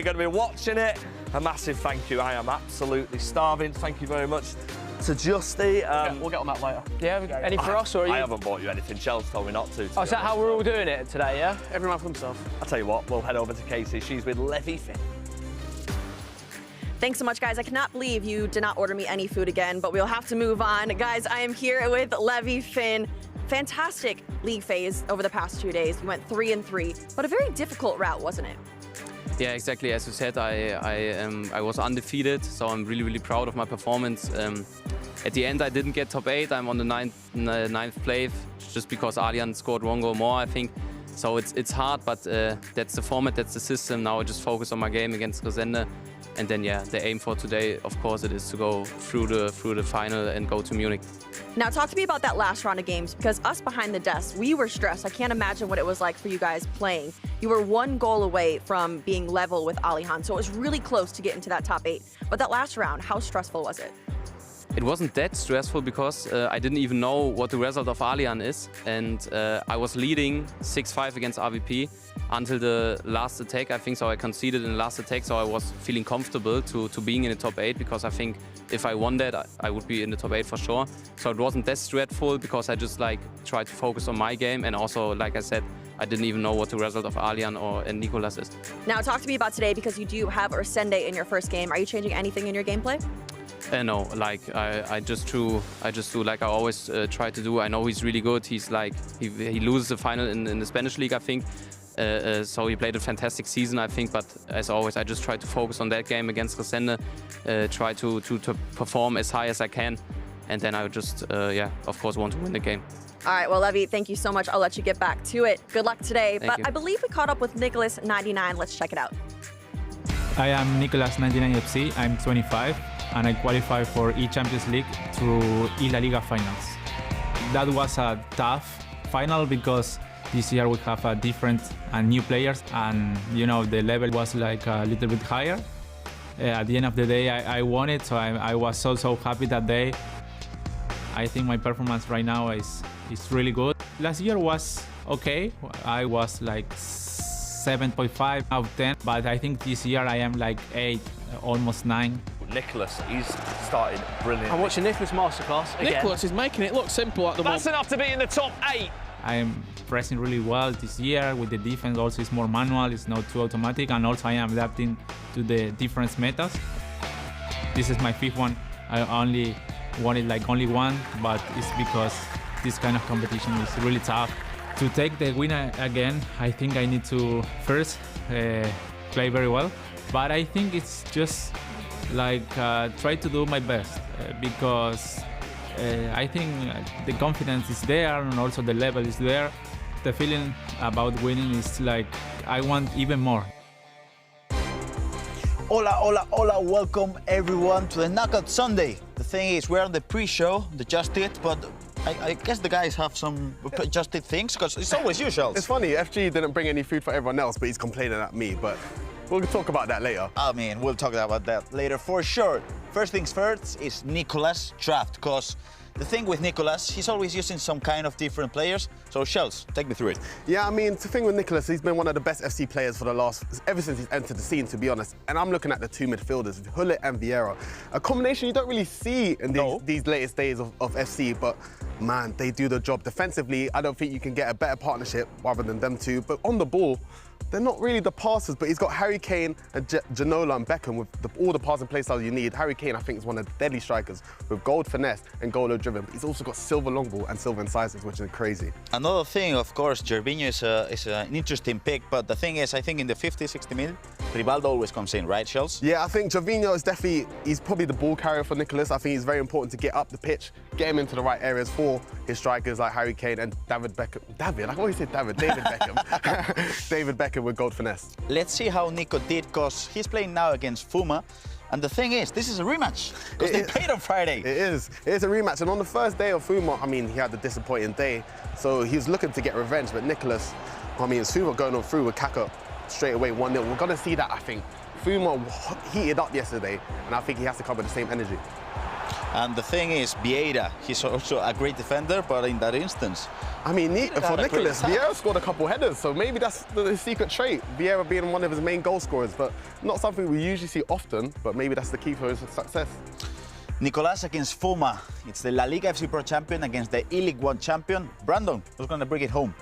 you're going to be watching it. A massive thank you. I am absolutely starving. Thank you very much to Justy. We'll get on that later. Yeah, any for us or are you? I haven't bought you anything. Chelsea told me not to. Oh, is that how we're all doing it today, yeah? Every man for himself. I'll tell you what, we'll head over to Casey. She's with Levy Finn. Thanks so much, guys. I cannot believe you did not order me any food again, but we'll have to move on. Guys, I am here with Levy Finn. Fantastic league phase over the past 2 days. You went 3-3, but a very difficult route, wasn't it? Yeah, exactly. As you said, I was undefeated, so I'm really, really proud of my performance. At the end, I didn't get top 8. I'm on the ninth place, just because Allian scored 1 goal more, I think. So it's hard, but that's the format, that's the system. Now I just focus on my game against Resende. And then, yeah, the aim for today, of course, it is to go through the final and go to Munich. Now, talk to me about that last round of games, because us behind the desk, we were stressed. I can't imagine what it was like for you guys playing. You were 1 goal away from being level with Alihan, so it was really close to get into that top 8. But that last round, how stressful was it? It wasn't that stressful because I didn't even know what the result of Allian is. And I was leading 6-5 against RVP until the last attack, I think. So I conceded in the last attack, so I was feeling comfortable to being in the top 8 because I think if I won that, I would be in the top 8 for sure. So it wasn't that stressful because I just tried to focus on my game. And also, like I said, I didn't even know what the result of Allian and Nicolas is. Now, talk to me about today because you do have Resende in your first game. Are you changing anything in your gameplay? No, I just do like I always try to do. I know he's really good. He's he loses the final in the Spanish league, I think. So he played a fantastic season, I think. But as always, I just try to focus on that game against Resende, try to perform as high as I can, and then I would just of course want to win the game. All right, well, Levy, thank you so much. I'll let you get back to it. Good luck today. Thank you. I believe we caught up with Nicholas 99. Let's check it out. I am Nicolas 99 FC. I'm 25 and I qualified for eChampions League through La Liga finals. That was a tough final because this year we have different and new players, and you know the level was like a little bit higher. At the end of the day, I won it, so I was so happy that day. I think my performance right now is really good. Last year was okay. I was like 7.5 out of 10, but I think this year I am like 8, almost 9. Nicholas, he's started brilliant. I'm watching Nicholas masterclass again. Nicholas is making it look simple at the moment. That's enough to be in the top 8. I am pressing really well this year with the defense. Also, it's more manual, it's not too automatic, and also I am adapting to the different metas. This is my 5th one. I only wanted like only 1, but it's because this kind of competition is really tough. To take the winner again, I think I need to first play very well, but I think it's just like try to do my best because I think the confidence is there and also the level is there. The feeling about winning is like I want even more. Hola, hola, hola, welcome everyone to the Knockout Sunday. The thing is, we're on the pre-show, the Just Eat, but I guess the guys have some Just Eat things, because it's always you, Charles. It's funny, FG didn't bring any food for everyone else, but he's complaining at me, but we'll talk about that later. I mean, we'll talk about that later for sure. First things first is Nicolas' draft, because the thing with Nicolas, he's always using some kind of different players. So, Charles, take me through it. Yeah, I mean, the thing with Nicolas, he's been one of the best FC players for ever since he's entered the scene, to be honest. And I'm looking at the 2 midfielders, Hullet and Vieira. A combination you don't really see in these latest days of FC, but man, they do the job. Defensively, I don't think you can get a better partnership rather than them two. But on the ball, they're not really the passers, but he's got Harry Kane and Janola and Beckham with all the passing play styles you need. Harry Kane, I think, is one of the deadly strikers with goal finesse and goal driven. But he's also got silver long ball and silver incisives, which is crazy. Another thing, of course, Gervinho is an interesting pick, but the thing is, I think in the 50-60 minutes, Rivaldo always comes in, right, Charles? Yeah, I think Gervinho is definitely, he's probably the ball carrier for Nicolas. I think he's very important to get up the pitch, get him into the right areas for his strikers like Harry Kane and David Beckham. I always say David Beckham. David Beckham with gold finesse. Let's see how Nico did, because he's playing now against Fuma. And the thing is, this is a rematch, because they played on Friday. It is a rematch. And on the first day of Fuma, I mean, he had the disappointing day. So he was looking to get revenge. But Nicolas, I mean, it's Fuma going on through with Kaka straight away 1-0. We're going to see that, I think. Fuma heated up yesterday, and I think he has to come with the same energy. And the thing is, Vieira, he's also a great defender, but in that instance, I mean, for had a great Nicholas, attack. Vieira scored a couple headers, so maybe that's the secret trait. Vieira being one of his main goal scorers, but not something we usually see often, but maybe that's the key for his success. Nicolas against Fuma. It's the La Liga FC Pro champion against the E-League 1 champion. Brandon, who's going to bring it home?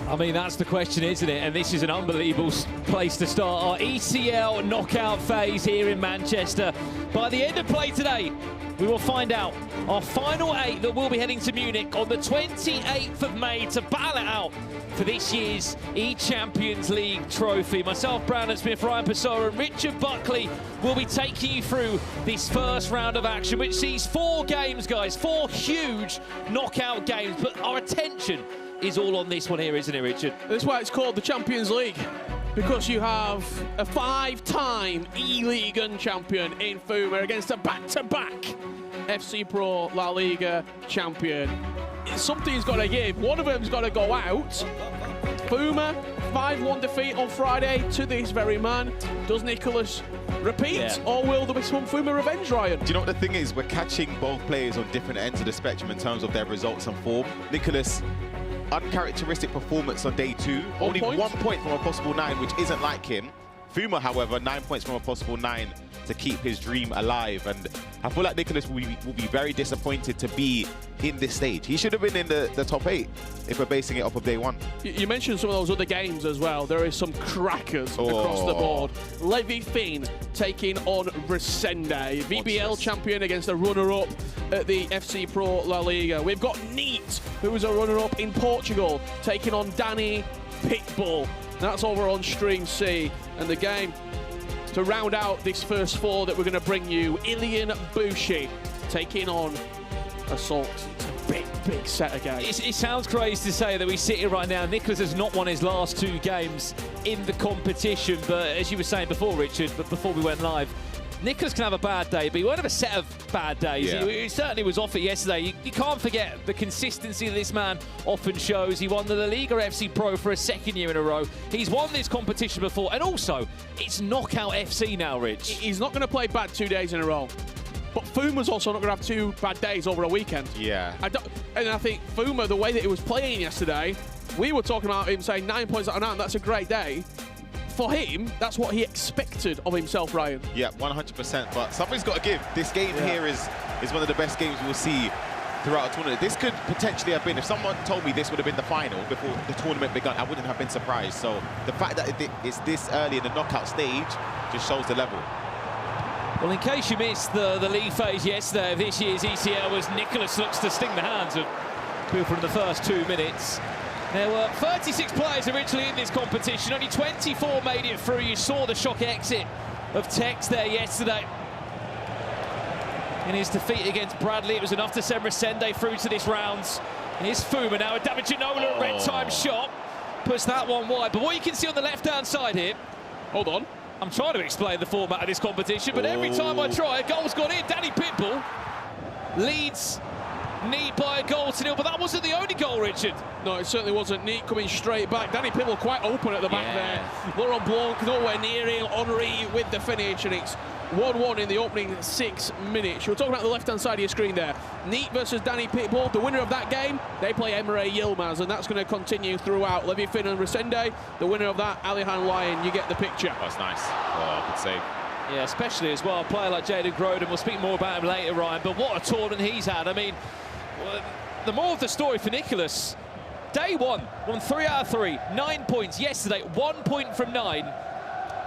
I mean, that's the question, isn't it? And this is an unbelievable place to start our ECL knockout phase here in Manchester. By the end of play today, we will find out our final 8 that will be heading to Munich on the 28th of May to battle it out for this year's eChampions League trophy. Myself, Brandon Smith, Ryan Pessoa and Richard Buckley will be taking you through this first round of action, which sees 4 games, guys, 4 huge knockout games, but our attention is all on this one here, isn't it, Richard? That's why it's called the Champions League, because you have a 5-time E-League champion in Fuma against a back-to-back FC Pro La Liga champion. Something's got to give. One of them's got to go out. Fuma, 5-1 defeat on Friday to this very man. Does Nicholas repeat, or will there be some Fuma revenge, Ryan? Do you know what the thing is? We're catching both players on different ends of the spectrum in terms of their results and form. Nicholas, uncharacteristic performance on day 2. Only 1 point from a possible 9, which isn't like him. Fuma, however, 9 points from a possible 9 to keep his dream alive. And I feel like Nicholas will be very disappointed to be in this stage. He should have been in the top 8 if we're basing it off of day 1. You mentioned some of those other games as well. There is some crackers across the board. Levi Finn taking on Resende, VBL champion against a runner-up at the FC Pro La Liga. We've got Neat, who was a runner-up in Portugal, taking on Danny Pitbull. That's over on Stream C. And the game to round out this first 4 that we're going to bring you, Ilian Bushi taking on Assault. It's a big set of games. It sounds crazy to say that we sit here right now. Nicholas has not won his last 2 games in the competition, but as you were saying before, Richard, but before we went live, Nicholas can have a bad day, but he won't have a set of bad days. Yeah. He certainly was off it yesterday. You can't forget the consistency that this man often shows. He won the La Liga FC Pro for a 2nd year in a row. He's won this competition before, and also, it's Knockout FC now, Rich. He's not going to play bad 2 days in a row. But Fuma's also not going to have 2 bad days over a weekend. Yeah. And I think Fuma, the way that he was playing yesterday, we were talking about him saying 9 points out of 9, that's a great day. For him, that's what he expected of himself, Ryan. Yeah, 100%. But something's got to give. This game here is one of the best games we'll see throughout a tournament. This could potentially have been, if someone told me this would have been the final before the tournament began, I wouldn't have been surprised. So the fact that it's this early in the knockout stage just shows the level. Well, in case you missed the league phase yesterday of this year's ECL, was Nicholas looks to sting the hands of people in the first 2 minutes. There were 36 players originally in this competition, only 24 made it through. You saw the shock exit of Tex there yesterday. In his defeat against Bradley, it was enough to send Resende through to this round. Here's Fuma now, a Damaginola red time shot. Puts that one wide, but what you can see on the left-hand side here, hold on, I'm trying to explain the format of this competition, but every time I try, a goal's gone in. Danny Pitbull leads Neat by a goal to 0, but that wasn't the only goal, Richard. No, it certainly wasn't. Neat coming straight back. Danny Pitbull quite open at the back there. Laurent Blanc nowhere near him. Henri with the finish, and it's 1-1 in the opening 6 minutes. You're talking about the left-hand side of your screen there. Neat versus Danny Pitbull. The winner of that game, they play Emre Yilmaz, and that's going to continue throughout. Levi Finn and Resende. The winner of that, Alihan Lyon. You get the picture. That's nice. Oh, good save. Yeah, especially as well, a player like Jaden Groden. We'll speak more about him later, Ryan, but what a tournament he's had. I mean, the more of the story for Nicholas, day 1, won 3 out of 3, 9 points yesterday, 1 point from 9.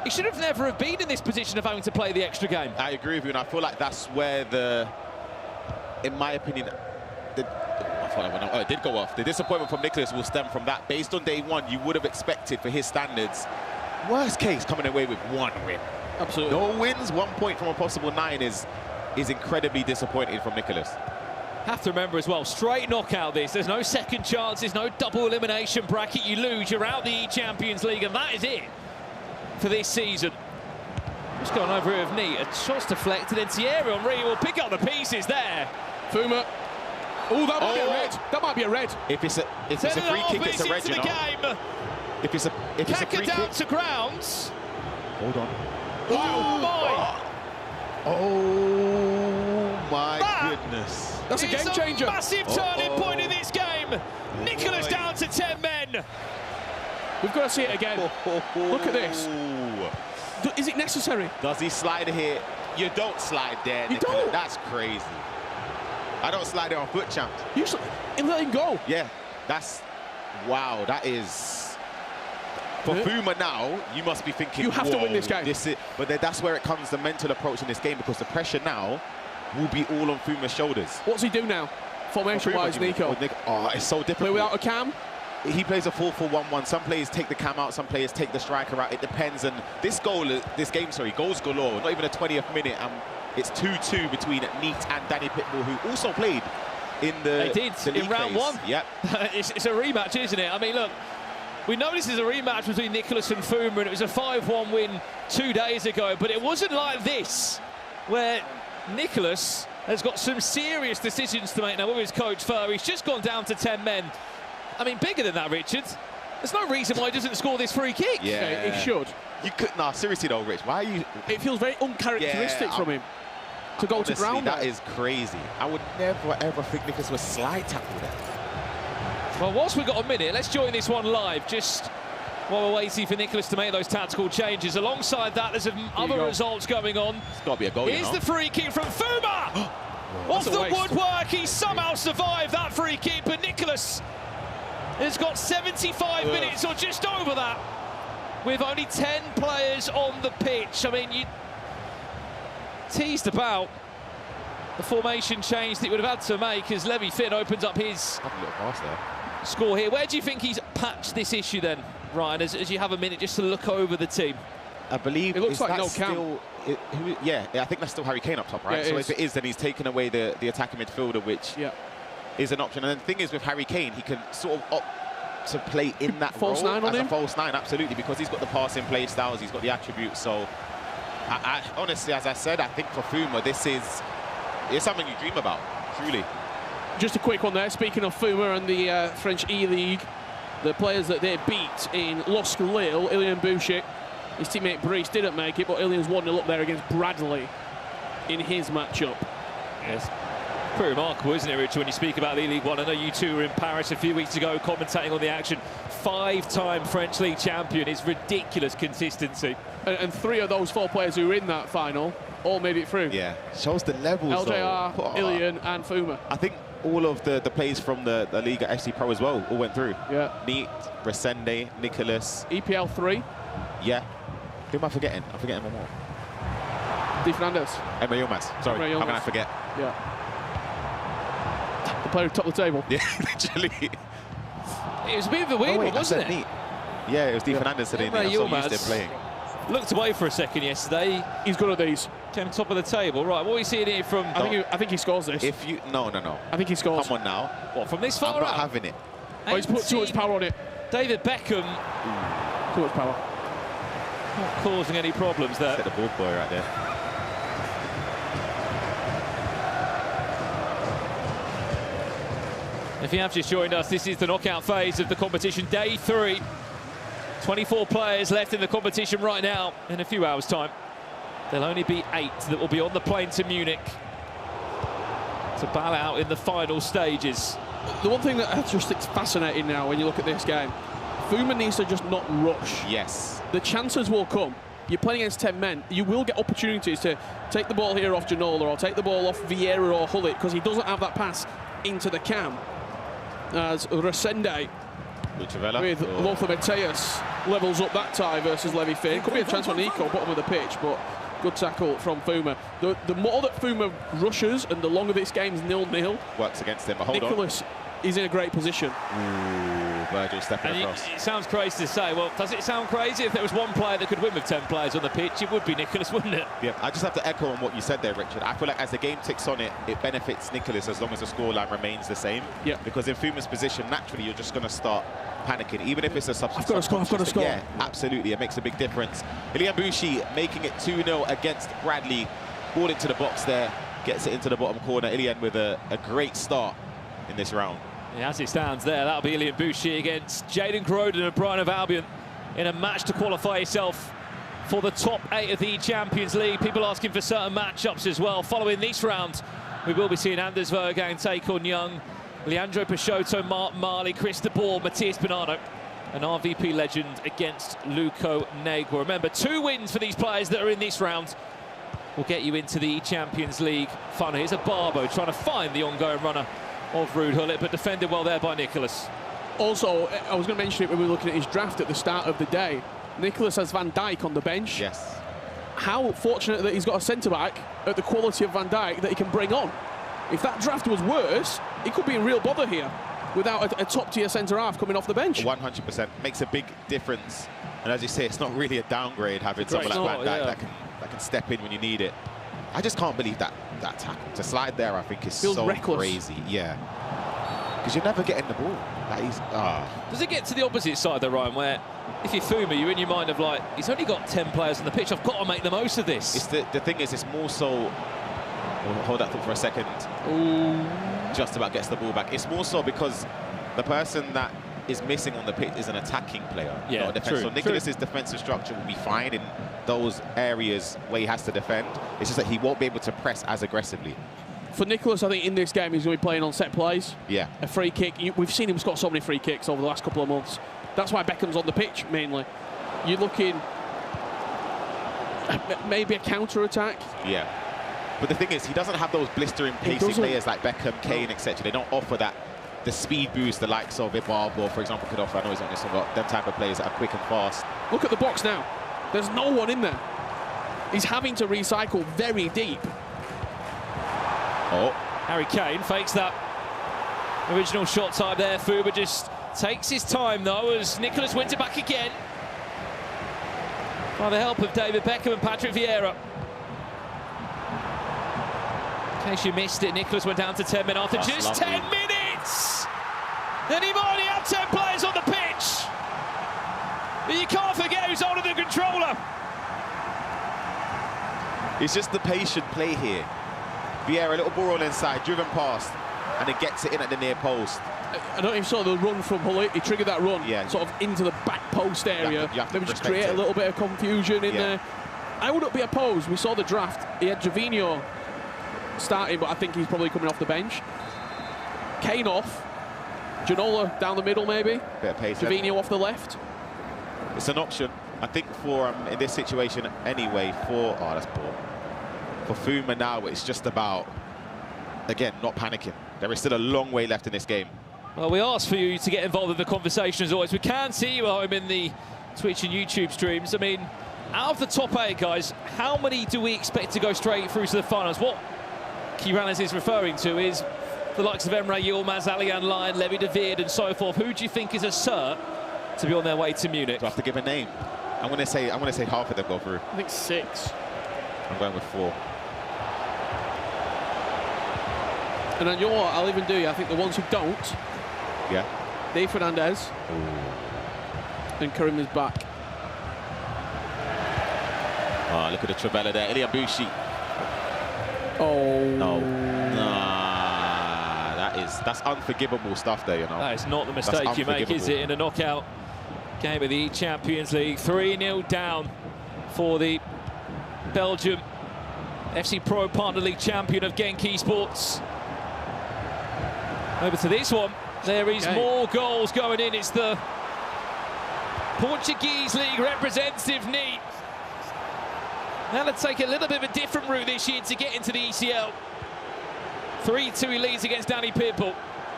He should have never have been in this position of having to play the extra game. I agree with you, and I feel like that's where in my opinion, it did go off. The disappointment from Nicholas will stem from that. Based on day 1, you would have expected for his standards, worst case, coming away with 1 win. Absolutely. No wins, 1 point from a possible 9 is incredibly disappointing from Nicholas. Have to remember as well, straight knockout this. There's no second chances, no double elimination bracket. You lose, you're out the eChampions League, and that is it for this season. What's going over here with Neat? A shot's deflected, and Thierry Henry will pick up the pieces there. Fuma. Oh, that might be a red. That might be a red. If it's a free kick, it's a red, you know. Game. If it's a free Kaka down kick. to grounds. Hold on. Oh my! Oh my goodness. That's a game changer. Massive turning point in this game. Nicholas down to 10 men. We've got to see it again. Look at this. Is it necessary? Does he slide here? You don't slide there, You Nicholas. don't. That's crazy. I don't slide there on foot, champ. You let him go. Yeah, that's... Wow, that is... For Fuma now, you must be thinking, you have to win this game. But that's where it comes, the mental approach in this game, because the pressure now will be all on Fuma's shoulders. What's he do now, formation-wise, Nico? Oh, it's so difficult. Play without a cam? He plays a 4-4-1-1. Some players take the cam out, some players take the striker out. It depends. And this game, goals galore. Not even a 20th minute. It's 2-2 between Neat and Danny Pitbull, who also played in the in round phase. one. Yep. It's a rematch, isn't it? I mean, look, we know this is a rematch between Nicholas and Fuma, and it was a 5-1 win 2 days ago, but it wasn't like this, where Nicholas has got some serious decisions to make now with his coach Fur. He's just gone down to 10 men. I mean, bigger than that, Richard. There's no reason why he doesn't score this free kick. Yeah, he should. You could, nah, seriously though, Rich, why are you... It feels very uncharacteristic from him to go honestly, to ground. That is crazy. I would never, ever think Nicholas was slide tackle there. Well, whilst we've got a minute, let's join this one live, just while we're waiting for Nicholas to make those tactical changes. Alongside that, there's other results going on. It's got to be a goal, Here's the free kick from Fuma! Off the woodwork, he somehow survived that free kick, but Nicholas has got 75 minutes or just over that with only 10 players on the pitch. I mean, you teased about the formation change that he would have had to make as Levy Finn opens up his score here. Where do you think he's patched this issue then, Ryan, as you have a minute just to look over the team? I believe it looks like no count. Yeah, I think that's still Harry Kane up top, right? Yeah, so if it is, then he's taken away the attacking midfielder, which is an option. And the thing is, with Harry Kane, he can sort of opt to play in that false role nine on as him? a false nine, absolutely, because he's got the passing play styles, he's got the attributes. So, I honestly, as I said, I think for Fuma, it's something you dream about, truly. Just a quick one there. Speaking of Fuma and the French E-League, the players that they beat in Losk Lille, Ilian Boucher, his teammate Brice didn't make it, but Ilian's 1-0 up there against Bradley in his matchup. Yes. Pretty remarkable, isn't it, Richard, when you speak about the League One? I know you two were in Paris a few weeks ago commentating on the action. 5-time French League champion is ridiculous consistency. And 3 of those 4 players who were in that final all made it through. Yeah, shows the levels. LJR, Ilian and Fuma. I think all of the players from the league at FC Pro as well all went through. Yeah. Neat, Resende, Nicholas. EPL 3. Yeah. Who am I forgetting? I'm forgetting one more. Di Fernandez. Emre Yilmaz. Sorry, how can I forget? Yeah. The player who topped the table. Yeah, literally. It was a bit of a weird one, wasn't it? Neat. Yeah, it was Di Fernandez today. I'm so used to him playing. Looked away for a second yesterday. He's good at these. Came top of the table. Right, what are we seeing here from... I think he scores this. If you... No. I think he scores. Come on now. What, from this far I'm not out? having it. Oh, he's put too much power on it. David Beckham. Too much power. Not causing any problems there. Set the ball boy right there. If you have just joined us, this is the knockout phase of the competition, day 3. 24 players left in the competition right now. In a few hours' time, there'll only be 8 that will be on the plane to Munich to bow out in the final stages. The one thing that just is fascinating now when you look at this game, Fuma needs to just not rush. Yes. The chances will come. You're playing against 10 men. You will get opportunities to take the ball here off Ginola or take the ball off Vieira or Hullet because he doesn't have that pass into the cam. As Resende with Lothar Matthäus levels up that tie versus Levy Finn. Could be a chance for Nico, bottom of the pitch, but good tackle from Fuma. The more that Fuma rushes and the longer this game's 0-0, works against him, but hold Nicholas is in a great position. Ooh, Virgil stepping across. It sounds crazy to say. Well, does it sound crazy? If there was one player that could win with 10 players on the pitch, it would be Nicholas, wouldn't it? Yeah, I just have to echo on what you said there, Richard. I feel like as the game ticks on, it benefits Nicholas as long as the scoreline remains the same. Yeah. Because in Fuma's position, naturally, you're just going to start panicking, even if it's a substitute. I've got to score. Yeah, absolutely. It makes a big difference. Ilian Boucher making it 2-0 against Bradley. Ball into the box there, gets it into the bottom corner. Ilian with a great start in this round. Yeah, as it stands there, that'll be Ilian Boucher against Jaden Croden and Brian of Albion in a match to qualify yourself for the top 8 of the Champions League. People asking for certain matchups as well following this round We will be seeing Anders Vergang take on Young, Leandro Peixoto, Mark Marley, Chris de Boer, Matias Bernardo, an RVP legend against Luco Negro. Remember, 2 wins for these players that are in this round will get you into the Champions League final. Here's a Barbo trying to find the ongoing runner of Ruud Gullit, but defended well there by Nicholas. Also, I was going to mention it when we were looking at his draft at the start of the day. Nicholas has Van Dijk on the bench. Yes. How fortunate that he's got a centre-back at the quality of Van Dijk that he can bring on. If that draft was worse, he could be in real bother here without a top-tier centre-half coming off the bench. 100%. Makes a big difference. And as you say, it's not really a downgrade having someone like Van Dijk that can step in when you need it. I just can't believe that tackle. To slide there, I think, is Feels so reckless. Crazy. Yeah. Because you're never getting the ball. That is, Does it get to the opposite side, though, Ryan, where if you're Fuma, you're in your mind of like, he's only got 10 players on the pitch. I've got to make the most of this. It's the thing is, it's more so... We'll hold that thought for a second. Ooh. Just about gets the ball back. It's more so because the person that is missing on the pitch is an attacking player, not a defense. So Nicholas's defensive structure will be fine in those areas where he has to defend. It's just that he won't be able to press as aggressively. For Nicholas, I think in this game he's going to be playing on set plays. Yeah. A free kick. We've seen him score so many free kicks over the last couple of months. That's why Beckham's on the pitch, mainly. You're looking... maybe a counter-attack. Yeah. But the thing is, he doesn't have those blistering, pacey players like Beckham, Kane, etc. They don't offer the speed boost the likes of Ibarbo, for example, could offer. I know he's not this one, but them type of players that are quick and fast. Look at the box now. There's no one in there. He's having to recycle very deep. Oh. Harry Kane fakes that original shot type there. Fuba just takes his time, though, as Nicholas wins it back again. By the help of David Beckham and Patrick Vieira. In case you missed it, Nicholas went down to 10 men after just 10 minutes! And he already had 10 players on the pitch! But you can't forget who's holding the controller. It's just the patient play here. Vieira, a little ball on inside, driven past, and it gets it in at the near post. I don't know if you saw the run from Gullit. He triggered that run sort of into the back post area. Maybe just create a little bit of confusion in there. I wouldn't be opposed. We saw the draft. He had Jovino starting, but I think he's probably coming off the bench. Kane off. Ginola down the middle, maybe. Bit of pace. Jovino off the left. It's an option, I think, for in this situation anyway. That's poor. For Fuma now, it's just about, again, not panicking. There is still a long way left in this game. Well, we asked for you to get involved in the conversation as always. We can see you at home in the Twitch and YouTube streams. I mean, out of the top 8, guys, how many do we expect to go straight through to the finals? What Kiranes is referring to is the likes of Emre Yilmaz, Alian Lyon, Levi David, and so forth. Who do you think is a cert to be on their way to Munich? Do I have to give a name? I'm going to say half of them go through. I think 6. I'm going with 4. And then I'll even do you. I think the ones who don't. Yeah. Dave Fernandez. And Karim is back. Oh, look at the Travella there. Ilya Bushi. Oh. No. Nah. That's unforgivable stuff there, you know. That is not the mistake you make, is it, in a knockout game of the Champions League. 3-0 down for the Belgium FC Pro Partner League champion of Genk Esports. Over to this one. There is more goals going in. It's the Portuguese League representative, Neat. Now let's take a little bit of a different route this year to get into the ECL. 3-2 he leads against Danny Pitbull.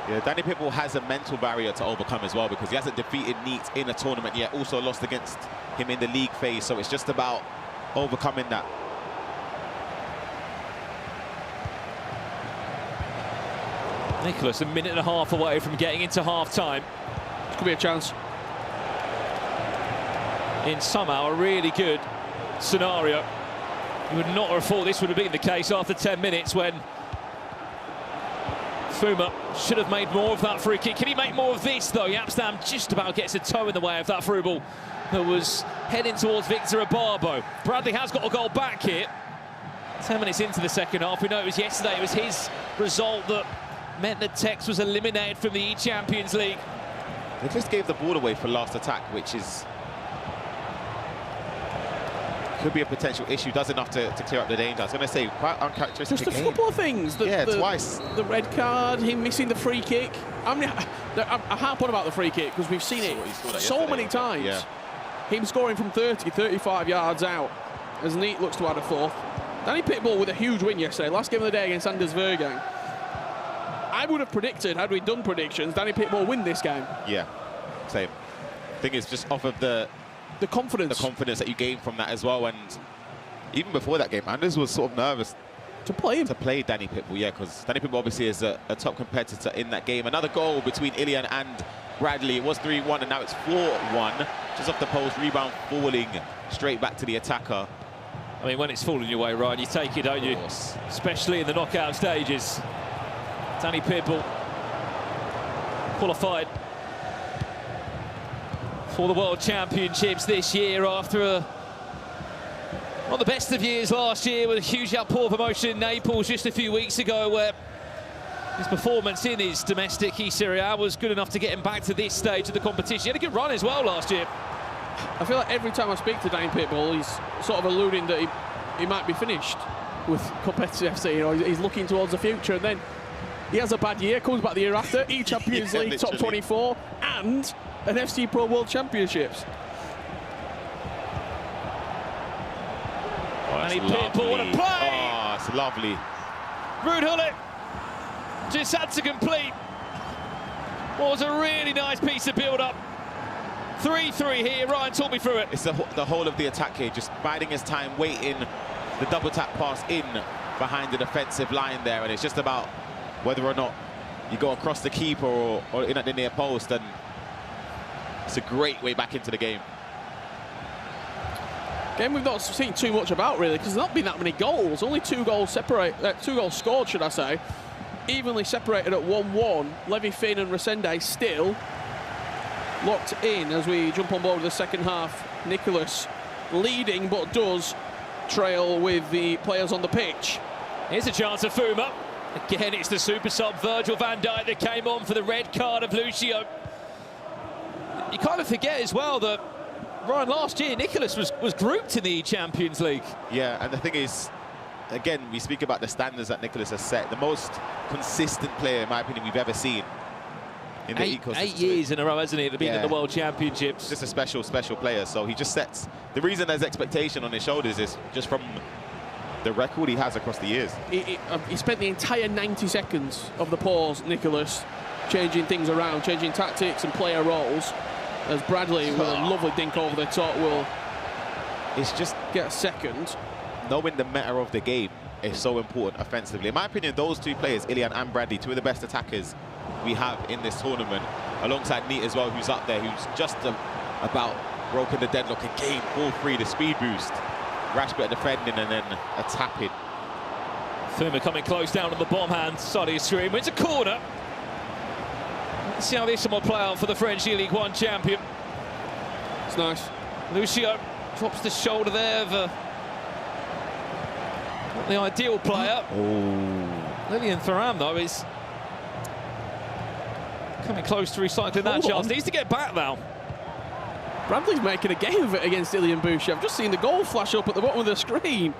Yeah, Danny Pitbull has a mental barrier to overcome as well because he hasn't defeated Neat in a tournament yet, also lost against him in the league phase, so it's just about overcoming that. Nicholas, a minute and a half away from getting into half-time. Could be a chance. In somehow a really good scenario. You would not have thought this would have been the case after 10 minutes when Fuma should have made more of that free kick. Can he make more of this, though? Yapstam just about gets a toe in the way of that through ball that was heading towards Victor Ibarbo. Bradley has got a goal back here. 10 minutes into the second half. We know it was yesterday. It was his result that meant that Tex was eliminated from the eChampions League. They just gave the ball away for last attack, which is could be a potential issue. Does enough to clear up the danger. I was going to say, quite uncharacteristic Just a couple of things. Twice. The red card, him missing the free kick. I harp on about the free kick because we've seen it so many times. Yeah. Him scoring from 30, 35 yards out as Neat looks to add a fourth. Danny Pitbull with a huge win yesterday. Last game of the day against Anders Vergang. I would have predicted, had we done predictions, Danny Pitbull win this game. Yeah, same. Thing is, just off of the confidence. The confidence that you gain from that as well. And even before that game, Anders was sort of nervous to play him. To play Danny Pitbull, yeah, because Danny Pitbull obviously is a top competitor in that game. Another goal between Ilian and Bradley. It was 3-1 and now it's 4-1. Just off the post, rebound falling straight back to the attacker. I mean, when it's falling your way, Ryan, you take it, don't you? Especially in the knockout stages. Danny Pitbull qualified for the World Championships this year after not the best of years last year with a huge outpour of emotion in Naples just a few weeks ago, where his performance in his domestic Serie A was good enough to get him back to this stage of the competition. He had a good run as well last year. I feel like every time I speak to Danny Pitbull, he's sort of alluding that he might be finished with competitive FC. You know, he's looking towards the future, and then he has a bad year, comes back the year after, eChampions League, top 24, and an FC Pro World Championships. Danny Pitbull, what a play! Oh, it's lovely. Ruud Gullit just had to complete what was a really nice piece of build-up. 3-3 here. Ryan, talk me through it. It's the whole of the attack here, just biding his time, waiting the double tap pass in behind the defensive line there, and it's just about whether or not you go across the keeper or in at the near post, and it's a great way back into the game. Game we've not seen too much about, really, because there's not been that many goals. Only 2 goals scored, should I say. Evenly separated at 1-1. Levy Finn and Resende still locked in as we jump on board with the second half. Nicholas leading, but does trail with the players on the pitch. Here's a chance of Fuma. Again, it's the super sub Virgil van Dijk that came on for the red card of Lucio. You kind of forget as well that, Ryan, last year Nicholas was grouped in the Champions League. Yeah, and the thing is, again, we speak about the standards that Nicholas has set. The most consistent player, in my opinion, we've ever seen in the ecosystem. 8 years in a row, hasn't he, been in the World Championships. Just a special player. So he just sets... The reason there's expectation on his shoulders is just from the record he has across the years. He spent the entire 90 seconds of the pause, Nicholas, changing things around, changing tactics and player roles, as Bradley, with a lovely dink over the top, will get a second. Knowing the meta of the game is so important offensively. In my opinion, those 2 players, Ilian and Bradley, 2 of the best attackers we have in this tournament, alongside Neat as well, who's up there, who's just about broken the deadlock and gained ball free, the speed boost. Rash bit of defending and then a tap-in. Fuma coming close down on the bomb hand side of the screen. It's a corner. Let's see how this one will play out for the French League One champion. It's nice. Lucio drops the shoulder there of not the ideal player. Lilian Thuram, though, is coming close to recycling that chance. Needs to get back now. Bradley's making a game of it against Ilian Boucher. I've just seen the goal flash up at the bottom of the screen.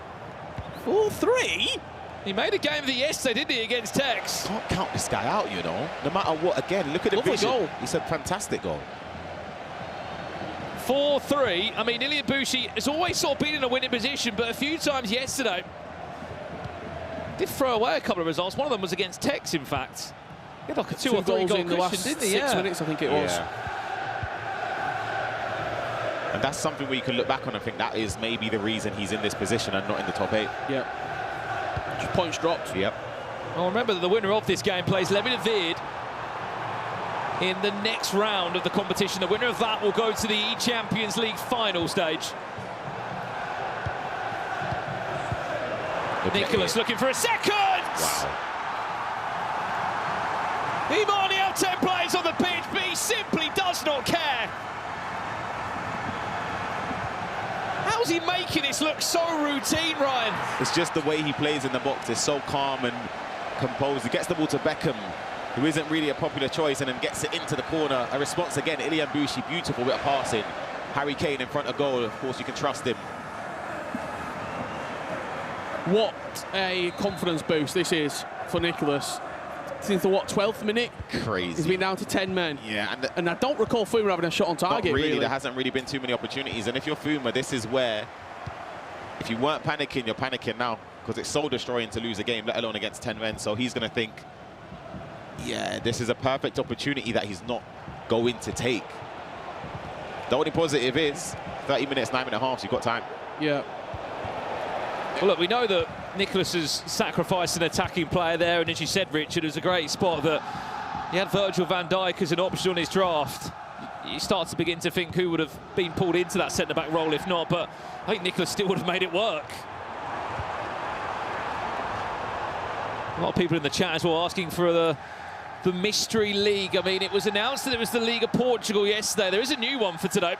4-3. He made a game of it yesterday, didn't he, against Tex? Can't count this guy out, you know. No matter what, again, look at the vision. Goal. It's a fantastic goal. 4-3. I mean, Ilian Boucher has always sort of been in a winning position, but a few times yesterday did throw away a couple of results. One of them was against Tex, in fact. He had like a 2 or 3 goal in the last didn't he? 6 minutes, I think it was. And that's something where you can look back on and think that is maybe the reason he's in this position and not in the top 8. Yeah. Just points dropped. Yep. Well, remember that the winner of this game plays Levy David in the next round of the competition. The winner of that will go to the eChampions League final stage. Nicholas looking for a second! Wow. He might only have 10 players on the pitch, but he simply does not care. How's he making this look so routine, Ryan? It's just the way he plays in the box. It's so calm and composed. He gets the ball to Beckham, who isn't really a popular choice, and then gets it into the corner. A response again, Ilian Boucher, beautiful bit of passing. Harry Kane in front of goal, of course you can trust him. What a confidence boost this is for Nicholas. Since the, 12th minute? Crazy. He's been down to 10 men. Yeah. And I don't recall Fuma having a shot on target, really. There hasn't really been too many opportunities. And if you're Fuma, this is where, if you weren't panicking, you're panicking now. Because it's soul destroying to lose a game, let alone against 10 men. So he's going to think, yeah, this is a perfect opportunity that he's not going to take. The only positive is 30 minutes, 9.5, so you've got time. Yeah. Well, look, we know that Nicholas has sacrificed an attacking player there, and as you said, Richard, it was a great spot that he had Virgil van Dijk as an option on his draft. You start to begin to think who would have been pulled into that centre-back role if not, but I think Nicholas still would have made it work. A lot of people in the chat as well asking for the mystery league. I mean, it was announced that it was the League of Portugal yesterday. There is a new one for today.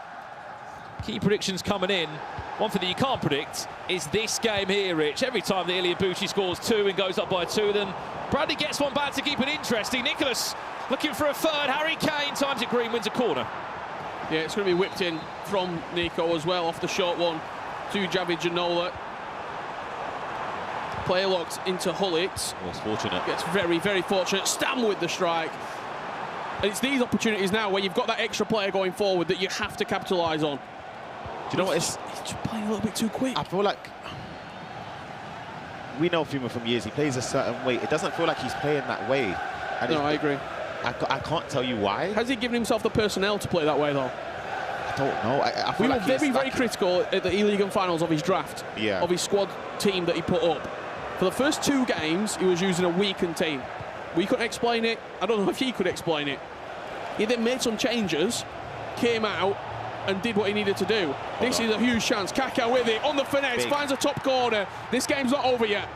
Key predictions coming in. One thing that you can't predict is this game here, Rich. Every time that Ilian Bucci scores 2 and goes up by 2, then Bradley gets one back to keep it interesting. Nicholas looking for a third. Harry Kane times it green, wins a corner. Yeah, it's going to be whipped in from Nico as well, off the short one to Javi Ginola. Player locked into Hullett. Was fortunate. Gets very, very fortunate. Stam with the strike. And it's these opportunities now where you've got that extra player going forward that you have to capitalise on. Do you know what? He's just playing a little bit too quick. I feel like we know Fuma from years. He plays a certain way. It doesn't feel like he's playing that way. And no, I agree. I can't tell you why. Has he given himself the personnel to play that way, though? I don't know. I feel we like were very, very critical at the E-League finals of his draft, of his squad team that he put up. For the first 2 games, he was using a weakened team. We couldn't explain it. I don't know if he could explain it. He then made some changes, came out, and did what he needed to do. This is a huge chance. Kaká with it, on the finesse, finds a top corner. This game's not over yet.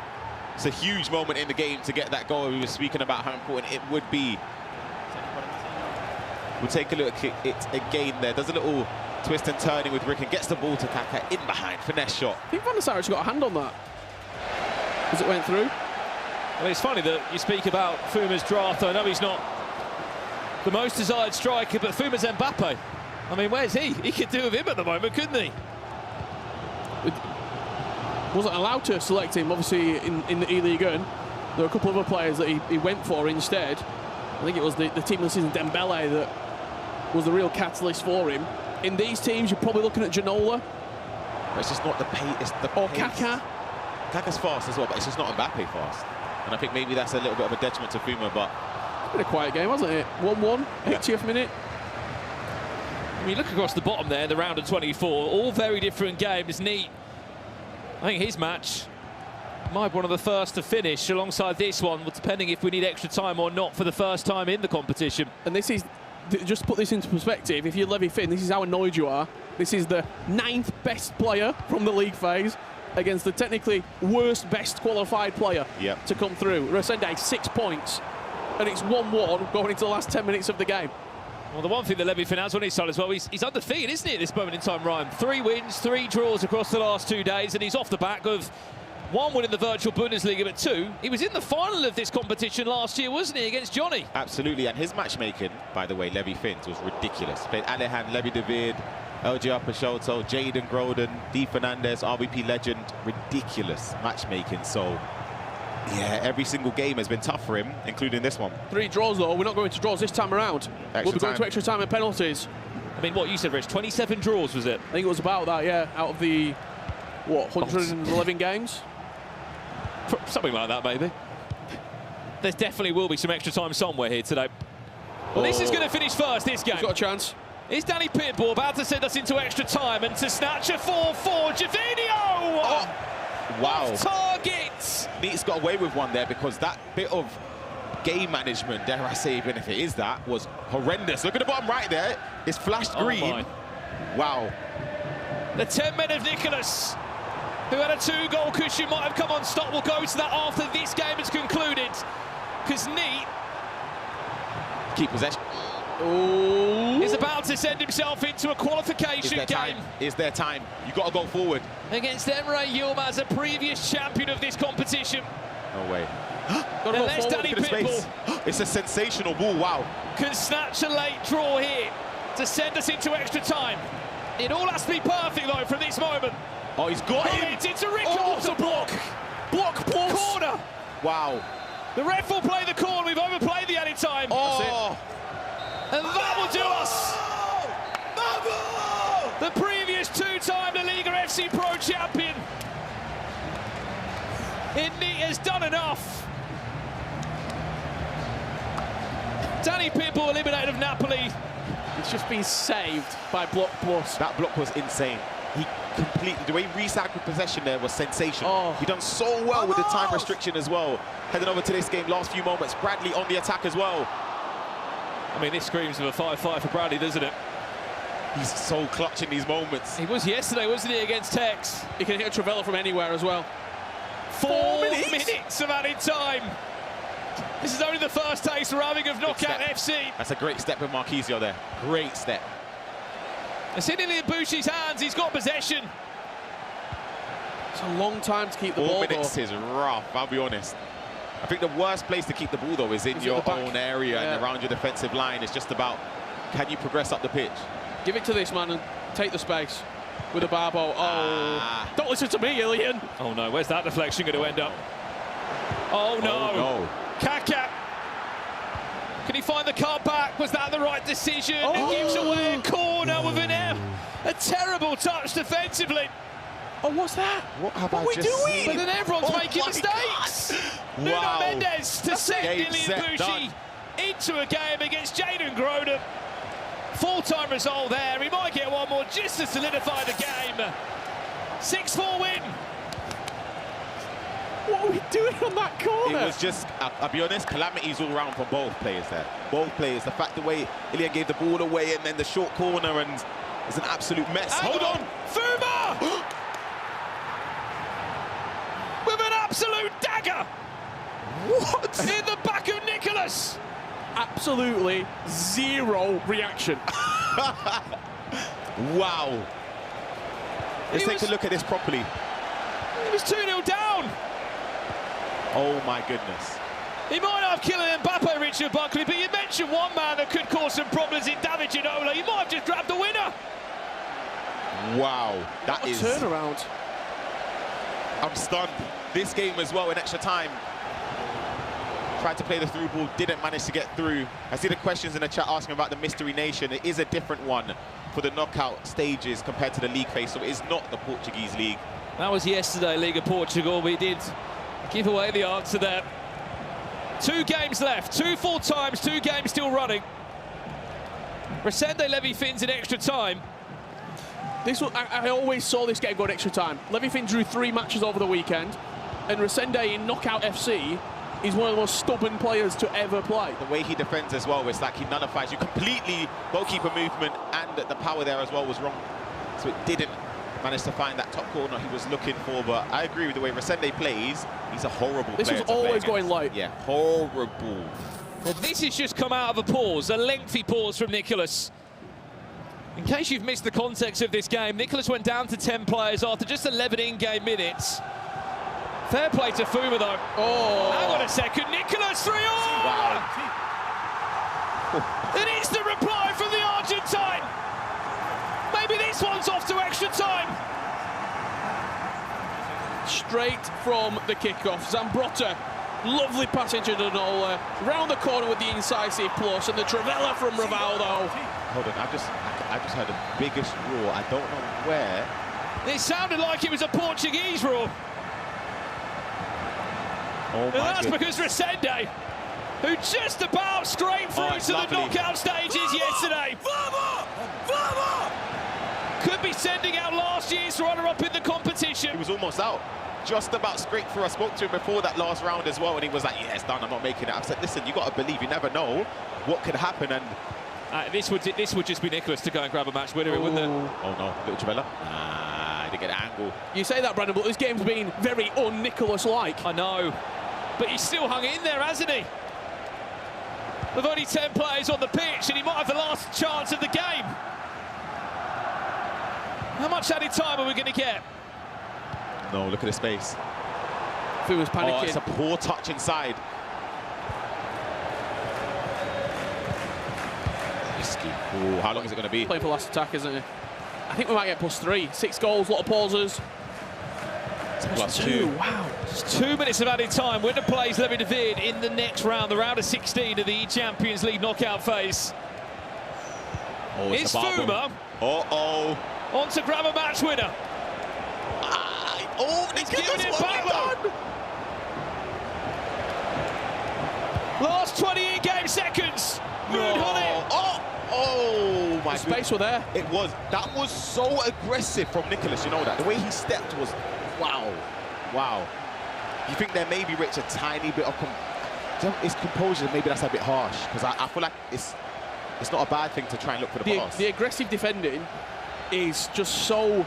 It's a huge moment in the game to get that goal. We were speaking about how important it would be. We'll take a look at it again there. Does a little twist and turning with Rick and gets the ball to Kaká in behind. Finesse shot. I think Van der Sar actually got a hand on that as it went through. Well, it's funny that you speak about Fuma's draft. I know he's not the most desired striker, but Fuma's Mbappe. I mean, where's he? He could do with him at the moment, couldn't he? Wasn't allowed to select him, obviously, in the E-League. There were a couple of other players that he went for instead. I think it was the team of the season, Dembele, that was the real catalyst for him. In these teams, you're probably looking at Ginola. But it's just not the pace. It's the or pace. Kaká. Kaká's fast as well, but it's just not Mbappe fast. And I think maybe that's a little bit of a detriment to Fuma, but... It's been a quiet game, hasn't it? 1-1, 80th minute. I mean, look across the bottom there, the round of 24, all very different games, neat. I think his match might be one of the first to finish alongside this one, depending if we need extra time or not for the first time in the competition. And this is, just to put this into perspective, if you're Levy Finn, this is how annoyed you are. This is the 9th best player from the league phase against the technically worst best qualified player to come through. Resende, 6 points, and it's 1-1 going into the last 10 minutes of the game. Well, the one thing that Levy Finn has on his side as well, he's undefeated, isn't he, at this moment in time, Ryan? 3 wins, 3 draws across the last 2 days, and he's off the back of 1 win in the virtual Bundesliga, but 2. He was in the final of this competition last year, wasn't he, against Johnny? Absolutely, and his matchmaking, by the way, Levy Finn's, was ridiculous. Played Alehan, Levy David, LGR Peixoto, Jaden Groden, D. Fernandez, RVP legend. Ridiculous matchmaking, so... yeah, every single game has been tough for him, including this one. 3 draws, though. We're not going to draws this time around. We'll be going to extra time and penalties. I mean, what you said, Rich, 27 draws, was it? I think it was about that, yeah, out of the, what, 111 games? Something like that, maybe. There definitely will be some extra time somewhere here today. Well, this is going to finish first, this game. He's got a chance. Is Danny Pitbull about to send us into extra time and to snatch a 4-4? Javinho! Wow. Off target! Neat's got away with one there because that bit of game management, dare I say, even if it is that, was horrendous. Look at the bottom right there. It's flashed green. Wow. The 10 men of Nicholas, who had a 2-goal cushion, might have come on stop. We'll go to that after this game has concluded. Because Neat... keep possession. Is about to send himself into a qualification game. Is there time? You got to go forward. Against Emre Yilmaz, a previous champion of this competition. No way. Unless Danny Pitbull it's a sensational ball, wow. Can snatch a late draw here to send us into extra time. It all has to be perfect, though, from this moment. Oh, he's got him. It's a Rick off the block. Wow. The ref will play the call. We've overplayed the added time. Oh. And that will do us. The previous two-time La Liga FC Pro champion. Indy has done enough. Danny Pitbull eliminated of Napoli. It's just been saved by Block Plus. That block was insane. He completely, the way he recycled possession there was sensational. Oh. He done so well with the time restriction as well. Heading over to this game, last few moments, Bradley on the attack as well. I mean, this screams of a 5-5 for Bradley, doesn't it? He's so clutch in these moments. He was yesterday, wasn't he, against Tex? He can hit Travella from anywhere as well. 4 minutes of added time. This is only the first taste we're having of Knockout FC. That's a great step with Marquisio there. Great step. It's in Ilyabushi's hands. He's got possession. It's a long time to keep the ball. 4 minutes is rough, I'll be honest. I think the worst place to keep the ball, though, is in your own area and around your defensive line. It's just about, can you progress up the pitch? Give it to this man and take the space with a barbo. Oh, don't listen to me, Ilian. Oh, no. Where's that deflection going to end up? Oh, no. Oh, no. Kaká. Can he find the cut back? Was that the right decision? It gives away a corner with a terrible touch defensively. Oh, what's that? What have I just doing? But then everyone's making mistakes. Nuno Mendes to send Ilyabuschi into a game against Jadon Groden. Full-time result there. He might get one more just to solidify the game. 6-4 win. What are we doing on that corner? It was just, I'll be honest, calamities all around from both players there. Both players. The fact the way Ilian gave the ball away and then the short corner, and it's an absolute mess. Hold on. Fuma! With an absolute dagger. What? In the back of Nicholas. Absolutely zero reaction. Wow. Let's take a look at this properly. He was 2-0 down. Oh my goodness. He might not have Kylian Mbappe, Richard Buckley, but you mentioned one man that could cause some problems in David Ginola. He might have just grabbed the winner. Wow, that is... turnaround. I'm stunned. This game as well in extra time. Tried to play the through ball, didn't manage to get through. I see the questions in the chat asking about the Mystery Nation. It is a different one for the knockout stages compared to the league phase, so it is not the Portuguese league. That was yesterday, Liga Portugal. We did give away the answer there. 2 games left, 2 full times, 2 games still running. Resende Levy Fins in extra time. This was, I always saw this game going extra time. Levy Finn drew 3 matches over the weekend, and Resende in Knockout FC is one of the most stubborn players to ever play. The way he defends as well, it's like he nullifies you completely. Goalkeeper movement and the power there as well was wrong. So it didn't manage to find that top corner he was looking for, but I agree with the way Resende plays. He's a horrible player. This was always going light. Yeah, horrible. Well, this has just come out of a pause, a lengthy pause from Nicholas. In case you've missed the context of this game, Nicholas went down to 10 players after just 11 in-game minutes. Fair play to Fuma, though. Oh, hang on a second. Nicholas 3-0! Wow. An instant reply from the Argentine. Maybe this one's off to extra time. Straight from the kickoff. Zambrotta, lovely pass into Danola. Round the corner with the incisive plus, and the Travella from Rivaldo. Hold on, I just heard the biggest roar. I don't know where. It sounded like it was a Portuguese roar. Oh, and that's because Resende, who just about scraped through to the knockout stages yesterday, could be sending out last year's runner-up in the competition. He was almost out. Just about scraped through. I spoke to him before that last round as well, and he was like, yeah, it's done, I'm not making it. I said, listen, you got to believe, you never know what could happen. And this would just be Nicholas to go and grab a match winner, wouldn't it? Oh no, little Travella. I didn't get an angle. You say that, Brandon, but this game's been very un-Nicholas-like. I know, but he's still hung in there, hasn't he? With only 10 players on the pitch, and he might have the last chance of the game. How much added time are we going to get? No, look at the space. Fuma's panicking. Oh, it's a poor touch inside. Risky. Ooh, how long is it going to be? Playing for last attack, isn't it? I think we might get +3. 6 goals, a lot of pauses. +2. Wow. Just 2 minutes of added time. Winner plays Levy David in the next round, the round of 16 of the eChampions League knockout phase. Oh, it's Fuma. Uh-oh. On to grab a match winner. Oh, he's giving it back, though. Last 20 in-game seconds. Oh my space were there. It was. That was so aggressive from Nicholas, you know that. The way he stepped was, wow. Wow. You think there may be, Rich, a tiny bit of his composure, maybe that's a bit harsh, because I feel like it's not a bad thing to try and look for the pass. The aggressive defending is just so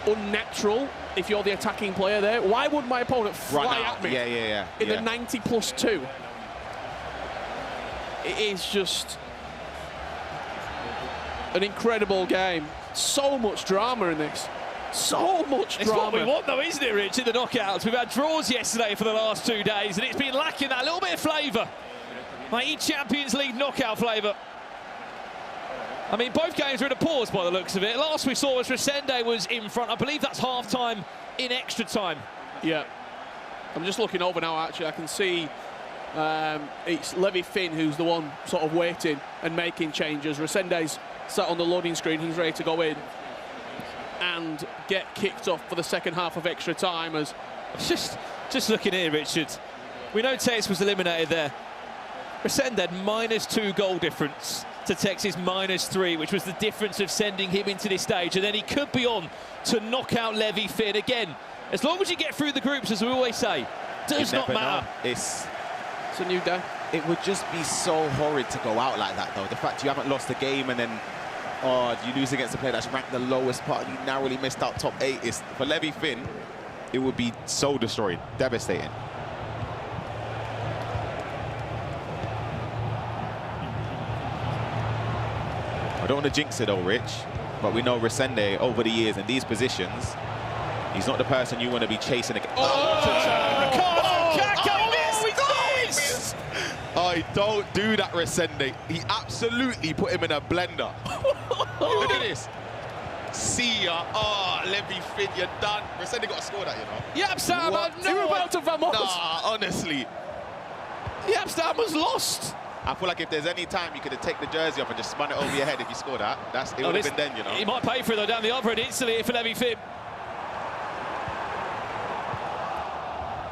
unnatural if you're the attacking player there. Why would my opponent fly at me in the 90+2? It is just an incredible game. So much drama in this. So much drama. It's what we want, though, isn't it, Rich, in the knockouts? We've had draws yesterday for the last 2 days, and it's been lacking that little bit of flavour. My eChampions League knockout flavour. I mean, both games were at a pause by the looks of it. Last we saw was Resende was in front. I believe that's half-time in extra time. Yeah. I'm just looking over now, actually. I can see it's Levy Finn who's the one sort of waiting and making changes. Resende's sat on the loading screen. He's ready to go in and get kicked off for the second half of extra time. As just looking here, Richard, we know Tex was eliminated there. Resende had -2 goal difference to Tex's -3, which was the difference of sending him into this stage, and then he could be on to knock out Levy Finn again. As long as you get through the groups, as we always say, does not matter. It's a new day. It would just be so horrid to go out like that, though. The fact you haven't lost the game and then you lose against a player that's ranked the lowest part, you narrowly missed out top 8. Is for Levy Finn, it would be so destroying, devastating. I don't want to jinx it though, Rich, but we know Resende over the years in these positions, he's not the person you want to be chasing again. I don't do that, Resende. He absolutely put him in a blender. Look at this. See ya. Oh, Levy Finn, you're done. Resende got to score that, you know. Yapstam had no amount of vamos. Nah, honestly. Yapstam was lost. I feel like if there's any time you could have taken the jersey off and just spun it over your head if you scored that, it would have been then, you know. He might pay for it, though, down the other end instantly for Levy Finn.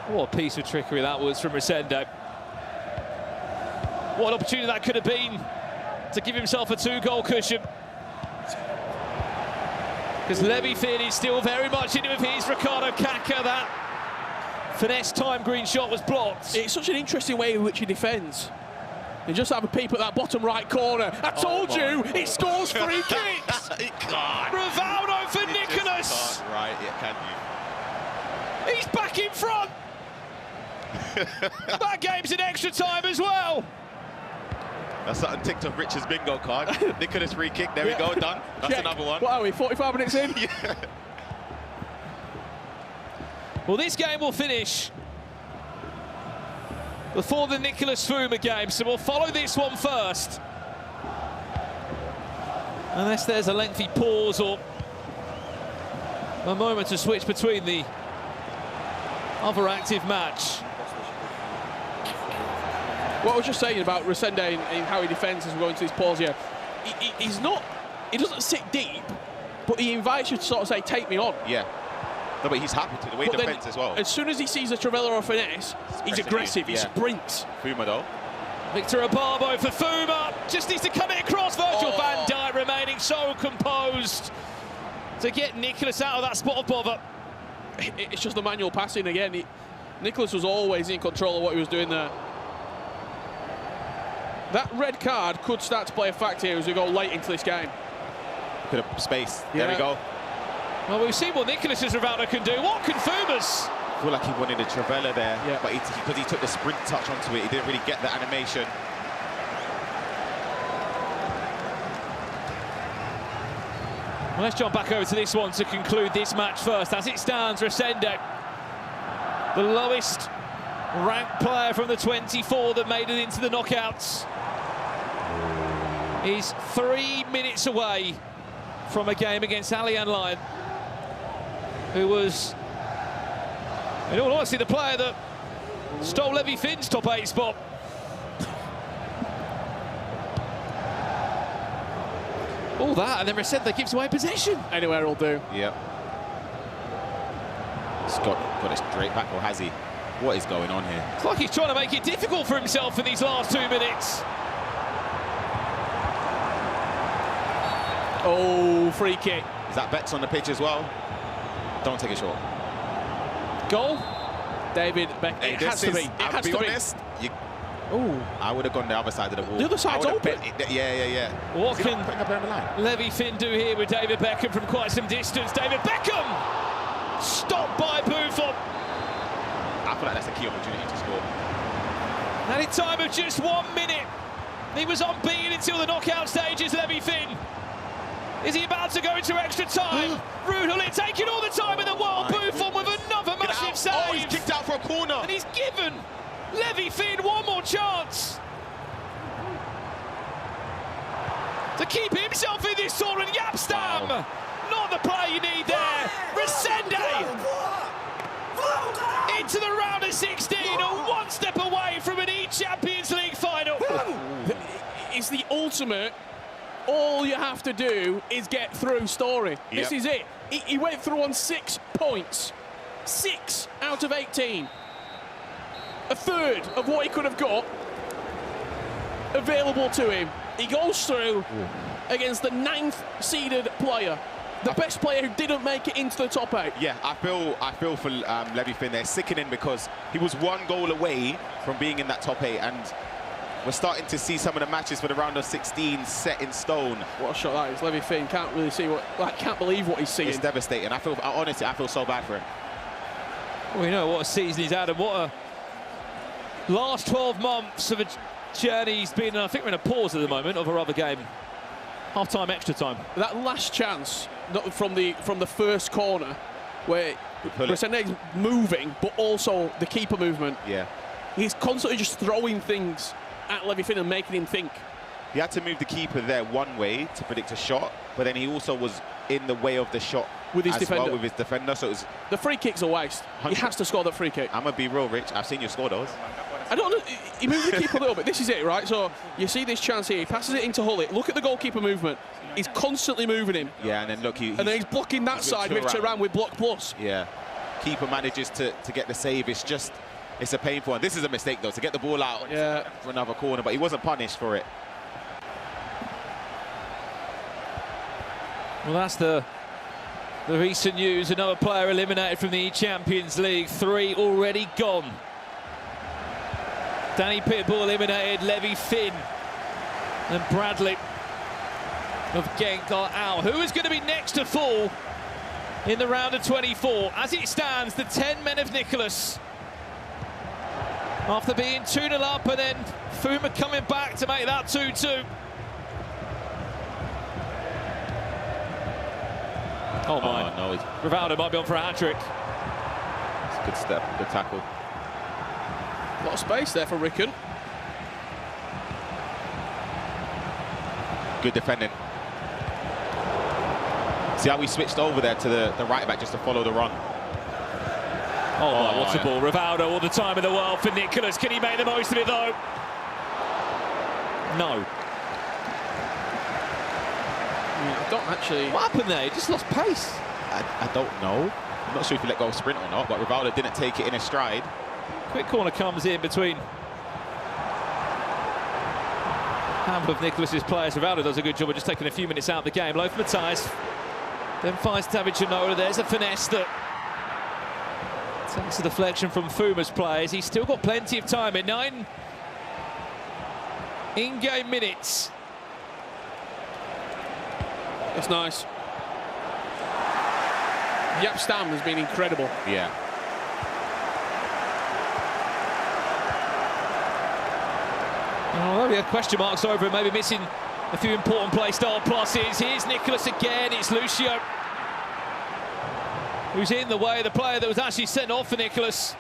What a piece of trickery that was from Resende. What an opportunity that could have been to give himself a 2-goal cushion. Because Levy Finn is still very much into with his Ricardo Kaka. That finesse time green shot was blocked. It's such an interesting way in which he defends. And just have a peep at that bottom right corner. I told you, he scores free kicks. He can't. Rivaldo for Nicholas. Right, yeah, can you? He's back in front. That game's in extra time as well. That's something ticked off Richard's bingo card. Nicholas free kick, there we go, done. That's another one. What are we, 45 minutes in? Yeah. Well, this game will finish before the Nicholas Fuma game, so we'll follow this one first. Unless there's a lengthy pause or a moment to switch between the other active match. What I was just saying about Resende and how he defends as we go into this pause here, he doesn't sit deep, but he invites you to sort of say, take me on. Yeah. No, but he's happy to, the way he defends as well. As soon as he sees a Travella or a finesse, he's aggressive, he sprints. Fuma though. Victor Ababo for Fuma, just needs to come it across. Virgil van Dijk remaining so composed to get Nicholas out of that spot of bother. It's just the manual passing again. Nicholas was always in control of what he was doing there. That red card could start to play a factor here as we go late into this game. Look at the space. There we go. Well, we've seen what Nicholas's Rivaldo can do. What can Fuma's? I feel like he wanted a Travella there, but because he took the sprint touch onto it, he didn't really get the animation. Well, let's jump back over to this one to conclude this match first. As it stands, Resende, the lowest ranked player from the 24 that made it into the knockouts, is 3 minutes away from a game against Alian Lyon, who was In all honesty, the player that stole Levy Finn's top 8 spot. All that, and then Resenda gives away possession. Anywhere will do. Yep. Scott got it straight back, or has he? What is going on here? It's like he's trying to make it difficult for himself in these last 2 minutes. Oh, free kick. Is that Betts on the pitch as well? Don't take a shot. Goal? David Beckham. Hey, it has to be. It has to be. Ooh. I would have gone the other side of the wall. The other side's open. Yeah. What can Levy Finn do here with David Beckham from quite some distance? David Beckham! Stopped by Buffon. I feel like that's a key opportunity to score. And in time of just 1 minute, he was unbeaten until the knockout stages, Levy Finn. Is he about to go into extra time? Ruud Gullit taking all the time in the world. Buffon with another massive save. Oh, he's kicked out for a corner. And he's given Levy Finn one more chance to keep himself in this tournament. Yapstam, not the player you need there. Resende into the round of 16, and one step away from an eChampions League final. It's the ultimate. All you have to do is get through story. Yep. This is it. He went through on 6 points. 6 out of 18. A third of what he could have got available to him. He goes through against the 9th seeded player. The best player who didn't make it into the top 8. Yeah, I feel for Levy Finn. They're sickening because he was 1 goal away from being in that top 8, and we're starting to see some of the matches for the round of 16 set in stone. What a shot that is. Levy Finn can't really see what, like, can't believe what he's seeing. It's devastating. Honestly, I feel so bad for him. Well, you know what a season he's had, and what a last 12 months of a journey he's been. I think we're in a pause at the moment of a rubber game. Half-time, extra time. That last chance from the first corner, where Resende's moving, but also the keeper movement. Yeah. He's constantly just throwing things at Levy Finn and making him think. He had to move the keeper there one way to predict a shot, but then he also was in the way of the shot with his as defender. well, with his defender. So it was the free kick's a waste. He has to score that free kick. I'm gonna be real, Rich. I've seen you score those. I don't know. He moved the keeper a little bit. This is it, right? So you see this chance here. He passes it into Gullit. Look at the goalkeeper movement. He's constantly moving him. Yeah, and then look, and then he's blocking that side with Thuram with block plus. Yeah, keeper manages to get the save. It's a painful one. This is a mistake though, to get the ball out for another corner, but he wasn't punished for it. Well, that's the recent news. Another player eliminated from the eChampions League. 3 already gone. Danny Pitbull eliminated, Levy Finn and Bradley of Genk are out. Who is going to be next to fall in the round of 24? As it stands, the 10 men of Nicholas, after being 2-0 up, and then Fuma coming back to make that 2-2. Oh my, no, Rivaldo might be on for a hat-trick. It's a good step, good tackle. A lot of space there for Rickon. Good defending. See how we switched over there to the right back just to follow the run. Oh my, what's the ball? Rivaldo, all the time in the world for Nicholas. Can he make the most of it though? No. I don't actually... What happened there? He just lost pace. I don't know. I'm not sure if he let go of sprint or not, but Rivaldo didn't take it in his stride. Quick corner comes in between handful of Nicholas's players. Rivaldo does a good job of just taking a few minutes out of the game. Low for Matthijs. Then finds David Ginola. There's a finesse that takes a deflection from Fuma's players. He's still got plenty of time in 9 in-game minutes. It's nice. Yapstam has been incredible. Yeah. Although we had question marks over him, maybe missing a few important play style pluses. Here's Nicholas again. It's Lucio who's in the way of the player that was actually sent off for Nicholas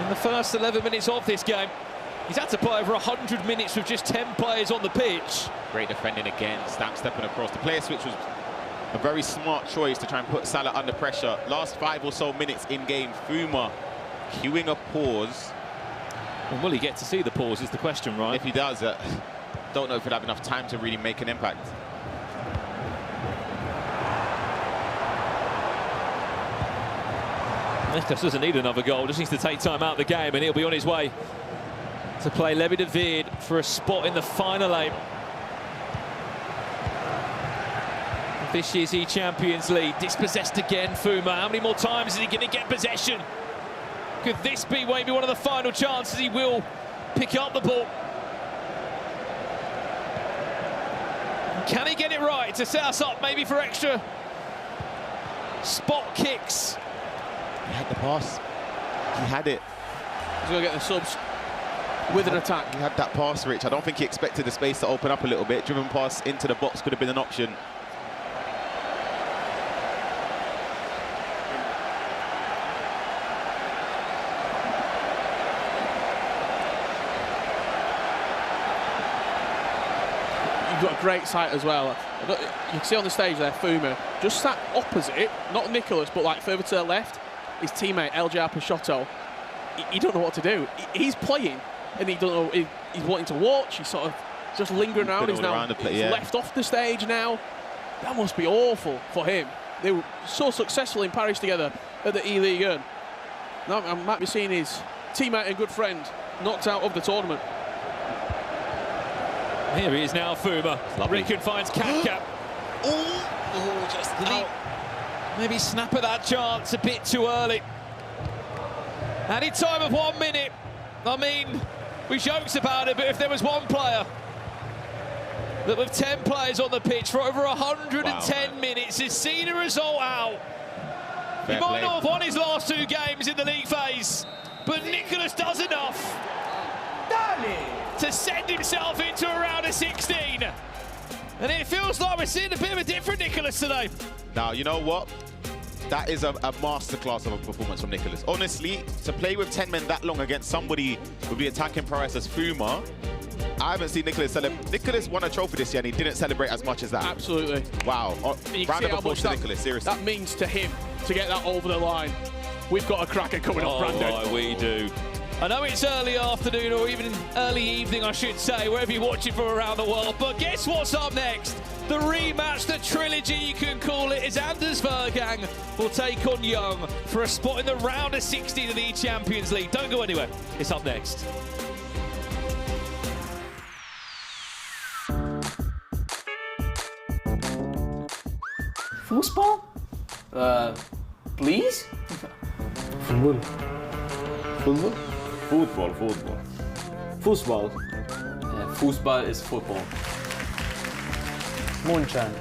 in the first 11 minutes of this game. He's had to play over 100 minutes with just 10 players on the pitch. Great defending again. Stamp stepping across. The player switch was A very smart choice to try and put Salah under pressure. Last 5 or so minutes in game, Fuma cueing a pause. And will he get to see the pause is the question, right? If he does, don't know if he'll have enough time to really make an impact. Nicholas doesn't need another goal, just needs to take time out of the game, and he'll be on his way to play Levy de Veer for a spot in the final 8. This year's eChampions League, dispossessed again, Fuma. How many more times is he going to get possession? Could this be maybe one of the final chances he will pick up the ball? Can he get it right to set us up maybe for extra spot kicks? He had the pass. He had it. He's going to get the subs with an attack. He had that pass, Rich. I don't think he expected the space to open up a little bit. Driven pass into the box could have been an option. You've got a great sight as well. You can see on the stage there, Fuma just sat opposite, not Nicholas, but like further to the left, his teammate LJR Peixoto. He don't know what to do. He's playing, and he don't know. He's wanting to watch. He's sort of just lingering around. He's now left off the stage now. That must be awful for him. They were so successful in Paris together at the E-League. Now I might be seeing his teammate and good friend knocked out of the tournament. Here he is now, Fuma. Rickon finds Kaka. Oh, just out. Maybe snap at that chance a bit too early. Any time of 1 minute. I mean, we joked about it, but if there was one player that with 10 players on the pitch for over 110 minutes has seen a result out. He might not have won his last 2 games in the league phase, but Nicholas does enough to send himself into a round of 16. And it feels like we're seeing a bit of a different Nicholas today. Now, you know what? That is a masterclass of a performance from Nicholas. Honestly, to play with 10 men that long against somebody with the attacking prowess as Fuma, I haven't seen Nicholas celebrate. Nicholas won a trophy this year and he didn't celebrate as much as that. Absolutely. Wow. Round of applause to Nicholas, seriously. That means to him to get that over the line. We've got a cracker coming up, Brandon. Oh, we do. I know it's early afternoon, or even early evening, I should say, wherever you watch it from around the world. But guess what's up next? The rematch, the trilogy, you can call it, is Anders Vergang will take on Young for a spot in the round of 16 of the eChampions League. Don't go anywhere. It's up next. Fußball? Please? Football. Football? Football, football. Fußball. Fußball is football. München.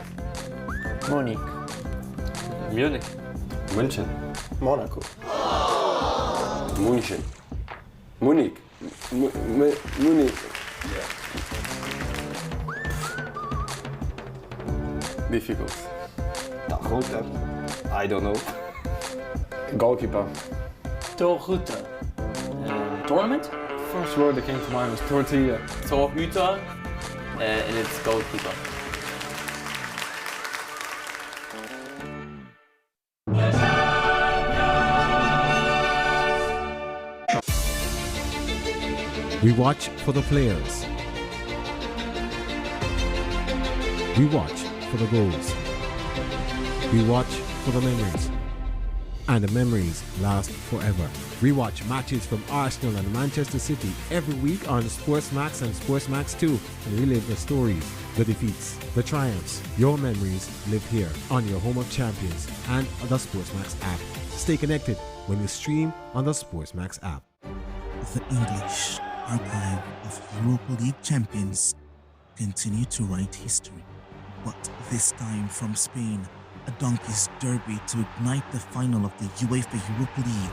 Munich. Munich. München. Monaco. München. Munich. Munich. Difficult. Torhüter. I don't know. Goalkeeper. Torhüter. Tournament? First word that came to mind was tortilla. Torhüter. And it's goalkeeper. We watch for the players. We watch for the goals. We watch for the memories. And the memories last forever. We watch matches from Arsenal and Manchester City every week on SportsMax and SportsMax 2 and relive the stories, the defeats, the triumphs. Your memories live here on your home of champions and on the SportsMax app. Stay connected when you stream on the SportsMax app. The English archive of Europa League champions continue to write history, but this time from Spain, a Donkey's Derby to ignite the final of the UEFA Europa League.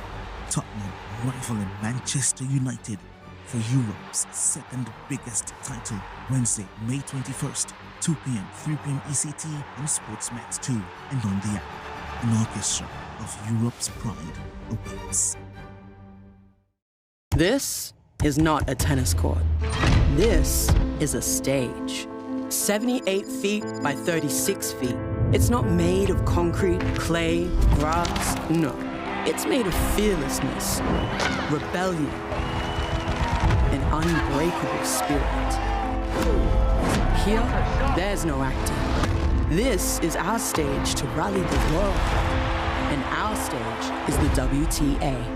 Tottenham rivaling Manchester United for Europe's second biggest title, Wednesday, May 21st, 2 p.m., 3 p.m. ECT on SportsMax 2 and on the app. An orchestra of Europe's pride awaits. This is not a tennis court. This is a stage. 78 feet by 36 feet. It's not made of concrete, clay, grass, no. It's made of fearlessness, rebellion, an unbreakable spirit. Here, there's no acting. This is our stage to rally the world, and our stage is the WTA.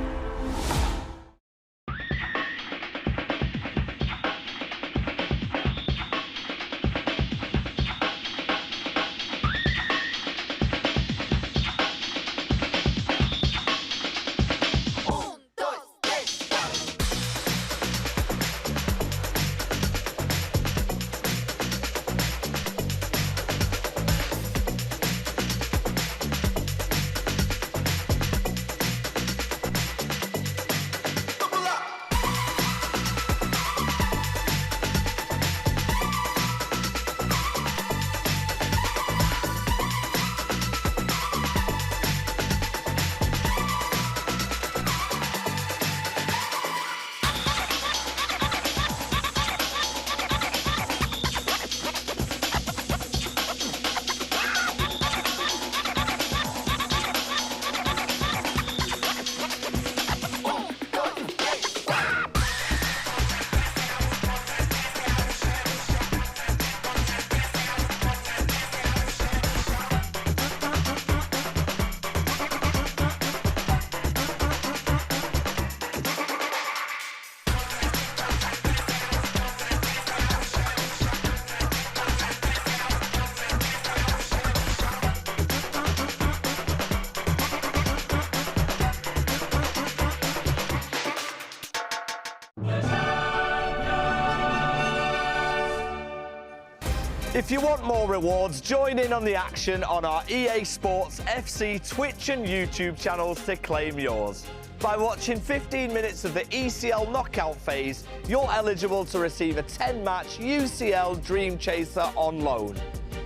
If you want more rewards, join in on the action on our EA Sports FC Twitch and YouTube channels to claim yours. By watching 15 minutes of the ECL knockout phase, you're eligible to receive a 10-match UCL Dream Chaser on loan.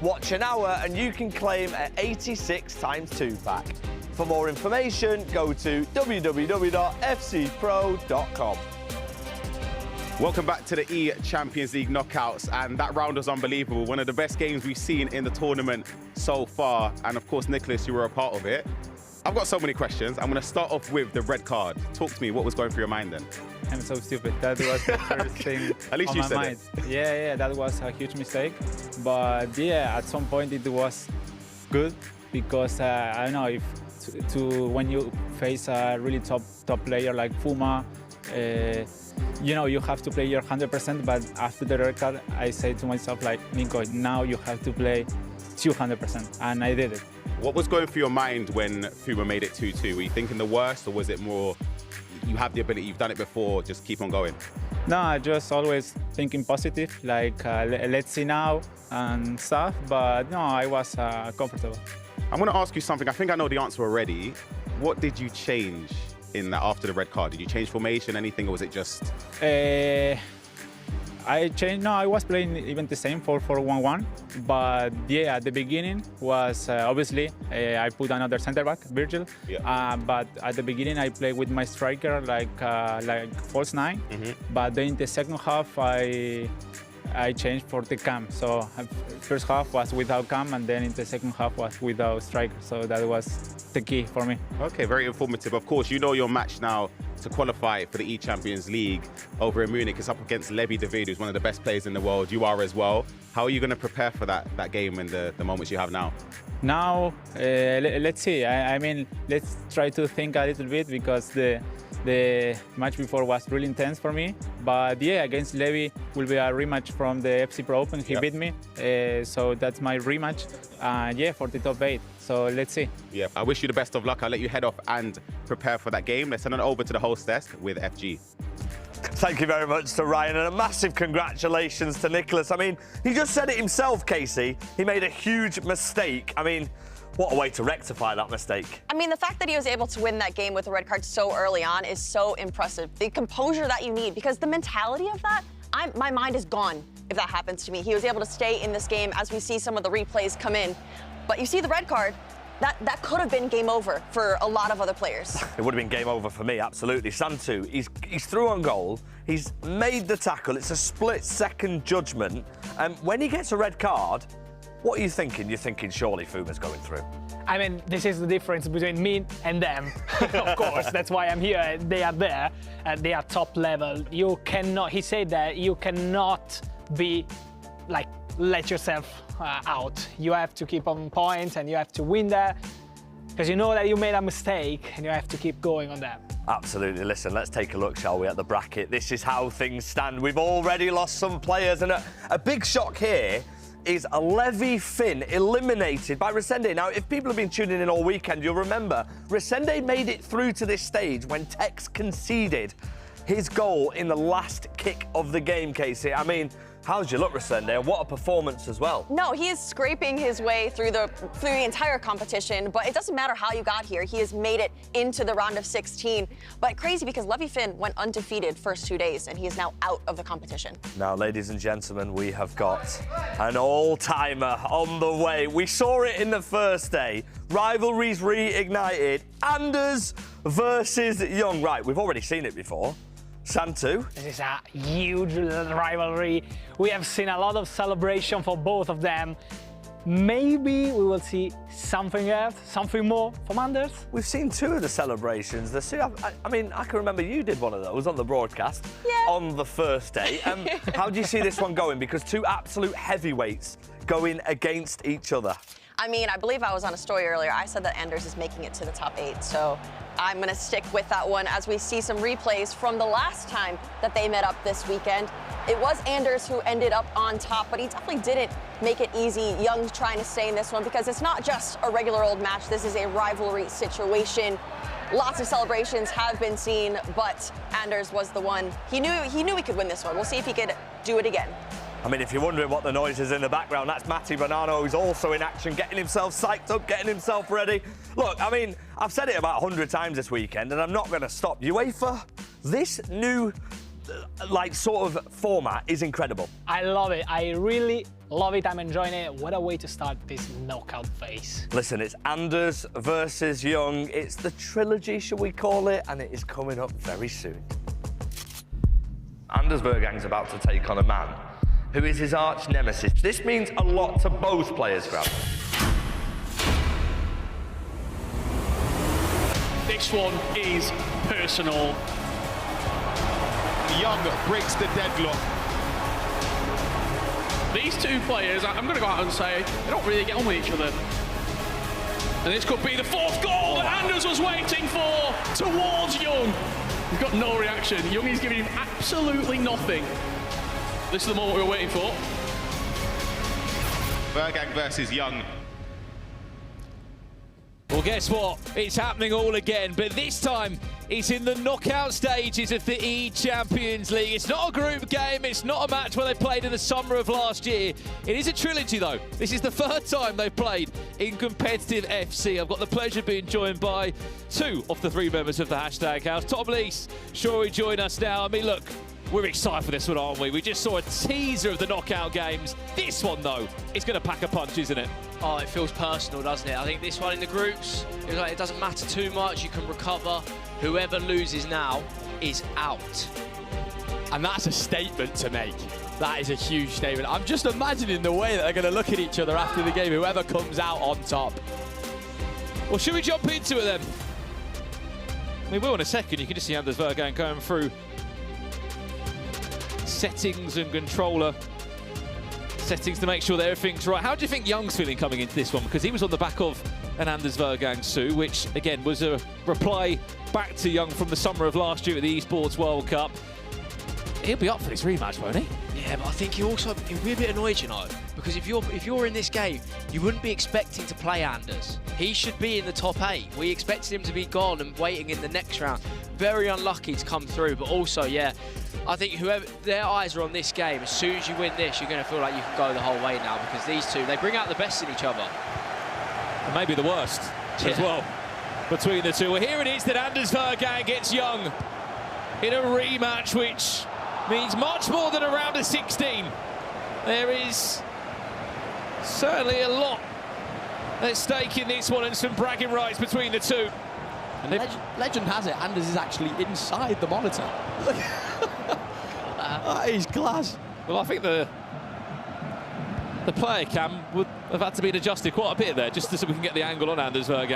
Watch an hour and you can claim an 86x2 pack. For more information, go to www.fcpro.com. Welcome back to the eChampions League knockouts, and that round was unbelievable. One of the best games we've seen in the tournament so far, and of course, Nicholas, you were a part of it. I've got so many questions. I'm going to start off with the red card. Talk to me, what was going through your mind then? I'm so stupid. That was the first thing At least on you my said mind. it. Yeah, that was a huge mistake. But yeah, at some point it was good because I don't know if when you face a really top player like Fuma, you know, you have to play your 100%, but after the red card, I say to myself, like, Nico, now you have to play 200%, and I did it. What was going through your mind when Fuma made it 2-2? Were you thinking the worst, or was it more, you have the ability, you've done it before, just keep on going? No, I just always thinking positive, like, let's see now and stuff, but no, I was comfortable. I'm going to ask you something. I think I know the answer already. What did you change in that after the red card? Did you change formation, anything, or was it just? I changed. No, I was playing even the same 4-4-1-1, but yeah, at the beginning was obviously I put another center back, Virgil. Yeah. But at the beginning I played with my striker like false 9. But then in the second half I changed for the cam. So first half was without cam, and then in the second half was without striker. So that was the key for me. Okay, very informative. Of course, you know your match now to qualify for the eChampions League over in Munich. It's up against Levi David, who's one of the best players in the world. You are as well. How are you going to prepare for that game and the moments you have now? Now, let's see. I mean, let's try to think a little bit, because the match before was really intense for me. But yeah, against Levi will be a rematch from the FC Pro Open. He beat me, so that's my rematch. Yeah, for the top 8. So let's see. Yeah, I wish you the best of luck. I'll let you head off and prepare for that game. Let's send it over to the host desk with FG. Thank you very much to Ryan, and a massive congratulations to Nicholas. I mean, he just said it himself, Casey. He made a huge mistake. I mean, what a way to rectify that mistake. I mean, the fact that he was able to win that game with a red card so early on is so impressive. The composure that you need, because the mentality of that, my mind is gone if that happens to me. He was able to stay in this game as we see some of the replays come in. But you see the red card, that could have been game over for a lot of other players. It would have been game over for me, absolutely. Santu, he's through on goal. He's made the tackle. It's a split-second judgment. And when he gets a red card, What are you thinking? You're thinking surely Fuma's going through. I mean, this is the difference between me and them. Of course, that's why I'm here. They are there. They are top level. You cannot, he said that you cannot be like, let yourself out. You have to keep on point and you have to win that because you know that you made a mistake and you have to keep going on that. Absolutely. Listen, let's take a look, shall we, at the bracket. This is how things stand. We've already lost some players, and a big shock here is Levi Finn eliminated by Resende. Now, if people have been tuning in all weekend, you'll remember Resende made it through to this stage when Tex conceded his goal in the last kick of the game, Casey. I mean, how's your look, Resende? What a performance as well. No, he is scraping his way through the entire competition, but it doesn't matter how you got here. He has made it into the round of 16. But crazy because Levi Finn went undefeated first 2 days, and he is now out of the competition. Now, ladies and gentlemen, we have got an all-timer on the way. We saw it in the first day. Rivalries reignited. Anders versus Young. Right, we've already seen it before. Santu. This is a huge rivalry. We have seen a lot of celebration for both of them. Maybe we will see something else, something more from Anders. We've seen two of the celebrations. I mean, I can remember you did one of those on the broadcast on the first day. How do you see this one going? Because two absolute heavyweights going against each other. I mean, I believe I was on a story earlier. I said that Anders is making it to the top 8, so I'm going to stick with that one as we see some replays from the last time that they met up this weekend. It was Anders who ended up on top, but he definitely didn't make it easy. Young's trying to stay in this one because it's not just a regular old match. This is a rivalry situation. Lots of celebrations have been seen, but Anders was the one. He knew he could win this one. We'll see if he could do it again. I mean, if you're wondering what the noise is in the background, that's Matti Bonanno, who's also in action, getting himself psyched up, getting himself ready. Look, I mean, I've said it about 100 times this weekend, and I'm not going to stop. UEFA, this new, sort of format is incredible. I love it. I really love it. I'm enjoying it. What a way to start this knockout phase. Listen, it's Anders versus Young. It's the trilogy, shall we call it, and it is coming up very soon. Anders Vergang's about to take on a man who is his arch nemesis. This means a lot to both players, Graham. This one is personal. Young breaks the deadlock. These two players, I'm going to go out and say, they don't really get on with each other. And this could be the fourth goal that Anders was waiting for towards Young. He's got no reaction. Young is giving him absolutely nothing. This is the moment we were waiting for. Vergang versus Young. Well, guess what? It's happening all again, but this time it's in the knockout stages of the eChampions League. It's not a group game, it's not a match where they played in the summer of last year. It is a trilogy, though. This is the third time they've played in competitive FC. I've got the pleasure of being joined by two of the three members of the Hashtag House. Tom Lees, sure will join us now. I mean, look, we're excited for this one, aren't we? We just saw a teaser of the knockout games. This one, though, is going to pack a punch, isn't it? Oh, it feels personal, doesn't it? I think this one in the groups, it doesn't matter too much. You can recover. Whoever loses now is out. And that's a statement to make. That is a huge statement. I'm just imagining the way that they're going to look at each other after the game, whoever comes out on top. Well, should we jump into it then? We will in a second. You can just see Anders Vergang going through settings and controller settings to make sure that everything's right. How do you think Young's feeling coming into this one? Because he was on the back of an Anders Vergang Sue, which again was a reply back to Young from the summer of last year at the Esports World Cup. He'll be up for this rematch, won't he? Yeah, but I think he'll be a bit annoyed, you know, because if you're in this game, you wouldn't be expecting to play Anders. He should be in the top 8. We expected him to be gone and waiting in the next round. Very unlucky to come through, but also, yeah, I think whoever their eyes are on this game, as soon as you win this, you're going to feel like you can go the whole way now, because these two, they bring out the best in each other. And maybe the worst as well between the two. Well, here it is that Anders Vergang gets Young in a rematch, which means much more than a round of 16. There is certainly a lot at stake in this one and some bragging rights between the two. And legend has it, Anders is actually inside the monitor. That is class. Well, I think the player cam would They've had to be adjusted quite a bit there, just so we can get the angle on Anders Verge.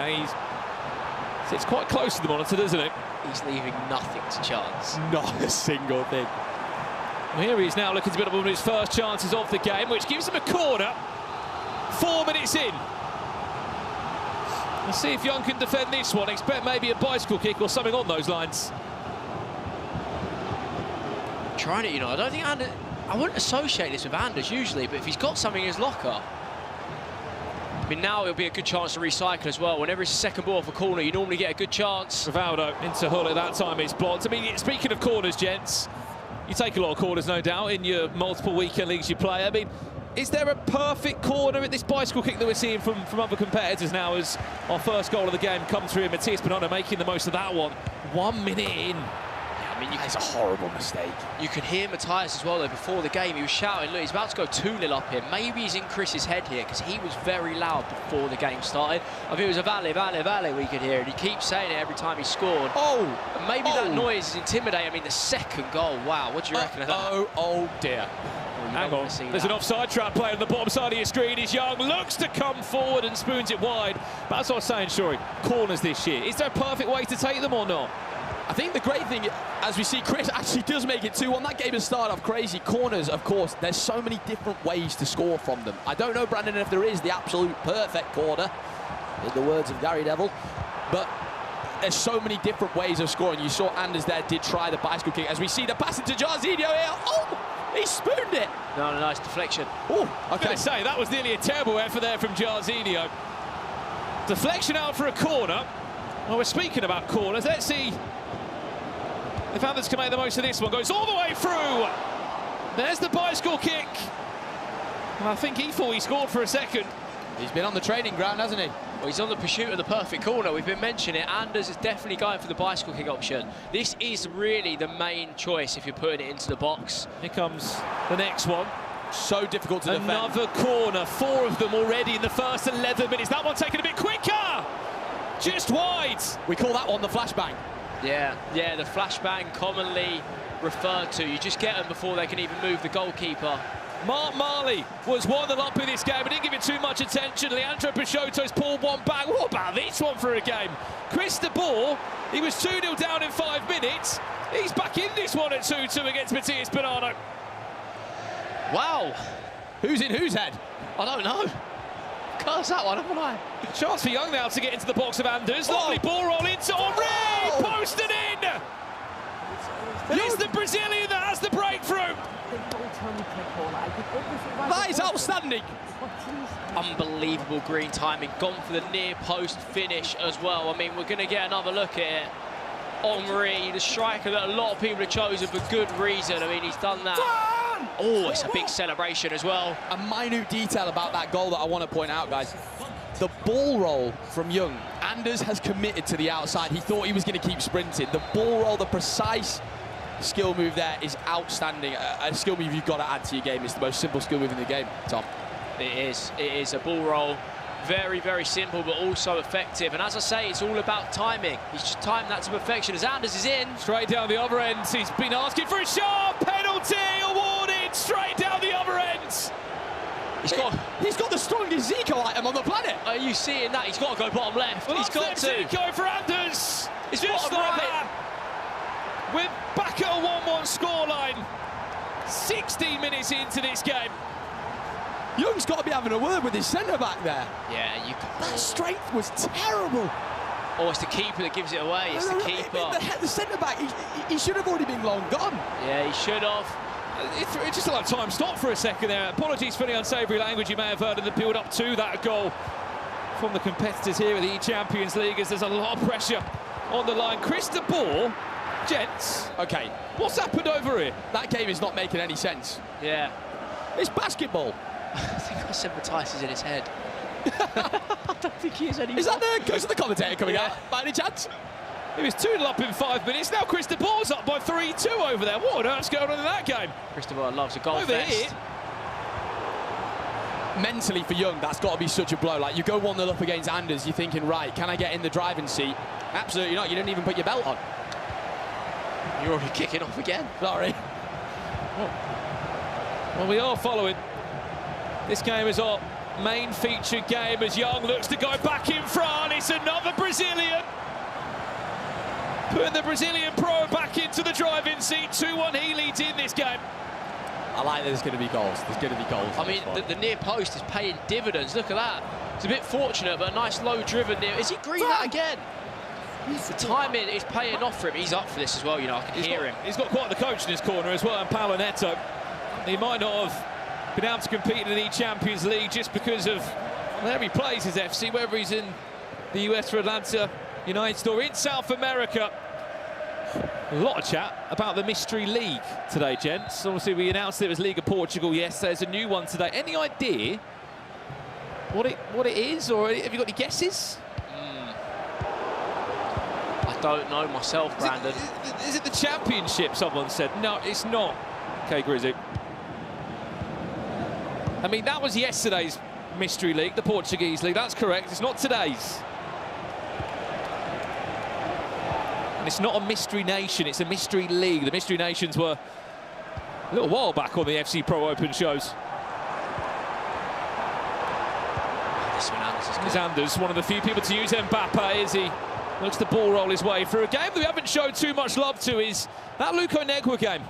It's quite close to the monitor, isn't it? He's leaving nothing to chance. Not a single thing. Well, here he is now looking to build up one of his first chances of the game, which gives him a corner. 4 minutes in. Let's see if Young can defend this one. Expect maybe a bicycle kick or something on those lines. Trying it, you know. I don't think Anders... I wouldn't associate this with Anders usually, but if he's got something in his locker... I mean, now it'll be a good chance to recycle as well. Whenever it's a second ball off a corner, you normally get a good chance. Rivaldo into Hull at that time, it's blocked. I mean, speaking of corners, gents, you take a lot of corners, no doubt, in your multiple weekend leagues you play. I mean, is there a perfect corner at this bicycle kick that we're seeing from other competitors now as our first goal of the game comes through? Matthias Bonanno making the most of that one. 1 minute in. Yeah, I mean, It's a horrible mistake. You could hear Matthias as well, though, before the game. He was shouting, look, he's about to go 2-0 up here. Maybe he's in Chris's head here, because he was very loud before the game started. I think it was a Valle, we could hear it. He keeps saying it every time he scored. And maybe that noise is intimidating. I mean, the second goal, wow, what do you reckon of that? Oh dear. Hang on, there's an offside trap playing on the bottom side of your screen. Is Young, looks to come forward and spoons it wide. But that's what I was saying, Shuri, corners this year. Is there a perfect way to take them or not? I think the great thing, as we see, Chris actually does make it 2-1. That game has started off crazy. Corners, of course, there's so many different ways to score from them. I don't know, Brandon, if there is the absolute perfect corner, in the words of Gary Neville, but there's so many different ways of scoring. You saw Anders there did try the bicycle kick. As we see the pass into Jarzinho here. Oh, he spooned it. No, nice deflection. Oh, I was going to say, that was nearly a terrible effort there from Jarzinho. Deflection out for a corner. Well, we're speaking about corners. Let's see if Anders can make the most of this one. Goes all the way through. There's the bicycle kick. And I think he thought he scored for a second. He's been on the training ground, hasn't he? Well, he's on the pursuit of the perfect corner. We've been mentioning it. Anders is definitely going for the bicycle kick option. This is really the main choice if you're putting it into the box. Here comes the next one. So difficult to defend. Another corner. 4 of them already in the first 11 minutes. That one taken a bit quicker. Just wide. We call that one the flashbang. Yeah, the flashbang commonly referred to. You just get them before they can even move the goalkeeper. Mark Marley was 1-0 up in this game. He didn't give it too much attention. Leandro Peixoto's pulled one back. What about this one for a game? Chris de Boer, he was 2-0 down in 5 minutes. He's back in this one at 2-2 against Matthias Bonanno. Wow. Who's in whose head? I don't know. Curse that one, haven't I? Chance for Young now to get into the box of Anders. Lovely ball roll into Henri. Posted in. It's the Brazilian that has the breakthrough. That is outstanding. Unbelievable green timing. Gone for the near post finish as well. I mean, we're going to get another look at it. Henri, the striker that a lot of people have chosen for good reason. I mean, he's done that. Oh, it's a big celebration as well. A minute detail about that goal that I want to point out, guys. The ball roll from Young. Anders has committed to the outside. He thought he was going to keep sprinting. The ball roll, the precise skill move there is outstanding. A skill move you've got to add to your game. It's the most simple skill move in the game, Tom. It is a ball roll. Very, very simple, but also effective. And as I say, it's all about timing. He's just timed that to perfection as Anders is in. Straight down the other end. He's been asking for a sharp penalty awarded. Straight down the other end. He's got the strongest Zico item on the planet. Are you seeing that? He's got to go bottom left. Well, he's got to. Zico for Anders. It's just bottom like right. that. We're back at a 1-1 scoreline. 16 minutes into this game. Young's got to be having a word with his centre-back there. Yeah, you can. That strength was terrible. Oh, it's the keeper that gives it away. It's the keeper. The centre-back, he should have already been long gone. Yeah, he should have. It just like time stopped for a second there. Apologies for the unsavoury language you may have heard in the build-up to that goal from the competitors here at the eChampions League, as there's a lot of pressure on the line. Chris de Boer, gents. Okay. What's happened over here? That game is not making any sense. Yeah. It's basketball. I think I said Matthias is in his head. I don't think he is anymore. Is that the commentator coming out by any chance? He was 2-0 up in 5 minutes. Now Chris de Boer's up by 3-2 over there. What on earth's going on in that game? Chris de Boer loves a goal over fest. Here. Mentally for Young, that's got to be such a blow. Like, you go 1-0 up against Anders, you're thinking, right, can I get in the driving seat? Absolutely not. You didn't even put your belt on. You're already kicking off again. Sorry. Well, we are following. This game is on main feature game as Young looks to go back in front. It's another Brazilian. Putting the Brazilian pro back into the driving seat. 2-1, he leads in this game. I like there's going to be goals. There's going to be goals. I mean, the near post is paying dividends. Look at that. It's a bit fortunate, but a nice low-driven near. Is he green that again? The timing is paying off for him. He's up for this as well, you know, I can hear him. He's got quite the coach in his corner as well, and Paulo Neto. He might not have been able to compete in the eChampions League just because of where he plays his FC, whether he's in the US for Atlanta United or in South America. A lot of chat about the Mystery League today, gents. Obviously, we announced it was League of Portugal yesterday. There's a new one today. Any idea what it is, or have you got any guesses? I don't know myself, Brandon. Is it the Championship, someone said? No, it's not. Okay, Grizzy. I mean, that was yesterday's Mystery League, the Portuguese League. That's correct. It's not today's. And it's not a Mystery Nation, it's a Mystery League. The Mystery Nations were a little while back on the FC Pro Open shows. This Anders, one of the few people to use Mbappe as he looks to ball roll his way through. A game that we haven't showed too much love to is that Luco Negua game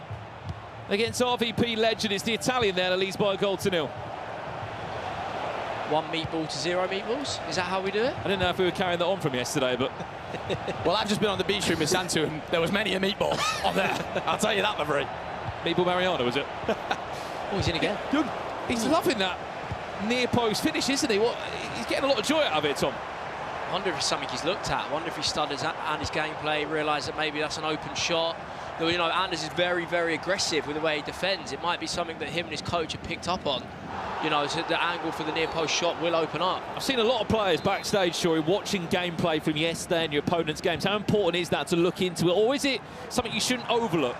against RVP legend. It's the Italian there that leads by a goal to 0. 1 meatball to 0 meatballs? Is that how we do it? I didn't know if we were carrying that on from yesterday, but... Well, I've just been on the beach room with Santu, and there was many a meatball on there. I'll tell you that for free. Meatball Mariano, was it? Oh, he's in again. He's loving that near post finish, isn't he? He's getting a lot of joy out of it, Tom. I wonder if it's something he's looked at. I wonder if he studies Anders' gameplay, realised that maybe that's an open shot. You know, Anders is very, very aggressive with the way he defends. It might be something that him and his coach have picked up on. You know, so the angle for the near post shot will open up. I've seen a lot of players backstage, Shory, watching gameplay from yesterday and your opponent's games. How important is that to look into it, or is it something you shouldn't overlook?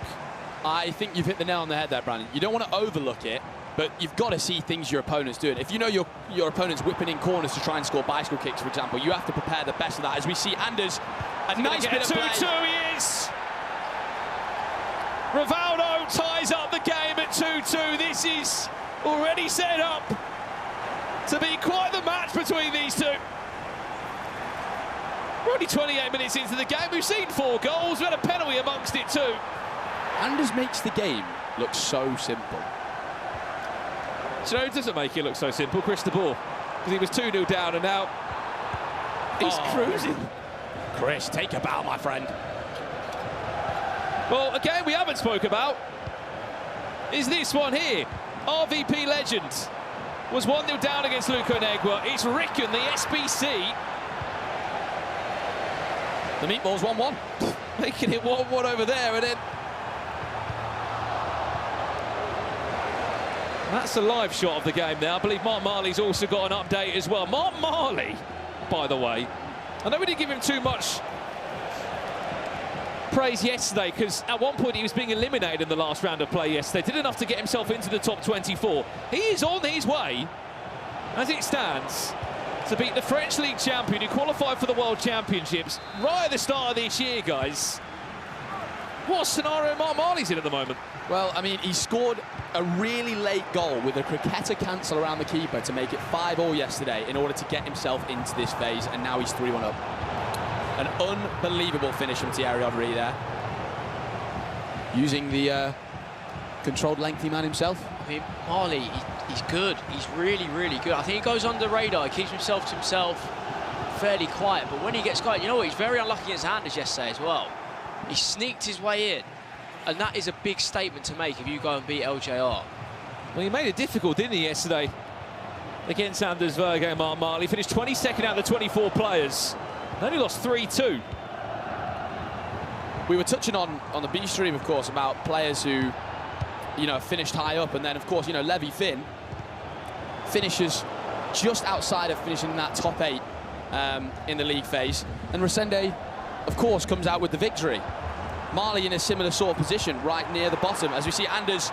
I think you've hit the nail on the head there, Brandon. You don't want to overlook it, but you've got to see things your opponent's doing. If you know your opponent's whipping in corners to try and score bicycle kicks, for example, you have to prepare the best of that. As we see Anders, a nice bit of play. 2-2 he is. Rivaldo ties up the game at 2-2. This is already set up to be quite the match between these two. We're only 28 minutes into the game. We've seen 4 goals. We had a penalty amongst it too. Anders makes the game look so simple. So it doesn't make it look so simple, Chris de Boer, because he was 2-0 down and now he's cruising. Chris, take a bow, my friend. Well, a game we haven't spoke about is this one here. RVP legend was 1-0 down against Luco Negua. It's Ricken, the SBC. The meatball's 1-1. Making it 1-1 over there, and then... That's a live shot of the game now. I believe Mark Marley's also got an update as well. Mark Marley, by the way, I know we didn't give him too much praise yesterday, because at one point he was being eliminated in the last round of play yesterday. Did enough to get himself into the top 24. He is on his way, as it stands, to beat the French League champion who qualified for the World Championships right at the start of this year, guys. What scenario Mark Marley's in at the moment? Well, I mean, he scored a really late goal with a cricketer cancel around the keeper to make it 5-5 yesterday in order to get himself into this phase, and now he's 3-1 up. An unbelievable finish from Thierry Henry there. Using the controlled lengthy man himself. I mean, Marley, he's good. He's really, really good. I think he goes under the radar. He keeps himself to himself, fairly quiet. But when he gets quiet, you know what? He's very unlucky against Anders yesterday as well. He sneaked his way in. And that is a big statement to make if you go and beat LJR. Well, he made it difficult, didn't he, yesterday? Against Anders Verge, Mark Marley. Finished 22nd out of the 24 players. They only lost 3-2. We were touching on the B stream, of course, about players who, you know, finished high up. And then, of course, you know, Levy Finn finishes just outside of finishing in that top 8 in the league phase. And Resende, of course, comes out with the victory. Marley in a similar sort of position, right near the bottom. As we see Anders,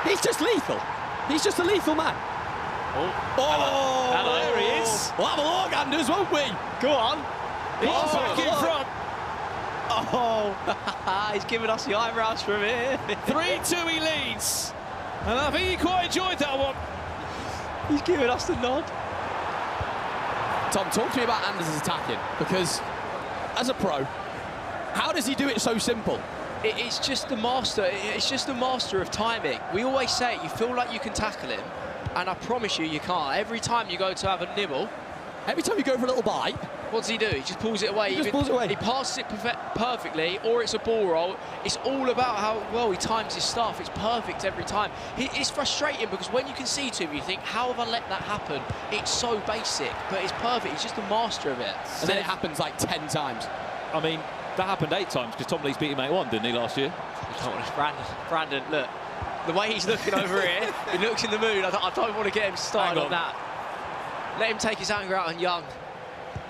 he's just lethal. He's just a lethal man. Oh, hello. There he is. We'll have a look, Anders, won't we? Go on. He's back in front. Oh, he's giving us the eyebrows from here. 3-2 he leads. And I think he quite enjoyed that one. He's giving us the nod. Tom, talk to me about Anders' attacking, because as a pro, how does he do it so simple? It's just the master. It's just the master of timing. We always say it, you feel like you can tackle him, and I promise you, you can't. Every time you go to have a nibble, every time you go for a little bite, what does he do? He just pulls it away. He just pulls it away. He passes it perfectly, or it's a ball roll. It's all about how well he times his stuff. It's perfect every time. It's frustrating because when you can see to him, you think, how have I let that happen? It's so basic, but it's perfect. He's just a master of it. And then it happens like 10 times. I mean, that happened 8 times because Tom Lees beat him 8-1, didn't he, last year? Brandon, look. The way he's looking over here, he looks in the mood. I don't want to get him started on that. Let him take his anger out on Young.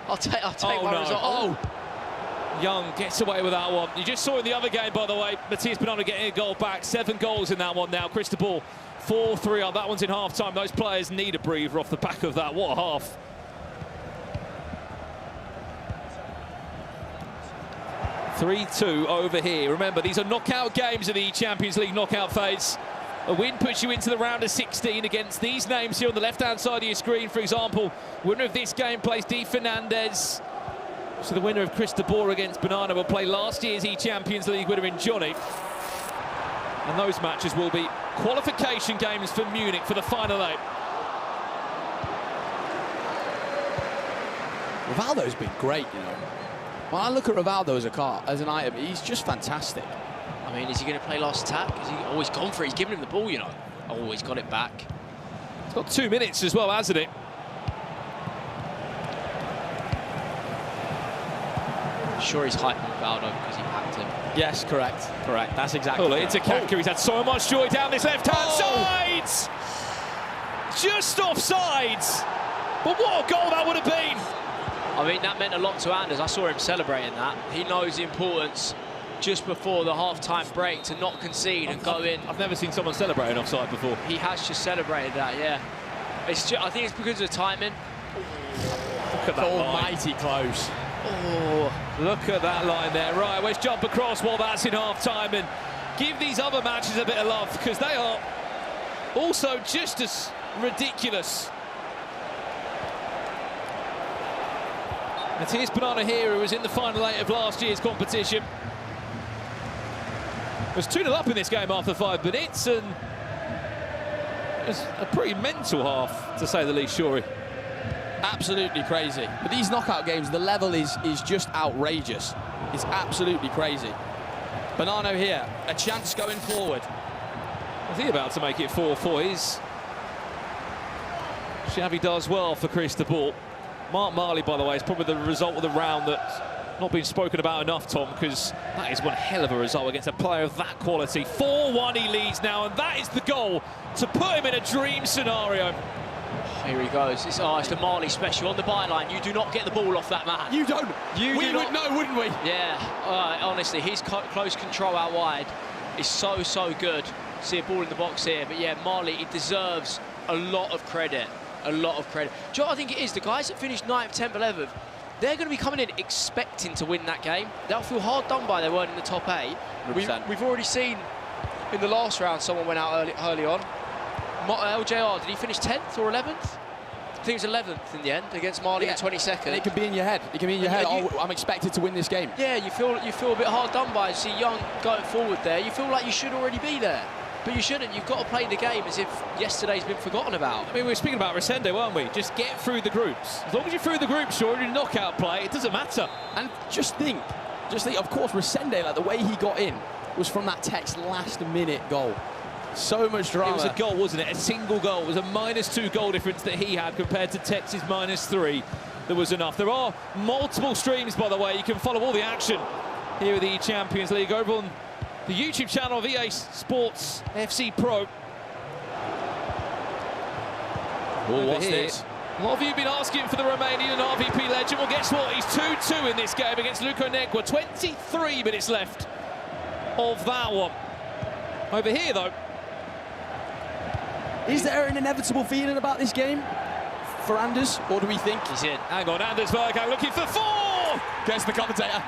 I'll take my result. Oh, Young gets away with that one. You just saw in the other game, by the way, Matthias Bonanno getting a goal back. 7 goals in that one now. Cristobal 4-3 up. That one's in half-time. Those players need a breather off the back of that. What a half. (3-2) over here. Remember, these are knockout games of the Champions League knockout phase. A win puts you into the round of 16 against these names here on the left-hand side of your screen. For example, winner of this game plays Di Fernandez. So the winner of Cristobal against Bonanno will play last year's eChampions League winner in Johnny. And those matches will be qualification games for Munich for the final 8. Rivaldo's been great, you know. When I look at Rivaldo as an item, he's just fantastic. I mean, is he going to play last attack? Has he always gone for it? He's given him the ball, you know. Oh, he's got it back. It's got 2 minutes as well, hasn't it? I'm sure he's hyping Rivaldo because he packed him. Yes, correct. That's exactly. Oh, look, it's a Kaka. He's had so much joy down this left-hand side. Just offsides. But what a goal that would have been. I mean, that meant a lot to Anders. I saw him celebrating that. He knows the importance just before the half-time break to not concede and go in. I've never seen someone celebrate an offside before. He has just celebrated that, yeah. I think it's because of the timing. Look at that almighty close. Oh, look at that line there. Right, let's jump across while that's in half-time and give these other matches a bit of love because they are also just as ridiculous. Matthias Bonanno here, who was in the final 8 of last year's competition. Was 2-0 up in this game after 5 minutes, and it's a pretty mental half, to say the least, Shuri. Absolutely crazy. But these knockout games, the level is just outrageous. It's absolutely crazy. Bonanno here, a chance going forward. Is he about to make it 4-4? Xavi does well for Cristobal. Mark Marley, by the way, is probably the result of the round that's not been spoken about enough, Tom, because that is one hell of a result against a player of that quality. 4-1 he leads now, and that is the goal to put him in a dream scenario. Here he goes. It's the Marley special on the byline. You do not get the ball off that man. You don't. We would know, wouldn't we? Yeah. Honestly, his close control out wide is so good. See a ball in the box here, but yeah, Marley, he deserves a lot of credit. A lot of credit. Do you know what I think it is? The guys that finished 9th, 10th, 11th, they're going to be coming in expecting to win that game. They'll feel hard done by they weren't in the top 8. We've already seen in the last round someone went out early on. LJR, did he finish 10th or 11th? I think it was 11th in the end against Marley in 22nd. And it can be in your head. It can be in your head. I'm expected to win this game. Yeah, you feel a bit hard done by. See Young going forward there. You feel like you should already be there. But you shouldn't. You've got to play the game as if yesterday's been forgotten about. I mean, we were speaking about Resende, weren't we? Just get through the groups. As long as you're through the groups, you're in knockout play. It doesn't matter. And just think, of course, Resende, like the way he got in was from that Tech's last-minute goal. So much drama. It was a goal, wasn't it? A single goal. It was a -2 goal difference that he had compared to Tech's -3. There was enough. There are multiple streams, by the way. You can follow all the action here at the Champions League over on the YouTube channel of EA Sports FC Pro. Oh, what's this? A lot of you have been asking for the Romanian RVP legend. Well, guess what? He's 2-2 in this game against Luko Negwa. 23 minutes left of that one. Over here, though. Is there an inevitable feeling about this game for Anders, or do we think he's in? Hang on, Anders Bergkamp looking for 4! Guess the commentator.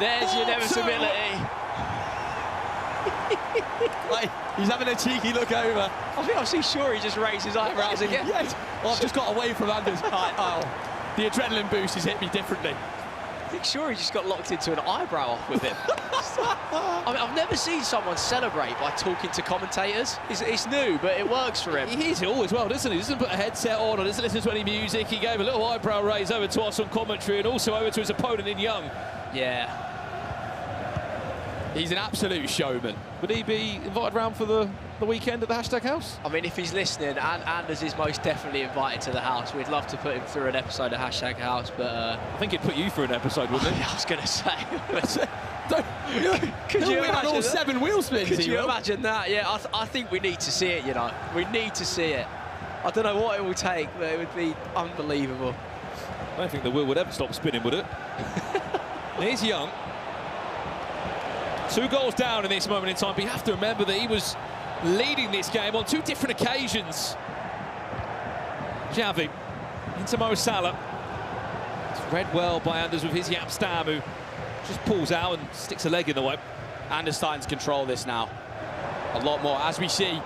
There's your inevitability. Like, he's having a cheeky look over. I think I've seen Shuri just raise his eyebrows again. Yes. Well, I've just got away from Anders. The adrenaline boost has hit me differently. I think Shuri just got locked into an eyebrow off with him. I mean, I've never seen someone celebrate by talking to commentators. It's new, but it works for him. He hears it all as well, doesn't he? He doesn't put a headset on or doesn't listen to any music. He gave a little eyebrow raise over to us on commentary and also over to his opponent in Young. Yeah. He's an absolute showman. Would he be invited round for the weekend at the Hashtag House? I mean, if he's listening, and Anders is most definitely invited to the house. We'd love to put him through an episode of Hashtag House, but... I think he'd put you through an episode, wouldn't he? I was going to say. Could you imagine all 7 wheel spins? Could you imagine that? Yeah, I think we need to see it, you know. We need to see it. I don't know what it will take, but it would be unbelievable. I don't think the wheel would ever stop spinning, would it? Here's Young. 2 goals down in this moment in time, but you have to remember that he was leading this game on 2 different occasions. Xavi into Mo Salah. It's read well by Anders with his Yap Stam, who just pulls out and sticks a leg in the way. Anders starting to control this now a lot more, as we see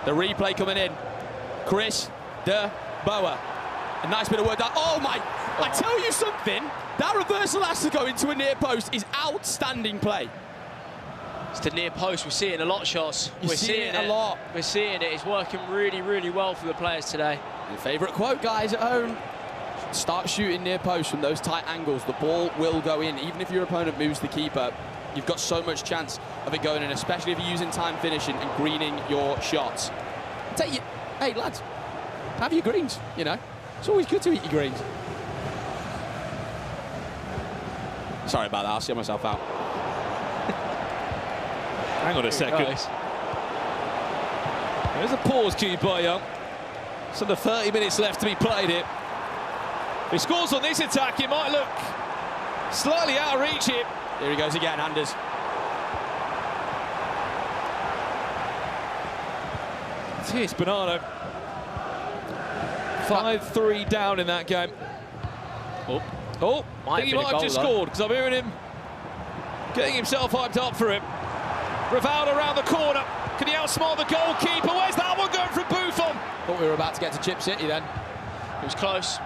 the replay coming in. Chris de Boer. A nice bit of work done. Oh my, I tell you something, that reversal has to go into a near post is outstanding play. It's the near post. We're seeing a lot of shots. We're seeing it a lot. We're seeing it. It's working really, really well for the players today. Your favourite quote, guys at home. Start shooting near post from those tight angles. The ball will go in. Even if your opponent moves the keeper, you've got so much chance of it going in, especially if you're using time finishing and greening your shots. Hey, lads, have your greens, you know. It's always good to eat your greens. Sorry about that. I'll see myself out. Hang on a second. There's a pause cue by Young. It's under 30 minutes left to be played here. If he scores on this attack, it might look slightly out of reach here. Here he goes again, Anders. Here's Bernardo. 5-3 down in that game. Oh, I think he might have just scored, because I'm hearing him getting himself hyped up for it. Rivaldo around the corner. Can he outsmart the goalkeeper? Where's that one going from Buffon? Thought we were about to get to Chip City then. It was close.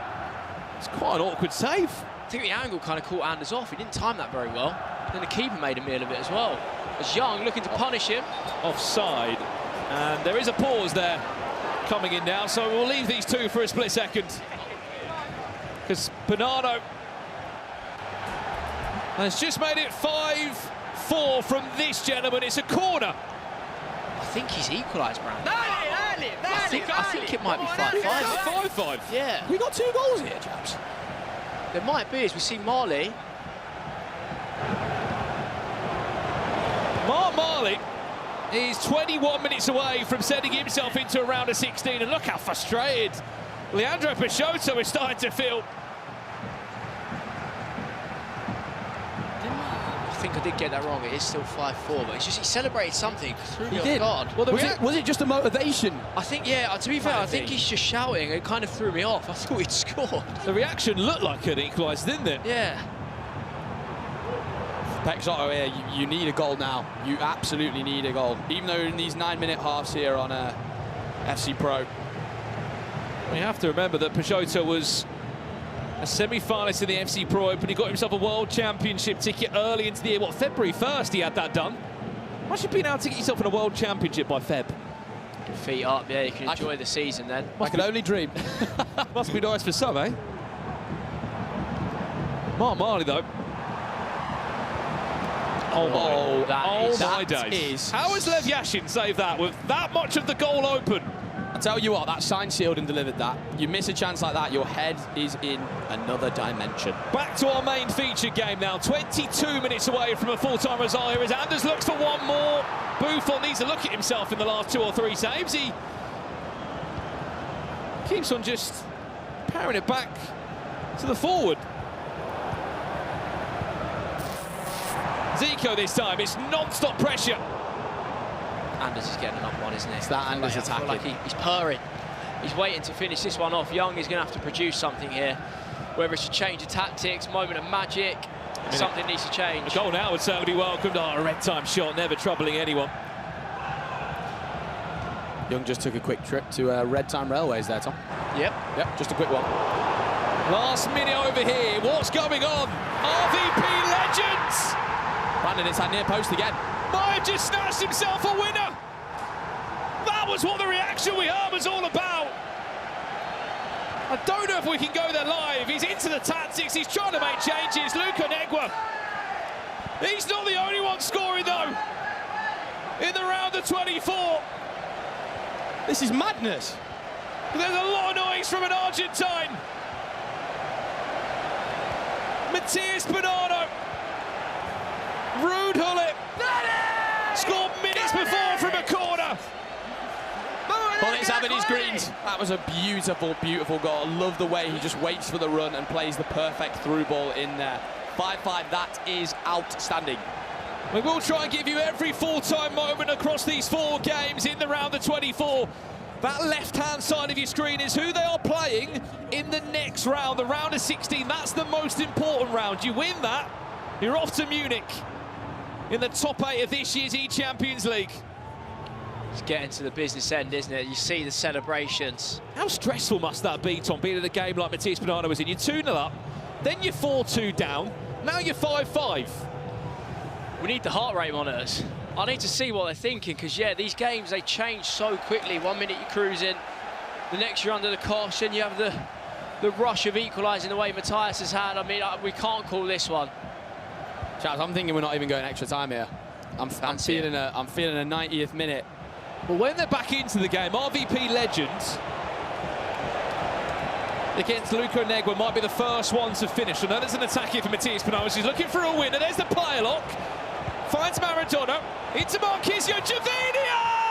It's quite an awkward save. I think the angle kind of caught Anders off. He didn't time that very well. Then the keeper made a meal of it as well. As Young looking to punish him. Offside. And there is a pause there coming in now, so we'll leave these 2 for a split second. Because Bernardo has just made it 5-4 from this gentleman. It's a corner. I think he's equalised, Brandon. I think it might be 5-5. 5-5? Yeah. We got 2 goals here, chaps. There might be, as we see Marley. Marley is 21 minutes away from sending himself into a round of 16, and look how frustrated Leandro Peixoto is starting to feel. I think I did get that wrong. It is still 5-4, but it's just he celebrated something. He did. Well, was it just a motivation? I think, yeah, to be fair, I think he's just shouting. It kind of threw me off. I thought he'd scored. The reaction looked like it equalised, didn't it? Yeah. Peixoto here, you need a goal now. You absolutely need a goal. Even though in these 9-minute halves here on FC Pro. You have to remember that Peixoto was a semi-finalist in the FC Pro Open. He got himself a World Championship ticket early into the year. What, February 1st he had that done? Imagine being able to get yourself in a World Championship by Feb. Feet up, yeah, you can enjoy the season then. I can only dream. Must be nice for some, eh? Mark Marley, though. Oh my days. How has Lev Yashin saved that with that much of the goal open? I tell you what, that signed, sealed and delivered that. You miss a chance like that, your head is in another dimension. Back to our main feature game now. 22 minutes away from a full-time result here as Anders looks for one more. Buffon needs to look at himself in the last 2 or 3 saves. He keeps on just powering it back to the forward. Zico this time, it's non-stop pressure. Anders is getting up one, isn't he? It's that Anders attacking. Like he's purring. He's waiting to finish this one off. Young is going to have to produce something here. Whether it's a change of tactics, moment of magic. Something needs to change. A goal now would certainly be welcomed. Oh, a red time shot, never troubling anyone. Young just took a quick trip to Red Time Railways there, Tom. Yep, just a quick one. Last minute over here, what's going on? RVP legends! Brandon, it's that near post again. Might have just snatched himself a winner. That was what the reaction we heard was all about. I don't know if we can go there live. He's into the tactics, he's trying to make changes. Luka Negwa. He's not the only one scoring though. In the round of 24. This is madness. There's a lot of noise from an Argentine. Matías Bernardo. Rude Hullet. Scored minutes before from a corner. Well, it's having his greens. That was a beautiful, beautiful goal. I love the way he just waits for the run and plays the perfect through ball in there. 5-5, that is outstanding. We will try and give you every full-time moment across these 4 games in the round of 24. That left-hand side of your screen is who they are playing in the next round, the round of 16. That's the most important round. You win that, you're off to Munich in the top 8 of this year's eChampions League. It's getting to the business end, isn't it? You see the celebrations. How stressful must that be, Tom, being in a game like Matías Bernardo was in? You're 2-0 up, then you're 4-2 down, now you're 5-5. We need the heart rate monitors. I need to see what they're thinking, because, yeah, these games, they change so quickly. 1 minute you're cruising, the next you're under the cosh, and you have the rush of equalising the way Matías has had. I mean, we can't call this one. Charles, I'm thinking we're not even going extra time here. I'm feeling a 90th minute. Well, when they're back into the game, RVP legends against Luka Negwa might be the first one to finish. I know there's an attack here for Matías Bernardo. He's looking for a winner. There's the player lock. Finds Maradona. Into Marquisio. Javinho!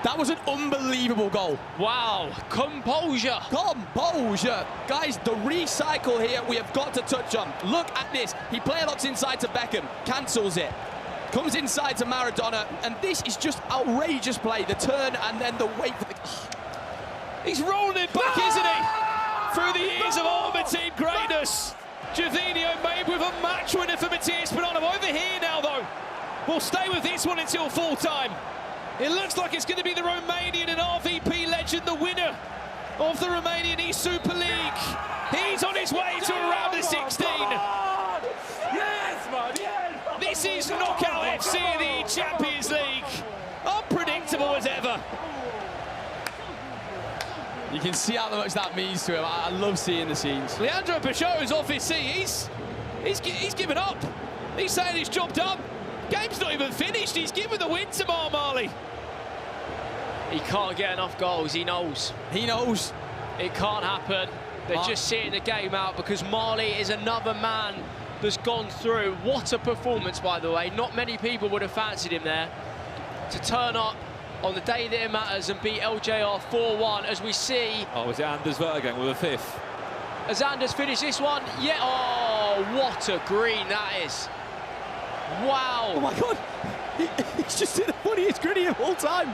That was an unbelievable goal. Wow, composure. Composure. Guys, the recycle here we have got to touch on. Look at this. He player locks inside to Beckham, cancels it. Comes inside to Maradona, and this is just outrageous play. The turn and then the wait for the... He's rolling it back, isn't he? Through the years of Argentine greatness. Javinho made with a match winner for Matías Bernardo. Over here now, though. We'll stay with this one until full time. It looks like it's going to be the Romanian and RVP legend, the winner of the Romanian E-Super League. He's on his way to a round of 16. Yes, man, yes. This is Knockout FC in the Champions League. Unpredictable as ever. You can see how much that means to him. I love seeing the scenes. Leandro Peixoto's off his seat. He's given up. He's saying his job done. Game's not even finished. He's given the win to Marmali. He can't get enough goals. He knows. He knows. It can't happen. They're just sitting the game out because Marley is another man that's gone through. What a performance, by the way. Not many people would have fancied him there. To turn up on the day that it matters and beat LJR 4-1, as we see. Oh, was it Anders Vergang with a fifth? As Anders finished this one, yeah. Oh, what a green that is. Wow. Oh my God. He's just in the funniest gritty of all time.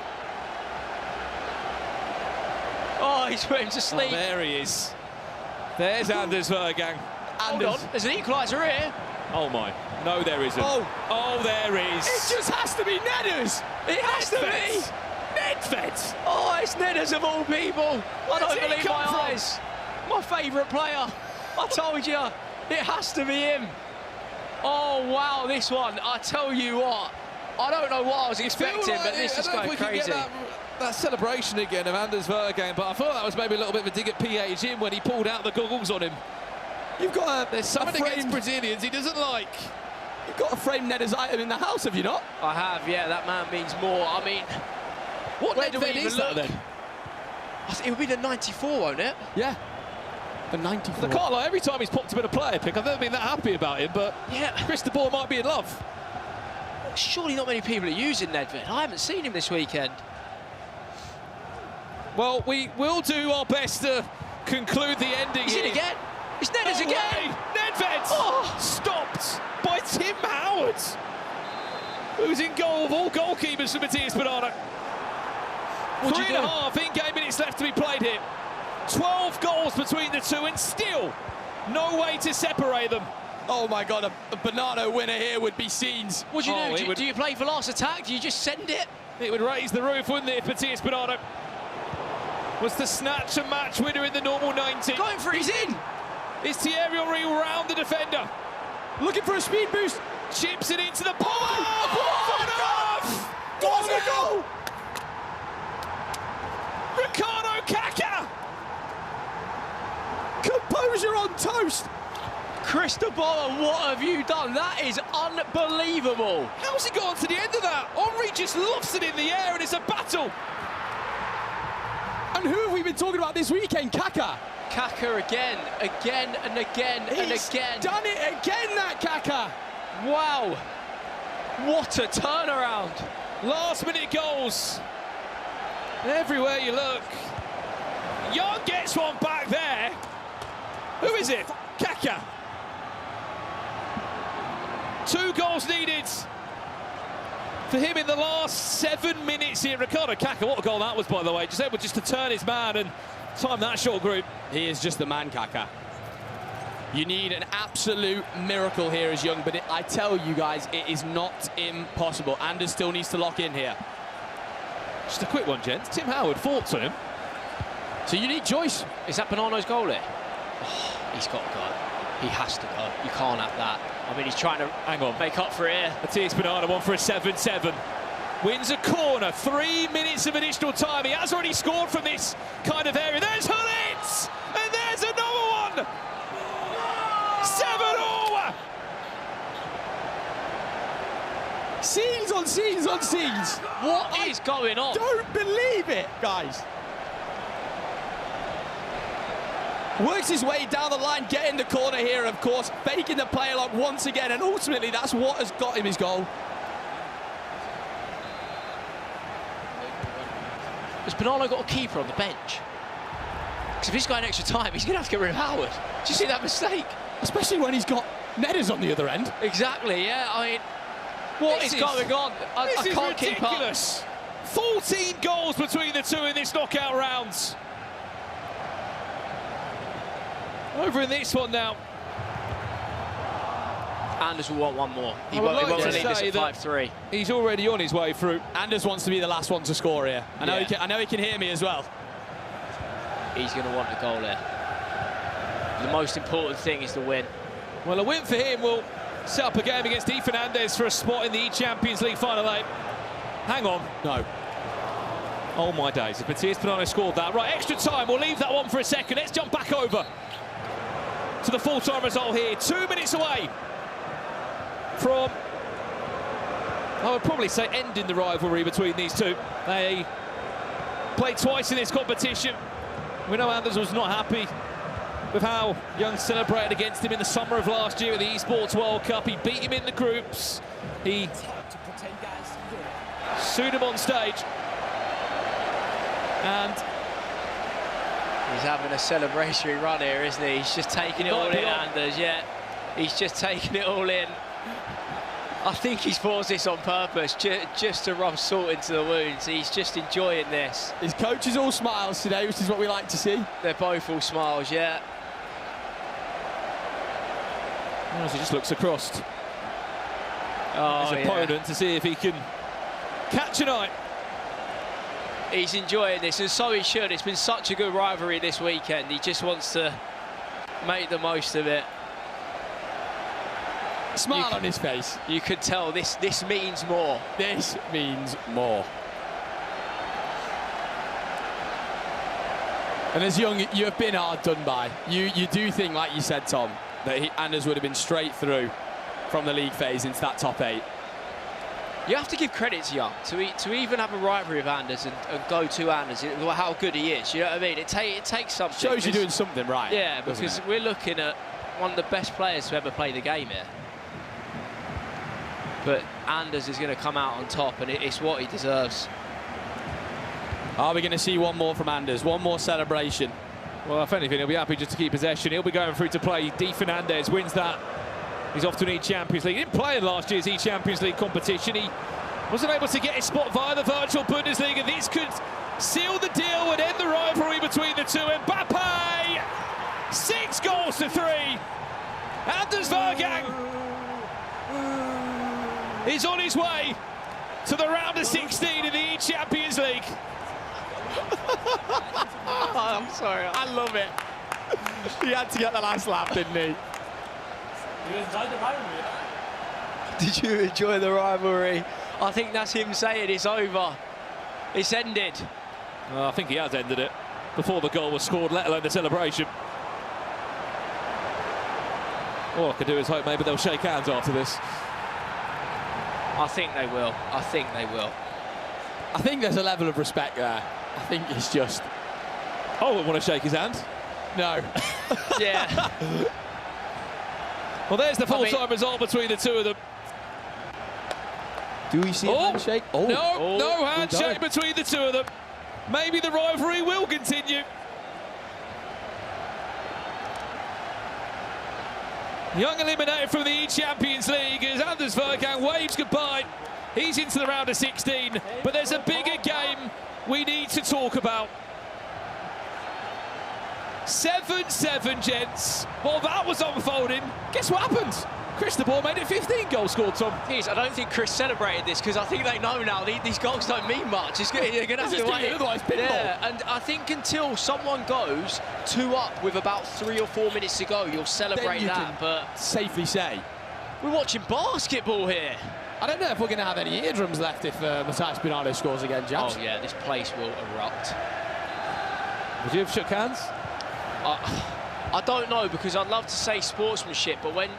Oh, he's put him to sleep. Oh, there he is. There's Anders Vergang. Hold on, there's an equaliser here. Oh my, no there isn't. Oh, there is. It just has to be Nedders. It has to be. Nedved. Oh, it's Nedders of all people. I don't believe my from? eyes. My favourite player. I told you, it has to be him. Oh, wow, this one. I tell you what, I don't know what I was expecting, but this is going crazy. That celebration again of Anders Vergang, but I thought that was maybe a little bit of a dig at PA Jim when he pulled out the goggles on him. You've got there's something against Brazilians he doesn't like. You've got a framed Nedders item in the house, have you not? I have, yeah, that man means more. I mean, what do we even look? Then? It would be the 94, won't it? Yeah. The 94. I can't lie, every time he's popped up in a player pick, I've never been that happy about him, but yeah, Chris de Boer might be in love. Surely not many people are using Nedved. I haven't seen him this weekend. Well, we will do our best to conclude the ending. He's in again. It's Nedders again. Nedved stopped by Tim Howard, who's in goal of all goalkeepers for Matías Bernardo. 3.5 in-game minutes left to be played here. 12 goals between the two and still no way to separate them. Oh my God, a Bernardo winner here would be scenes. What do you do? Do you play for last attack? Do you just send it? It would raise the roof, wouldn't it, if Matías Bernardo was the snatch and match winner in the normal 90. Going for it, he's in. It's Thierry Henry round the defender. Looking for a speed boost. Chips it into the ball. What a goal! Ricardo Kaka. Composure on toast. Cristobal, what have you done? That is unbelievable. How's he got to the end of that? Henry just lofts it in the air and it's a battle. And who have we been talking about this weekend? Kaka. Kaka again and again and again. Done it again, that Kaka. Wow. What a turnaround. Last minute goals. Everywhere you look. Young gets one back there. Who is it? Kaka. 2 goals needed for him in the last 7 minutes here. Ricardo Kaka, what a goal that was, by the way. Just able to turn his man and time that short group. He is just the man, Kaka. You need an absolute miracle here as Young, but I tell you guys, it is not impossible. Anders still needs to lock in here. Just a quick one, gents. Tim Howard thoughts on him. So you need Joyce. Is that Bonanno's goal there? Oh, he's got to go. He has to go. You can't have that. I mean, he's trying to make up for it here. Matías Bernardo on for a 7-7. Wins a corner. 3 minutes of additional time. He has already scored from this kind of area. There's Hullitz! And there's another one! 7-0! Scenes on scenes on scenes. What is going on? Don't believe it, guys. Works his way down the line, getting the corner here, of course, faking the play along once again, and ultimately that's what has got him his goal. Has Bonanno got a keeper on the bench? Because if he's got an extra time, he's going to have to get rid of Howard. Do you see that mistake? Especially when he's got Nedders on the other end. Exactly, yeah. I mean, what is going on? I can't keep up. Ridiculous. 14 goals between the two in this knockout rounds. Over in this one now. Anders will want one more. He won't leave this at 5-3. He's already on his way through. Anders wants to be the last one to score here. I know he can hear me as well. He's going to want the goal there. The most important thing is the win. Well, a win for him will set up a game against Di Fernandez for a spot in the eChampions League Final 8. Hang on. No. Oh, my days. If Matías Bernardo scored that. Right, extra time. We'll leave that one for a second. Let's jump back over to the full-time result here. 2 minutes away from, I would probably say, ending the rivalry between these two. They played twice in this competition. We know Anders was not happy with how Young celebrated against him in the summer of last year at the Esports World Cup. He beat him in the groups. He sued him on stage. And he's having a celebratory run here, isn't he? He's just taking it all in, Anders, yeah. He's just taking it all in. I think he's paused this on purpose, just to rub salt into the wounds. He's just enjoying this. His coach is all smiles today, which is what we like to see. They're both all smiles, yeah. As he just looks across his opponent to see if he can catch an eye. He's enjoying this, and so he should. It's been such a good rivalry this weekend. He just wants to make the most of it. Smile on his face. You could tell this means more. This means more. And as Young, you have been hard done by. You do think, like you said, Tom, that Anders would have been straight through from the league phase into that top 8. You have to give credit to Young to even have a rivalry with Anders and go to Anders, how good he is. You know what I mean? It takes something. Shows you're doing something right. Yeah, because we're looking at one of the best players to ever play the game here. But Anders is going to come out on top, and it's what he deserves. Are we going to see one more from Anders? One more celebration? Well, if anything, he'll be happy just to keep possession. He'll be going through to play. Di Fernandez wins that. He's off to an eChampions League. He didn't play in last year's eChampions League competition. He wasn't able to get his spot via the virtual Bundesliga. This could seal the deal and end the rivalry between the two. Mbappe, 6 goals to 3. Anders Vergang is on his way to the round of 16 in the eChampions League. I'm sorry. I love it. He had to get the last laugh, didn't he? Did you enjoy the rivalry? I think that's him saying it's over. It's ended. Well, I think he has ended it before the goal was scored, let alone the celebration. All I could do is hope maybe they'll shake hands after this. I think they will. I think they will. I think there's a level of respect there. I think it's just... Oh, I wouldn't want to shake his hand. No. Yeah. Well, there's the full-time result between the two of them. Do we see a handshake? No handshake between the two of them. Maybe the rivalry will continue. Young eliminated from the eChampions League as Anders Vergang waves goodbye. He's into the round of 16, but there's a bigger game we need to talk about. 7-7, gents. While that was unfolding, guess what happened? Chris the Ball made it 15 goals scored, Tom. Jeez, I don't think Chris celebrated this because I think they know now these goals don't mean much. They're going to have to wait. Otherwise, pinball. Yeah, and I think until someone goes 2 up with about 3 or 4 minutes to go, you'll celebrate that. But safely say, we're watching basketball here. I don't know if we're going to have any eardrums left if Matthias Bernardo scores again, James. Oh yeah, this place will erupt. Would you have shook hands? I don't know, because I'd love to say sportsmanship, but when...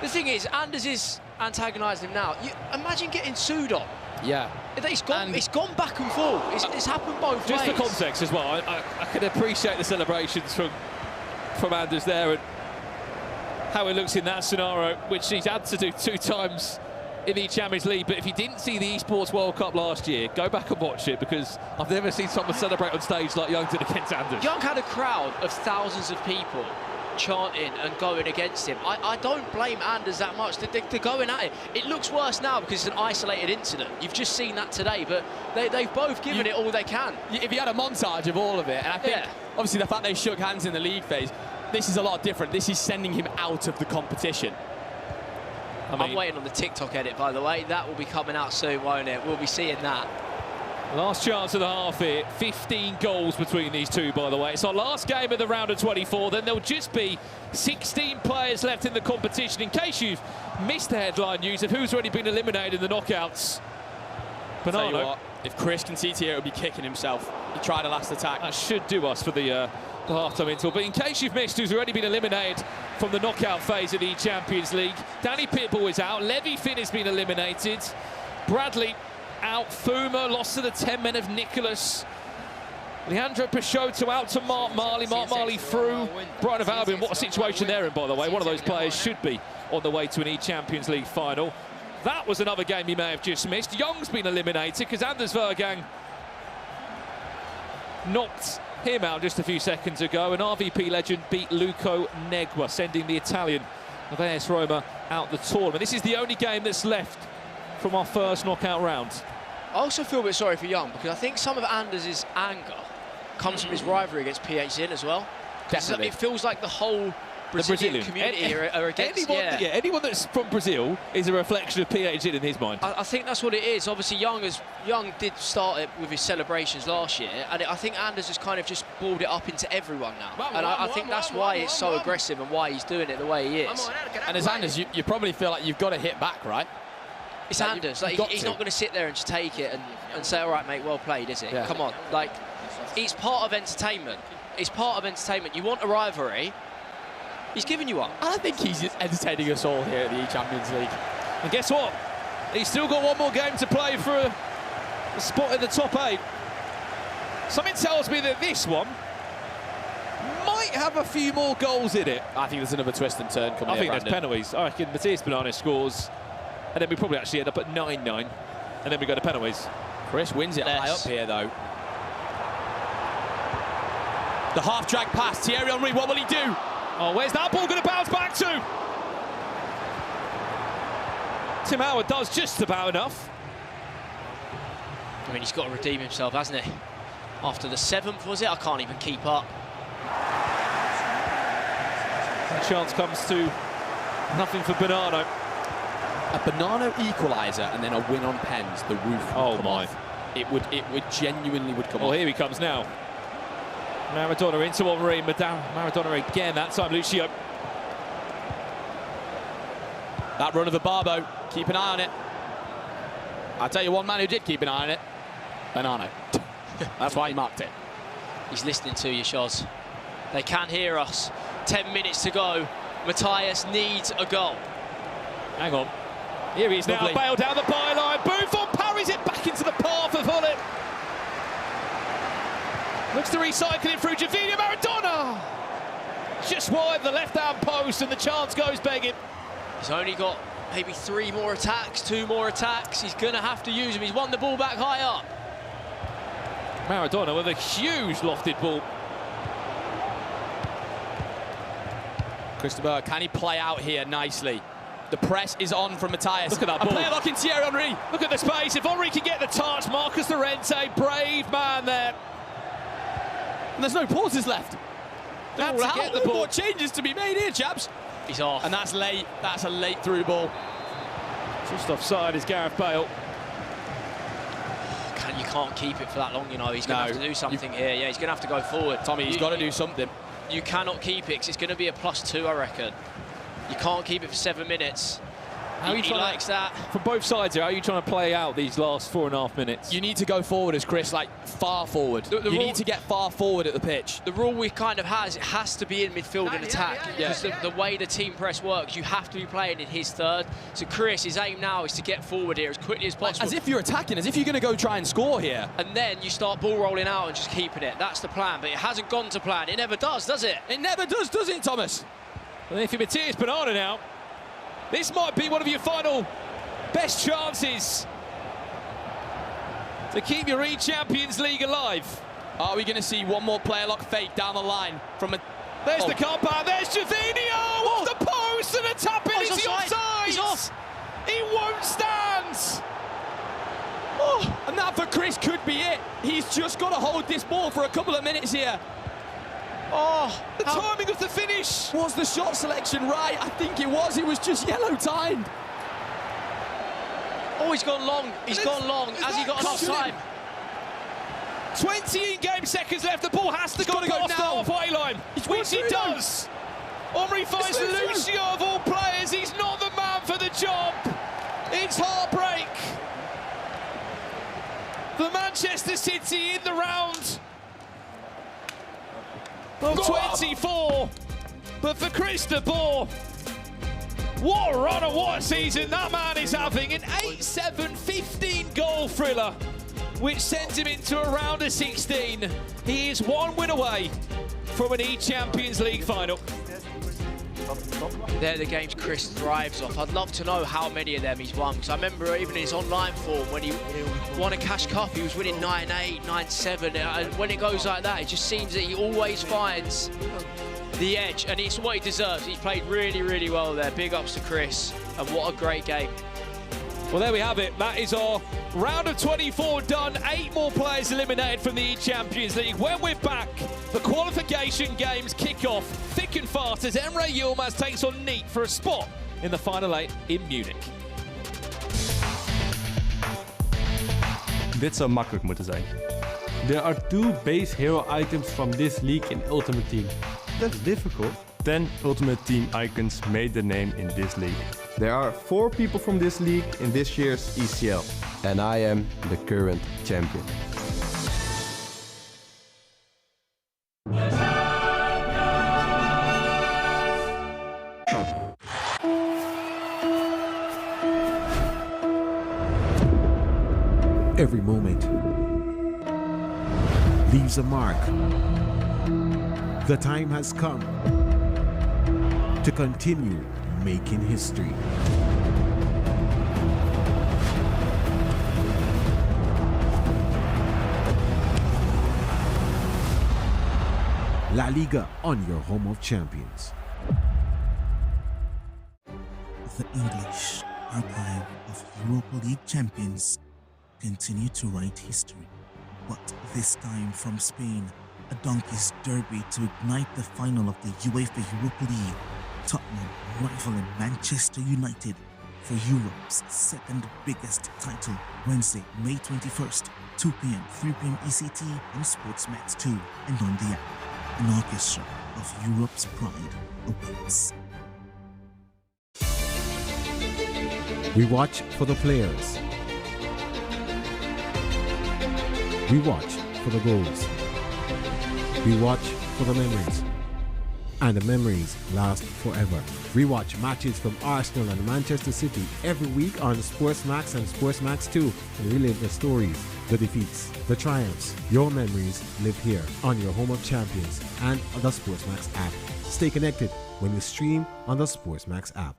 The thing is, Anders is antagonising him now. Imagine getting sued on. Yeah. It's gone back and forth. It's happened both ways. Just the context as well. I can appreciate the celebrations from Anders there and how it looks in that scenario, which he's had to do 2 times in the Champions League. But if you didn't see the Esports World Cup last year, go back and watch it, because I've never seen someone celebrate on stage like Young did against Anders. Young had a crowd of thousands of people chanting and going against him. I don't blame Anders that much. They're going at it. It looks worse now because it's an isolated incident. You've just seen that today, but they've both given it all they can. If you had a montage of all of it, and I think obviously the fact they shook hands in the league phase, this is a lot different. This is sending him out of the competition. I'm waiting on the TikTok edit, by the way. That will be coming out soon, won't it? We'll be seeing that. Last chance of the half here. 15 goals between these two, by the way. It's our last game of the round of 24. Then there'll just be 16 players left in the competition. In case you've missed the headline news of who's already been eliminated in the knockouts. Tell you what, if Chris concedes here, he'll be kicking himself. He tried a last attack. That should do us for the half-time interval. But in case you've missed who's already been eliminated from the knockout phase of the Champions League, Danny Pitbull is out. Levy Finn has been eliminated. Bradley out. Fuma lost to the 10 men of Nicholas. Leandro Peixoto out to Mark Marley. Mark Marley through. Brian of Albion, what a situation they're in, by the way. One of those players should be on the way to an Champions League final. That was another game you may have just missed. Young's been eliminated because Anders Vergang knocked him out just a few seconds ago, and RVP legend beat Luco Negua, sending the Italian of AS Roma out the tournament. This is the only game that's left from our first knockout round. I also feel a bit sorry for Young, because I think some of Anders' anger comes from his rivalry against PH Zin as well. Definitely. It feels like the whole Brazilian community are against anyone that's from Brazil is a reflection of PH Zin in his mind. I think that's what it is. Obviously, Young did start it with his celebrations last year, and I think Anders has kind of just balled it up into everyone now. And I think that's why it's so aggressive and why he's doing it the way he is. And as Anders, you probably feel like you've got to hit back, right? It's Anders. Like, he's not going to sit there and just take it and say, all right, mate, well played, is it? Yeah. Come on. Like, it's part of entertainment. It's part of entertainment. You want a rivalry, he's giving you one. I think he's entertaining us all here at the eChampions League. And guess what? He's still got one more game to play for a spot in the top 8. Something tells me that this one might have a few more goals in it. I think there's another twist and turn coming. I think there's penalties. I reckon Matthias Bernardo scores, and then we probably actually end up at 9-9, and then we go to penalties. Chris wins it high up here, though. The half-drag pass, Thierry Henry, what will he do? Oh, where's that ball going to bounce back to? Tim Howard does just about enough. I mean, he's got to redeem himself, hasn't he? After the 7th, was it? I can't even keep up. The chance comes to nothing for Bonanno. A Bonanno equaliser and then a win on pens. The roof would come off. It would genuinely come off. Well, here he comes now. Maradona into Henry. Maradona again, that time Lucio. That run of the Barbo, keep an eye on it. I'll tell you one man who did keep an eye on it. Bonanno. That's why he marked it. He's listening to you, Shoz. They can hear us. 10 minutes to go. Matthias needs a goal. Hang on. Here he is now, Bale down the byline. Buffon parries it back into the path of Hullet. Looks to recycle it through Javier Maradona. Just wide the left-hand post, and the chance goes begging. He's only got maybe 3 more attacks, 2 more attacks. He's going to have to use them. He's won the ball back high up. Maradona with a huge lofted ball. Christopher, can he play out here nicely? The press is on from Matthias. Look at that ball. A player locking Thierry Henry. Look at the space. If Henry can get the touch, Marcus Llorente, brave man there. And there's no pauses left. That's to get the ball. More changes to be made here, chaps. He's off. And that's late. That's a late through ball. Just offside is Gareth Bale. You can't keep it for that long, you know. He's going to have to do something here. Yeah, he's going to have to go forward. Tommy, he's got to do something. You cannot keep it, because it's going to be a +2, I reckon. You can't keep it for 7 minutes. He likes that. From both sides here, how are you trying to play out these last 4.5 minutes? You need to go forward, as Chris, like far forward. You need to get far forward at the pitch. The rule we kind of has, it has to be in midfield and attack. Because the way the team press works, you have to be playing in his third. So Chris, his aim now is to get forward here as quickly as possible. As if you're attacking, as if you're going to go try and score here. And then you start ball rolling out and just keeping it. That's the plan, but it hasn't gone to plan. It never does it? It never does it, Thomas? And if you're Matthias Bonanno now, this might be one of your final best chances to keep your eChampions League alive. Are we going to see one more player lock fake down the line from a... There's the comeback, there's Jorginho off the post, and a tap in, is he offside? He's off. He won't stand. Oh, and that for Chris could be it. He's just got to hold this ball for a couple of minutes here. Oh, the timing of the finish. Was the shot selection right? I think it was. It was just yellow timed. Oh, he's gone long. He's gone long. Has he got enough time? 20 in-game seconds left. The ball has to go past the halfway line, which he does. Henry finds Lucio of all players. He's not the man for the job. It's heartbreak. For Manchester City in the round of 24, but for Chris de Boer, what a run and what a season that man is having. An 8-7, 15-goal thriller, which sends him into a round of 16. He is 1 win away from an eChampions League final. They're the games Chris thrives off. I'd love to know how many of them he's won, because I remember even in his online form when he won a Cash Cup, he was winning 9-8, 9-7. And when it goes like that, it just seems that he always finds the edge, and it's what he deserves. He's played really, really well there. Big ups to Chris, and what a great game. Well, there we have it. That is our round of 24 done. 8 more players eliminated from the eChampions League. When we're back, the qualification games kick off thick and fast as Emre Yilmaz takes on Neat for a spot in the final 8 in Munich. Dit zou makkelijk moeten zijn. There are 2 base hero items from this league in Ultimate Team. That's difficult. 10 Ultimate Team icons made their name in this league. There are 4 people from this league in this year's ECL, and I am the current champion. Every moment leaves a mark. The time has come to continue making history. La Liga on your home of champions. The English archive of Europa League champions continue to write history, But this time from Spain, a donkey's derby to ignite the final of the UEFA Europa League. Tottenham rivaling Manchester United for Europe's second biggest title. Wednesday, May 21st, 2 p.m., 3 p.m. ECT on SportsMax 2 and on the app. An orchestra of Europe's pride awaits. We watch for the players. We watch for the goals. We watch for the memories. And the memories last forever. Rewatch matches from Arsenal and Manchester City every week on SportsMax and SportsMax 2 and relive the stories, the defeats, the triumphs. Your memories live here on your home of champions and on the SportsMax app. Stay connected when you stream on the SportsMax app.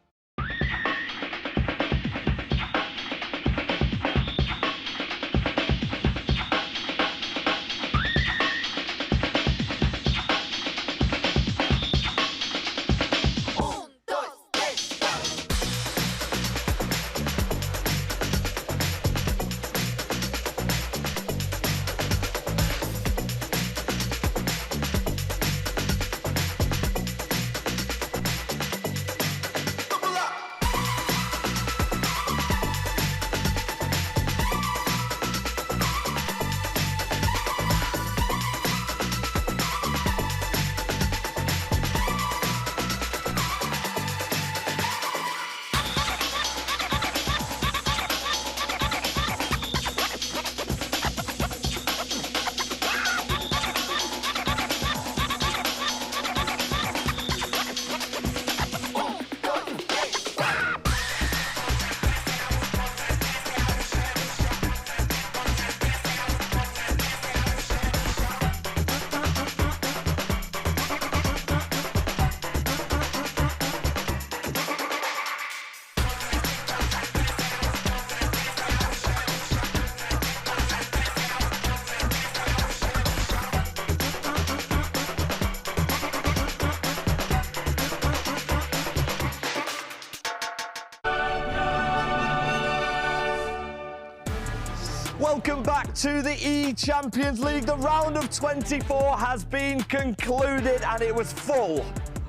Welcome back to the eChampions League. The round of 24 has been concluded and it was full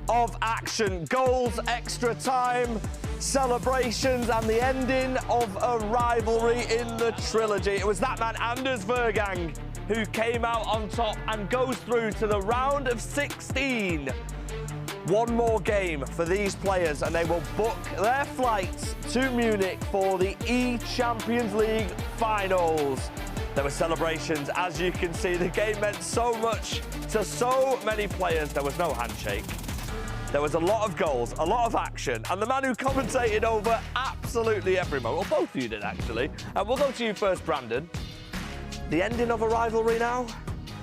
of action. Goals, extra time, celebrations and the ending of a rivalry in the trilogy. It was that man, Anders Vergang, who came out on top and goes through to the round of 16. One more game for these players and they will book their flights to Munich for the eChampions League finals. There were celebrations, as you can see. The game meant so much to so many players. There was no handshake. There was a lot of goals, a lot of action, and the man who commentated over absolutely every moment, well, both of you did actually. We'll go to you first, Brandon. The ending of a rivalry now?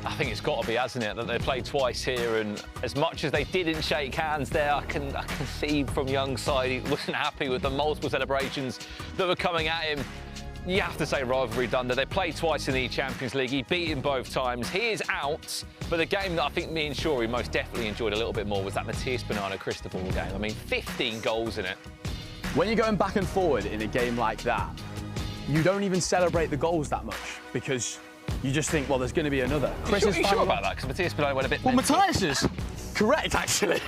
I think it's got to be, hasn't it, that they played twice here, and as much as they didn't shake hands there, I can see from Young's side he wasn't happy with the multiple celebrations that were coming at him. You have to say rivalry done there. They played twice in the Champions League. He beat him both times. He is out, but the game that I think me and Shuri most definitely enjoyed a little bit more was that Matthias Banana-Cristobal game. I mean, 15 goals in it. When you're going back and forward in a game like that, you don't even celebrate the goals that much because you just think, well, there's going to be another. Chris is sure about that? Because Matthias Banana went a bit... Well, Matthias is correct, actually.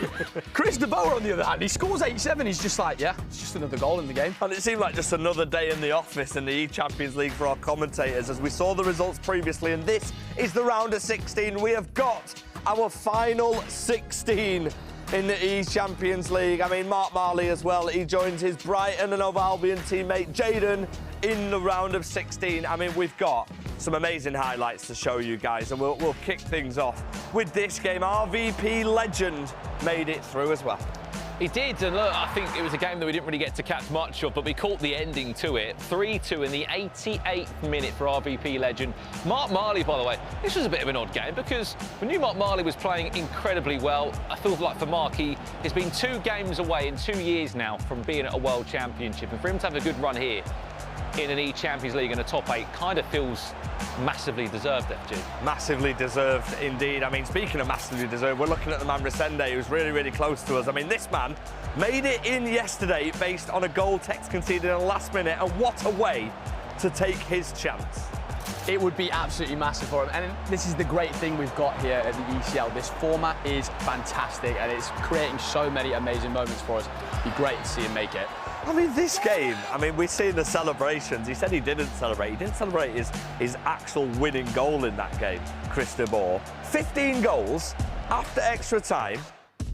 Chris de Boer, on the other hand, he scores 87. He's just like, yeah, it's just another goal in the game. And it seemed like just another day in the office in the eChampions League for our commentators as we saw the results previously. And this is the round of 16. We have got our final 16 in the eChampions League. I mean, Mark Marley as well. He joins his Brighton and Hove Albion teammate Jayden in the round of 16. I mean, we've got some amazing highlights to show you guys, and we'll kick things off with this game. RVP legend made it through as well. He did, and look, I think it was a game that we didn't really get to catch much of, but we caught the ending to it. 3-2 in the 88th minute for RVP legend. Mark Marley, by the way, this was a bit of an odd game because we knew Mark Marley was playing incredibly well. I feel like for Mark, he's been 2 games away in 2 years now from being at a World Championship, and for him to have a good run here in an eChampions League and a top 8 kind of feels massively deserved, FG. Massively deserved indeed. I mean, speaking of massively deserved, we're looking at the man Resende, who's really, really close to us. I mean, this man made it in yesterday based on a goal Tex conceded in the last minute, and what a way to take his chance. it would be absolutely massive for him. And this is the great thing we've got here at the ECL. This format is fantastic and it's creating so many amazing moments for us. It'd be great to see him make it. I mean, this game, we're seeing the celebrations. He said he didn't celebrate. He didn't celebrate his actual winning goal in that game, Chris de Boer. 15 goals after extra time.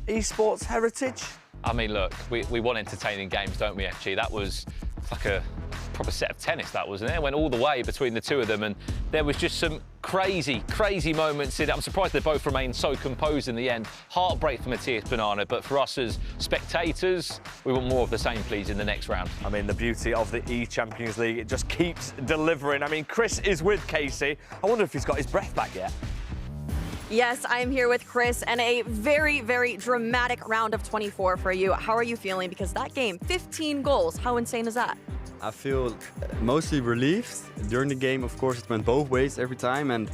Esports heritage. I mean, look, we want entertaining games, don't we, FG? That was like a proper set of tennis, that wasn't it? It went all the way between the two of them, and there was just some crazy, crazy moments in it. I'm surprised they both remained so composed in the end. Heartbreak for Matthias Banana, but for us as spectators, we want more of the same, please, in the next round. I mean, the beauty of the eChampions League, it just keeps delivering. I mean, Chris is with Casey. I wonder if he's got his breath back yet. Yes, I am here with Chris, and a very, very dramatic round of 24 for you. How are you feeling? Because that game, 15 goals, how insane is that? I feel mostly relieved. During the game, of course, it went both ways every time, and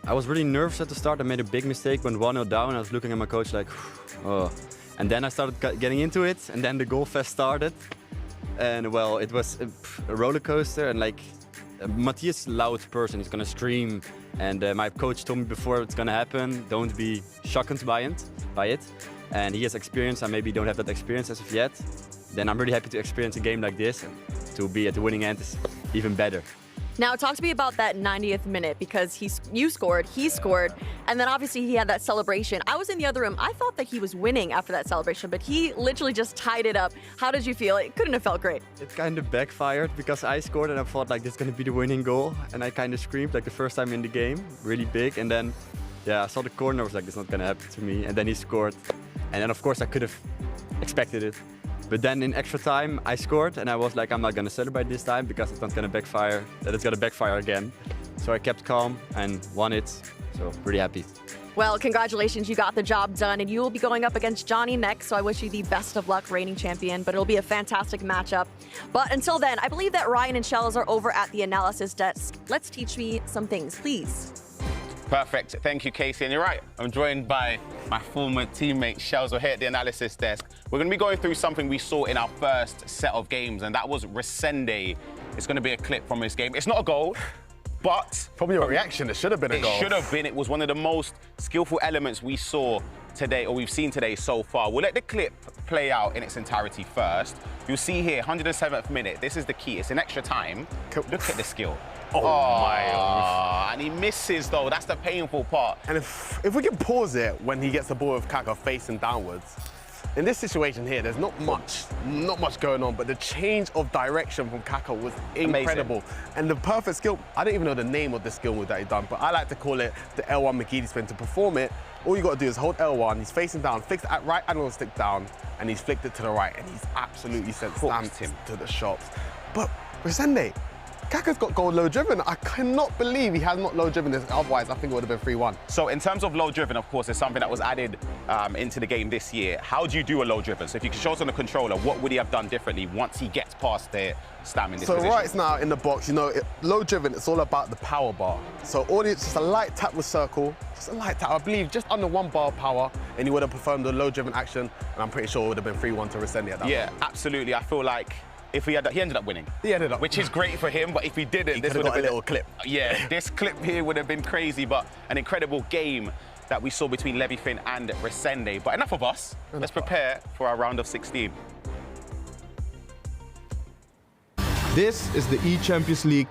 I was really nervous at the start. I made a big mistake, went 1-0 down. I was looking at my coach like, oh. And then I started getting into it, and then the goal fest started. And well, it was a roller coaster, and like, Matthias is a loud person, he's gonna scream. And my coach told me before it's gonna happen, don't be shocked by it. And he has experience, I maybe don't have that experience as of yet. Then I'm really happy to experience a game like this, and to be at the winning end is even better. Now, talk to me about that 90th minute, because you scored, he scored, and then obviously he had that celebration. I was in the other room. I thought that he was winning after that celebration, but he literally just tied it up. How did you feel? It couldn't have felt great. It kind of backfired because I scored and I thought like this is going to be the winning goal. And I kind of screamed like the first time in the game, really big. And then, yeah, I saw the corner, I was like, this is not going to happen to me. And then he scored. And then, of course, I could have expected it. But then in extra time, I scored and I was like, I'm not going to celebrate this time because it's not going to backfire, that it's going to backfire again. So I kept calm and won it. So pretty happy. Well, congratulations, you got the job done, and you will be going up against Johnny next, so I wish you the best of luck, reigning champion, but it'll be a fantastic matchup. But until then, I believe that Ryan and Shells are over at the analysis desk. Let's teach me some things, please. Perfect. Thank you, Casey. And you're right, I'm joined by my former teammate, Shells, here at the analysis desk. We're going to be going through something we saw in our first set of games, and that was Resende. It's going to be a clip from this game. It's not a goal, but... From your reaction, it should have been a goal. It should have been. It was one of the most skillful elements we saw today, or we've seen today so far. We'll let the clip play out in its entirety first. You'll see here, 107th minute. This is the key. It's an extra time. Look at the skill. Oh my. And he misses, though. That's the painful part. And if we can pause it when he gets the ball with Kaka facing downwards. In this situation here, there's not much going on, but the change of direction from Kaka was incredible. Amazing. And the perfect skill, I don't even know the name of the skill move that he done, but I like to call it the L1 McGeady spin. To perform it, all you got to do is hold L1, he's facing down, flicks at right angle stick down, and he's flicked it to the right, and he's absolutely sent stamps him to the shops. But Resende, Kaka's got goal low driven. I cannot believe he has not low driven this. Otherwise, I think it would have been 3-1. So in terms of low driven, of course, it's something that was added into the game this year. How do you do a low driven? So if you can show us on the controller, what would he have done differently once he gets past the stam in this position? So right now in the box, you know, low driven, it's all about the power bar. So all it's just a light tap with circle, just a light tap. I believe just under 1 bar of power, and he would have performed the low driven action, and I'm pretty sure it would have been 3-1 to Resende at that Yeah, point. absolutely. I feel like if he ended up winning. He ended up. Which is great for him, but if he didn't, this would have been a little clip. Yeah, this clip here would have been crazy, but an incredible game that we saw between Levyfin and Resende. But enough of us. Let's prepare for our round of 16. This is the eChampions League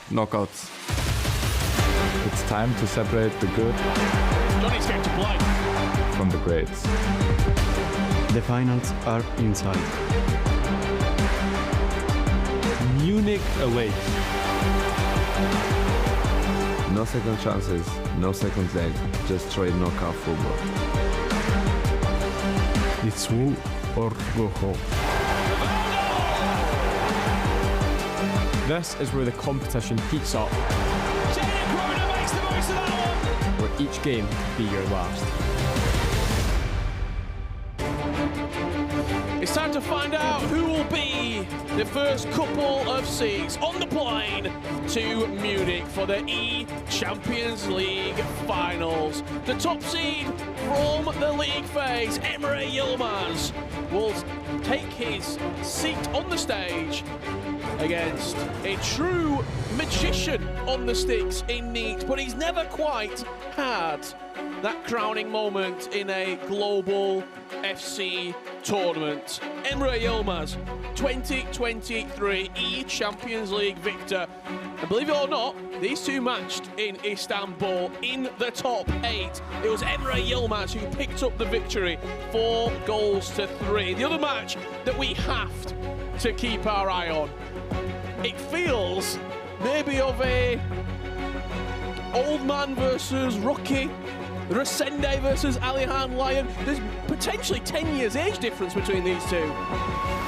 knockouts. It's time to separate the good Johnny's going to play from the greats. The finals are inside. Munich awaits. No second chances, no second leg, just straight knockout football. It's win or go home. This is where the competition heats up. Where each game could be your last. It's time to find out who will be away the first couple of seats on the plane to Munich for the eChampions League finals. The top seed from the league phase, Emre Yilmaz, will take his seat on the stage against a true magician on the sticks in Neat, but he's never quite had that crowning moment in a global FC tournament. Emre Yilmaz, 2023 eChampions League victor. And believe it or not, these two matched in Istanbul in the top 8. It was Emre Yilmaz who picked up the victory, 4-3. The other match that we have to keep our eye on. It feels maybe of a old man versus rookie, Resende versus Alihan Lyon. There's potentially 10 years age difference between these two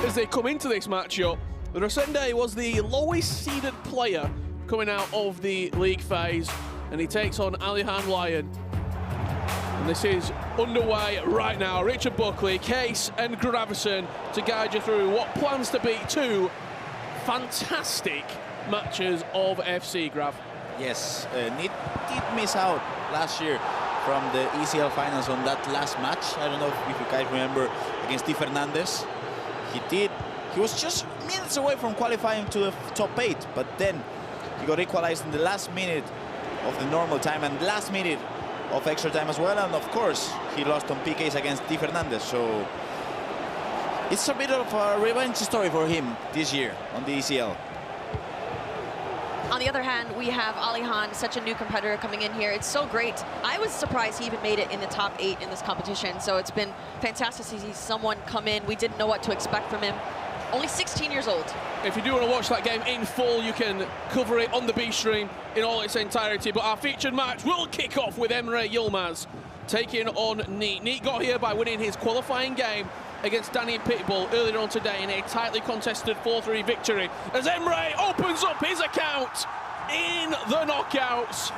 as they come into this matchup. Resende was the lowest seeded player coming out of the league phase, and he takes on Alihan Lyon. And this is underway right now. Richard Buckley, Case and Gravison to guide you through what plans to be two fantastic matches of FC, Grav. Yes, Neat did miss out last year from the ECL finals on that last match. I don't know if you guys remember, against Di Fernandez. He was just minutes away from qualifying to the top 8, but then he got equalized in the last minute of the normal time and last minute of extra time as well, and of course he lost on PKs against Di Fernandez, so it's a bit of a revenge story for him this year on the ECL. On the other hand, we have Alihan, such a new competitor coming in here. It's so great. I was surprised he even made it in the top 8 in this competition, so it's been fantastic to see someone come in. We didn't know what to expect from him. Only 16 years old. If you do want to watch that game in full, you can cover it on the B stream in all its entirety. But our featured match will kick off with Emre Yilmaz taking on Neat. Neat got here by winning his qualifying game against Danny Pitbull earlier on today in a tightly contested 4-3 victory, as Emre opens up his account in the knockouts.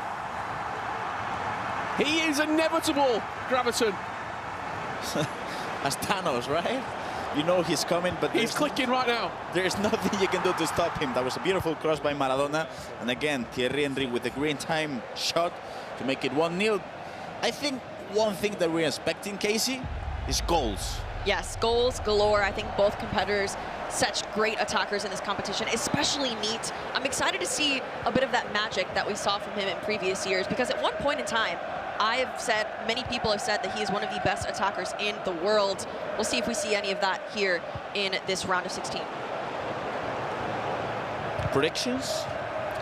He is inevitable, Graviton. As Thanos, right? You know he's coming, but he's clicking right now. There's nothing you can do to stop him. That was a beautiful cross by Maradona. And again, Thierry Henry with a green time shot to make it 1-0. I think one thing that we're expecting, Casey, is goals. Yes, goals galore. I think both competitors, such great attackers in this competition, especially Neat. I'm excited to see a bit of that magic that we saw from him in previous years, because at one point in time, many people have said that he is one of the best attackers in the world. We'll see if we see any of that here in this round of 16. Predictions?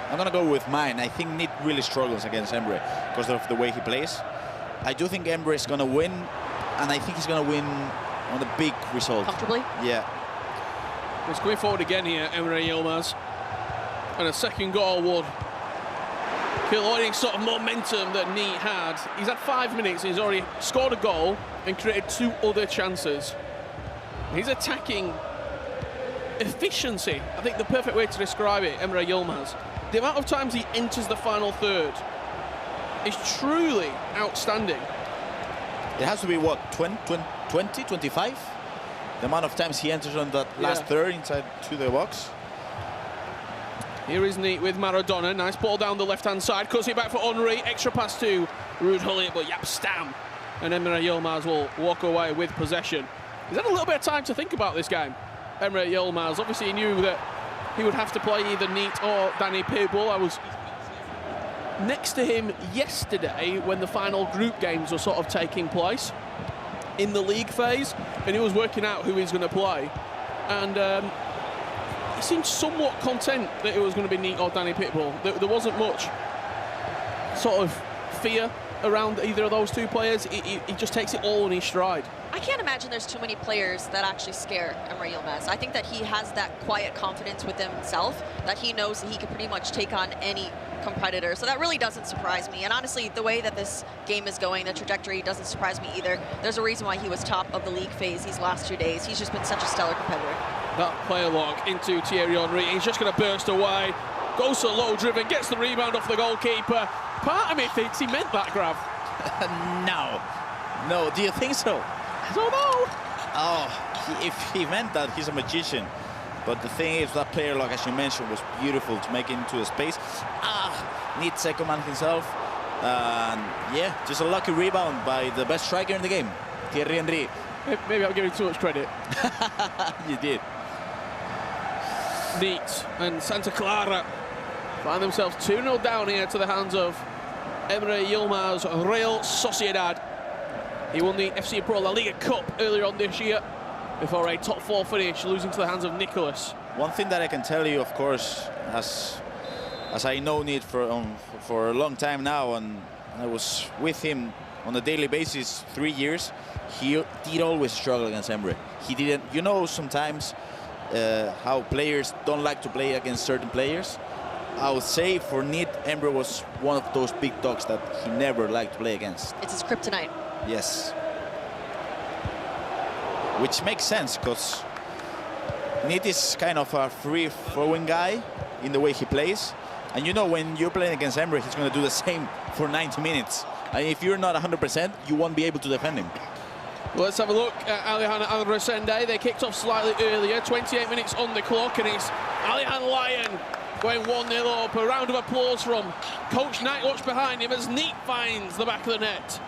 I'm gonna go with mine. I think Neat really struggles against Emre because of the way he plays. I do think Emre is gonna win, and I think he's gonna win on a big result. Comfortably? Yeah. He's going forward again here, Emre Yilmaz. And a second goal would kill any sort of momentum that Neat had. He's had 5 minutes, he's already scored a goal and created 2 other chances. His attacking efficiency, I think the perfect way to describe it, Emre Yilmaz. The amount of times he enters the final third is truly outstanding. It has to be, what, 20, 25? The amount of times he enters on that last third inside to the box. Here is Neat with Maradona. Nice ball down the left-hand side. Cuts it back for Henry. Extra pass to Ruud Gullit, but Jaap Stam. And Emre Yilmaz will walk away with possession. He's had a little bit of time to think about this game. Emre Yilmaz, obviously he knew that he would have to play either Neat or Danny Pitbull. I was next to him yesterday when the final group games were sort of taking place in the league phase, and he was working out who he's going to play. And he seemed somewhat content that it was going to be Neat or Danny Pitbull. There wasn't much sort of fear around either of those two players. He just takes it all in his stride. I can't imagine there's too many players that actually scare Emre Yilmaz. I think that he has that quiet confidence within himself, that he knows that he can pretty much take on any competitor. So that really doesn't surprise me. And honestly, the way that this game is going, the trajectory doesn't surprise me either. There's a reason why he was top of the league phase these last 2 days. He's just been such a stellar competitor. That player lock into Thierry Henry. He's just going to burst away. Goes so low driven, gets the rebound off the goalkeeper. Part of me thinks he meant that, Grav. No, do you think so? I don't know. Oh, if he meant that, he's a magician. But the thing is, that player, like as you mentioned, was beautiful to make it into the space. Neat second man himself. And yeah, just a lucky rebound by the best striker in the game, Thierry Henry. Maybe I'm giving too much credit. You did. Neat and Santa Clara find themselves 2-0 down here to the hands of Emre Yilmaz Real Sociedad. He won the FC Pro La Liga Cup earlier on this year before a top 4 finish, losing to the hands of Nicholas. One thing that I can tell you, of course, as I know Neat for a long time now, and I was with him on a daily basis 3 years, he did always struggle against Emre. He didn't, you know, sometimes how players don't like to play against certain players. I would say for Neat, Emre was one of those big dogs that he never liked to play against. It's his kryptonite. Yes. Which makes sense, because Neat is kind of a free-flowing guy in the way he plays. And you know, when you're playing against Emre, he's going to do the same for 90 minutes. And if you're not 100%, you won't be able to defend him. Well, let's have a look at Alihan and Resende. They kicked off slightly earlier, 28 minutes on the clock, and it's Alihan Lyon going 1-0 up. A round of applause from Coach Nightwatch behind him as Neat finds the back of the net.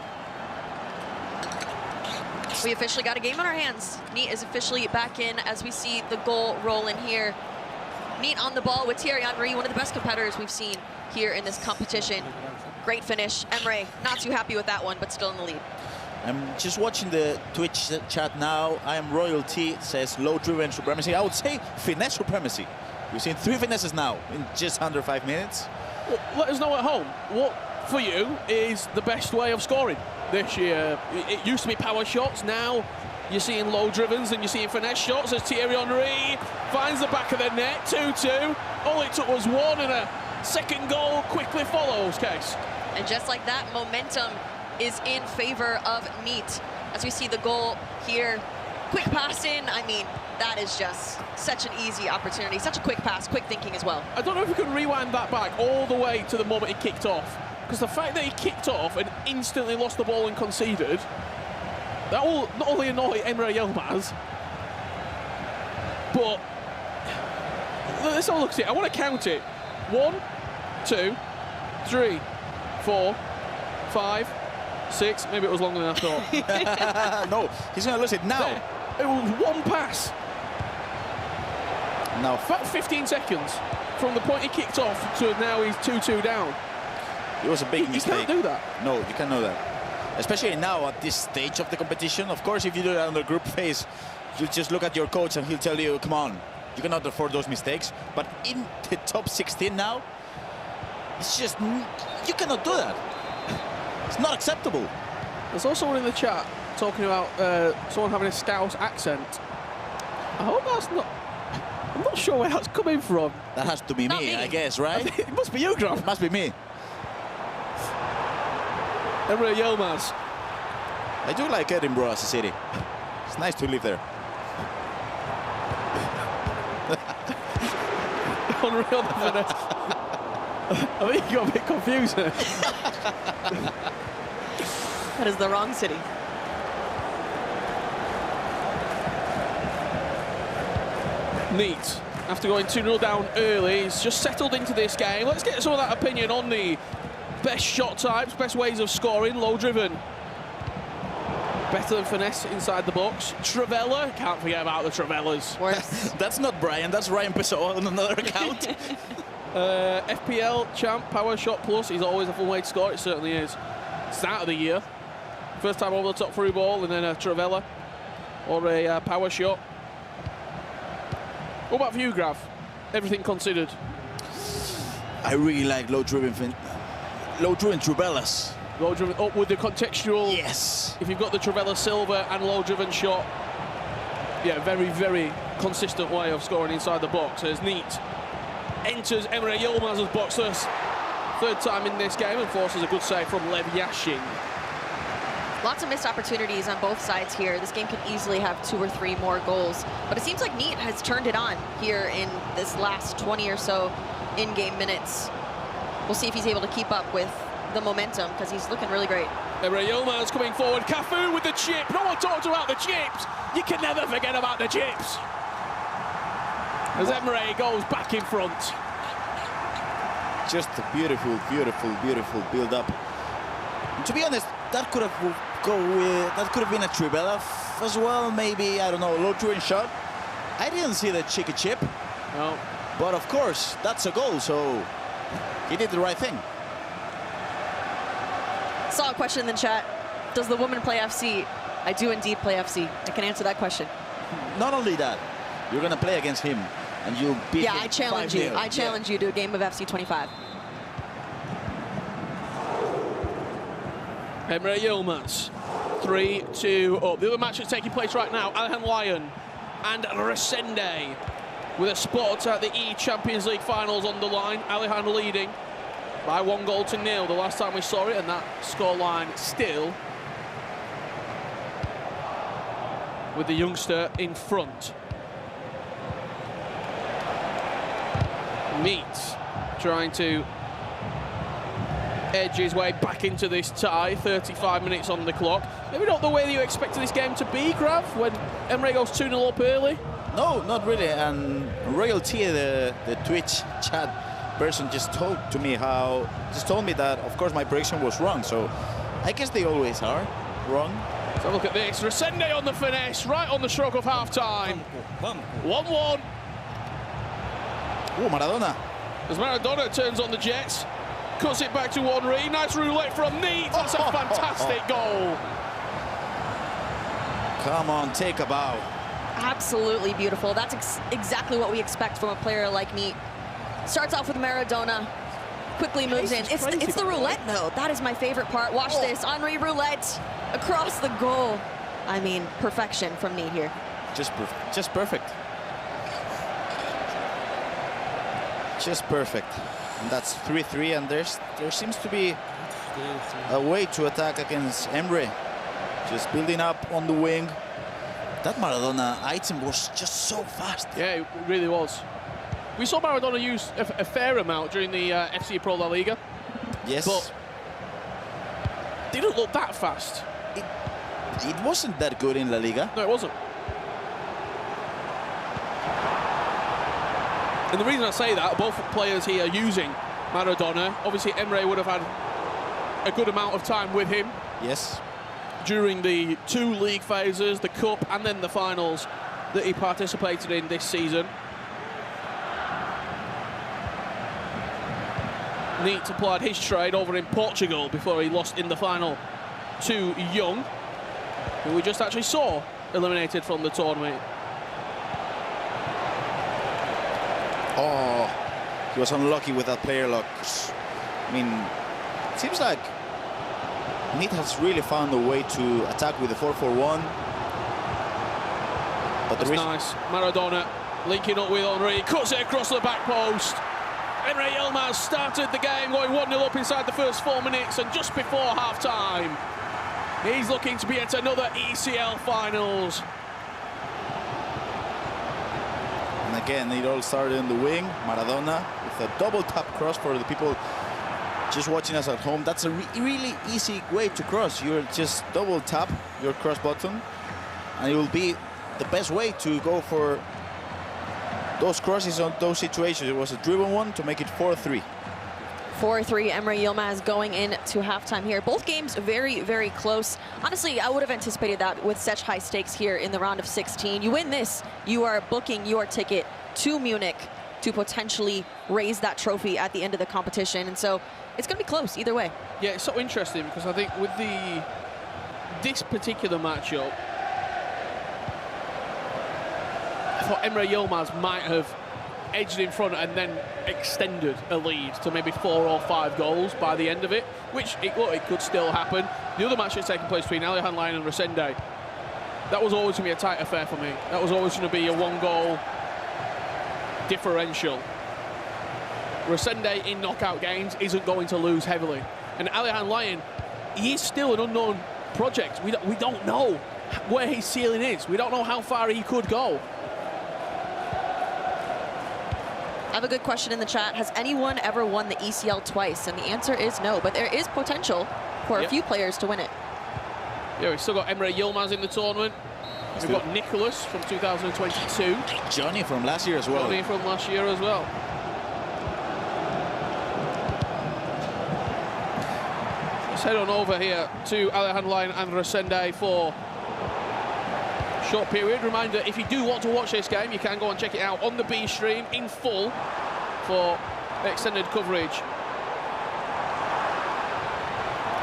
We officially got a game on our hands. Neat is officially back in as we see the goal roll in here. Neat on the ball with Thierry Henry, one of the best competitors we've seen here in this competition. Great finish. Emre, not too happy with that one, but still in the lead. I'm just watching the Twitch chat now. I am royalty, it says low-driven supremacy. I would say finesse supremacy. We've seen 3 finesses now in just under 5 minutes. Well, let us know at home, what for you is the best way of scoring this year? It used to be power shots, now you're seeing low drivens and you're seeing finesse shots as Thierry Henry finds the back of the net, 2-2. All it took was one, and a second goal quickly follows, Case. And just like that, momentum is in favor of Neat. As we see the goal here, quick pass in, I mean, that is just such an easy opportunity, such a quick pass, quick thinking as well. I don't know if we can rewind that back all the way to the moment he kicked off, because the fact that he kicked off and instantly lost the ball and conceded, that will not only annoy Emre Yilmaz, but let's have a look at it. I want to count it. 1, 2, 3, 4, 5, 6. Maybe it was longer than I thought. No, he's going to lose it now. There. It was one pass. Now, about 15 seconds from the point he kicked off to now he's 2-2 down. It was a big mistake. You can't do that. No, you can't do that. Especially now at this stage of the competition. Of course, if you do that on the group phase, you just look at your coach and he'll tell you, come on, you cannot afford those mistakes. But in the top 16 now, it's just, you cannot do that. It's not acceptable. There's also one in the chat talking about someone having a Scouse accent. I hope that's not... I'm not sure where that's coming from. That has to be me, I guess, right? It must be you, Graf. It must be me. Emre Yilmaz. I do like Edinburgh as a city. It's nice to live there. Unreal finesse. I think you got a bit confused there. That is the wrong city. Neat. After going 2-0 down early, he's just settled into this game. Let's get some of that opinion on the best shot types, best ways of scoring. Low driven. Better than finesse inside the box. Travella, can't forget about the Travellas. That's not Brian, that's Ryan Pessoa on another account. FPL champ, power shot plus. He's always a fun way to score, it certainly is. Start of the year. First time over the top through ball, and then a Travella or a power shot. What about for you, Graf? Everything considered. I really like low-driven Travellas. Low-driven up with the contextual. Yes. If you've got the Travella Silver and low-driven shot, yeah, very, very consistent way of scoring inside the box. As Neat enters Emre Yilmaz's box, third time in this game, and forces a good save from Lev Yashin. Lots of missed opportunities on both sides here. This game could easily have 2 or 3 more goals. But it seems like Neat has turned it on here in this last 20 or so in-game minutes. We'll see if he's able to keep up with the momentum, because he's looking really great. Emre Yilmaz coming forward. Cafu with the chip. No one talks about the chips. You can never forget about the chips. as Emre goes back in front. Just a beautiful, beautiful, beautiful build-up. To be honest, that could have been a trivela as well. Maybe, I don't know, a low two-inch shot. I didn't see the cheeky chip. No. But of course, that's a goal, so he did the right thing. Saw a question in the chat. Does the woman play FC? I do indeed play FC. I can answer that question. Not only that, you're going to play against him, and you'll beat him. Yeah, I challenge you. I challenge you to a game of FC 25. Emre Yilmaz, 3-2 up. The other match that's taking place right now, Alihan Lyon and Resende with a spot at the eChampions League finals on the line. Alihan leading by 1-0 the last time we saw it, and that scoreline still with the youngster in front. Meets trying to edge his way back into this tie. 35 minutes on the clock. Maybe not the way that you expected this game to be, Grav, when Emre goes 2-0 up early. No, not really. And Royalty, the Twitch chat person, just told me that, of course, my prediction was wrong. So I guess they always are wrong. So look at this. Resende on the finesse, right on the stroke of half-time. 1-1. Oh, Maradona. As Maradona turns on the Jets, cuts it back to Henry. Nice roulette from Neat. That's a fantastic goal. Come on, take a bow. Absolutely beautiful. That's exactly what we expect from a player like Neat. Starts off with Maradona, quickly moves in. It's the roulette, though. That is my favorite part. Watch this. Henry roulette across the goal. I mean, perfection from Neat here. Just perfect. Just perfect. And that's 3-3, and there seems to be a way to attack against Emre. Just building up on the wing. That Maradona item was just so fast. Yeah, it really was. We saw Maradona use a fair amount during the FC Pro La Liga. Yes. But didn't look that fast. It wasn't that good in La Liga. No, it wasn't. And the reason I say that, both players here using Maradona. Obviously, Emre would have had a good amount of time with him. Yes. During the 2 league phases, the Cup and then the finals that he participated in this season. Neat applied his trade over in Portugal before he lost in the final to Young, who we just actually saw eliminated from the tournament. Oh, he was unlucky with that player lock. I mean, it seems like Neat has really found a way to attack with the 4-4-1. But that's nice. Maradona linking up with Henry, cuts it across the back post. Emre Yilmaz started the game going 1-0 up inside the first 4 minutes, and just before half-time, he's looking to be at another ECL finals. And again, it all started in the wing. Maradona with a double tap cross for the people just watching us at home. That's a really easy way to cross. You're just double tap your cross button, and it will be the best way to go for those crosses on those situations. It was a driven one to make it 4-3. 4-3, Emre Yilmaz going into halftime here. Both games very, very close. Honestly, I would have anticipated that with such high stakes here in the round of 16. You win this, you are booking your ticket to Munich to potentially raise that trophy at the end of the competition. And so it's going to be close either way. Yeah, it's so interesting because I think with this particular matchup, I thought Emre Yilmaz might have edged in front and then extended a lead to maybe 4 or 5 goals by the end of it, which it could still happen. The other match that's taking place between Alihan Lyon and Resende, that was always going to be a tight affair for me. That was always going to be a 1-goal differential. Resende in knockout games isn't going to lose heavily. And Alihan Lyon, he is still an unknown project. We don't know where his ceiling is. We don't know how far he could go. I have a good question in the chat. Has anyone ever won the ECL twice? And the answer is no, but there is potential for a few players to win it. Yeah, we've still got Emre Yilmaz in the tournament. We've got Nicholas from 2022. Johnny from last year as well. Johnny from last year as well. Let's head on over here to Alejandro and Resende for a short period. Reminder, if you do want to watch this game, you can go and check it out on the B stream in full for extended coverage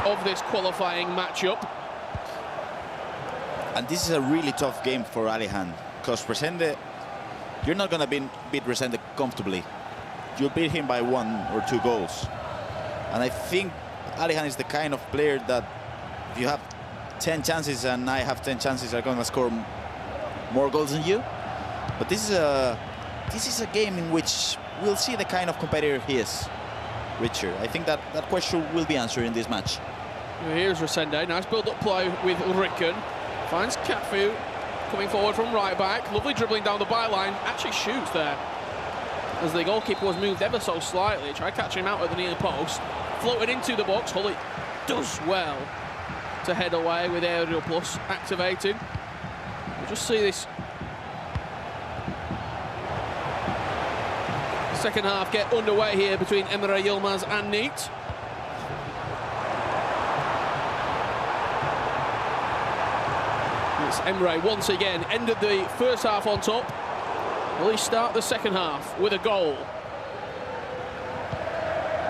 of this qualifying matchup. And this is a really tough game for Alejandro, because Resende, you're not going to beat Resende comfortably. You'll beat him by 1 or 2 goals. And I think Alejandro is the kind of player that if you have 10 chances and I have 10 chances, are going to score more goals than you. But this is a game in which we'll see the kind of competitor he is, Richard. I think that question will be answered in this match. Here's Resende, nice build-up play with Ricken. Finds Cafu, coming forward from right back. Lovely dribbling down the byline. Actually shoots there, as the goalkeeper was moved ever so slightly. Tried catching him out at the near post. Floated into the box. Hully does well to head away with Aerial Plus activated. We'll just see this second half get underway here between Emre Yilmaz and Neat. It's Emre once again ended the first half on top. Will he start the second half with a goal?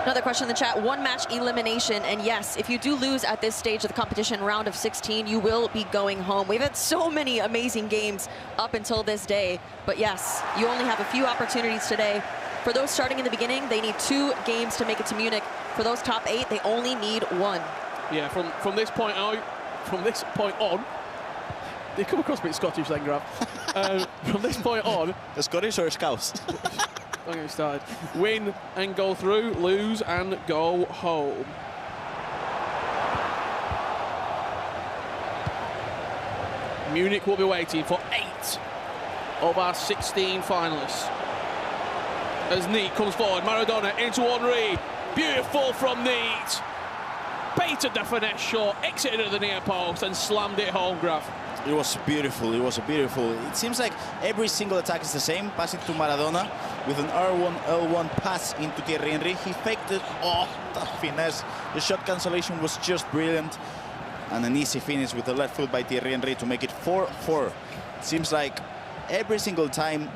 Another question in the chat, 1 match elimination, and yes, if you do lose at this stage of the competition, round of 16, you will be going home. We've had so many amazing games up until this day, but yes, you only have a few opportunities today. For those starting in the beginning, they need 2 games to make it to Munich. For those top 8, they only need 1. Yeah, from this point on, they come across a bit Scottish then, Grav. From this point on... The Scottish or Scouse? Don't get me started. Win and go through, lose and go home. Munich will be waiting for 8 of our 16 finalists. As Neat comes forward, Maradona into Henry. Beautiful from Neat. Baited the finesse shot, exited at the near post and slammed it home, Graf. It was beautiful, it was beautiful. It seems like every single attack is the same. Passing to Maradona with an R1, L1 pass into Thierry Henry. He faked it. Oh, that finesse. The shot cancellation was just brilliant. And an easy finish with the left foot by Thierry Henry to make it 4-4. It seems like every single time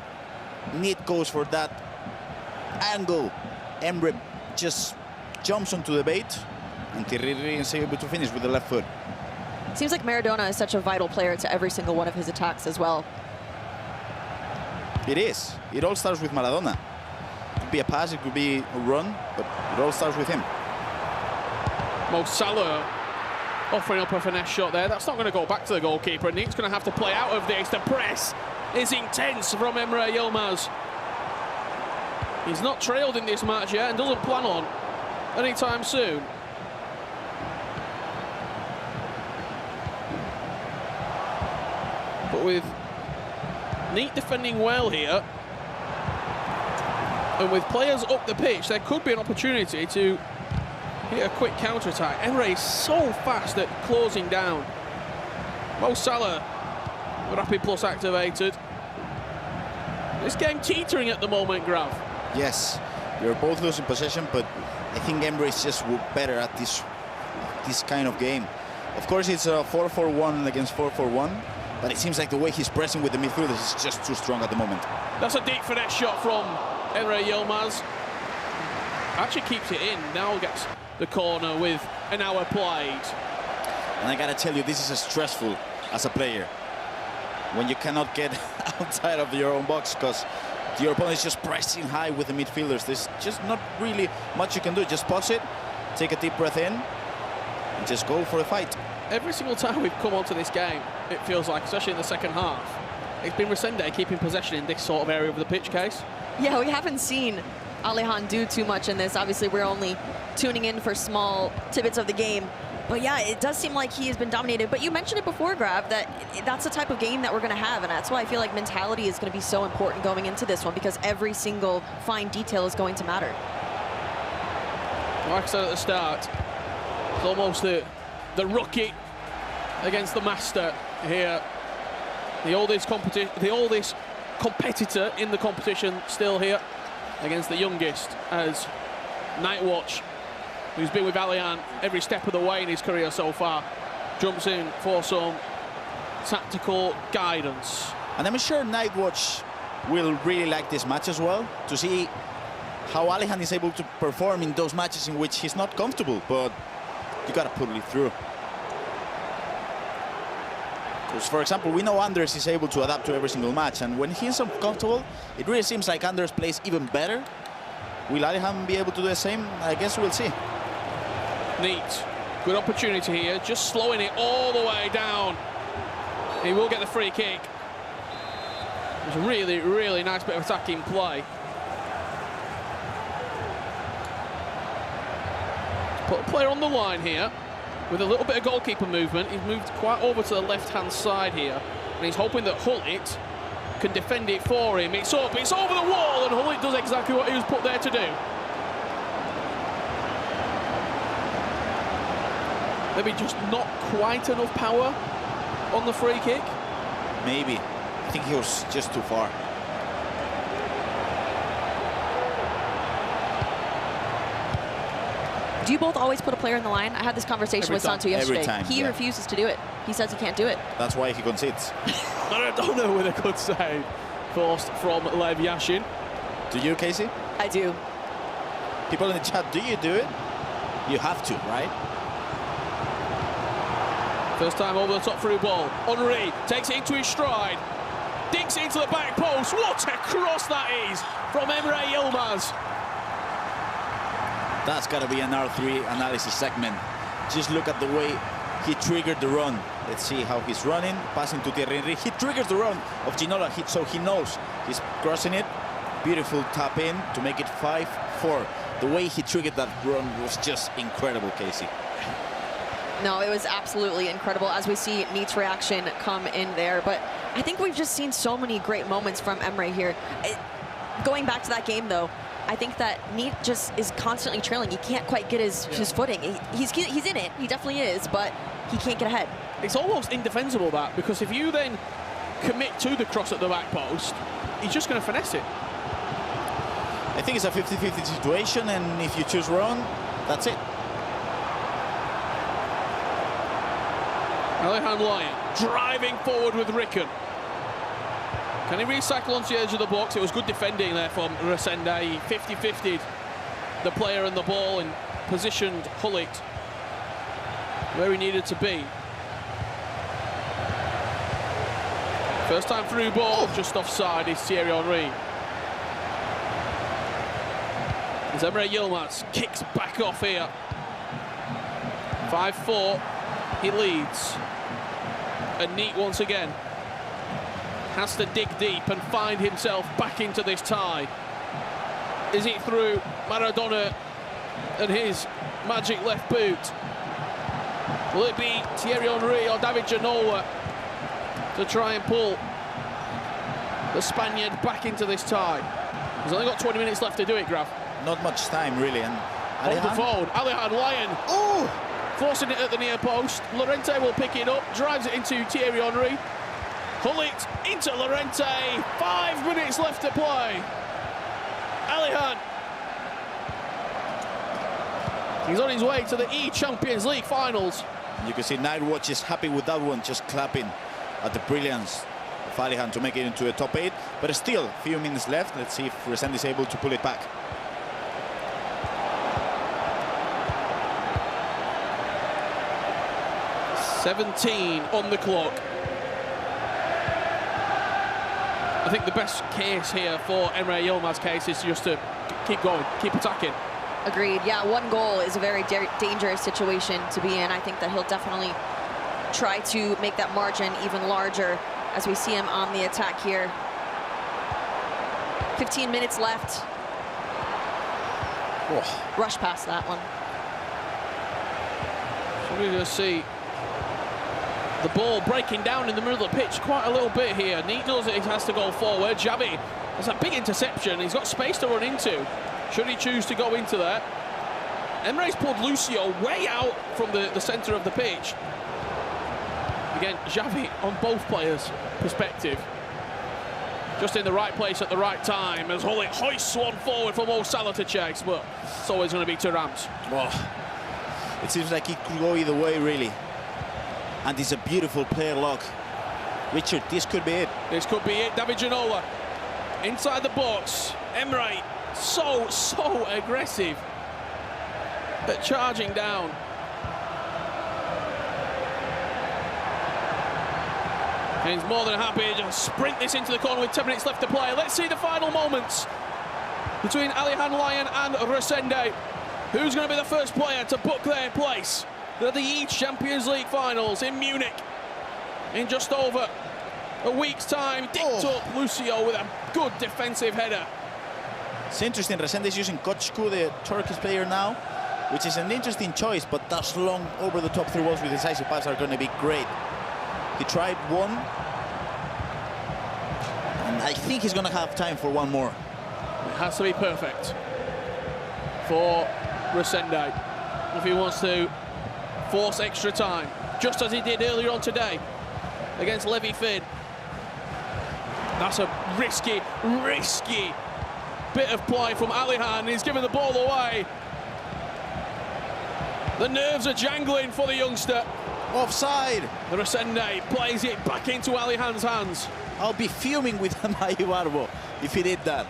Neat goes for that angle, Emre just jumps onto the bait, and Thierry Henry is able to finish with the left foot. Seems like Maradona is such a vital player to every single one of his attacks as well. It is. It all starts with Maradona. It could be a pass, it could be a run, but it all starts with him. Mo Salah offering up a finesse shot there. That's not going to go back to the goalkeeper. Neat's going to have to play out of this. The press is intense from Emre Yilmaz. He's not trailed in this match yet and doesn't plan on anytime soon. But with Neat defending well here, and with players up the pitch, there could be an opportunity to hit a quick counter-attack. Emre is so fast at closing down. Mo Salah, Rapid Plus activated. This game teetering at the moment, Grav. Yes, you're both losing possession, but I think Emre is just better at this kind of game. Of course, it's a 4-4-1 against 4-4-1, but it seems like the way he's pressing with the midfielders is just too strong at the moment. That's a deep finesse shot from Emre Yilmaz. Actually keeps it in, now gets the corner with an hour played. And I gotta tell you, this is stressful as a player when you cannot get outside of your own box because your opponent is just pressing high with the midfielders. There's just not really much you can do. Just pause it, take a deep breath in, and just go for a fight. Every single time we've come onto this game, it feels like, especially in the second half, it's been Resende keeping possession in this sort of area of the pitch, Case. Yeah, we haven't seen Alejandro do too much in this. Obviously, we're only tuning in for small tidbits of the game. But yeah, it does seem like he has been dominated. But you mentioned it before, Grav, that that's the type of game that we're going to have. And that's why I feel like mentality is going to be so important going into this one, because every single fine detail is going to matter. Like I said at the start, it's almost the rookie against the master here The oldest competitor in the competition still here against the youngest, as Nightwatch, who's been with Alihan every step of the way in his career so far, jumps in for some tactical guidance. And I'm sure Nightwatch will really like this match as well, to see how Alihan is able to perform in those matches in which he's not comfortable, but you gotta put it through. Because, for example, we know Anders is able to adapt to every single match, and when he's uncomfortable, it really seems like Anders plays even better. Will Alihan be able to do the same? I guess we'll see. Neat. Good opportunity here, just slowing it all the way down. He will get the free kick. It's a really, really nice bit of attacking play. Put a player on the line here with a little bit of goalkeeper movement. He's moved quite over to the left-hand side here, and he's hoping that Hullit can defend it for him. It's up, it's over the wall, and Hullit does exactly what he was put there to do. Maybe just not quite enough power on the free kick. Maybe. I think he was just too far. Do you both always put a player in the line? I had this conversation with Santu yesterday. He refuses to do it. He says he can't do it. That's why he concedes. Maradona with a good save. Forced from Lev Yashin. Do you, Casey? I do. People in the chat, do you do it? You have to, right? First time over the top through ball. Henry takes it into his stride. Dinks it into the back post. What a cross that is from Emre Yilmaz. That's got to be an R3 analysis segment. Just look at the way he triggered the run. Let's see how he's running. Passing to Thierry Henry. He triggers the run of Ginola, so he knows he's crossing it. Beautiful tap in to make it 5-4. The way he triggered that run was just incredible, Casey. No, it was absolutely incredible as we see Neat's reaction come in there. But I think we've just seen so many great moments from Emre here. Going back to that game, though, I think that Neat just is constantly trailing. He can't quite get his footing. He's in it. He definitely is, but he can't get ahead. It's almost indefensible, that, because if you then commit to the cross at the back post, he's just going to finesse it. I think it's a 50-50 situation, and if you choose wrong, that's it. Alihan Lyon driving forward with Ricken. Can he recycle onto the edge of the box? It was good defending there from Resende. He 50-50'd the player and the ball and positioned Hullit where he needed to be. First time through ball, just offside is Thierry Henry. As Emre Yilmaz kicks back off here. 5-4, he leads. And Neat once again has to dig deep and find himself back into this tie. Is it through Maradona and his magic left boot? Will it be Thierry Henry or David Ginola to try and pull the Spaniard back into this tie? He's only got 20 minutes left to do it, Graf. Not much time, really. And Hold the phone. Alihan Lyon. Oh! Forcing it at the near post. Llorente will pick it up, drives it into Thierry Henry. Hullit into Llorente. 5 minutes left to play. Alihan. He's on his way to the eChampions League finals. You can see Nightwatch is happy with that one, just clapping at the brilliance of Alihan to make it into a top 8. But still, a few minutes left. Let's see if Resende is able to pull it back. .17 on the clock. I think the best case here for Emre Yilmaz's case is just to keep going, keep attacking. Agreed. Yeah, one goal is a very dangerous situation to be in. I think that he'll definitely try to make that margin even larger as we see him on the attack here. 15 minutes left. Oh. Rush past that one. So we just see the ball breaking down in the middle of the pitch quite a little bit here. Neat knows that he has to go forward. Xavi has a big interception. He's got space to run into. Should he choose to go into that? Emre's pulled Lucio way out from the centre of the pitch. Again, Xavi on both players' perspective. Just in the right place at the right time as Hullet hoists one forward for Mo Salah to chase, but it's always going to be Thuram's. Oh, it seems like it could go either way, really. And it's a beautiful player lock. Richard, this could be it. This could be it. David Ginola inside the box. Emre so aggressive at charging down. And he's more than happy to sprint this into the corner with 10 minutes left to play. Let's see the final moments between Alihan Lyon and Resende. Who's going to be the first player to book their place at the eChampions League finals in Munich in just over a week's time? Dicked up Lucio with a good defensive header. It's interesting, Resende is using Koçku, the Turkish player now, which is an interesting choice, but those long over the top through balls with decisive pass are going to be great. He tried one, and I think he's going to have time for one more. It has to be perfect for Resende if he wants to force extra time, just as he did earlier on today against Levi Finn. That's a risky bit of play from Alihan. He's given the ball away. The nerves are jangling for the youngster. Offside. Resende plays it back into Alihan's hands. I'll be fuming with Mayu if he did that.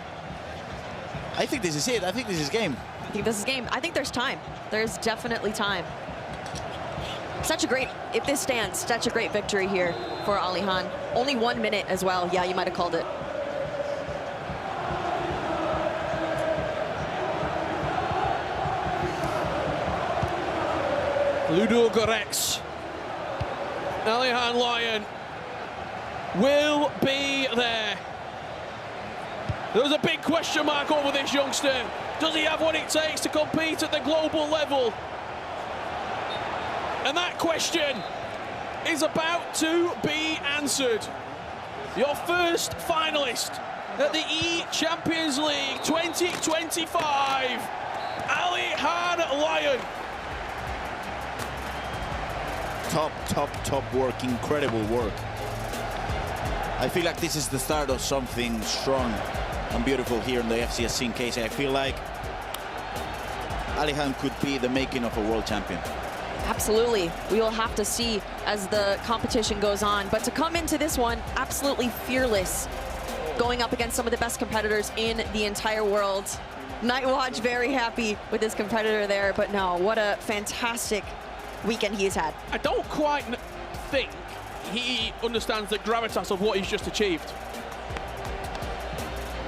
I think this is it. I think this is game. I think this is game. I think there's time. There's definitely time. Such a great, if this stands, such a great victory here for Alihan. Only 1 minute as well. Yeah, you might have called it. Ludo Goretz. Alihan Lyon will be there. There's a big question mark over this youngster. Does he have what it takes to compete at the global level? And that question is about to be answered. Your first finalist at the eChampions League 2025, Alihan Lyon. Top work, incredible work. I feel like this is the start of something strong and beautiful here in the FCSC case. I feel like Alihan could be the making of a world champion. Absolutely. We will have to see as the competition goes on. But to come into this one, absolutely fearless, going up against some of the best competitors in the entire world. Nightwatch very happy with his competitor there, but no, what a fantastic weekend he's had. I don't quite think he understands the gravitas of what he's just achieved.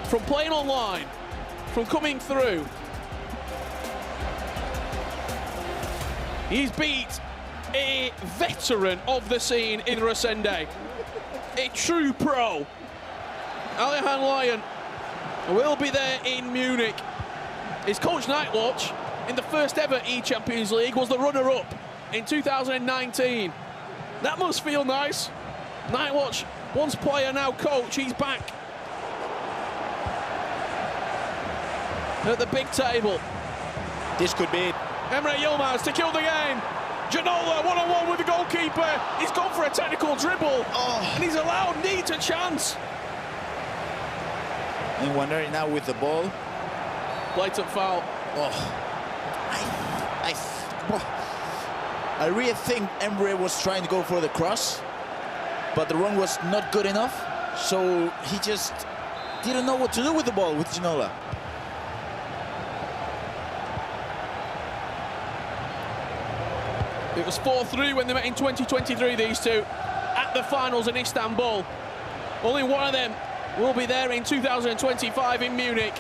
From playing online, from coming through, he's beat a veteran of the scene in Resende, a true pro. Alihan Lyon will be there in Munich. His coach Nightwatch in the first ever eChampions League was the runner-up in 2019. That must feel nice. Nightwatch, once player, now coach, he's back at the big table. This could be it. Emre Yilmaz to kill the game. Ginola one-on-one with the goalkeeper. He's gone for a technical dribble, and he's allowed Neat a chance. And Waneri now with the ball. Blatant foul. I really think Emre was trying to go for the cross, but the run was not good enough, so he just didn't know what to do with the ball with Ginola. It was 4-3 when they met in 2023, these two, at the finals in Istanbul. Only one of them will be there in 2025 in Munich.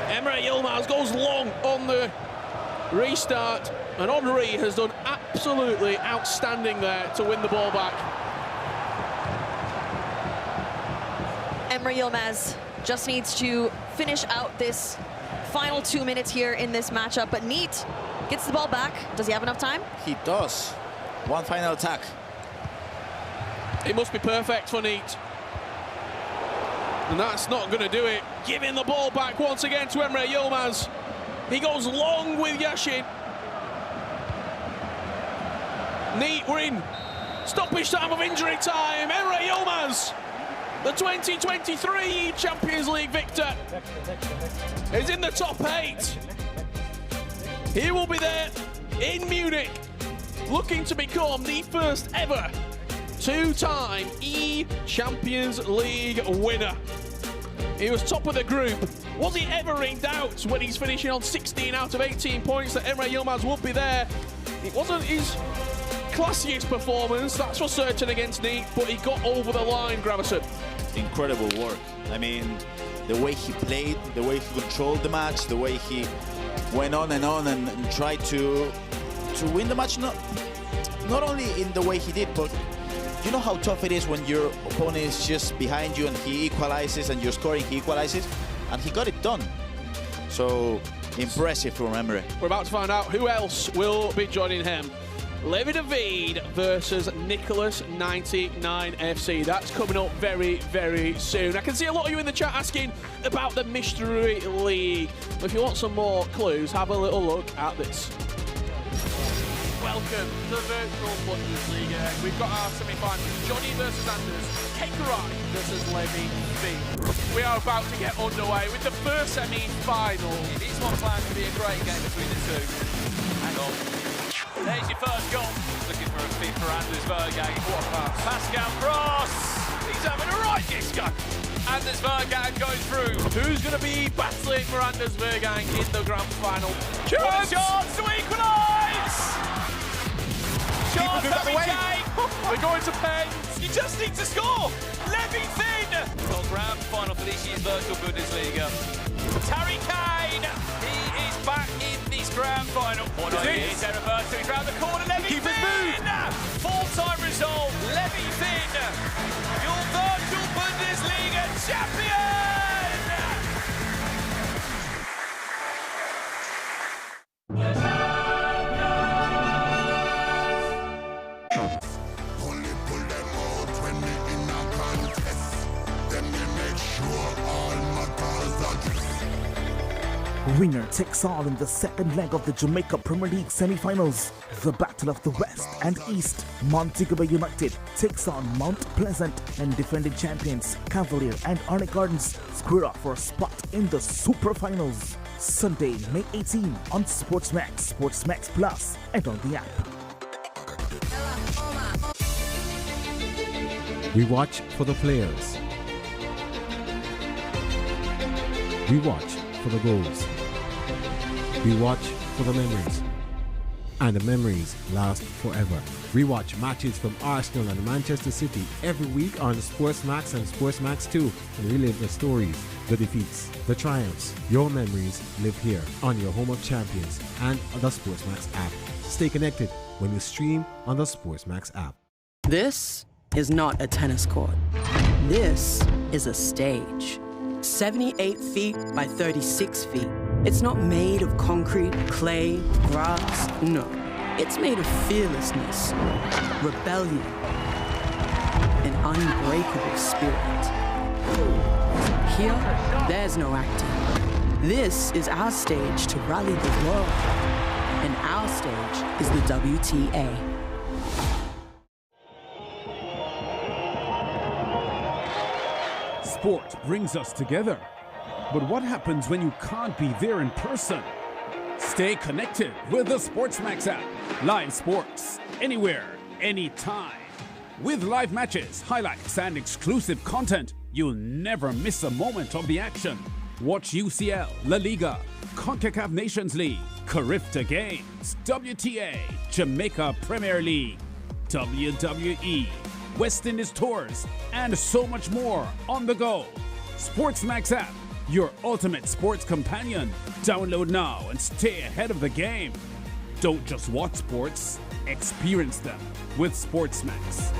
Emre Yilmaz goes long on the restart, and Henry has done absolutely outstanding there to win the ball back. Emre Yilmaz just needs to finish out this final 2 minutes here in this matchup, but Neat gets the ball back. Does he have enough time? He does. One final attack. It must be perfect for Neat. And that's not going to do it. Giving the ball back once again to Emre Yilmaz. He goes long with Yashin. Neat, we're in stoppage time of injury time. Emre Yilmaz, the 2023 Champions League victor, is in the top 8. He will be there in Munich, looking to become the first ever two-time eChampions League winner. He was top of the group. Was he ever in doubt when he's finishing on 16 out of 18 points that Emre Yilmaz would be there? It wasn't his classiest performance, that's for certain, against Neat, but he got over the line, Gravison. Incredible work. I mean, the way he played, the way he controlled the match, the way he went on and tried to win the match, not only in the way he did, but you know how tough it is when your opponent is just behind you and he equalizes and you're scoring, he equalizes, and he got it done. So impressive from Emre. We're about to find out who else will be joining him. Levi David versus Nicholas 99 FC. That's coming up very, very soon. I can see a lot of you in the chat asking about the Mystery League. If you want some more clues, have a little look at this. Welcome to the virtual Bundesliga. We've got our semi-finals. Johnny versus Anders, Kekarai versus Levi V. We are about to get underway with the first semi-final. It's one planned to be a great game between the two. Hang on. There's your first goal. Looking for a fit for Anders Vergang. What a pass. Pascal Cross. He's having a right disco. Anders Vergang goes through. Who's going to be battling for Anders Vergang in the grand final? Chance! Chance to equalise! Chance Harry Kane! We're going to pens. You just need to score! Levi Finn! Well, grand final for this year's virtual Bundesliga. Harry Kane! He is back in this grand final. What is it? Roberto, he's round the corner. Levi Finn! Full-time result. Levi Finn! Your virtual Bundesliga champion! Winner takes all in the second leg of the Jamaica Premier League semi-finals. The Battle of the West and East. Montego Bay United takes on Mount Pleasant, and defending champions Cavalier and Arnick Gardens square off for a spot in the Super Finals. Sunday, May 18 on SportsMax, SportsMax Plus, and on the app. We watch for the players. We watch for the goals. We watch for the memories. And the memories last forever. We watch matches from Arsenal and Manchester City every week on SportsMax and SportsMax 2 and relive the stories, the defeats, the triumphs. Your memories live here on your home of champions and on the SportsMax app. Stay connected when you stream on the SportsMax app. This is not a tennis court. This is a stage. 78 feet by 36 feet. It's not made of concrete, clay, grass, no. It's made of fearlessness, rebellion, an unbreakable spirit. Here, there's no acting. This is our stage to rally the world, and our stage is the WTA. Sport brings us together. But what happens when you can't be there in person? Stay connected with the SportsMax app. Live sports, anywhere, anytime. With live matches, highlights, and exclusive content, you'll never miss a moment of the action. Watch UCL, La Liga, CONCACAF Nations League, Carifta Games, WTA, Jamaica Premier League, WWE, West Indies Tours, and so much more on the go. SportsMax app, your ultimate sports companion. Download now and stay ahead of the game. Don't just watch sports, experience them with SportsMax.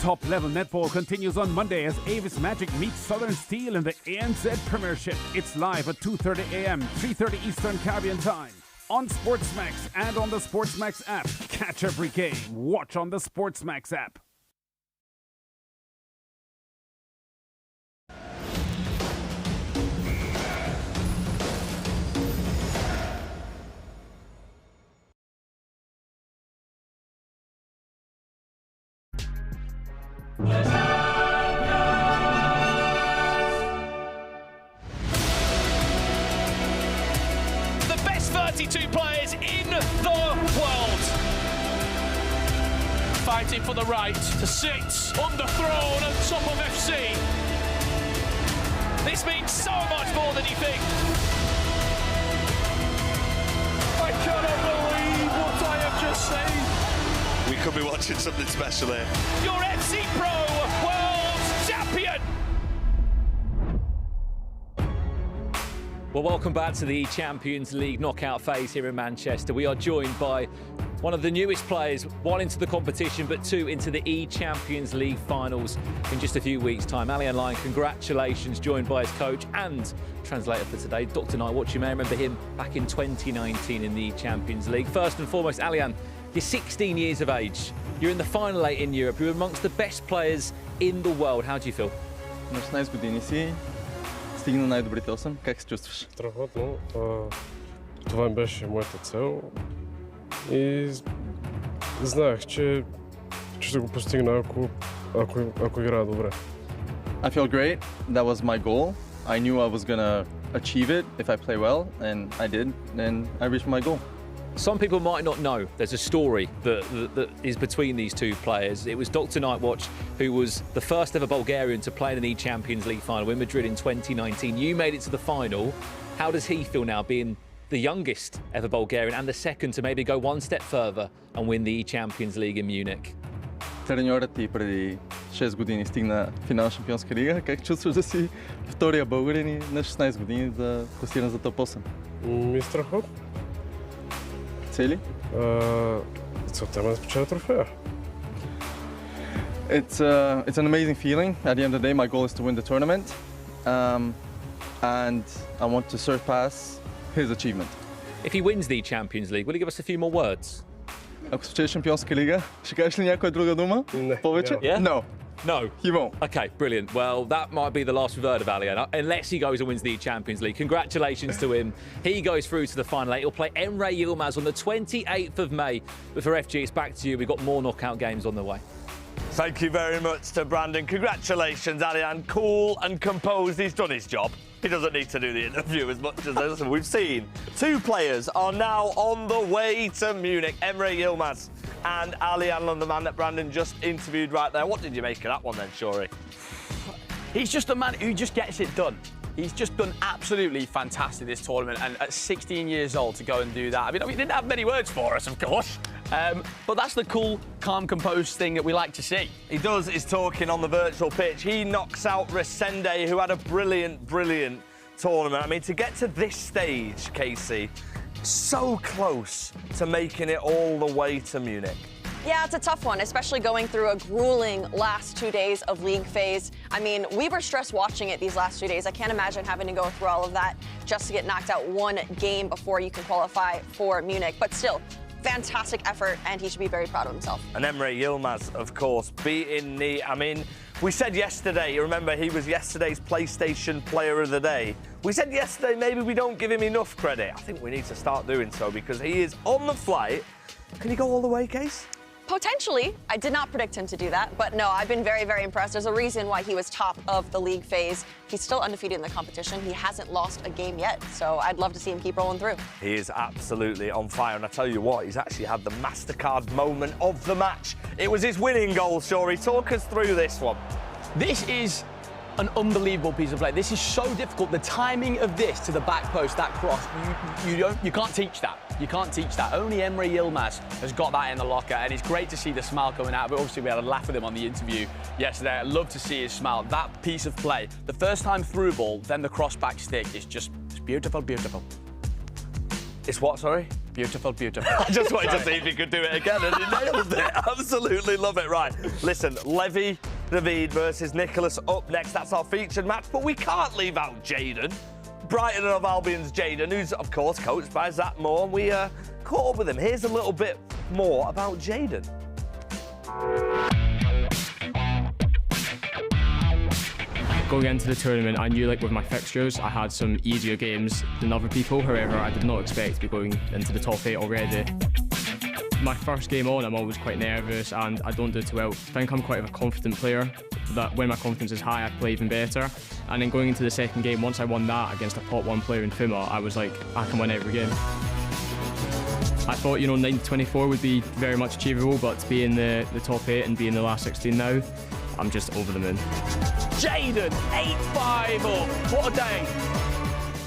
Top-level netball continues on Monday as Avis Magic meets Southern Steel in the ANZ Premiership. It's live at 2:30 a.m., 3:30 Eastern Caribbean Time. on SportsMax and on the SportsMax app. Catch every game. Watch on the SportsMax app. The best 32 players in the world. Fighting for the right to sit on the throne at top of FC. This means so much more than you think. I cannot believe what I have just seen. We could be watching something special here. Your FC Pro World Champion. Well, welcome back to the Champions League knockout phase here in Manchester. We are joined by one of the newest players, one into the competition, but two into the eChampions League finals in just a few weeks' time. Alian Lyon, congratulations, joined by his coach and translator for today, Dr. Nightwatch. You may remember him back in 2019 in the Champions League. First and foremost, Alian, you're 16 years of age. You're in the final 8 in Europe. You're amongst the best players in the world. How do you feel? На 16 години си, стигна най-добрите 8. Как се чувстваш? Страхотно. Това беше моята цел и знаех, че ще го постигна, ако играя добре. I feel great. That was my goal. I knew I was gonna achieve it if I play well, and I did, and I reached my goal. Some people might not know there's a story that is between these two players. It was Dr. Nightwatch, who was the first ever Bulgarian to play in the Champions League final in Madrid in 2019. You made it to the final. How does he feel now, being the youngest ever Bulgarian and the second to maybe go one step further and win the Champions League in Munich? Треньорът ти преди 6 години стигна финал на Шампионска лига. Как чувстваш да си втория българин и на 16 години да класиран за топ 8? Ми страхотно. Цели? Целта ме да спечеля трофея. It's an amazing feeling. At the end of the day, my goal is to win the tournament, and I want to surpass his achievement. If he wins the Champions League, will you give us a few more words? Ако спечелиш Шампионска лига, ще кажеш ли някоя друга дума? Повече? Yeah? No. No. He won't. Okay, brilliant. Well, that might be the last we've heard of Alian, unless he goes and wins the Champions League. Congratulations to him. He goes through to the final 8. He'll play Emre Yilmaz on the 28th of May. But for FG, it's back to you. We've got more knockout games on the way. Thank you very much to Brandon. Congratulations, Alian. Cool and composed. He's done his job. He doesn't need to do the interview as much as this. We've seen two players are now on the way to Munich. Emre Yilmaz and Alian Lyon, the man that Brandon just interviewed right there. What did you make of that one then, Shuri? He's just a man who just gets it done. He's just done absolutely fantastic this tournament, and at 16 years old to go and do that. I mean, he didn't have many words for us, of course, but that's the cool, calm, composed thing that we like to see. He does his talking on the virtual pitch. He knocks out Resende, who had a brilliant tournament. I mean, to get to this stage, Casey, so close to making it all the way to Munich. Yeah, it's a tough one, especially going through a grueling last 2 days of league phase. I mean, we were stressed watching it these last 2 days. I can't imagine having to go through all of that just to get knocked out one game before you can qualify for Munich. But still, fantastic effort, and he should be very proud of himself. And Emre Yilmaz, of course, beating I mean, we said yesterday, you remember he was yesterday's PlayStation Player of the Day. We said yesterday maybe we don't give him enough credit. I think we need to start doing so because he is on the flight. Can he go all the way, Case? Potentially. I did not predict him to do that, but no, I've been very impressed. There's a reason why he was top of the league phase. He's still undefeated in the competition. He hasn't lost a game yet, so I'd love to see him keep rolling through. He is absolutely on fire, and I tell you what, he's actually had the MasterCard moment of the match. It was his winning goal, Shuri. Talk us through this one. This is an unbelievable piece of play. This is so difficult. The timing of this to the back post, that cross, you can't teach that. You can't teach that. Only Emre Yilmaz has got that in the locker, and it's great to see the smile coming out. But obviously, we had a laugh with him on the interview yesterday. I love to see his smile. That piece of play, the first time through ball, then the cross back stick, is just beautiful. It's what, sorry? Beautiful. I just wanted to see if he could do it again, and he nailed it. Absolutely love it. Right, listen, Levy David versus Nicholas up next. That's our featured match, but we can't leave out Jaden. Brighton and Hove Albion's Jayden, who's, of course, coached by Zach Moore. And we caught up with him. Here's a little bit more about Jayden. Going into the tournament, I knew, like, with my fixtures, I had some easier games than other people. However, I did not expect to be going into the top 8 already. My first game on, I'm always quite nervous and I don't do too well. I think I'm quite a confident player, that when my confidence is high, I play even better. And then going into the second game, once I won that against a pot 1 player in FIMA, I was like, I can win every game. I thought, 9-24 would be very much achievable, but to be in the top 8 and be in the last 16 now, I'm just over the moon. Jayden, 8-5 up. What a day.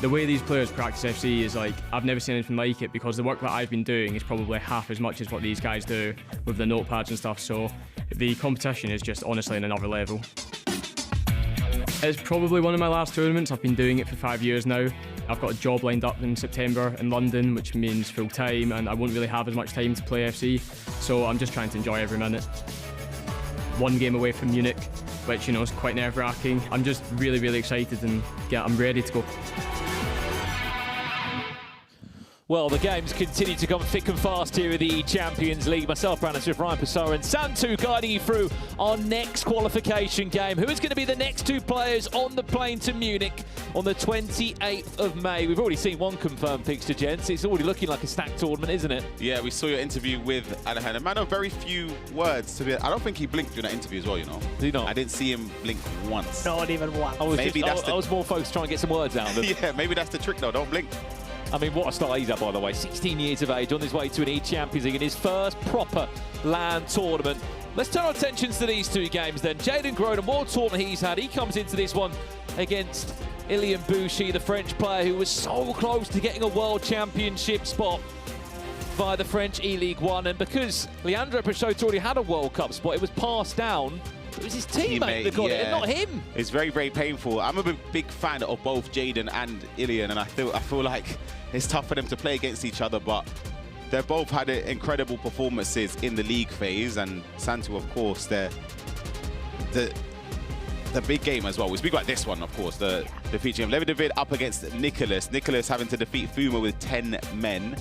The way these players practice FC is like, I've never seen anything like it, because the work that I've been doing is probably half as much as what these guys do with the notepads and stuff, so the competition is just honestly on another level. It's probably one of my last tournaments. I've been doing it for 5 years now. I've got a job lined up in September in London, which means full time, and I won't really have as much time to play FC, so I'm just trying to enjoy every minute. 1 game away from Munich, which is quite nerve-wracking. I'm just really, really excited, and yeah, I'm ready to go. Well, the games continue to come thick and fast here in the Champions League. Myself, Brandon Swift, Ryan Pessoa and Santu guiding you through our next qualification game. Who is going to be the next 2 players on the plane to Munich on the 28th of May? We've already seen 1 confirmed fixture, gents. It's already looking like a stacked tournament, isn't it? Yeah, we saw your interview with Alejandro. Man of very few words. To be, I don't think he blinked during that interview as well, Did he not? I didn't see him blink once. Not even once. I was more focused trying to get some words out of him. Yeah, maybe that's the trick, though. Don't blink. I mean, what a start he's at, by the way. 16 years of age, on his way to an eChampions League in his first proper LAN tournament. Let's turn our attentions to these 2 games then. Jayden Groden, what a tournament he's had. He comes into this one against Ilian Bouchy, the French player who was so close to getting a World Championship spot via the French E-League 1. And because Leandro Peixoto already had a World Cup spot, it was passed down. It was his teammate that got it, and not him. It's very, very painful. I'm a big fan of both Jayden and Ilian, and I feel like it's tough for them to play against each other, but they've both had incredible performances in the league phase, and Santu, of course, the big game as well. We speak about this one, of course, the feature game. Levi David up against Nicholas. Nicholas having to defeat Fuma with 10 men.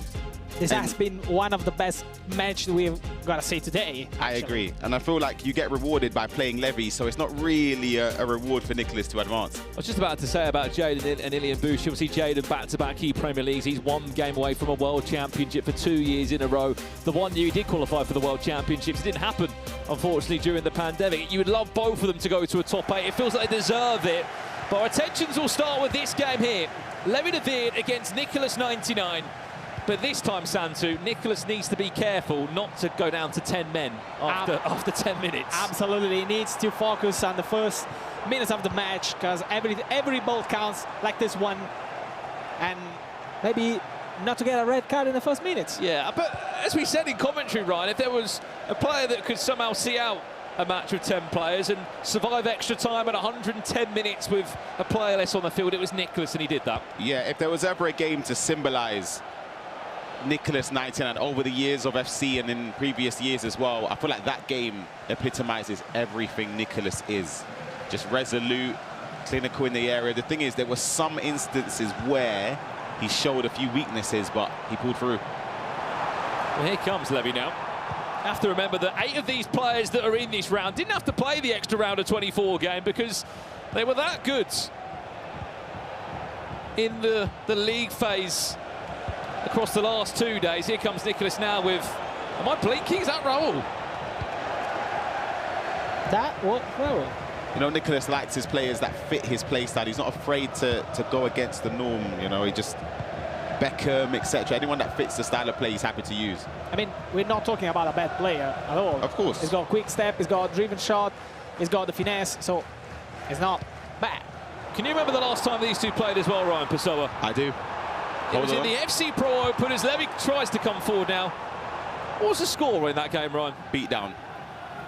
This has been one of the best matches we've got to see today. Actually. I agree. And I feel like you get rewarded by playing Levy, so it's not really a reward for Nicholas to advance. I was just about to say about Jayden and Ilian Bouchy. Obviously, Jayden back-to-back key Premier Leagues. He's 1 game away from a World Championship for 2 years in a row. The 1 year he did qualify for the World Championships. It didn't happen, unfortunately, during the pandemic. You would love both of them to go to a top 8. It feels like they deserve it. But our attentions will start with this game here. Levi David against Nicholas 99. But this time, Santu, Nicholas needs to be careful not to go down to 10 men after 10 minutes. Absolutely, he needs to focus on the first minutes of the match, because every ball counts, like this one, and maybe not to get a red card in the first minutes. Yeah, but as we said in commentary, Ryan, if there was a player that could somehow see out a match with 10 players and survive extra time at 110 minutes with a player less on the field, it was Nicholas, and he did that. Yeah, if there was ever a game to symbolise Nicholas 99 over the years of FC and in previous years as well, I feel like that game epitomises everything Nicholas is. Just resolute, clinical in the area. The thing is, there were some instances where he showed a few weaknesses, but he pulled through. Well, here comes Levy now. Have to remember that 8 of these players that are in this round didn't have to play the extra round of 24 game because they were that good in the league phase across the last 2 days. Here comes Nicholas now with, am I blinking? Is that Raul? What Raul? You know, Nicholas likes his players that fit his play style. He's not afraid to go against the norm. You know, he just, Beckham, etc. Anyone that fits the style of play, he's happy to use. I mean, we're not talking about a bad player at all. Of course. He's got a quick step, he's got a driven shot, he's got the finesse, so it's not bad. Can you remember the last time these 2 played as well, Ryan Pessoa? I do. It was in the FC Pro Open as Levy tries to come forward now. What was the score in that game, Ryan? Beat down.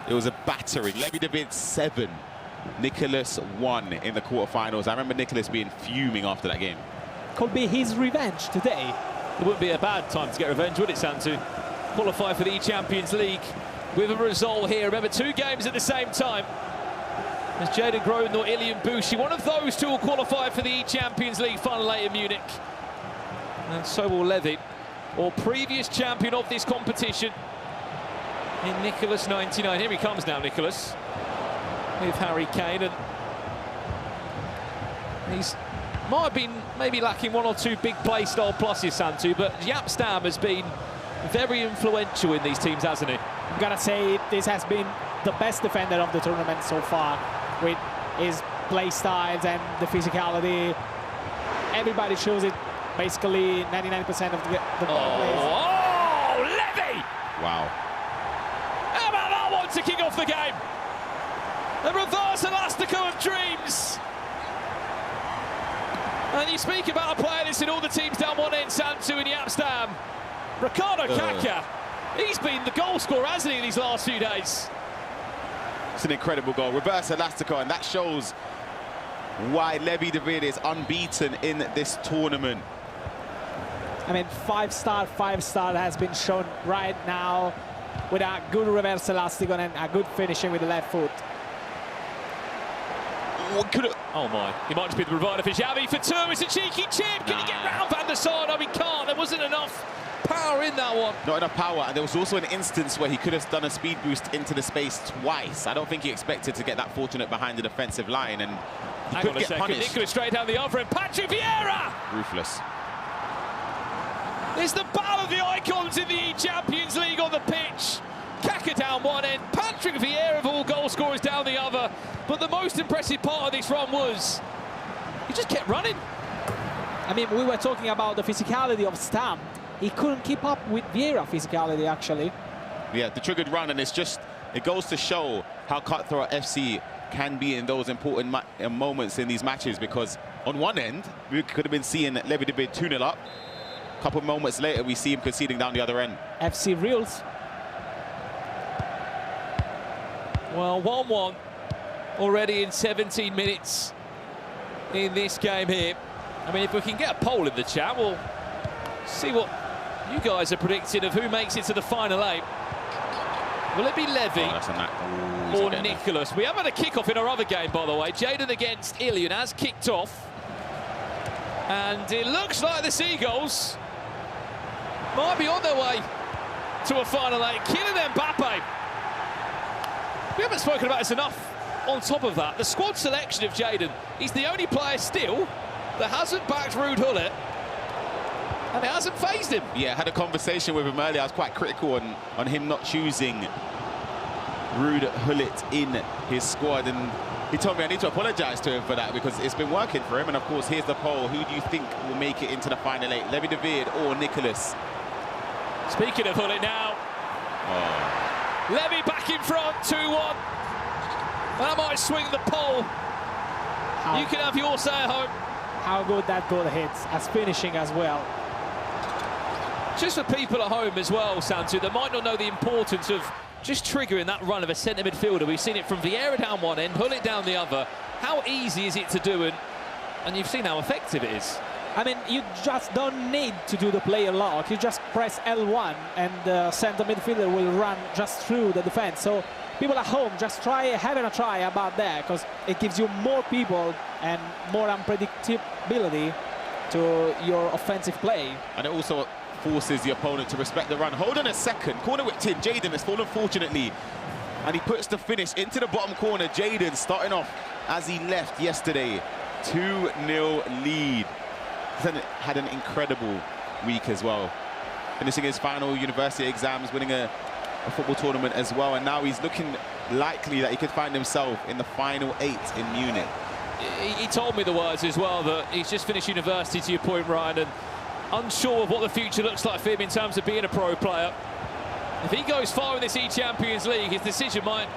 It was a battering. Levy David 7, Nicholas 1 in the quarterfinals. I remember Nicholas being fuming after that game. Could be his revenge today. It wouldn't be a bad time to get revenge, would it, Santu? Qualify for the Champions League with a result here. Remember, 2 games at the same time. As Jaden Groden or Ilian Bushi, one of those two will qualify for the eChampions League final later in Munich. And so will Levy, or previous champion of this competition in Nicholas 99. Here he comes now, Nicholas, with Harry Kane. And he's might have been maybe lacking one or two big play style pluses, Santu, but Jaap Stam has been very influential in these teams, hasn't he? I'm gonna say this has been the best defender of the tournament so far, with his play styles and the physicality. Everybody shows it basically 99% of the plays. Oh, Levy! Wow. How about that one to kick off the game? The reverse elastico of dreams. And you speak about a player that's in all the teams down one end, Santu and Jaap Stam. Ricardo Kaka, he's been the goal scorer, hasn't he, in these last few days? It's an incredible goal. Reverse elastico, and that shows why Levy David is unbeaten in this tournament. I mean, five-star has been shown right now with a good reverse elastico and a good finishing with the left foot. Oh my, he might just be the provider for Xavi for two. It's a cheeky chip. Can he get round Van der Sar? No, he can't. There wasn't enough power in that one. Not enough power, and there was also an instance where he could have done a speed boost into the space twice. I don't think he expected to get that fortunate behind the defensive line, and he Hang could on a get second. punished. Nicholas straight down the other end. Patrick Vieira! Ruthless. It's the battle of the icons in the eChampions League on the pitch. Kaka down one end, Patrick Vieira of all goal scorers down the other. But the most impressive part of this run was he just kept running. I mean, we were talking about the physicality of Stam. He couldn't keep up with Vieira physicality, actually. Yeah, the triggered run, and it goes to show how cutthroat FC can be in those important moments in these matches, because on one end, we could have been seeing Levy David 2-0 up. A couple of moments later, we see him conceding down the other end. FC reels. Well, 1-1 already in 17 minutes in this game here. I mean, if we can get a poll in the chat, we'll see what you guys are predicting of who makes it to the final 8. Will it be Levy or Nicholas? We have had a kick-off in our other game, by the way. Jaden against Ilian has kicked off. And it looks like the Seagulls might be on their way to a final 8. Kylian Mbappe. We haven't spoken about this enough. On top of that, the squad selection of Jaden, he's the only player still that hasn't backed Ruud Gullit, and it hasn't fazed him. Yeah, I had a conversation with him earlier. I was quite critical on him not choosing Ruud Gullit in his squad, and he told me I need to apologise to him for that, because it's been working for him. And of course, here's the poll. Who do you think will make it into the final 8? Levy David or Nicholas? Speaking of Gullit now. Levy back in front, 2-1. That might swing the poll. You can have your say at home. How good that goal hits, as finishing as well. Just for people at home as well, Santu, that might not know the importance of just triggering that run of a centre midfielder. We've seen it from Vieira down one end, Gullit down the other. How easy is it to do, and you've seen how effective it is. I mean, you just don't need to do the play a lot. You just press L1 and the centre midfielder will run just through the defense. So people at home, just having a try about that, because it gives you more people and more unpredictability to your offensive play. And it also forces the opponent to respect the run. Hold on a second. Corner whipped in. Jaden has fallen, fortunately. And he puts the finish into the bottom corner. Jaden starting off as he left yesterday. 2-0 lead. Had an incredible week as well. Finishing his final university exams, winning a football tournament as well. And now he's looking likely that he could find himself in the final 8 in Munich. He told me the words as well, that he's just finished university, to your point, Ryan, and unsure of what the future looks like for him in terms of being a pro player. If he goes far in this eChampions League, his decision might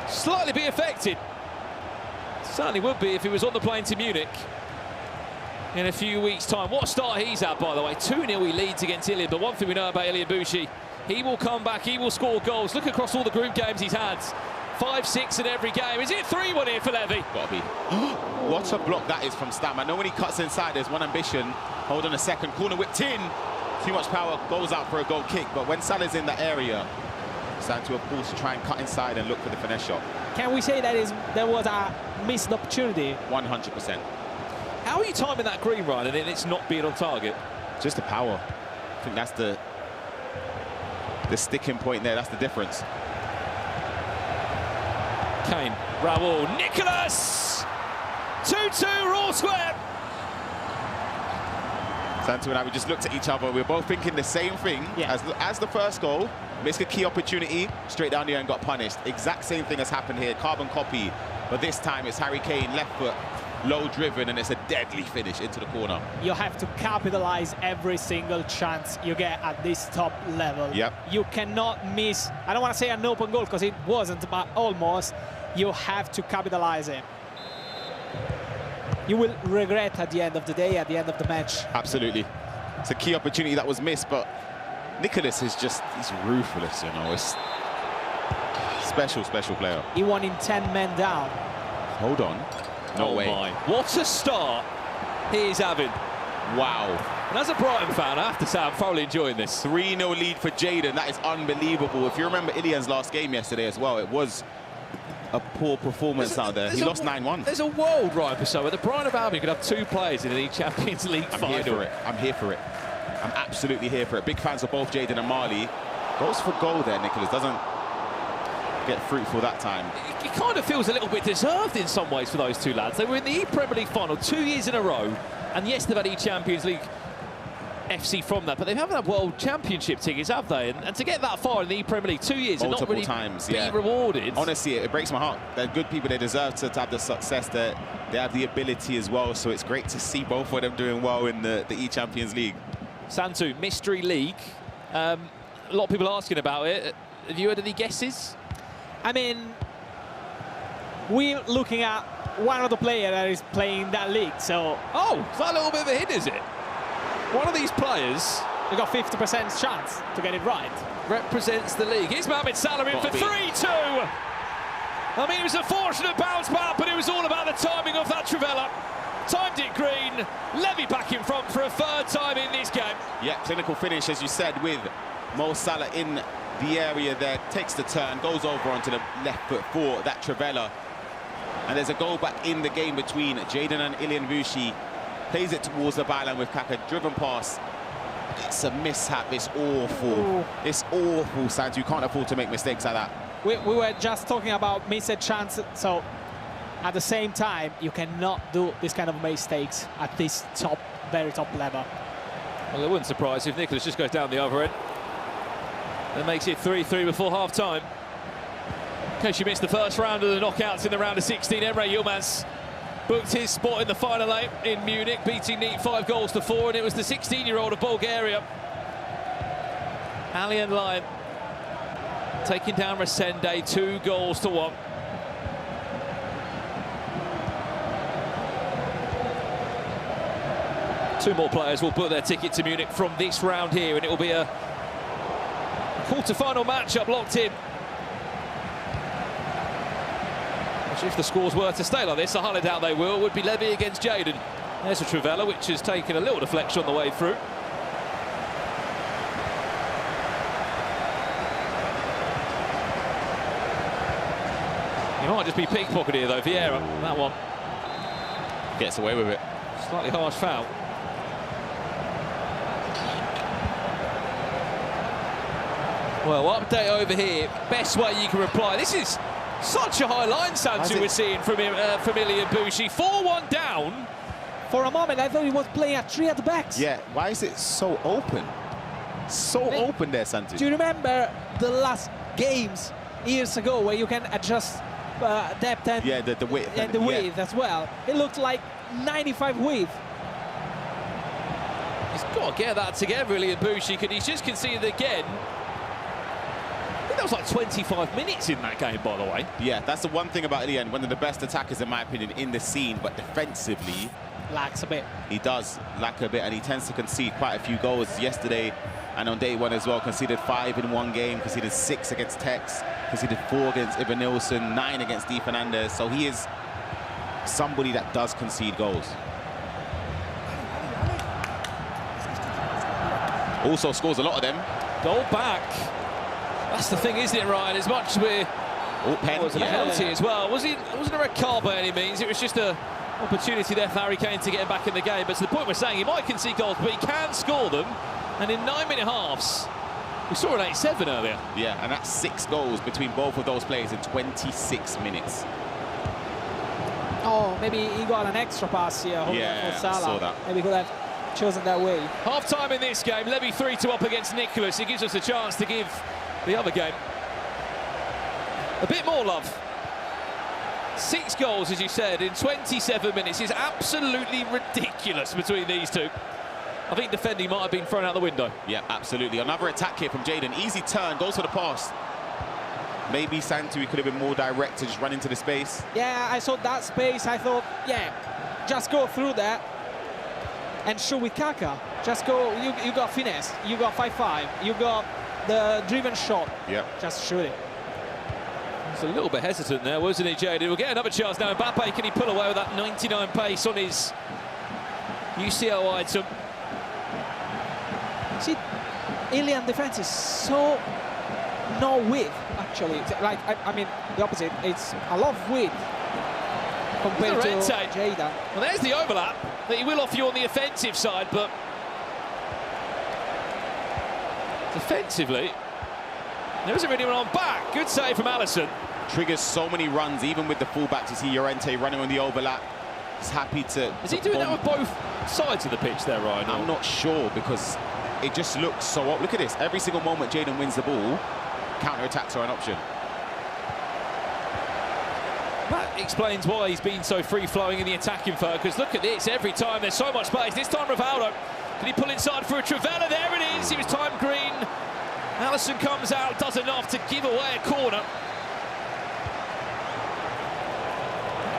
slightly be affected. Certainly would be if he was on the plane to Munich in a few weeks' time. What a start he's at, by the way. 2-0 he leads against Ilian, but one thing we know about Ilian Bushi, he will come back, he will score goals. Look across all the group games he's had. 5-6 in every game. Is it 3-1 here for Levy? Gotta be. What a block that is from Stam. I know when he cuts inside, there's one ambition. Hold on a second. Corner whipped in. Too much power, goes out for a goal kick. But when Salah's in that area, Santu, of course, to try and cut inside and look for the finesse shot. can we say that there was a missed opportunity? 100%. How are you timing that green, Ryan, and it's not being on target? Just the power. I think that's the sticking point there. That's the difference. Kane, Raul, Nicholas! 2-2, Raw square. Santu and I, we just looked at each other. We were both thinking the same thing as the first goal. Missed a key opportunity, straight down the air and got punished. Exact same thing has happened here, carbon copy. But this time it's Harry Kane, left foot, low driven, and it's a deadly finish into the corner. You have to capitalize every single chance you get at this top level. Yep. You cannot miss, I don't want to say an open goal because it wasn't, but almost. You have to capitalize it. You will regret at the end of the day, at the end of the match. Absolutely. It's a key opportunity that was missed, but Nicholas is just, he's ruthless, you know. It's special, special player. He won in 10 men down. Hold on. No way. My. What a start he's having. Wow. And as a Brighton fan, I have to say I'm thoroughly enjoying this. 3-0 lead for Jadon. That is unbelievable. If you remember Ilian's last game yesterday as well, it was a poor performance out there. He lost 9-1. There's a world, Ryan Pessoa. The Brighton of Albion could have 2 players in the eChampions League final. I'm here for it. I'm here for it. I'm absolutely here for it. Big fans of both Jadon and Marley. Goes for goal there, Nicholas. Doesn't get fruitful that time. It kind of feels a little bit deserved in some ways for those 2 lads. They were in the Premier League final 2 years in a row. And yes, they've had eChampions League FC from that, but they haven't had World Championship tickets, have they? And to get that far in the Premier League 2 years and not really times, be rewarded. Honestly, it breaks my heart. They're good people. They deserve to have the success. They have the ability as well. So it's great to see both of them doing well in the eChampions League. Santu, Mystery League. A lot of people asking about it. Have you heard any guesses? I mean, we're looking at one of the players that is playing that league, so... Oh, is that a little bit of a hint, is it? One of these players... They got 50% chance to get it right. Represents the league. Here's Mohamed Salah in for 3-2. I mean, it was a fortunate bounce back, but it was all about the timing of that Trivela. Timed it green. Levy back in front for a 3rd time in this game. Yeah, clinical finish, as you said, with Mo Salah in the area there. Takes the turn, goes over onto the left foot for that Trivela. And there's a goal back in the game between Jadon and Ilian Vushi. Plays it towards the byline with Kaka, driven past. It's a mishap, it's awful. Ooh. It's awful, Santu. You can't afford to make mistakes like that. We were just talking about missed chance, so at the same time, you cannot do this kind of mistakes at this top, very top level. Well, it wouldn't surprise if Nicholas just goes down the other end. That makes it 3-3 before half-time. In case you missed the first round of the knockouts in the round of 16, Emre Yilmaz booked his spot in the final 8 in Munich, beating Neat 5-4, and it was the 16-year-old of Bulgaria, Alian Lyon, taking down Resende 2-1. Two more players will book their ticket to Munich from this round here, and it will be a quarter-final matchup locked in. If the scores were to stay like this, I highly doubt they will, would be Levy against Jadon. There's a Trivela, which has taken a little deflection on the way through. He might just be pickpocketed here, though, Vieira, that one. Gets away with it. Slightly harsh foul. Well, update over here. Best way you can reply. This is such a high line, Santu, we're seeing from Ilian Vushi. 4-1 down. For a moment, I thought he was playing a 3 at the backs. Yeah, why is it so open? So open there, Santu. Do you remember the last games years ago where you can adjust depth and, the width. And the width as well? It looked like 95 width. He's got to get that together, Ilian Vushi, because he's just conceded again. That was like 25 minutes in that game, by the way. Yeah, that's the one thing about Ilian, one of the best attackers, in my opinion, in the scene, but defensively... lacks a bit. He does lack a bit, and he tends to concede quite a few goals. Yesterday, and on day 1 as well, conceded 5 in one game, conceded 6 against Tex, conceded 4 against Ivan Nilsson, 9 against Di Fernandez. So he is somebody that does concede goals. Also scores a lot of them. Goal back. That's the thing, isn't it, Ryan? As much as we're Oh, It was a penalty as well. It wasn't a red card by any means. It was just an opportunity there for Harry Kane to get back in the game. But to the point we're saying, he might concede goals, but he can score them. And in 9-minute halves, we saw an 8-7 earlier. Yeah, and that's 6 goals between both of those players in 26 minutes. Oh, maybe he got an extra pass here for Salah. I saw that. Maybe he could have chosen that way. Half-time in this game, Levy 3-2 up against Nicholas. It gives us a chance to give the other game a bit more love. 6 goals, as you said, in 27 minutes is absolutely ridiculous between these two. I think defending might have been thrown out the window. Yeah, absolutely. Another attack here from Jadon. Easy turn, goes for the pass. Maybe Santu could have been more direct to just run into the space. Yeah, I saw that space. I thought, yeah, just go through that and shoot with Kaka. Just go, you got finesse, you got 5-5, you got the driven shot. Yeah. Just shoot it. He's a little bit hesitant there, wasn't he, Jadon? We'll get another chance now. Mbappe, can he pull away with that 99 pace on his UCL item? See, Ilian defense is so no width, actually. Like, I mean, the opposite. It's a lot of width compared to Jadon. Well, there's the overlap that he will offer you on the offensive side, but defensively, there isn't really anyone on back. Good save from Alisson. Triggers so many runs, even with the fullbacks. You see Llorente running on the overlap. He's happy to... Is he doing that with both sides of the pitch there, Ryan? I'm not sure, because it just looks so... Look at this. Every single moment Jadon wins the ball, counter-attacks are an option. That explains why he's been so free-flowing in the attacking focus. Look at this. Every time there's so much space. This time Rivaldo. Can he pull inside for a Trivela? There it is. He was timed green. Alisson comes out, does enough to give away a corner.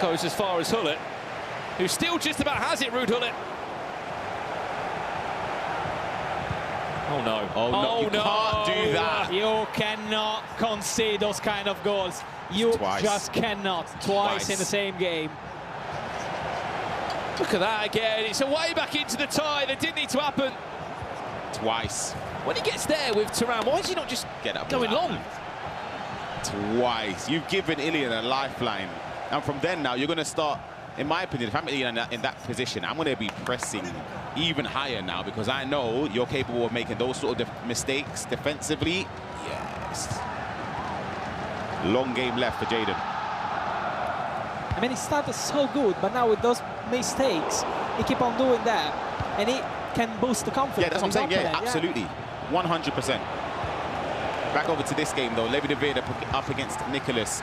Goes as far as Hullet, who still just about has it, Ruud Hullet. Oh no. Oh no, you can't do that. You cannot concede those kind of goals. You just cannot. Twice in the same game. Look at that again. It's a way back into the tie. That didn't need to happen. Twice. When he gets there with Thuram, why is he not just going long? Twice. You've given Ilian a lifeline. And from then now, you're going to start, in my opinion, if I'm Ilian in that position, I'm going to be pressing even higher now, because I know you're capable of making those sort of mistakes defensively. Yes. Long game left for Jadon. I mean, he started so good, but now with those mistakes, he keep on doing that, and he can boost the confidence. Yeah, that's what I'm saying. Yeah, absolutely. 100%. Back over to this game, though. Levi de Veer up against Nicholas.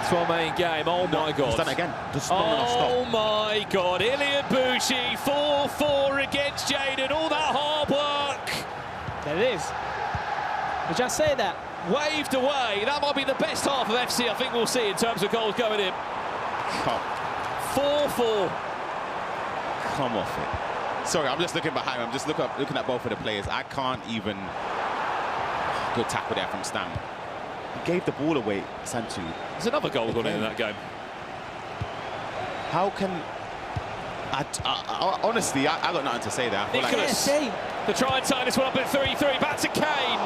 That's our main game. Oh, my God. He's done it again. Oh, my God. Ilian Bushi, 4-4 against Jadon. All that hard work. There it is. We just say that. Waved away. That might be the best half of FC I think we'll see in terms of goals going in. 4-4. Come off it. Sorry, I'm just looking behind. I'm just looking at both of the players. I can't even... Good tackle there from Stam. He gave the ball away, Santu. There's another goal gone in that game. How can... honestly, I got nothing to say there. Nicholas to try and tie this one up at 3-3. Back to Kane.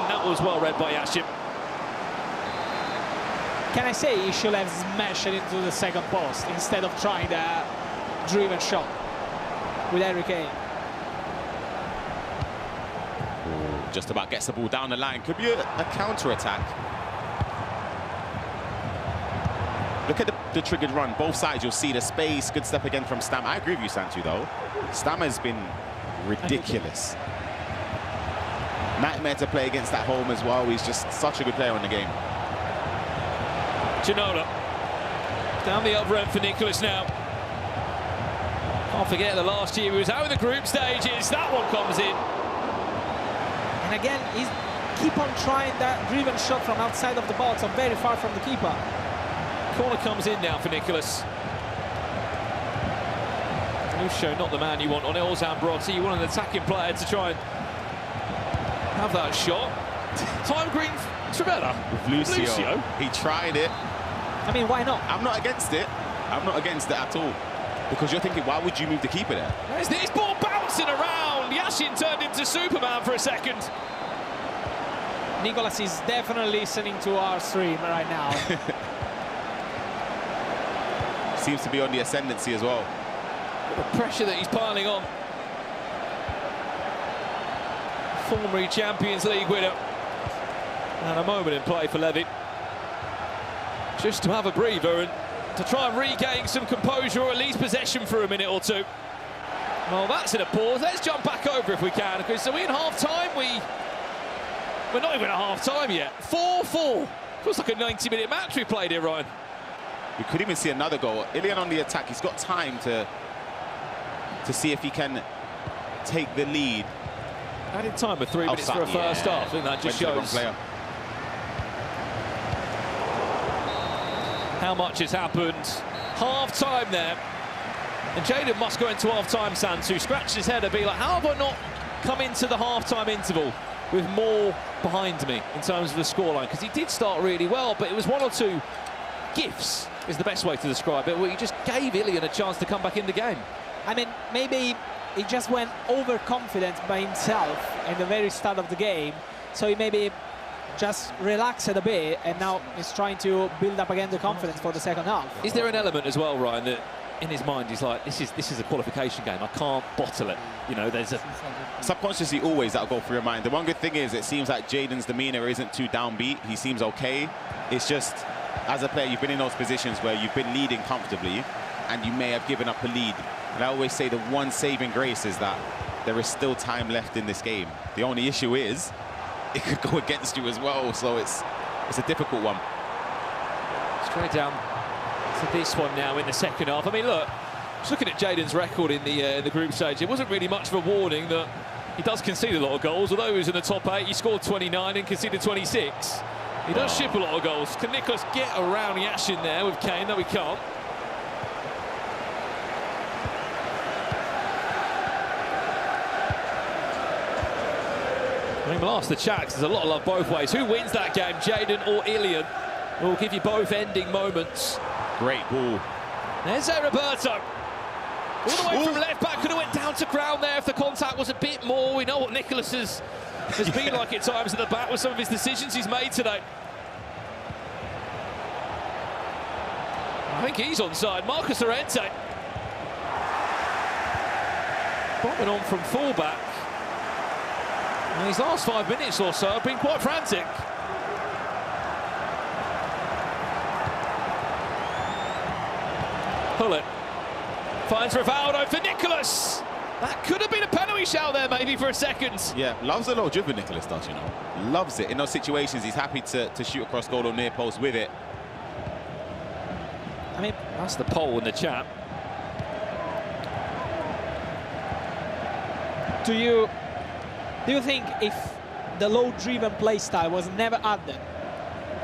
That was well read by Yashim. Can I say he should have smashed it into the second post instead of trying that driven shot with Harry Kane? Just about gets the ball down the line. Could be a counter-attack. Look at the triggered run. Both sides, you'll see the space. Good step again from Stam. I agree with you, Santu, though. Stam has been ridiculous. Nightmare to play against at home as well. He's just such a good player in the game. Ginola down the other end for Nicholas now. Can't forget the last year he was out in the group stages. That one comes in. And again, he's keep on trying that driven shot from outside of the box or very far from the keeper. Corner comes in now for Nicholas. Lucio, not the man you want on it. Ozan Brotti, you want an attacking player to try and have that shot. Time green, Trivela. With Lucio. He tried it. I mean, why not? I'm not against it. I'm not against it at all. Because you're thinking, why would you move the keeper there? There's this ball bouncing around. Yashin turned into Superman for a second. Nicholas is definitely listening to our stream right now. Seems to be on the ascendancy as well. The pressure that he's piling on. Former Champions League winner. And a moment in play for Levy. Just to have a breather and to try and regain some composure or at least possession for a minute or two. Well, that's in a pause. Let's jump back over if we can, because are we in half-time? We're not even at half-time yet. 4-4. Feels like a 90-minute match we played here, Ryan. We could even see another goal. Ilian on the attack. He's got time to see if he can take the lead. Added time of 3 minutes for a first half. I think that just shows how much has happened. Half-time there. And Jayden must go into half-time, Santu, scratch his head and be like, how have I not come into the half-time interval with more behind me in terms of the scoreline? Because he did start really well, but it was one or two gifts, is the best way to describe it, where he just gave Ilian a chance to come back in the game. I mean, maybe he just went overconfident by himself in the very start of the game, so he maybe just relaxed a bit, and now he's trying to build up again the confidence for the second half. Is there an element as well, Ryan, that in his mind he's like, this is a qualification game, I can't bottle it? You know, there's a... Subconsciously, always that'll go through your mind. The one good thing is it seems like Jayden's demeanour isn't too downbeat. He seems okay. It's just, as a player, you've been in those positions where you've been leading comfortably and you may have given up a lead. And I always say the one saving grace is that there is still time left in this game. The only issue is it could go against you as well, so it's a difficult one. Straight down to this one now in the second half. I mean, look, just looking at Jayden's record in the group stage, it wasn't really much of a warning that he does concede a lot of goals. Although he was in the top 8, he scored 29 and conceded 26. He does ship a lot of goals. Can Nicholas get around Yashin there with Kane? No, he can't. I mean, we'll ask the chat, 'cause there's a lot of love both ways. Who wins that game, Jayden or Ilian? We'll give you both ending moments. Great ball. There's Roberto. All the way from left back, could have went down to ground there if the contact was a bit more. We know what Nicholas has been like at times at the back with some of his decisions he's made today. I think he's onside. Marcus Llorente. Bombing on from fullback. And these last 5 minutes or so have been quite frantic. Pullet finds Rivaldo for Nicholas. That could have been a penalty shout there maybe for a second. Yeah, loves a low dribble, Nicholas does, you know. Loves it. In those situations, he's happy to shoot across goal or near post with it. I mean, that's the poll in the chat. Do you think if the low-driven play style was never added,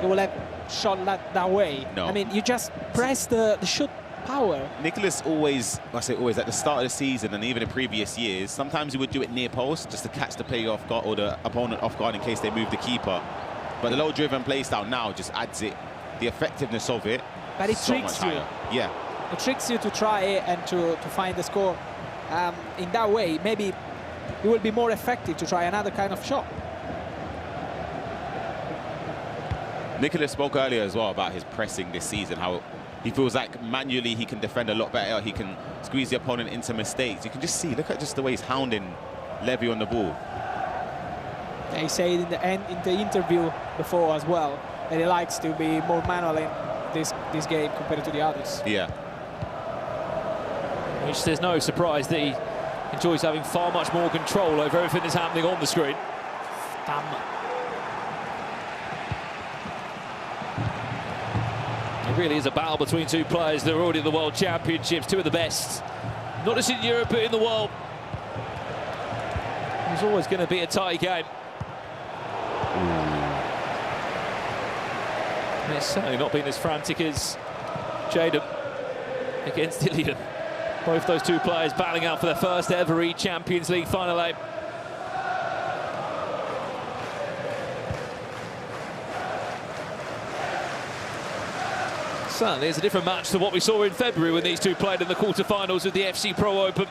it would have shot that way? No. I mean, you just press the shoot power. Nicholas always, I say always, at the start of the season and even in previous years, sometimes he would do it near post just to catch the player off guard or the opponent off guard in case they move the keeper. But the low-driven play style now just adds it, the effectiveness of it. But it tricks you. Yeah. It tricks you to try it and to find the score. In that way, maybe it will be more effective to try another kind of shot. Nicholas spoke earlier as well about his pressing this season, how he feels like manually he can defend a lot better, he can squeeze the opponent into mistakes. You can just see, look at just the way he's hounding Levy on the ball. He said in the interview before as well that he likes to be more manual in this game compared to the others. Yeah. Which there's no surprise that he enjoys having far much more control over everything that's happening on the screen. Damn. It really is a battle between two players that are already in the World Championships, two of the best, not just in Europe but in the world. It's always going to be a tight game. And it's certainly not been as frantic as Jayden against Ilian. Both those two players battling out for their first ever eChampions League final eight. Certainly it's a different match to what we saw in February when these two played in the quarterfinals of the FC Pro Open.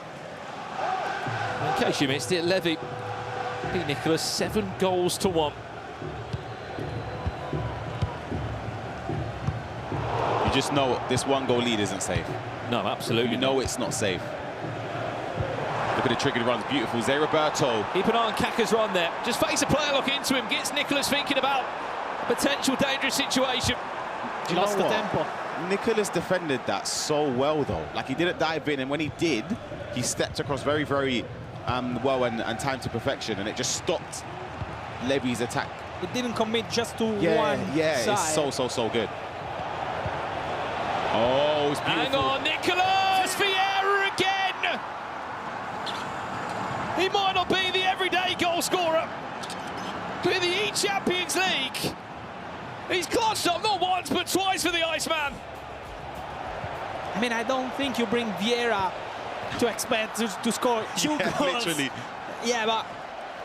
In case you missed it, Levy beat Nicholas 7-1. You just know this one-goal lead isn't safe. No, absolutely. You know it's not safe. Look at the triggered runs, beautiful. Zé Roberto. Keep an eye on Kaka's run there. Just face a player look into him, gets Nicholas thinking about a potential dangerous situation. Do you know what? Tempo. Nicholas defended that so well, though. Like, he didn't dive in, and when he did, he stepped across very, very well and timed to perfection, and it just stopped Levy's attack. It didn't commit just to one Yeah, side. it's so good. Oh, it's beautiful. Hang on, Nicholas Vieira again. He might not be the everyday goal scorer, but in the eChampions League, he's clutched up not once but twice for the Iceman. I mean, I don't think you bring Vieira to expect to score 2 goals. Literally. Yeah, but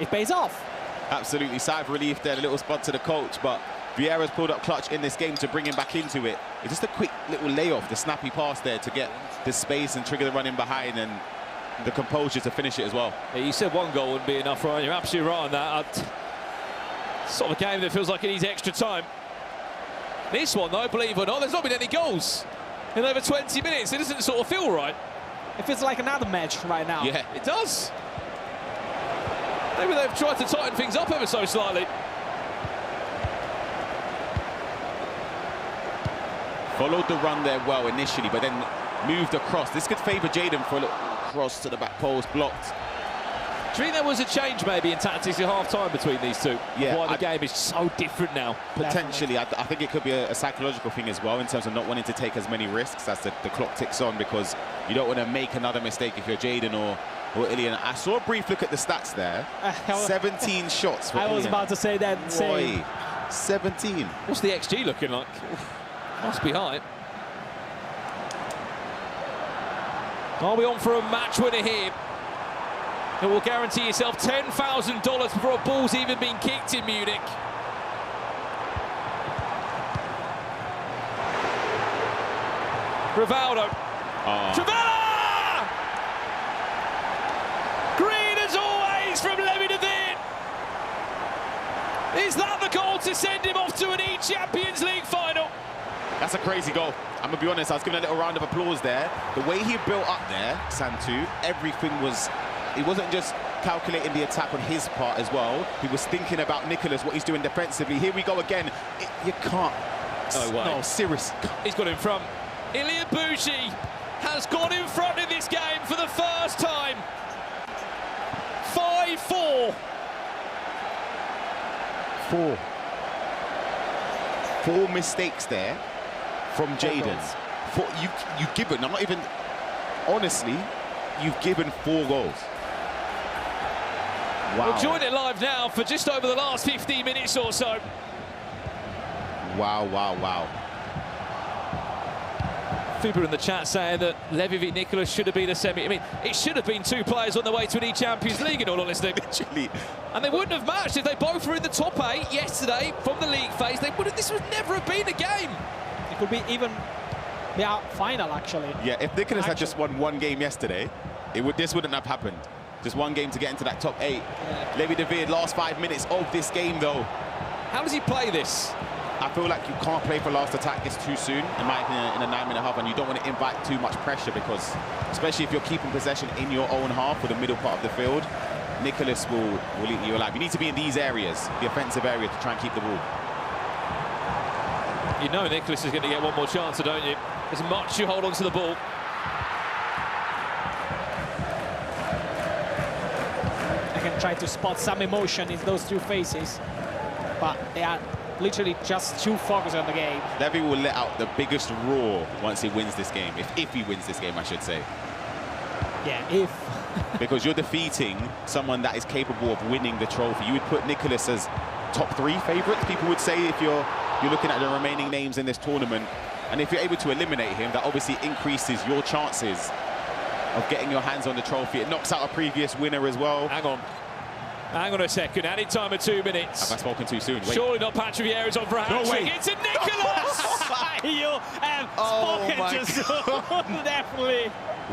it pays off. Absolutely, sigh of relief there, a little spot to the coach, but Vieira's pulled up clutch in this game to bring him back into it. It's just a quick little layoff, the snappy pass there to get the space and trigger the run in behind, and the composure to finish it as well. Yeah, you said 1 goal wouldn't be enough, Ryan. You're absolutely right on that. Sort of a game that feels like it needs extra time. This one, though, believe it or not, there's not been any goals in over 20 minutes. It doesn't sort of feel right. It feels like another match right now. Yeah, it does. Maybe they've tried to tighten things up ever so slightly. Followed the run there well initially, but then moved across. This could favour Jaden for a little cross to the back post, blocked. Do you think there was a change maybe in tactics at half-time between these two? Yeah, why the game is so different now? Potentially, I think it could be a psychological thing as well, in terms of not wanting to take as many risks as the clock ticks on, because you don't want to make another mistake if you're Jaden or Ilian. I saw a brief look at the stats there. 17 shots for I was Ilian. about to say that. Boy, 17. What's the XG looking like? Must be high. Are we on for a match winner here? It will guarantee yourself $10,000 before a ball's even been kicked in Munich. Rivaldo. Trivella! Green as always from Levy Devine. Is that the goal to send him off to an eChampions League final? That's a crazy goal. I'm going to be honest, I was giving a little round of applause there. The way he built up there, Santu, everything was... He wasn't just calculating the attack on his part as well. He was thinking about Nicholas, what he's doing defensively. Here we go again. You can't... No way. No, serious. He's got in front. Ilya Bushi has got in front in this game for the first time. 5-4. 4 mistakes there from Jaden. You've given, I'm not even... Honestly, you've given 4 goals. Wow. We'll join it live now for just over the last 15 minutes or so. Wow, wow, wow. Fuba in the chat saying that Levy v Nicholas should have been a semi. I mean, it should have been 2 players on the way to an eChampions League, in all honesty. Literally. And they wouldn't have matched if they both were in the top 8 yesterday from the league phase. They would have, this would never have been a game. It could be even final, actually. Yeah, if Nicholas had just won 1 game yesterday, this wouldn't have happened. Just 1 game to get into that top 8. Yeah. Levy Devine, last 5 minutes of this game, though. How does he play this? I feel like you can't play for last attack. It's too soon, in my opinion, in a 9-minute half, and you don't want to invite too much pressure, because, especially if you're keeping possession in your own half or the middle part of the field, Nicholas will eat you alive. You need to be in these areas, the offensive area, to try and keep the ball. You know Nicholas is going to get 1 more chance, don't you? As much you hold on to the ball. I can try to spot some emotion in those 2 faces, but they are literally just too focused on the game. Levy will let out the biggest roar once he wins this game, if he wins this game, I should say. Yeah, if. Because you're defeating someone that is capable of winning the trophy. You would put Nicholas as top 3 favourites, people would say, if you're looking at the remaining names in this tournament. And if you're able to eliminate him, that obviously increases your chances of getting your hands on the trophy. It knocks out a previous winner as well. Hang on a second, added time of 2 minutes. Have I spoken too soon? Wait. Surely not Patrick Vieira's on for a hat-trick. No, it's a Nicholas! You have spoken too soon, definitely.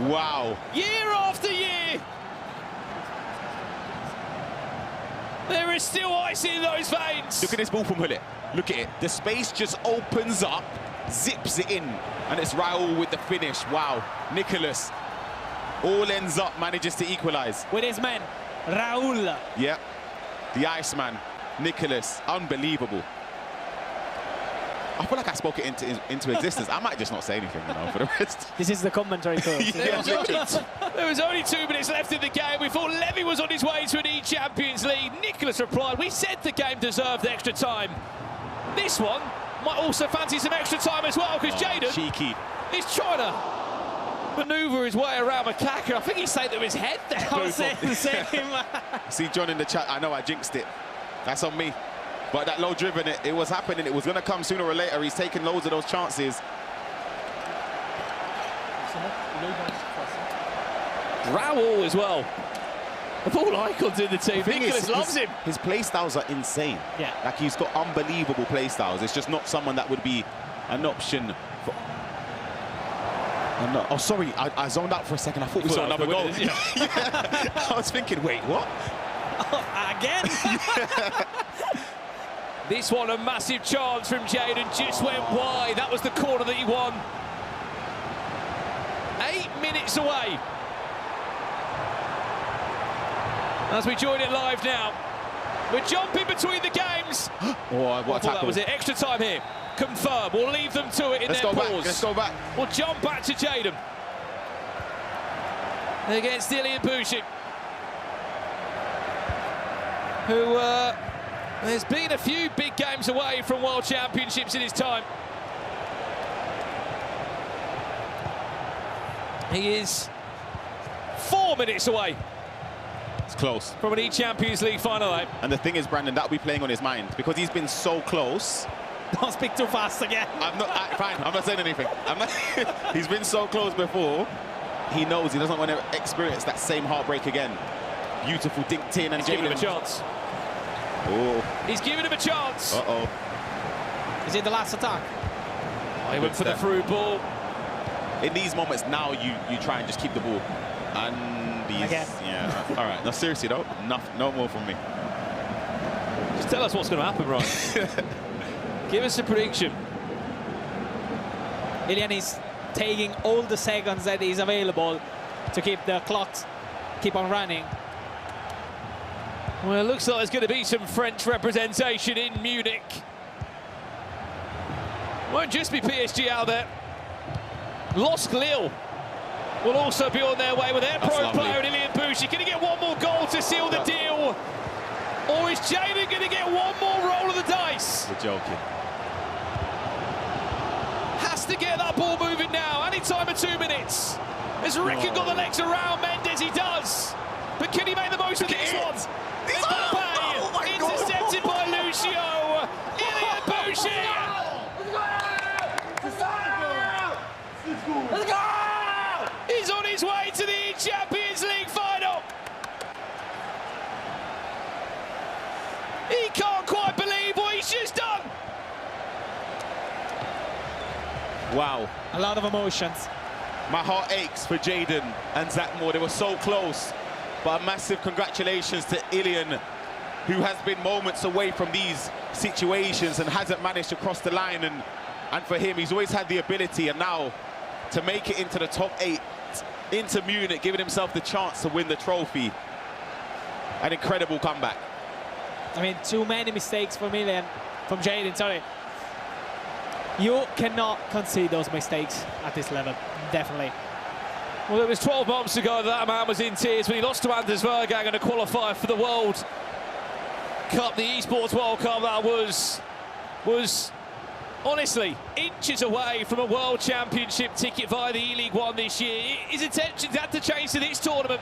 Wow. Year after year, there is still ice in those veins. Look at this ball from Hullet. Look at it. The space just opens up zips it in, and it's Raul with the finish. Wow, Nicholas all ends up, manages to equalise. With his man, Raul. Yeah, the Iceman, Nicholas, unbelievable. I feel like I spoke it into existence. I might just not say anything, you know, for the rest. This is the commentary too. Yeah, There was only 2 minutes left in the game. We thought Levy was on his way to an eChampions lead. Nicholas replied, we said the game deserved extra time. This one might also fancy some extra time as well, because Jaden cheeky. He's trying to manoeuvre his way around Makaka. I think he saved it with his head there. I was saying the same. See John in the chat, I know I jinxed it. That's on me. But that low driven, it was happening. It was going to come sooner or later. He's taking loads of those chances. Raul as well. Of all icons in the team, Nicholas loves him. His play styles are insane. Yeah. Like, he's got unbelievable play styles. It's just not someone that would be an option for... Oh, sorry, I zoned out for a second. I thought we saw another goal. Yeah. I was thinking, wait, what? Again? This one, a massive chance from Jaden, just went wide. That was the corner that he won. 8 minutes away. As we join it live now, we're jumping between the games. Oh, what a tackle. That was it. Extra time here. Confirm. We'll leave them to it in their pause. Let's go back. We'll jump back to Jaden. Against Ilian Bushik, who has been a few big games away from World Championships in his time. He is 4 minutes away. It's close. From an eChampions League final, though. And the thing is, Brandon, that'll be playing on his mind because he's been so close. Don't speak too fast again. I'm not, fine, I'm not saying anything. He's been so close before. He knows he doesn't want to experience that same heartbreak again. Beautiful dinked in, and he's giving him a chance. Oh. He's giving him a chance. Uh-oh. Is it the last attack? Oh, he went for the through ball. In these moments now, you try and just keep the ball. And these, yeah. All right. No, seriously though, no more from me. Just tell us what's going to happen, Ryan. Give us a prediction. Ilian is taking all the seconds that is available to keep the clocks keep on running. Well, it looks like there's going to be some French representation in Munich. Won't just be PSG out there. Lost Lille will also be on their way with their pro player Ilian Bushik. Going to get one more goal to seal the deal? Or is Jaden going to get one more roll of the dice? You're joking. Has to get that ball moving now. Any time of 2 minutes. Has Rickard got the legs around Mendes? He does. But can he make the most of this one? Mbappe intercepted by Lucio. Ilian Bushik. Let's go! He's on his way to the Champions League final. He can't quite believe what he's just done. Wow. A lot of emotions. My heart aches for Jaden and Zach Moore. They were so close. But a massive congratulations to Ilian, who has been moments away from these situations and hasn't managed to cross the line. And for him, he's always had the ability, and now to make it into the top 8, into Munich, giving himself the chance to win the trophy. An incredible comeback. I mean, too many mistakes from Ilian, from Jaden, sorry. You cannot concede those mistakes at this level, definitely. Well, it was 12 months ago that man was in tears when he lost to Anders Vergang in a qualifier for the World Cup, the Esports World Cup. That was honestly inches away from a World Championship ticket via the E-League One this year. His intentions had to change to this tournament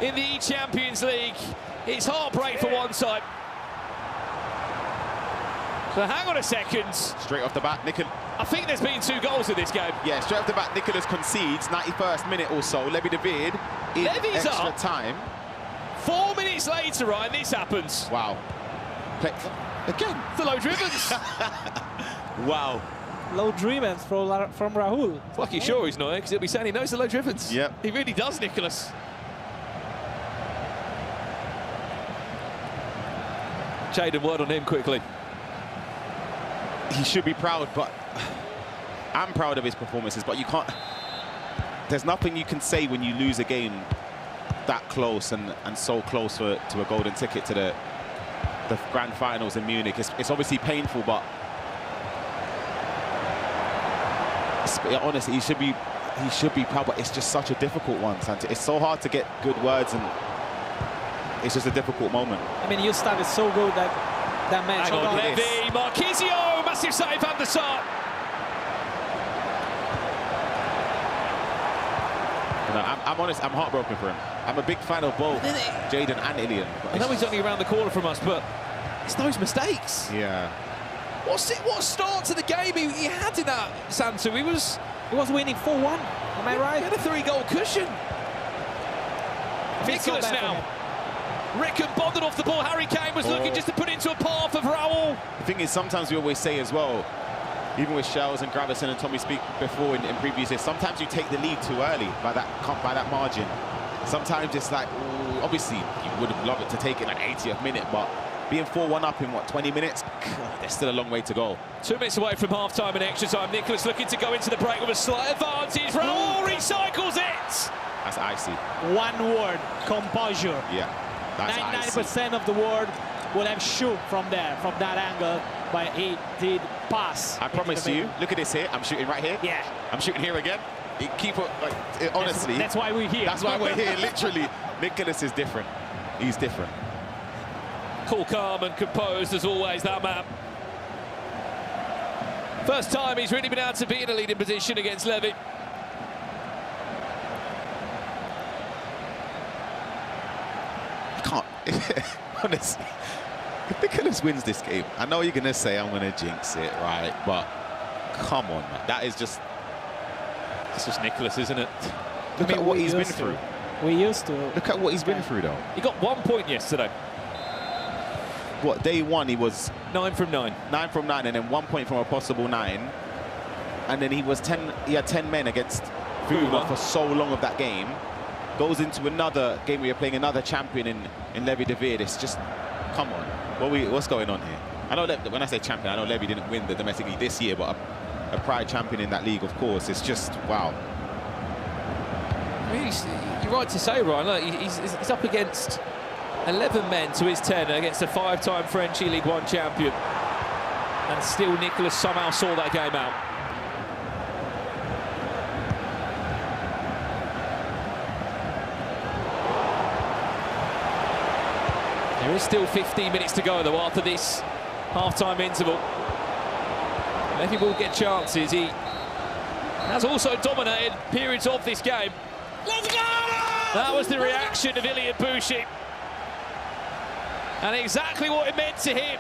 in the eChampions League. It's heartbreak for one side. So hang on a second. Straight off the bat, Nicholas. I think there's been 2 goals in this game. Yeah, straight off the bat, Nicholas concedes, 91st minute or so. Levy David in Levy's extra up. time. 4 minutes later, Ryan, this happens. Wow. Again. The low drivens. Wow. Low drivens from Raul. Lucky sure he's not, because he'll be saying he knows the low drivens. Yep. He really does, Nicholas. Jaden, word on him quickly. He should be proud, but I'm proud of his performances, but you can't... There's nothing you can say when you lose a game that close and so close to a golden ticket to the grand finals in Munich. It's obviously painful, but honestly, he should be proud. But it's just such a difficult one, Santi. It's so hard to get good words, and it's just a difficult moment. I mean, you started so good that match. Hang on, Levy, Marquisio, massive save from the start. No, I'm honest, I'm heartbroken for him. I'm a big fan of both Jaden and Ilian. I know he's only around the corner from us, but it's those mistakes. Yeah. What start to the game he had in that, Santu? He was winning 4-1. Am I right? He had a 3-goal cushion. Nicholas now. Ricken bonded off the ball. Harry Kane was looking just to put into a path of Raul. The thing is, sometimes we always say as well, even with Shells and Gravison and Tommy speak before in previous years, sometimes you take the lead too early by that margin. Sometimes it's like, ooh, obviously you would have loved it to take it like 80th minute, but being 4-1 up in what, 20 minutes? God, there's still a long way to go. 2 minutes away from half-time and extra time. Nicholas looking to go into the break with a slight advantage. Raul recycles it. That's icy. One word: composure. Yeah, that's 99% of the word would have shoot from there, from that angle, but he did pass. I promise you, look at this here. I'm shooting right here. Yeah. I'm shooting here again. Keep it, like, honestly. That's why we're here. That's why we're here, literally. Nicholas is different. He's different. Cool, calm and composed as always, that man. First time he's really been able to be in a leading position against Levy. I can't, honestly. If Nicholas wins this game, I know you're going to say I'm going to jinx it, right? But come on, man. That is just... It's just Nicholas, isn't it? Look at what he's been through. We used to. Look at what he's been through, though. He got 1 point yesterday. What, day one he was... 9 from 9. 9 from 9, and then 1 point from a possible 9. And then he had 10 men against Fuma for so long of that game. Goes into another game where you're playing another champion in Levy de Veer. It's just, come on. What's going on here? I know when I say champion, I know Levy didn't win the domestic league this year, but a pride champion in that league, of course. It's just, wow. You're right to say, Ryan. Look, he's up against 11 men to his 10 against a 5-time French E-League 1 champion. And still Nicholas somehow saw that game out. There is still 15 minutes to go, though, after this half-time interval. Levy will get chances. He has also dominated periods of this game. Let's go! That was the reaction of Ilian Bushi. And exactly what it meant to him.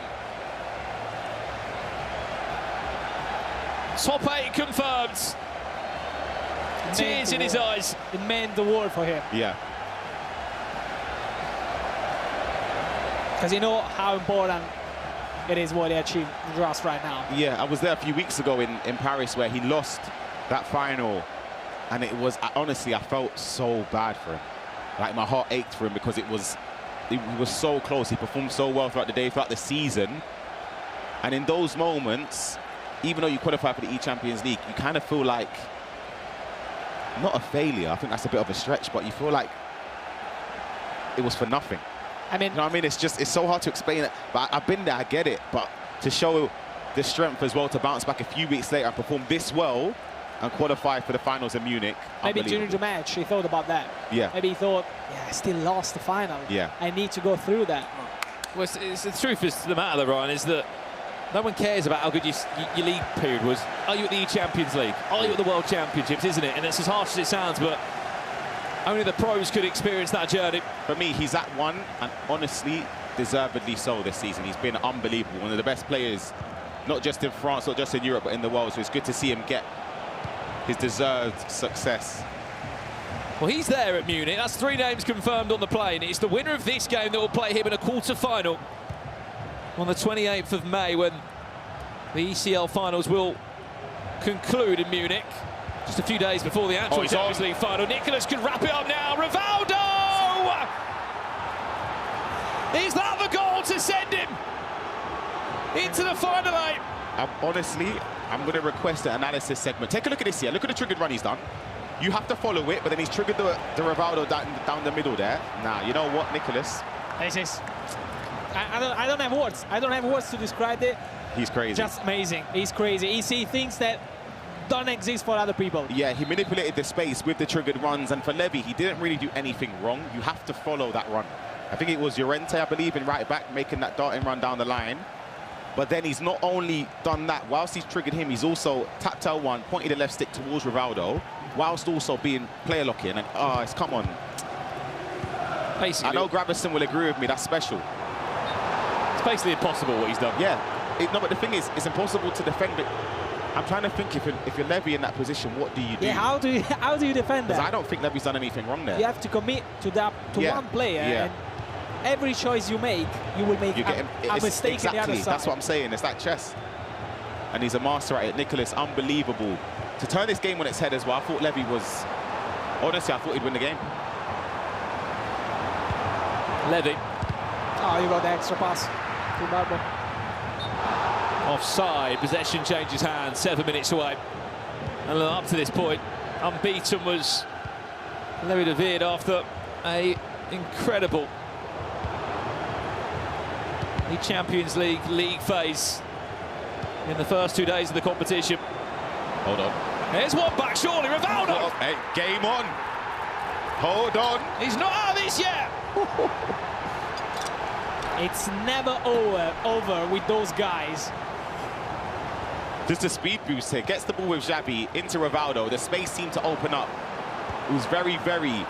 Top 8 confirmed. Tears in his eyes. It meant the world for him. Yeah. Because you know how important it is what he achieved just right now. Yeah, I was there a few weeks ago in Paris where he lost that final. And it was, honestly, I felt so bad for him. Like, my heart ached for him because he was so close. He performed so well throughout the day, throughout the season. And in those moments, even though you qualify for the eChampions League, you kind of feel like, not a failure, I think that's a bit of a stretch, but you feel like it was for nothing. I mean, you know what I mean? It's so hard to explain it. But I've been there, I get it. But to show the strength as well, to bounce back a few weeks later and perform this well and qualify for the finals in Munich. Maybe during the match, he thought about that. Yeah. Maybe he thought, yeah, I still lost the final. Yeah. I need to go through that. Well, the truth is, the matter, Ryan, is that no one cares about how good your league period was. Are you at the eChampions League? Are you at the World Championships, isn't it? And it's as harsh as it sounds, but only the pros could experience that journey. For me, he's at one, and honestly, deservedly so this season. He's been unbelievable. One of the best players, not just in France, not just in Europe, but in the world. So it's good to see him get his deserved success. Well, he's there at Munich. That's 3 names confirmed on the plane. It's the winner of this game that will play him in a quarter-final on the 28th of May, when the ECL finals will conclude in Munich. Just a few days before the actual Champions League final. Nicholas can wrap it up now. Rivaldo! Is that the goal to send him into the final 8? Honestly, I'm going to request an analysis segment. Take a look at this here. Look at the triggered run he's done. You have to follow it, but then he's triggered the Rivaldo down the middle there. Nah, you know what, Nicholas? This is... I don't have words. I don't have words to describe it. He's crazy. Just amazing. He's crazy. He sees things that don't exist for other people. Yeah, he manipulated the space with the triggered runs, and for Levy, he didn't really do anything wrong. You have to follow that run. I think it was Llorente, I believe, in right back, making that darting run down the line. But then he's not only done that, whilst he's triggered him, he's also tapped L1, pointed the left stick towards Rivaldo, whilst also being player locking. And come on. Basically, I know Gravison will agree with me, that's special. It's basically impossible what he's done. Yeah, no, but the thing is, it's impossible to defend it. I'm trying to think, if you're Levy in that position, what do you do? Yeah, how do you defend that? Because I don't think Levy's done anything wrong there. You have to commit to one player. Yeah. And every choice you make, you will make a mistake exactly, on the other side. That's what I'm saying. It's like chess. And he's a master at it. Nicholas, unbelievable. To turn this game on its head as well, I thought Levy was... Honestly, I thought he'd win the game. Levy. Oh, you got the extra pass to Barber. Offside, possession changes hands, 7 minutes away. And up to this point, unbeaten was Levy de Veer after a incredible Champions League phase in the first 2 days of the competition. Hold on. There's one back, surely, Rivaldo! Oh, hey, game on. Hold on. He's not out of this yet! It's never over with those guys. Just a speed boost here. Gets the ball with Xavi into Rivaldo. The space seemed to open up. He was very, very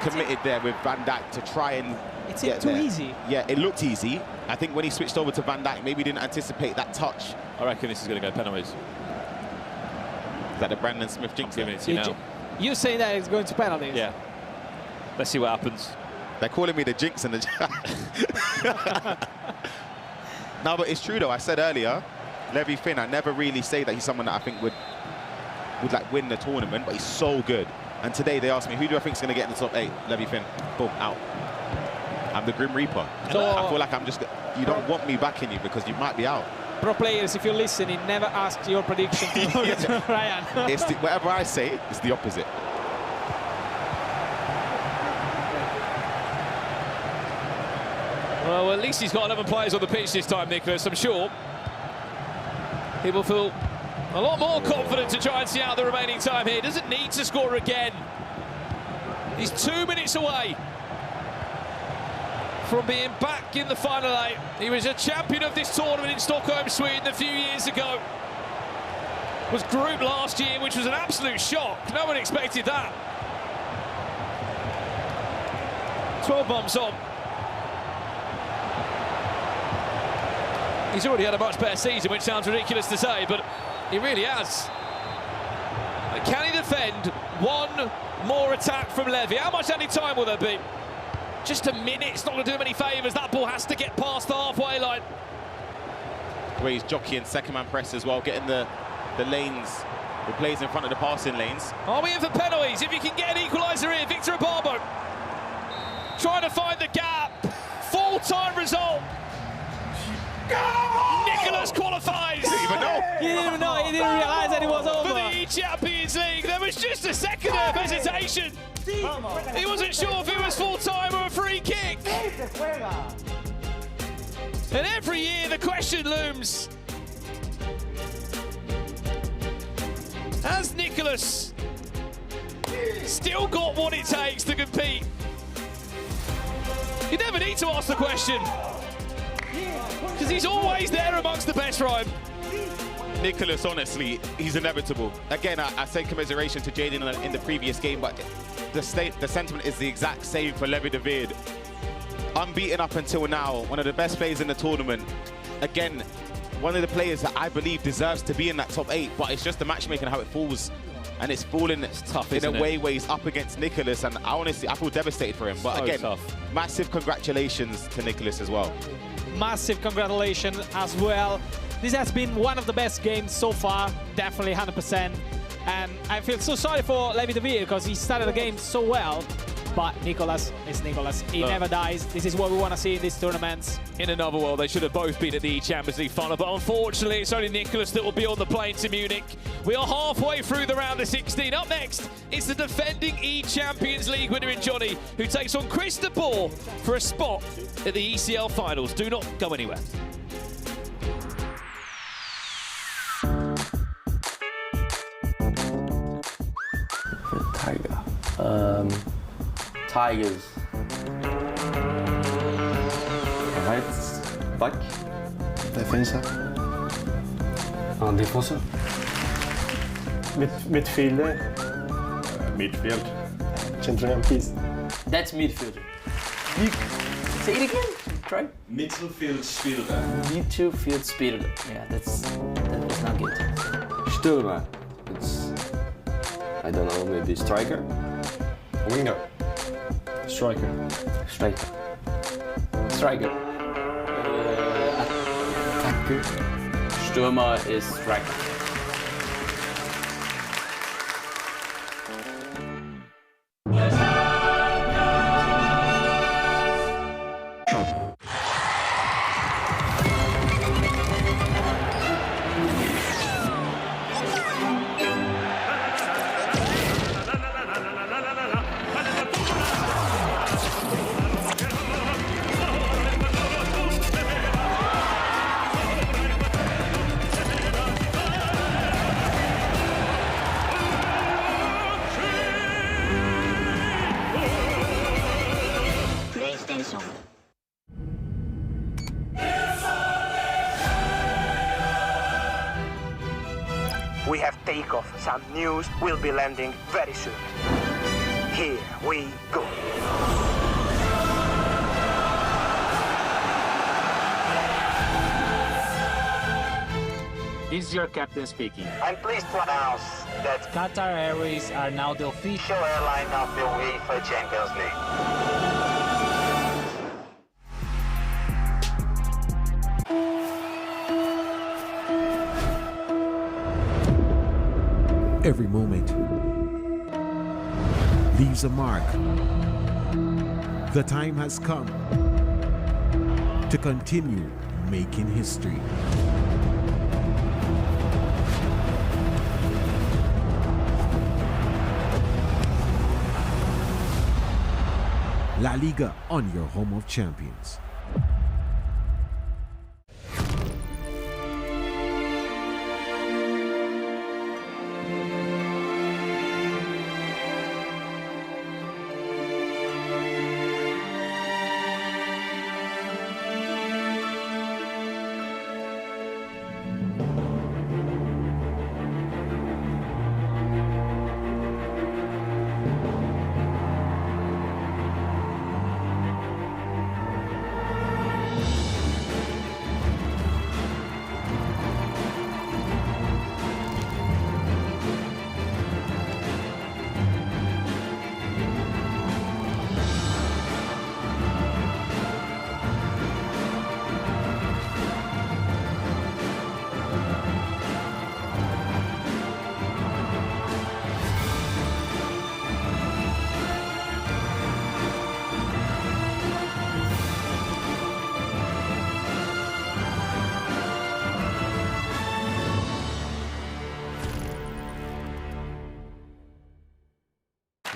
committed there with Van Dijk to try and It's get too there. easy. Yeah, it looked easy. I think when he switched over to Van Dijk, maybe he didn't anticipate that touch. I reckon this is going to go penalties. Is that the Brandon Smith jinx? Giving it to you now. You say that it's going to penalties? Yeah. Let's see what happens. They're calling me the jinx in the chat. No, but it's true though. I said earlier, Levy Finn, I never really say that he's someone that I think would like win the tournament, but he's so good. And today they asked me, who do I think is going to get in the top 8? Levy Finn. Boom, out. I'm the Grim Reaper. So, I feel like I'm just... You don't want me backing you because you might be out. Pro players, if you're listening, never ask your prediction to Ryan. Whatever I say, it's the opposite. Well, at least he's got 11 players on the pitch this time, Nicholas. I'm sure he will feel a lot more confident to try and see out the remaining time here. Doesn't need to score again. He's 2 minutes away from being back in the final 8. He was a champion of this tournament in Stockholm, Sweden a few years ago. Was group last year, which was an absolute shock. No one expected that. 12 bombs on. He's already had a much better season, which sounds ridiculous to say, but he really has. Can he defend one more attack from Levy? How much added time will there be? Just a minute, it's not going to do him any favours. That ball has to get past the halfway line. Where he's jockeying second man press as well, getting the lanes, the plays in front of the passing lanes. Are we in for penalties? If you can get an equaliser here, Victor Barbo trying to find the gap. Full-time result. Nicholas qualifies. He didn't even know. He didn't even know. He didn't realise that it was over. For the eChampions League, there was just a second of hesitation. He wasn't sure if it was full-time or a free kick. And every year the question looms. Has Nicholas still got what it takes to compete? You never need to ask the question, because he's always there amongst the best, Ryan. Nicholas, honestly, he's inevitable. Again, I say commiseration to Jaden in the previous game, but the sentiment is the exact same for Levy de Veer. Unbeaten up until now, one of the best players in the tournament. Again, one of the players that I believe deserves to be in that top 8, but it's just the matchmaking, how it falls. And it's falling tough, in a way where he's up against Nicholas, and I feel devastated for him. But So again, tough. Massive congratulations to Nicholas as well. Massive congratulations as well. This has been one of the best games so far, definitely 100%. And I feel so sorry for Levy de Veer because he started the game so well, but Nicolas is Nicolas. He never dies. This is what we want to see in these tournaments. In another world, they should have both been at the Champions League final, but unfortunately, it's only Nicolas that will be on the plane to Munich. We are halfway through the round of 16. Up next, it's the defending E-Champions League winner in Johnny, who takes on Chris de Boer for a spot at the ECL finals. Do not go anywhere. Tiger. Tigers. Right back. Defensa. Defensa. Midfielder. Midfield. Centrocampista. That's midfielder. Say it again. Try. Midfield speler. Midfield speler. Yeah, that was not good. Stürmer. It's, I don't know, maybe striker. Winger. Striker. Striker. Striker. Attacker. Stürmer is striker. We have takeoff. Some news will be landing very soon. Here we go. This is your captain speaking. I'm pleased to announce that Qatar Airways are now the official airline of the UEFA Champions League. Every moment leaves a mark. The time has come to continue making history. La Liga on your home of champions.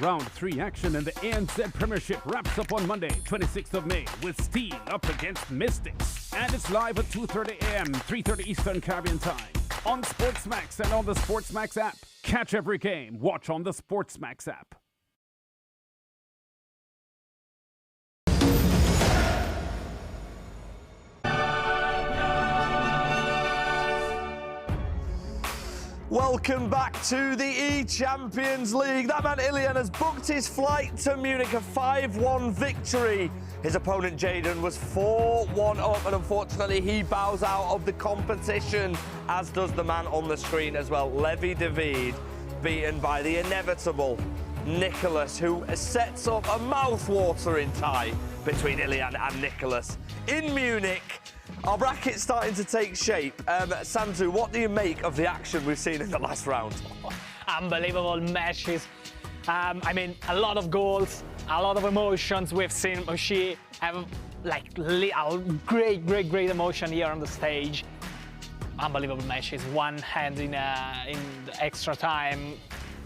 Round 3 action in the ANZ Premiership wraps up on Monday, 26th of May, with Steel up against Mystics. And it's live at 2:30 a.m., 3:30 Eastern Caribbean Time, on SportsMax and on the SportsMax app. Catch every game. Watch on the SportsMax app. Welcome back to the E-Champions League. That man Ilian has booked his flight to Munich, a 5-1 victory. His opponent Jaden was 4-1 up, and unfortunately he bows out of the competition, as does the man on the screen as well, Levi David, beaten by the inevitable Nicolas, who sets up a mouth-watering tie between Ilian and Nicolas in Munich. Our bracket's starting to take shape. Sanzu, what do you make of the action we've seen in the last round? Unbelievable matches. I mean, a lot of goals, a lot of emotions. We've seen Oshie have like a great emotion here on the stage. Unbelievable matches. One hand in extra time.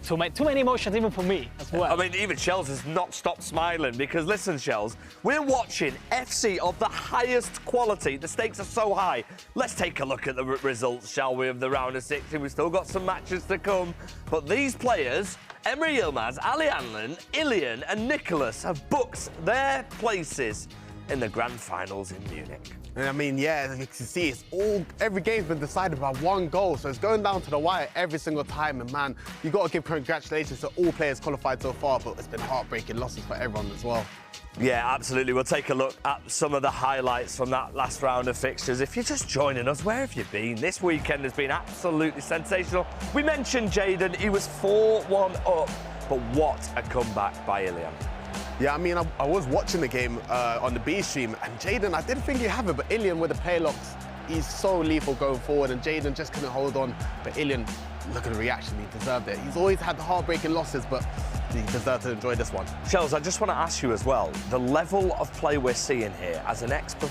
Too many emotions even for me as well. I mean, even Shells has not stopped smiling because, listen, Shells, we're watching FC of the highest quality. The stakes are so high. Let's take a look at the results, shall we, of the round of 16. We've still got some matches to come. But these players, Emre Yilmaz, Ali Anlin, Ilian and Nicholas, have booked their places in the grand finals in Munich. And I mean, yeah, as you can see, every game's been decided by one goal, so it's going down to the wire every single time. And man, you got to give congratulations to all players qualified so far, but it's been heartbreaking losses for everyone as well. Yeah, absolutely. We'll take a look at some of the highlights from that last round of fixtures. If you're just joining us, where have you been? This weekend has been absolutely sensational. We mentioned Jaden, he was 4-1 up, but what a comeback by Ilian. Yeah, I mean, I was watching the game on the B stream, and Jaden, I didn't think he'd have it, but Ilian with the play locks, he's so lethal going forward, and Jaden just couldn't hold on. But Ilian, look at the reaction, he deserved it. He's always had heartbreaking losses, but he deserved to enjoy this one. Shells, I just want to ask you as well, the level of play we're seeing here as an ex-pro,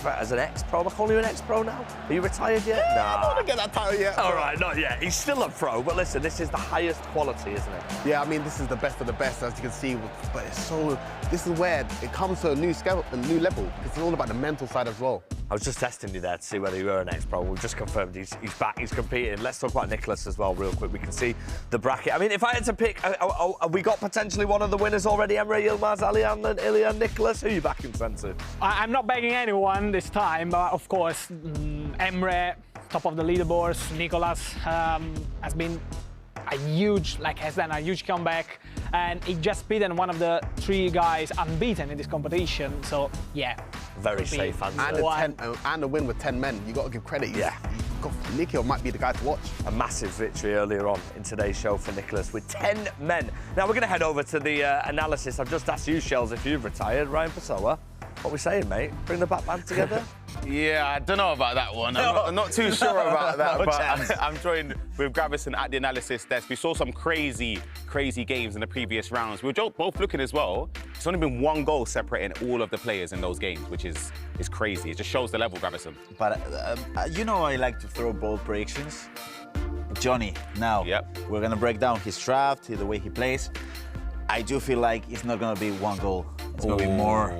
am I calling you an ex-pro now? Are you retired yet? Yeah, nah. I don't want to get that title yet. All right, not yet. He's still a pro, but listen, this is the highest quality, isn't it? Yeah, I mean, this is the best of the best, as you can see, but it's so, this is where it comes to a new scale, a new level. It's all about the mental side as well. I was just testing you there to see whether you were an ex-pro. We've just confirmed he's back, he's competing. Let's talk about Nicholas as well real quick. We can see the bracket. I mean, if I had to pick, have we got potentially one of the winners already? Emre Yilmaz, Ali Anlin, Ilian, Nicholas? Who are you backing, Spencer? I'm not begging anyone this time, but of course, Emre, top of the leaderboards. Nicholas has been has done a huge comeback, and he just beaten one of the 3 guys unbeaten in this competition. So yeah, very safe answer. And a win with 10 men. You got to give credit. Yeah, Nikhil might be the guy to watch. A massive victory earlier on in today's show for Nicholas with 10 men. Now we're going to head over to the analysis. I've just asked you, Shells, if you've retired. Ryan Pessoa, what are we saying, mate? Bring the back band together? Yeah, I don't know about that one. I'm not too sure about that, but I'm joined with Gravison at the analysis desk. We saw some crazy games in the previous rounds. We were both looking as well. It's only been 1 goal separating all of the players in those games, which is crazy. It just shows the level, Gravison. But you know, I like to throw bold predictions. Johnny, now we're gonna break down his draft, the way he plays. I do feel like it's not gonna be 1 goal. It's gonna be more.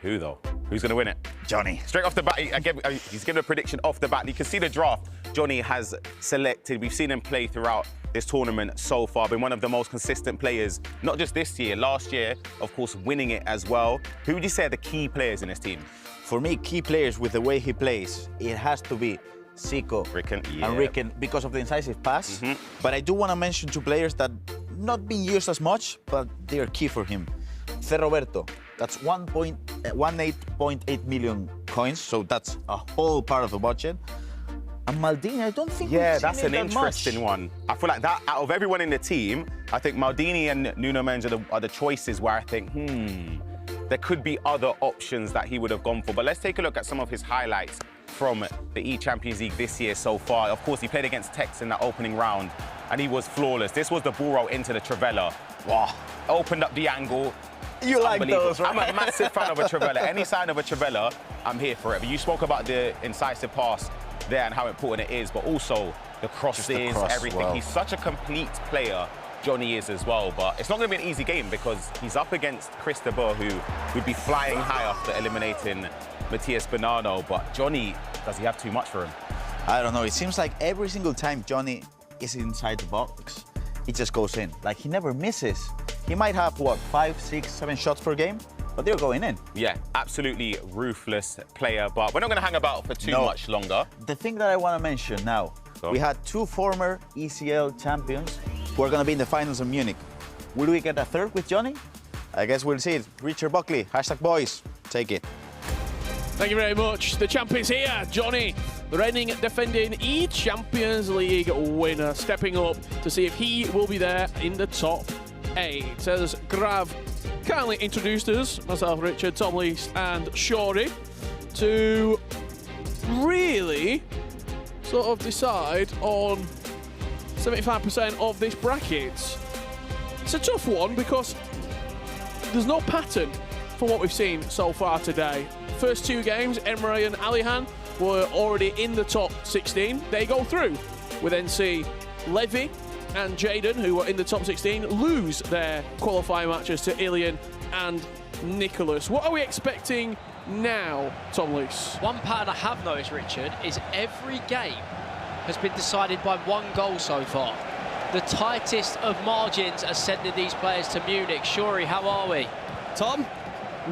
Who though? Who's going to win it? Johnny. Straight off the bat, he's given a prediction off the bat. You can see the draft Johnny has selected. We've seen him play throughout this tournament so far, been one of the most consistent players, not just this year, last year, of course, winning it as well. Who would you say are the key players in this team? For me, key players with the way he plays, it has to be Zico and Ricken because of the incisive pass. But I do want to mention 2 players that not being used as much, but they are key for him. Roberto, that's 18.8 million coins, so that's a whole part of the budget. And Maldini, I don't think that's an interesting one. I feel like that, out of everyone in the team, I think Maldini and Nuno Mendes are the choices where I think, there could be other options that he would have gone for. But let's take a look at some of his highlights from the eChampions League this year so far. Of course, he played against Tex in that opening round, and he was flawless. This was the ball roll into the Trivella. Wow. Opened up the angle. You like those, right? I'm a massive fan of a Trivella. Any sign of a Trivella, I'm here for it. But you spoke about the incisive pass there and how important it is, but also the crosses, everything. Wow. He's such a complete player, Johnny is as well. But it's not going to be an easy game because he's up against Chris de Boer, who would be flying high after eliminating Matthias Bonanno. But Johnny, does he have too much for him? I don't know. It seems like every single time Johnny is inside the box, it just goes in. Like, he never misses. He might have, 5, 6, 7 shots per game, but they're going in. Yeah, absolutely ruthless player, but we're not going to hang about for too much longer. The thing that I want to mention now, we had 2 former ECL champions who are going to be in the finals in Munich. Will we get a third with Johnny? I guess we'll see it. Richard Buckley, #boys, take it. Thank you very much. The champion's here, Johnny, the reigning defending eChampions League winner, stepping up to see if he will be there in the top 8. As Grav kindly introduced us, myself, Richard, Tom Least and Shorey, to really sort of decide on 75% of this bracket. It's a tough one because there's no pattern from what we've seen so far today. First 2 games, Emre and Alihan were already in the top 16. They go through. We then see Levy and Jaden, who were in the top 16, lose their qualifying matches to Ilian and Nicholas. What are we expecting now, Tom Lees? One pattern I have noticed, Richard, is every game has been decided by 1 goal so far. The tightest of margins are sending these players to Munich. Shuri, how are we? Tom,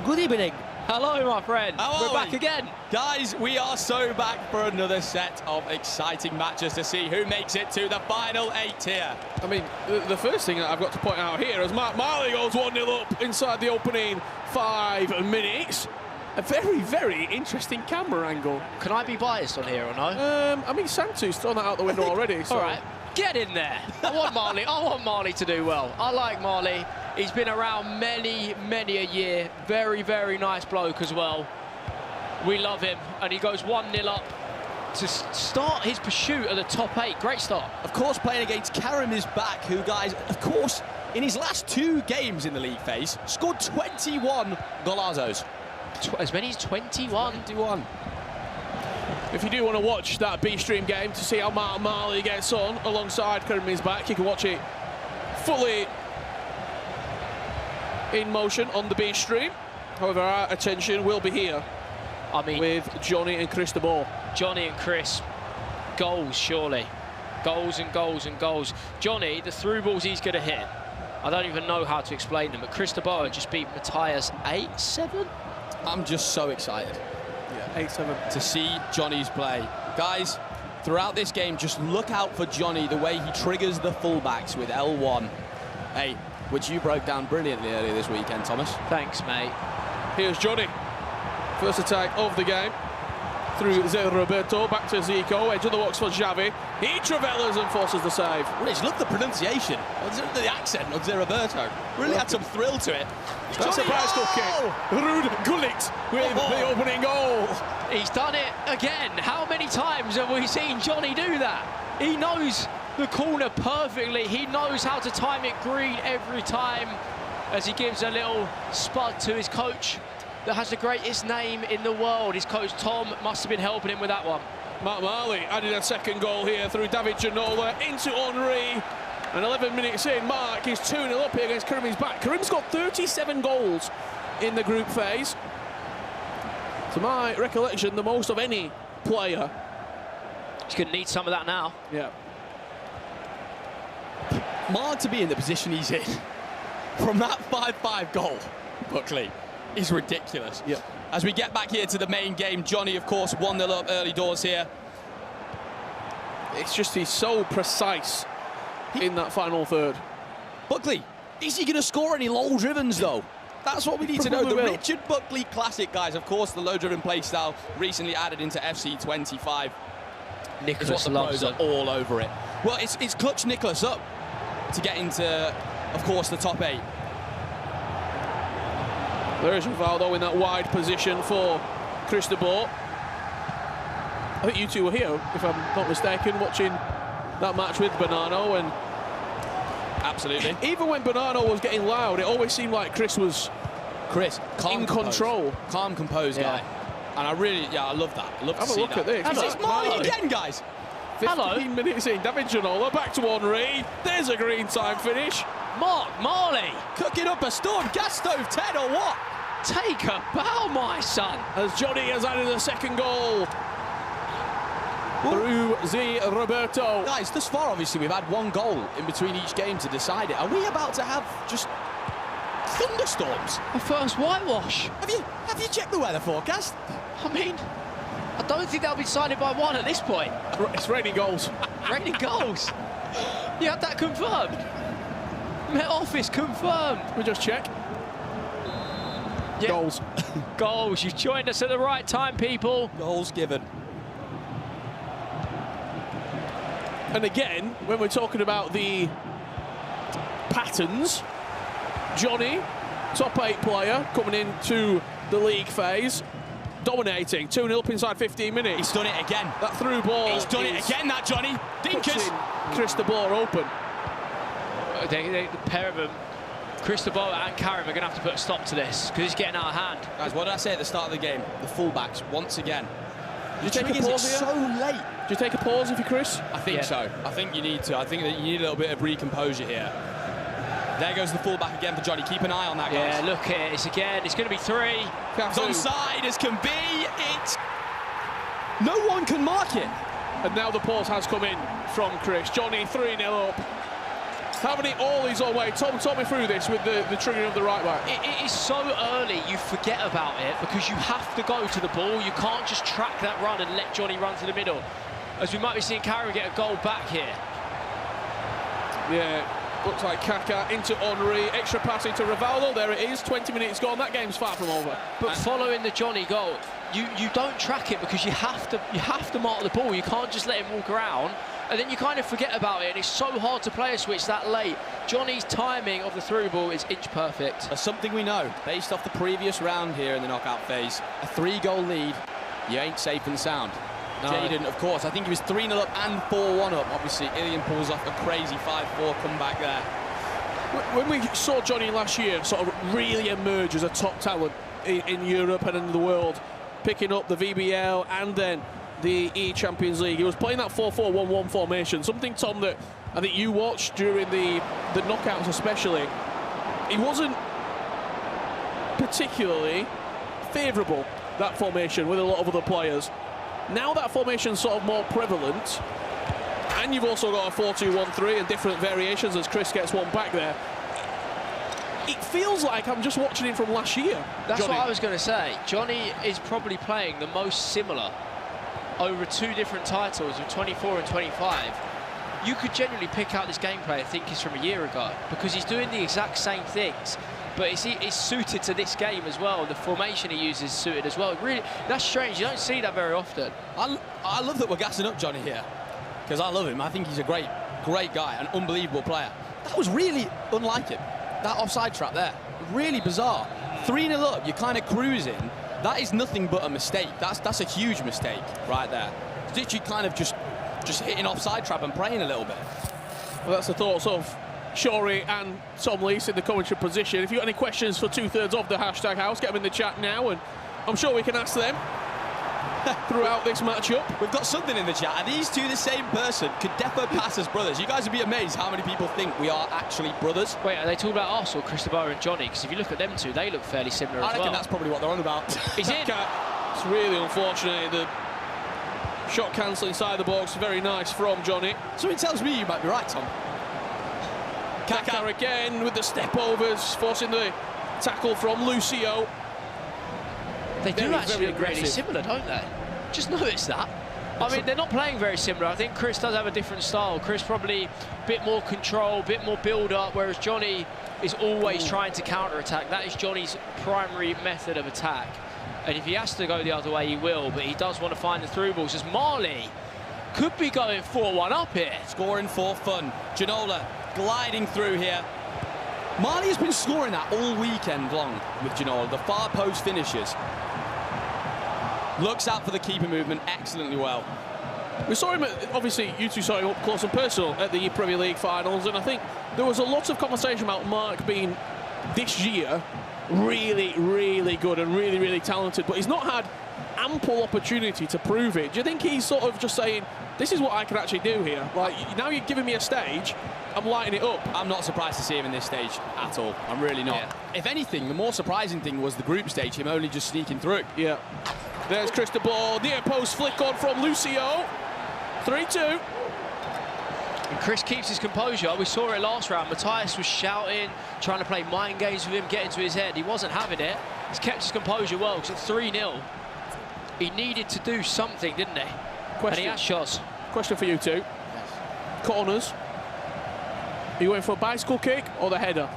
good evening. Hello, my friend. We're back again. Guys, we are so back for another set of exciting matches to see who makes it to the final 8 here. I mean, the first thing that I've got to point out here is Mark Marley goes 1-0 up inside the opening 5 minutes. A very, very interesting camera angle. Can I be biased on here or no? I mean, Santu's thrown that out the window already. So. All right, get in there. I want Marley to do well. I like Marley. He's been around many, many a year. Very, very nice bloke as well. We love him. And he goes 1-0 up to start his pursuit at the top 8. Great start. Of course, playing against Karim is back, who, guys, of course, in his last 2 games in the league phase, scored 21 golazos. As many as 21. 21. If you do want to watch that B-Stream game to see how Mark Marley gets on alongside Karim is back, you can watch it fully in motion on the B-Stream. However, our attention will be here. I mean, with Johnny and Chris de Boer. Johnny and Chris, goals surely. Goals and goals and goals. Johnny, the through balls he's going to hit, I don't even know how to explain them, but Chris de Boer just beat Matthias 8-7. I'm just so excited. Yeah, 8-7. To see Johnny's play. Guys, throughout this game, just look out for Johnny, the way he triggers the fullbacks with L1. Hey, which you broke down brilliantly earlier this weekend, Thomas. Thanks, mate. Here's Johnny. First attack of the game. Through Zé Roberto, back to Zico, edge of the box for Xavi. He travelers and forces the save. Rich, look at the pronunciation, the accent of Zé Roberto. Really had some thrill to it. That's a bicycle kick. Ruud Gullit with the opening goal. He's done it again. How many times have we seen Johnny do that? He knows the corner perfectly. He knows how to time it green every time as he gives a little spud to his coach that has the greatest name in the world. His coach, Tom, must have been helping him with that one. Mark Marley added a second goal here through David Ginola into Henry. And 11 minutes in, Mark is 2-0 up here against Karim's back. Karim's got 37 goals in the group phase. To my recollection, the most of any player. He's going to need some of that now. Yeah. Mark to be in the position he's in from that 5-5 goal, Buckley, is ridiculous. Yeah. As we get back here to the main game, Johnny, of course, 1-0 up early doors here. It's just he's so precise in that final third. Buckley, is he going to score any low-drivens, though? That's what we need to know. The will. Richard Buckley Classic, guys. Of course, the low-driven play style recently added into FC 25. Nicholas loves it. All over it. Well, it's clutched Nicholas up to get into, of course, the top 8. There is Rivaldo in that wide position for Chris de Boer. I think you two were here, if I'm not mistaken, watching that match with Bonanno, and absolutely. Even when Bonanno was getting loud, it always seemed like Chris was calm, in control. Calm, composed guy. And I love that. I love to see that. Have a look at this. It's Marley again, guys. 15 minutes in, David Ginola, back to Henry. There's a green time finish. Mark Marley. Cooking up a storm. Gas stove 10 or what? Take a bow, my son. As Johnny has added a second goal. Through Zé Roberto. Guys, thus far, obviously, we've had 1 goal in between each game to decide it. Are we about to have just thunderstorms? A first whitewash. Have you checked the weather forecast? I mean, I don't think they'll be decided by 1 at this point. It's raining goals. Raining goals. You had that confirmed. Met Office confirmed. We just check. Yeah. Goals. Goals. You've joined us at the right time, people. Goals given. And again, when we're talking about the patterns, Johnny, top 8 player, coming into the league phase, dominating, 2-0 up inside 15 minutes. He's done it again. That through ball. He's done it again, that Johnny. Dinkers. Chris de Boer open. The pair of them Cristobal and Karim are going to have to put a stop to this because it's getting out of hand. Guys, what did I say at the start of the game? The fullbacks, once again. Do you take a pause here? So late. Do you take a pause if you're Chris? I think so. I think you need to. I think that you need a little bit of recomposure here. There goes the fullback again for Johnny. Keep an eye on that, guys. Yeah, look at it. It's again. It's going to be 3. It's onside as can be. It's... No one can mark it. And now the pause has come in from Chris. Johnny 3-0 up. Having it all his own way. Tom, talk me through this with the triggering of the right back. It is so early, you forget about it because you have to go to the ball. You can't just track that run and let Johnny run to the middle. As we might be seeing Karim get a goal back here. Yeah, looks like Kaka into Henry. Extra pass into Rivaldo. There it is. 20 minutes gone. That game's far from over. But following the Johnny goal, you don't track it because you have to mark the ball. You can't just let him walk around. And then you kind of forget about it, and it's so hard to play a switch that late. Johnny's timing of the through ball is inch perfect. That's something we know, based off the previous round here in the knockout phase. A 3-goal lead, you ain't safe and sound. No. Jayden, of course, I think he was 3-0 up and 4-1 up. Obviously, Ilian pulls off a crazy 5-4 comeback there. When we saw Johnny last year sort of really emerge as a top talent in Europe and in the world, picking up the VBL and then the eChampions League, he was playing that 4-4-1-1 formation, something, Tom, that I think you watched during the knockouts especially. He wasn't particularly favourable, that formation, with a lot of other players. Now that formation's sort of more prevalent, and you've also got a 4-2-1-3 and different variations as Chris gets one back there. It feels like I'm just watching him from last year. That's Johnny. what I was going to say. Johnny is probably playing the most similar over 2 different titles of 24 and 25. You could genuinely pick out this gameplay, I think, is from a year ago because he's doing the exact same things, but it's suited to this game as well. The formation he uses is suited as well. Really, that's strange. You don't see that very often. I love that we're gassing up Johnny here because I love him. I think he's a great guy, an unbelievable player. That was really unlike him. That offside trap there, really bizarre. 3-0 up, you're kind of cruising. That is nothing but a mistake. That's a huge mistake right there. It's literally kind of just hitting offside trap and praying a little bit. Well, that's the thoughts of Shorey and Tom Lees in the commentary position. If you've got any questions for 2/3 of the hashtag house, get them in the chat now, and I'm sure we can ask them throughout this matchup. We've got something in the chat. Are these two the same person? Could Defo pass as brothers? You guys would be amazed how many people think we are actually brothers. Wait, are they talking about us or Cristobal and Johnny? Because if you look at them two, they look fairly similar as well. I reckon that's probably what they're on about. He's in. It's really unfortunate. The shot cancel inside the box, very nice from Johnny. Something tells me you might be right, Tom. Kaka again with the step overs, forcing the tackle from Lucio. They do actually look really similar, don't they? Just notice that. I mean, they're not playing very similar. I think Chris does have a different style. Chris probably a bit more control, a bit more build-up, whereas Johnny is always trying to counter-attack. That is Johnny's primary method of attack. And if he has to go the other way, he will, but he does want to find the through balls. As Marley could be going 4-1 up here. Scoring for fun. Ginola gliding through here. Marley has been scoring that all weekend long with Ginola. The far post finishes. Looks out for the keeper movement excellently well. We saw him, obviously, you two saw him up close and personal at the Premier League finals, and I think there was a lot of conversation about Mark being, this year, really, really good and really, really talented, but he's not had ample opportunity to prove it. Do you think he's sort of just saying, this is what I can actually do here? Like, now you're giving me a stage, I'm lighting it up. I'm not surprised to see him in this stage at all. I'm really not. Yeah. If anything, the more surprising thing was the group stage, him only just sneaking through. Yeah. There's Cristobal, near post flick on from Lucio. 3-2. And Chris keeps his composure. We saw it last round. Matthias was shouting, trying to play mind games with him, get into his head. He wasn't having it. He's kept his composure well, because at 3-0, he needed to do something, didn't he? And he has shots. Question for you two. Corners. Are you going for a bicycle kick or the header?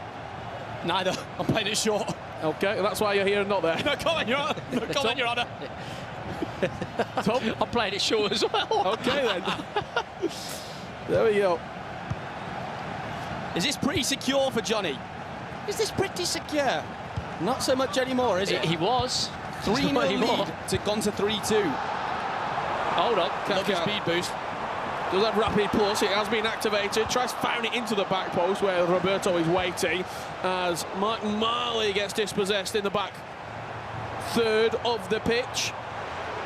Neither. I'm playing it short. Okay, that's why you're here and not there. No comment, Your Honour. No comment, Your Honour. Tom? I'm playing it short as well. Okay, then. There we go. Is this pretty secure for Johnny? Is this pretty secure? Not so much anymore, is it? He was. 3-0 lead to gone to 3-2. Hold on. Love the speed boost. Does have rapid plus, it has been activated, tries to found it into the back post where Roberto is waiting as Mike Marley gets dispossessed in the back third of the pitch.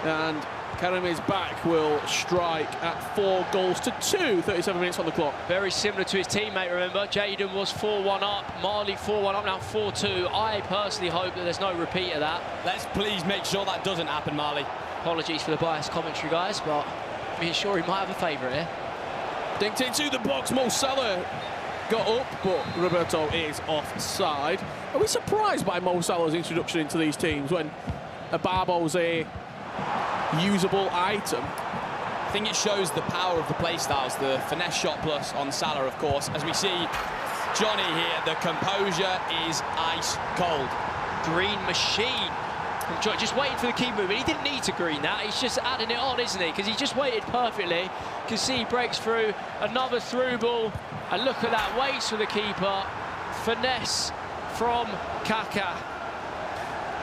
And Karimi's back will strike at 4-2, 37 minutes on the clock. Very similar to his teammate, remember. Jaden was 4-1 up, Marley 4-1 up, now 4-2. I personally hope that there's no repeat of that. Let's please make sure that doesn't happen, Marley. Apologies for the biased commentary, guys, but I'm sure he might have a favourite here. Dinked into the box, Mo Salah got up, but Roberto is offside. Are we surprised by Mo Salah's introduction into these teams when Ababo's a usable item? I think it shows the power of the play styles, the finesse shot plus on Salah, of course. As we see Johnny here, the composure is ice cold. Green machine. Just waiting for the key movement. He didn't need to green that. He's just adding it on, isn't he? Because he just waited perfectly. You can see he breaks through, another through ball. And look at that, waits for the keeper. Finesse from Kaka.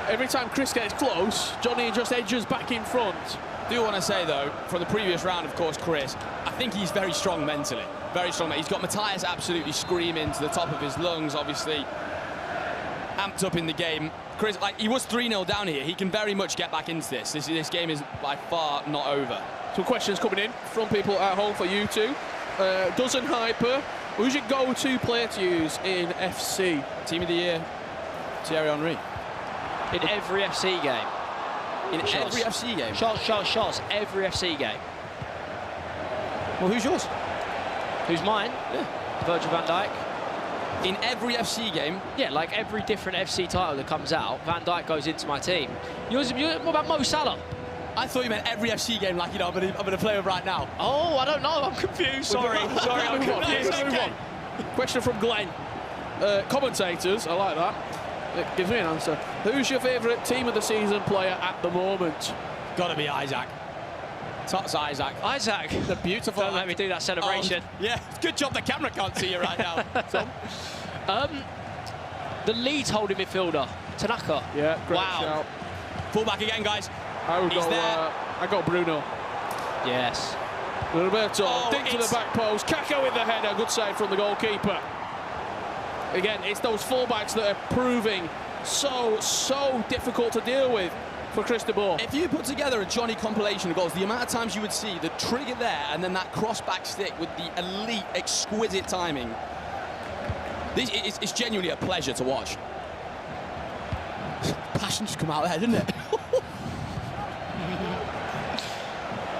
Every time Chris gets close, Johnny just edges back in front. I do want to say, though, from the previous round, of course, Chris, I think he's very strong mentally. Very strong. He's got Matthias absolutely screaming to the top of his lungs, obviously amped up in the game. Chris, like, he was 3-0 down here. He can very much get back into this. This game is by far not over. Some questions coming in from people at home for you two. Dozen Hyper, who's your go-to player to use in FC? Team of the year, Thierry Henry. In every FC game. In every FC game? Shots, every FC game. Well, who's yours? Who's mine? Yeah. Virgil van Dijk. In every FC game? Yeah, like every different FC title that comes out, Van Dijk goes into my team. What about Mo Salah? I thought you meant every FC game, like, you know, I'm going to play with right now. Oh, I don't know, I'm confused, sorry. I'm confused. Move on. Question from Glenn. Commentators, I like that. It gives me an answer. Who's your favourite team of the season player at the moment? Got to be Isaac. Tots Isaac. Isaac. The beautiful. Don't let me do that celebration. Yeah, good job the camera can't see you right now. Tom? The Leeds holding midfielder, Tanaka. Yeah, great wow. shout. Full back again, guys. I got Bruno. Yes. Roberto, dig to the back post. Kaka with the header. Good save from the goalkeeper. Again, it's those fullbacks that are proving so difficult to deal with for Chris de Boer. If you put together a Johnny compilation of goals, the amount of times you would see the trigger there and then that cross-back stick with the elite, exquisite timing, it's genuinely a pleasure to watch. Passion just come out there, didn't it?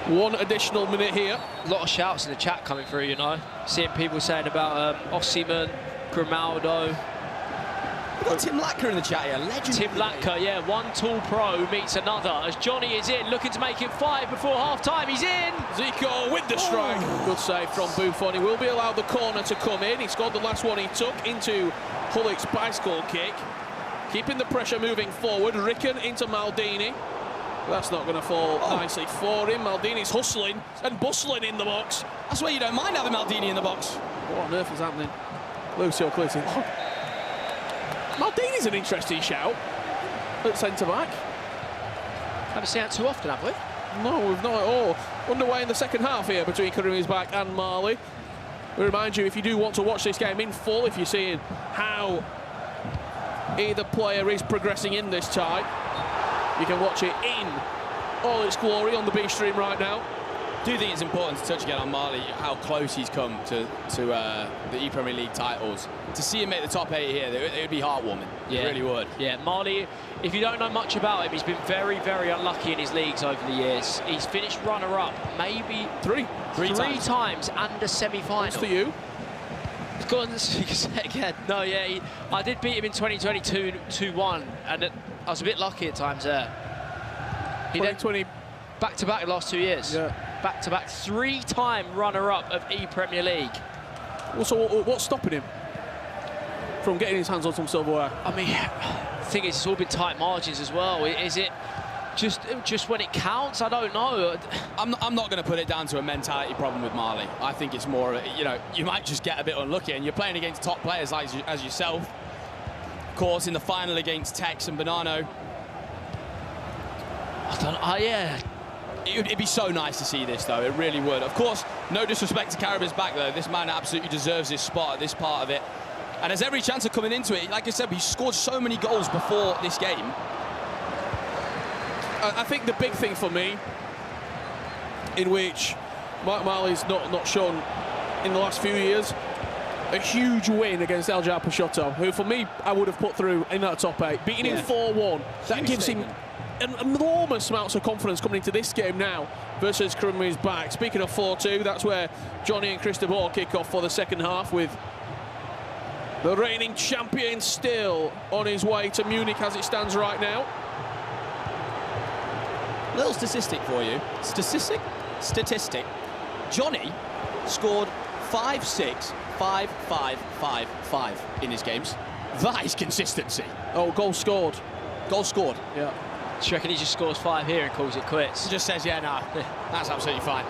One additional minute here. A lot of shouts in the chat coming through, you know. Seeing people saying about Osimhen, Grimaldo. We've got Tim Latka in the chat here, legend. Tim Latka, yeah, one tall pro meets another as Johnny is in, looking to make it 5 before half-time. He's in! Zico with the strike. Good save from Buffon. He will be allowed the corner to come in. He scored the last one he took into Hullick's bicycle kick. Keeping the pressure moving forward. Ricken into Maldini. That's not going to fall nicely for him. Maldini's hustling and bustling in the box. That's where you don't mind having Maldini in the box. What on earth is happening? Lucio Clitty. Maldini's an interesting shout at centre-back. Haven't seen that too often, have we? No, we've not at all. Underway in the second half here between Karimi's back and Marley. We remind you, if you do want to watch this game in full, if you're seeing how either player is progressing in this tie, you can watch it in all its glory on the B stream right now. I do think it's important to touch again on Marley, how close he's come to the E-Premier League titles. To see him make the top 8 here, it would be heartwarming. Yeah. It really would. Yeah, Marley, if you don't know much about him, he's been very, very unlucky in his leagues over the years. He's finished runner-up, maybe three times and a semi-final. Thanks to you. Go on, you can say it again. No, yeah, I did beat him in 2022 2-1, and I was a bit lucky at times there. He then back-to-back the last 2 years. Yeah. Back-to-back 3-time runner-up of E-Premier League. Also, what's stopping him from getting his hands on some silverware? I mean, the thing is, it's all been tight margins as well. Is it just when it counts? I don't know. I'm not going to put it down to a mentality problem with Marley. I think it's more, you know, you might just get a bit unlucky, and you're playing against top players like as yourself. Of course, in the final against Tex and Bonanno. Yeah. It'd be so nice to see this, though. It really would. Of course, no disrespect to Carabin's back, though. This man absolutely deserves his spot at this part of it. And has every chance of coming into it. Like I said, he scored so many goals before this game. I think the big thing for me, in which Mark Marley's not shown in the last few years, a huge win against El Peixoto, who for me I would have put through in that top 8, beating him 4-1. That gives him enormous amounts of confidence coming into this game now versus Karimi's back. Speaking of 4-2, that's where Johnny and Cristobal kick off for the second half, with the reigning champion still on his way to Munich as it stands right now. Little statistic for you. Statistic. Johnny scored 5-6, 5-5, 5-5 in his games. That is consistency. Oh, goal scored. Goal scored. Yeah. Do you reckon he just scores 5 here and calls it quits? He just says, yeah, nah, that's absolutely fine.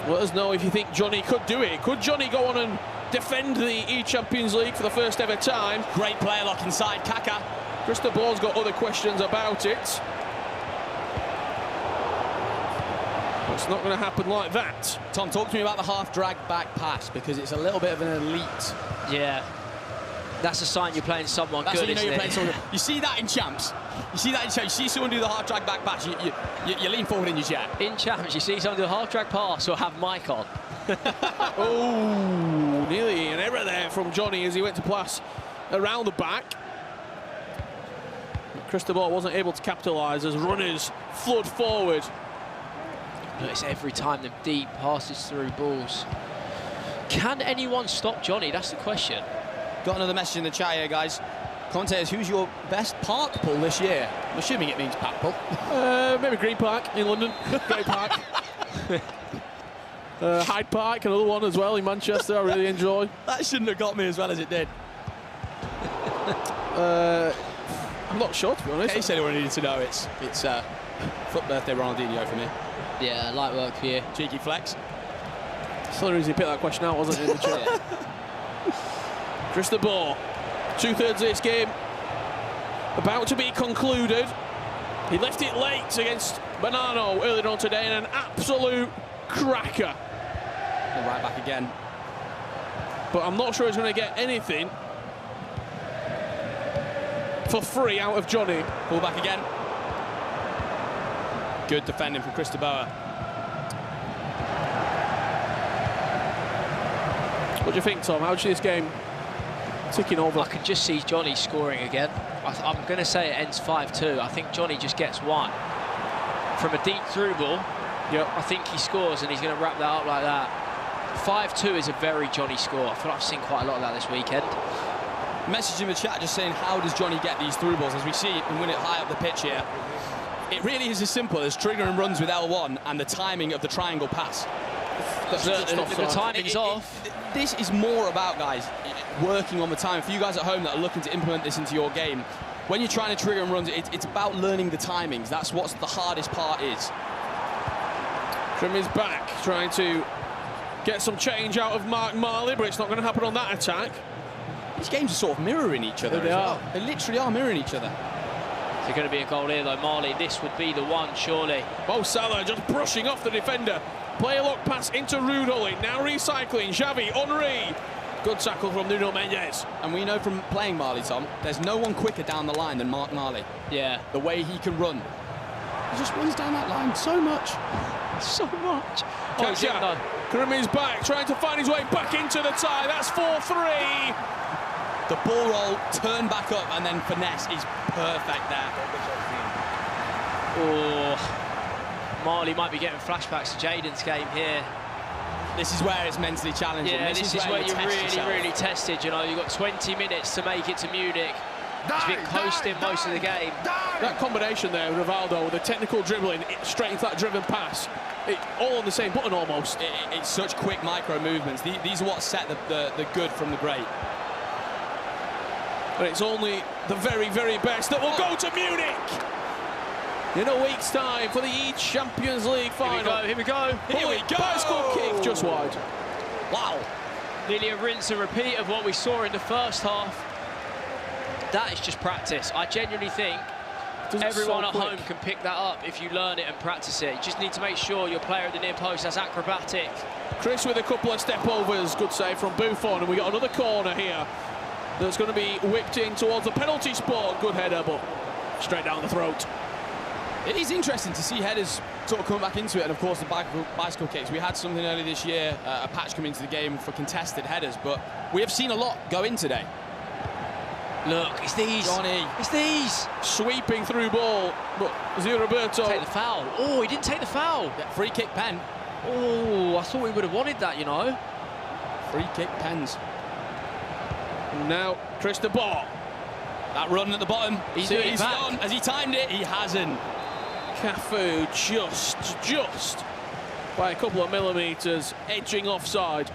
Let us know if you think Johnny could do it. Could Johnny go on and defend the eChampions League for the first ever time? Great player lock inside, Kaka. Cristobal's got other questions about it. It's not going to happen like that. Tom, talk to me about the half-drag back pass, because it's a little bit of an elite. Yeah. That's a sign you're playing someone That's good, how you know isn't you're playing it? someone good. You see that in Champs. You see someone do the half-drag back pass, you lean forward in your chair. In Champs, you see someone do a half-drag pass or have mic on. Oh, nearly an error there from Johnny as he went to pass around the back. Cristobal wasn't able to capitalise as runners flood forward. It's every time the deep passes through balls. Can anyone stop Johnny? That's the question. Got another message in the chat here, guys. Commentators, who's your best park pull this year? I'm assuming it means pack pull. Maybe Green Park in London. Great park. Hyde Park, another one as well in Manchester. I really enjoy. That shouldn't have got me as well as it did. I'm not sure, to be honest. In case anyone needed to know, it's foot birthday Ronaldinho for me. Yeah, light work for you. Cheeky flex. It's the only reason he picked that question out, wasn't it, in the chat? Cristobal, 2/3 of this game about to be concluded. He left it late against Bonanno earlier on today in an absolute cracker. And right back again. But I'm not sure he's going to get anything for free out of Johnny. Pull back again. Good defending from Cristobal. What do you think, Tom? How do you see this game ticking over? I can just see Johnny scoring again. I'm going to say it ends 5-2. I think Johnny just gets one. From a deep through ball, I think he scores and he's going to wrap that up like that. 5-2 is a very Johnny score. I feel like I've seen quite a lot of that this weekend. Message in the chat just saying, how does Johnny get these through balls? As we see and win it high up the pitch here. It really is as simple as triggering runs with L1 and the timing of the triangle pass. The timing's off. This is more about, guys, working on the time. For you guys at home that are looking to implement this into your game, when you're trying to trigger and runs, it's about learning the timings. That's what the hardest part is. Trim is back, trying to get some change out of Mark Marley, but it's not going to happen on that attack. These games are sort of mirroring each other. They are. They literally are mirroring each other. There's going to be a goal here, though, Marley. This would be the one, surely. Mo Salah just brushing off the defender. Play a lock pass into Rudolin. Now recycling. Xavi, Henry. Good tackle from Nuno Mendes. And we know from playing Marley, Tom, there's no one quicker down the line than Mark Marley. Yeah. The way he can run. He just runs down that line so much. So much. Kasia. Karimi's back, trying to find his way back into the tie. That's 4-3. The ball roll, turn back up, and then finesse is perfect there. Oh, Marley might be getting flashbacks to Jaden's game here. This is where it's mentally challenging. Yeah, this is where you're really, really tested. You know, you've got 20 minutes to make it to Munich. He's been coasting most of the game. That combination there, Rivaldo, with the technical dribbling, straight into that driven pass. All on the same button almost. It's such quick micro movements. These are what set the good from the great. But it's only the very, very best that will go to Munich in a week's time for the eChampions League final. Here we go. Here we go. Bicycle kick just wide. Wow. Nearly a rinse and repeat of what we saw in the first half. That is just practice. I genuinely think Everyone at home can pick that up if you learn it and practice it. You just need to make sure your player at the near post has acrobatic. Chris with a couple of step overs, good save from Buffon, and we got another corner here that's going to be whipped in towards the penalty spot. Good header, but straight down the throat. It is interesting to see headers sort of coming back into it, and of course the bicycle kicks. We had something earlier this year, a patch come into the game for contested headers, but we have seen a lot go in today. Look, it's these. Johnny. It's these. Sweeping through ball, but Zé Roberto. Take the foul. Oh, he didn't take the foul. Yeah, free kick pen. Oh, I thought we would have wanted that, you know. Free kick pens. Now, Cristobal. That run at the bottom. He's doing it back. Gone. Has he timed it? He hasn't. Cafu just by a couple of millimetres, edging offside.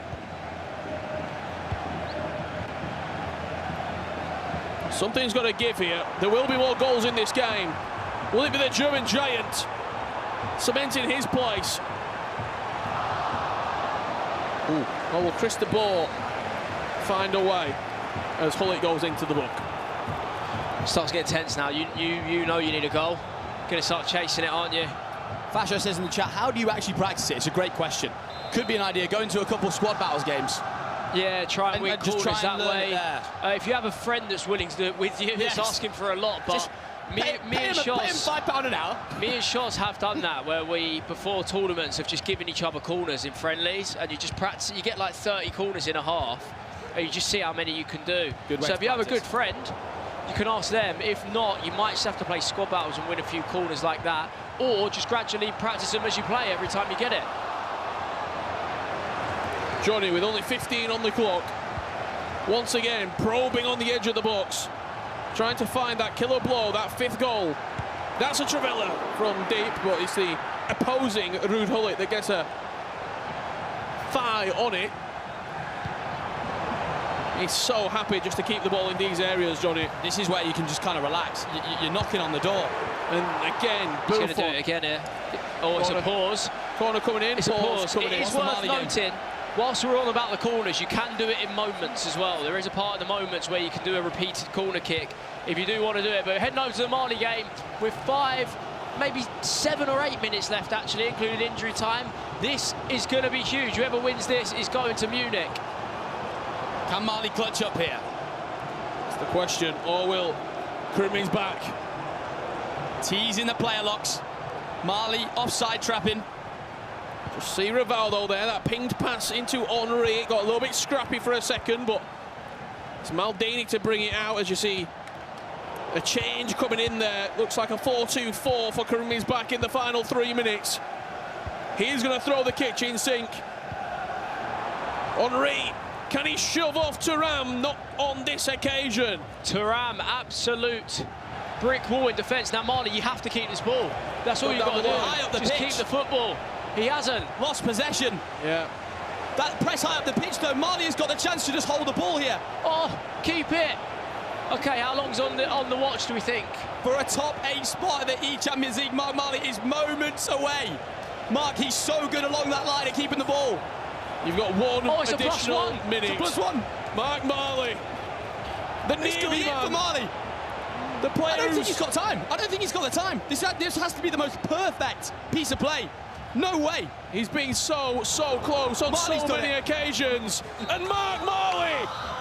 Something's got to give here. There will be more goals in this game. Will it be the German giant cementing his place? Ooh. Or will Cristobal find a way as Hullet goes into the book? Starts to get tense now. You know you need a goal. Going to start chasing it, aren't you? Fasho says in the chat, how do you actually practice it? It's a great question. Could be an idea. Go into a couple of squad battles games. Yeah, try and win corners that way. If you have a friend that's willing to do it with you, it's asking for a lot. But me and Shots, £5 an hour. Me and Shots have done that, where we, before tournaments, have just given each other corners in friendlies, and you just practice. You get like 30 corners in a half, and you just see how many you can do. So if you have a good friend, you can ask them. If not, you might just have to play squad battles and win a few corners like that, or just gradually practice them as you play every time you get it. Johnny with only 15 on the clock. Once again, probing on the edge of the box. Trying to find that killer blow, that fifth goal. That's a Travella from deep, but it's the opposing Ruud Hullet that gets a thigh on it. He's so happy just to keep the ball in these areas, Johnny. This is where you can just kind of relax. You're knocking on the door. And again, he's going to do it again here. Oh, it's a pause. Corner coming in. It's a pause. It is worth noting, whilst we're on about the corners, you can do it in moments as well. There is a part of the moments where you can do a repeated corner kick if you do want to do it. But heading over to the Mali game with 5, maybe 7 or 8 minutes left, actually, including injury time. This is going to be huge. Whoever wins this is going to Munich. Can Mali clutch up here? That's the question. Or will Krimi's back? Teasing the player locks. Mali offside trapping. Just see Rivaldo there, that pinged pass into Henry. It got a little bit scrappy for a second, but it's Maldini to bring it out. As you see, a change coming in there. Looks like a 4-2-4 for Krimi's back in the final 3 minutes. He's going to throw the kitchen sink. Henry, can he shove off Thuram? Not on this occasion. Thuram, absolute brick wall in defence. Now, Mali, you have to keep this ball. That's all you've got to do. High up the Just pitch. keep the football. He hasn't. Lost possession. Yeah. That press high up the pitch, though. Mali has got the chance to just hold the ball here. Oh, keep it. OK, how long's on the watch, do we think? For a top 8 spot at the eChampions League, Mark Mali is moments away. Mark, he's so good along that line at keeping the ball. You've got one it's additional minute. It's a +1. Mark Mali. The nearly man. For Mali. The player I don't think he's got time. I don't think he's got the time. This has to be the most perfect piece of play. No way. He's been so close on Mali's so many occasions. And Mark Mali,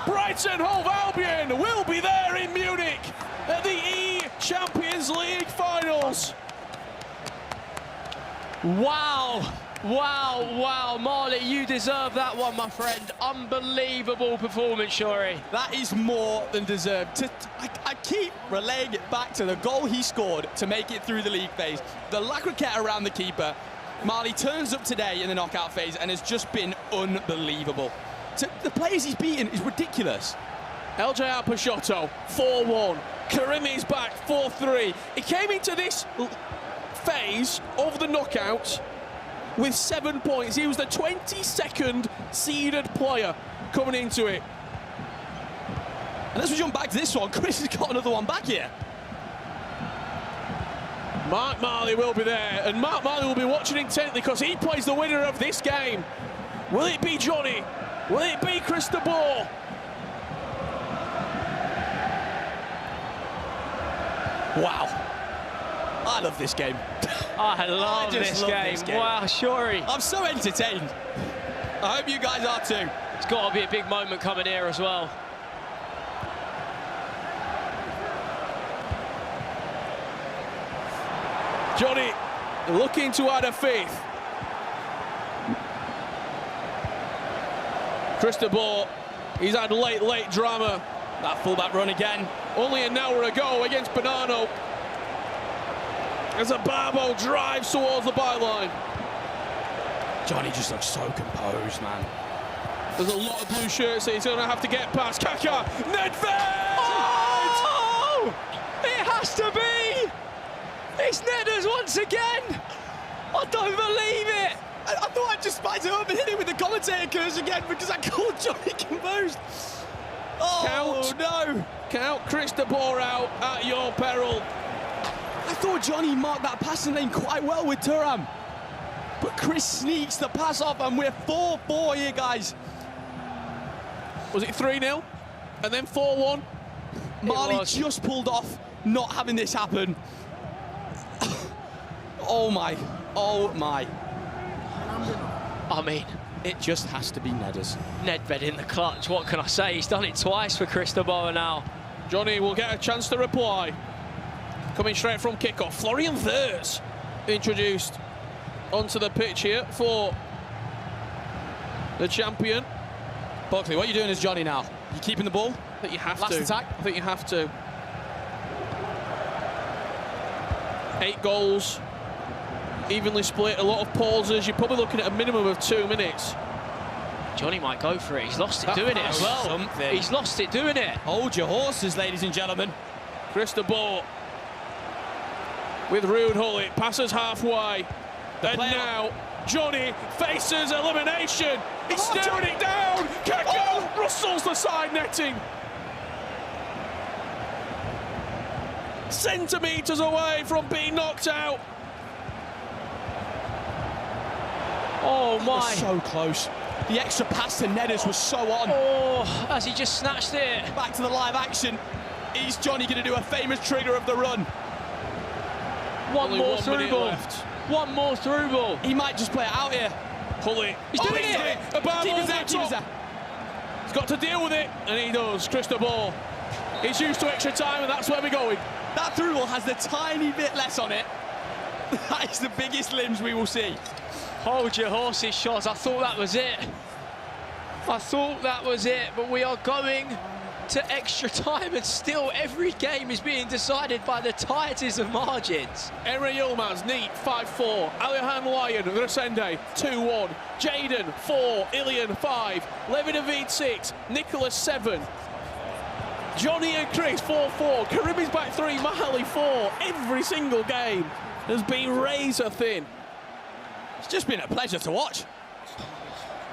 Brighton Hove Albion will be there in Munich at the eChampions League finals. Wow. Wow, Mali, you deserve that one, my friend. Unbelievable performance, Shuri. That is more than deserved. I keep relaying it back to the goal he scored to make it through the league phase. The La Croquette around the keeper. Mali turns up today in the knockout phase and has just been unbelievable. The players he's beaten is ridiculous. LJR Peixoto, 4-1. Karimi's back, 4-3. He came into this phase of the knockouts with 7 points. He was the 22nd seeded player coming into it. And as we jump back to this one, Chris has got another one back here. Mark Mali will be there, and Mark Mali will be watching intently because he plays the winner of this game. Will it be Johnny? Will it be Cristobal? Wow. I love this game. I love this game. Wow, Shuri. I'm so entertained. I hope you guys are too. It's got to be a big moment coming here as well. Johnny looking to add a fifth. Cristobal, he's had late drama. That fullback run again. Only an hour ago against Bonanno. As a Barbo drives towards the byline. Johnny just looks so composed, man. There's a lot of blue shirts that he's going to have to get past. Kaka, Nedved! Oh! It has to be! It's Nedders once again! I don't believe it! I thought I'd just spice it up and hit it with the commentator curse again because I called Johnny composed. Oh, no! Count Cristobal out at your peril. I thought Johnny marked that passing lane quite well with Thuram. But Chris sneaks the pass off and we're 4-4 here, guys. Was it 3-0? And then 4-1? Marley just pulled off not having this happen. Oh my. I mean, it just has to be Nedders. Nedved in the clutch, what can I say? He's done it twice for Cristobal now. Johnny will get a chance to reply. Coming straight from kickoff, Florian Wirtz introduced onto the pitch here for the champion. Buckley, what are you doing as Johnny now? You keeping the ball? I think you have Last to. attack? I think you have to. 8 goals, evenly split, a lot of pauses. You're probably looking at a minimum of 2 minutes. Johnny might go for it. He's lost it doing it as well. Something. He's lost it doing it. Hold your horses, ladies and gentlemen. Cristobal with Rude Hullet, passes halfway. And now Johnny faces elimination. He's staring it down. Kaka rustles the side netting. Centimetres away from being knocked out. Oh my. So close. The extra pass to Nedders was so on. Oh, as he just snatched it. Back to the live action. Is Johnny going to do a famous trigger of the run? One more through ball. One more through ball. He might just play it out here. Hullet. He's doing it. Keep there. He's got to deal with it, and he does. Cristobal. He's used to extra time, and that's where we're going. That through ball has the tiny bit less on it. That is the biggest limbs we will see. Hold your horses, Shoz. I thought that was it. I thought that was it, but we are going to extra time, and still every game is being decided by the tightest of margins. Emre Yilmaz, neat, 5-4. Alihan Lyon, Resende, 2-1. Jaden, 4. Ilian, 5. Levidavid, 6. Nicholas, 7. Johnny and Chris, 4-4. Karimi's back 3. Mahali, 4. Every single game has been razor thin. It's just been a pleasure to watch.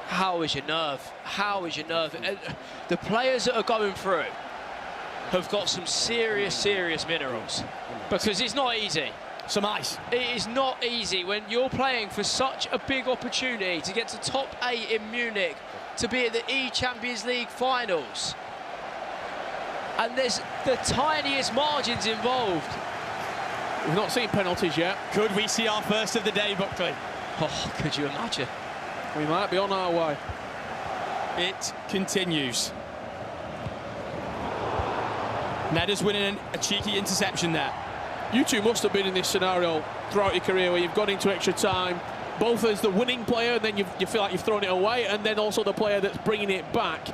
How is your nerve? How is your nerve? The players that are going through have got some serious minerals, because it's not easy. Some ice. It is not easy when you're playing for such a big opportunity to get to top 8 in Munich, to be at the eChampions League finals. And there's the tiniest margins involved. We've not seen penalties yet. Could we see our first of the day, Buckley? Oh, could you imagine? We might be on our way. It continues. Nedders winning a cheeky interception there. You two must have been in this scenario throughout your career where you've gone into extra time, both as the winning player, and then you feel like you've thrown it away, and then also the player that's bringing it back.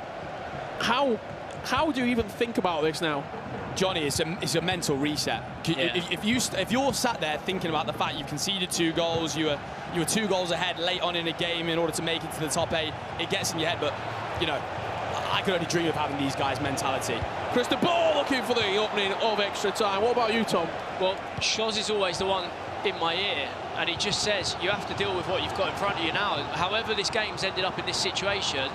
How do you even think about this now? Johnny, it's a mental reset. Yeah. If you're sat there thinking about the fact you conceded 2 goals, you were 2 goals ahead late on in a game in order to make it to the top 8, it gets in your head. But you know, I could only dream of having these guys' mentality. Cristobal looking for the opening of extra time. What about you, Tom? Well, Shoz is always the one in my ear, and he just says you have to deal with what you've got in front of you now. However this game's ended up in this situation,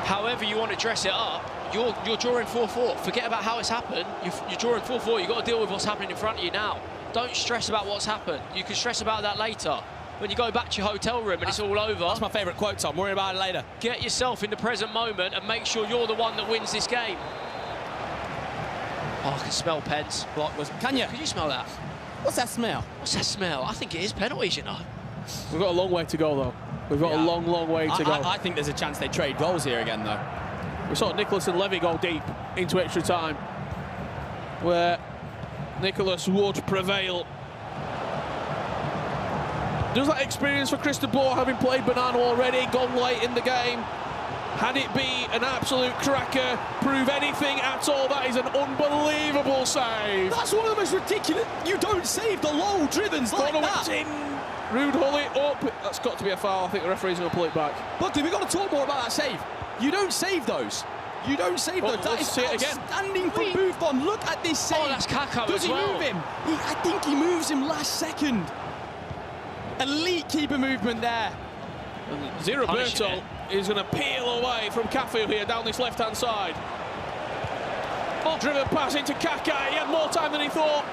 however you want to dress it up, you're drawing 4-4. Forget about how it's happened. You're drawing 4-4. You've got to deal with what's happening in front of you now. Don't stress about what's happened. You can stress about that later, when you go back to your hotel room and it's all over. That's my favourite quote, Tom. Worry about it later. Get yourself in the present moment and make sure you're the one that wins this game. Oh, I can smell pens. Can you? Can you smell that? What's that smell? What's that smell? I think it is penalties, you know. We've got a long way to go, though. We've got a long, long way to go. I think there's a chance they trade goals here again, though. We saw Nicholas and Levy go deep into extra time, where Nicholas would prevail. Does that experience for Chris de Boer, having played Banana already, gone late in the game? Had it be an absolute cracker, prove anything at all, that is an unbelievable save. That's one of the most ridiculous. You don't save the low drivens like that. In. Rude Hully up. That's got to be a foul. I think the referee's going to pull it back. Buckley, we've got to talk more about that save. You don't save those. You don't save those. That is outstanding from Buffon. Look at this save. Oh, that's Kakao Does as he well. move him? I think he moves him last second. Elite keeper movement there. Zé Roberto is going to peel away from Cafu here down this left-hand side. Driven pass into Kaka. He had more time than he thought.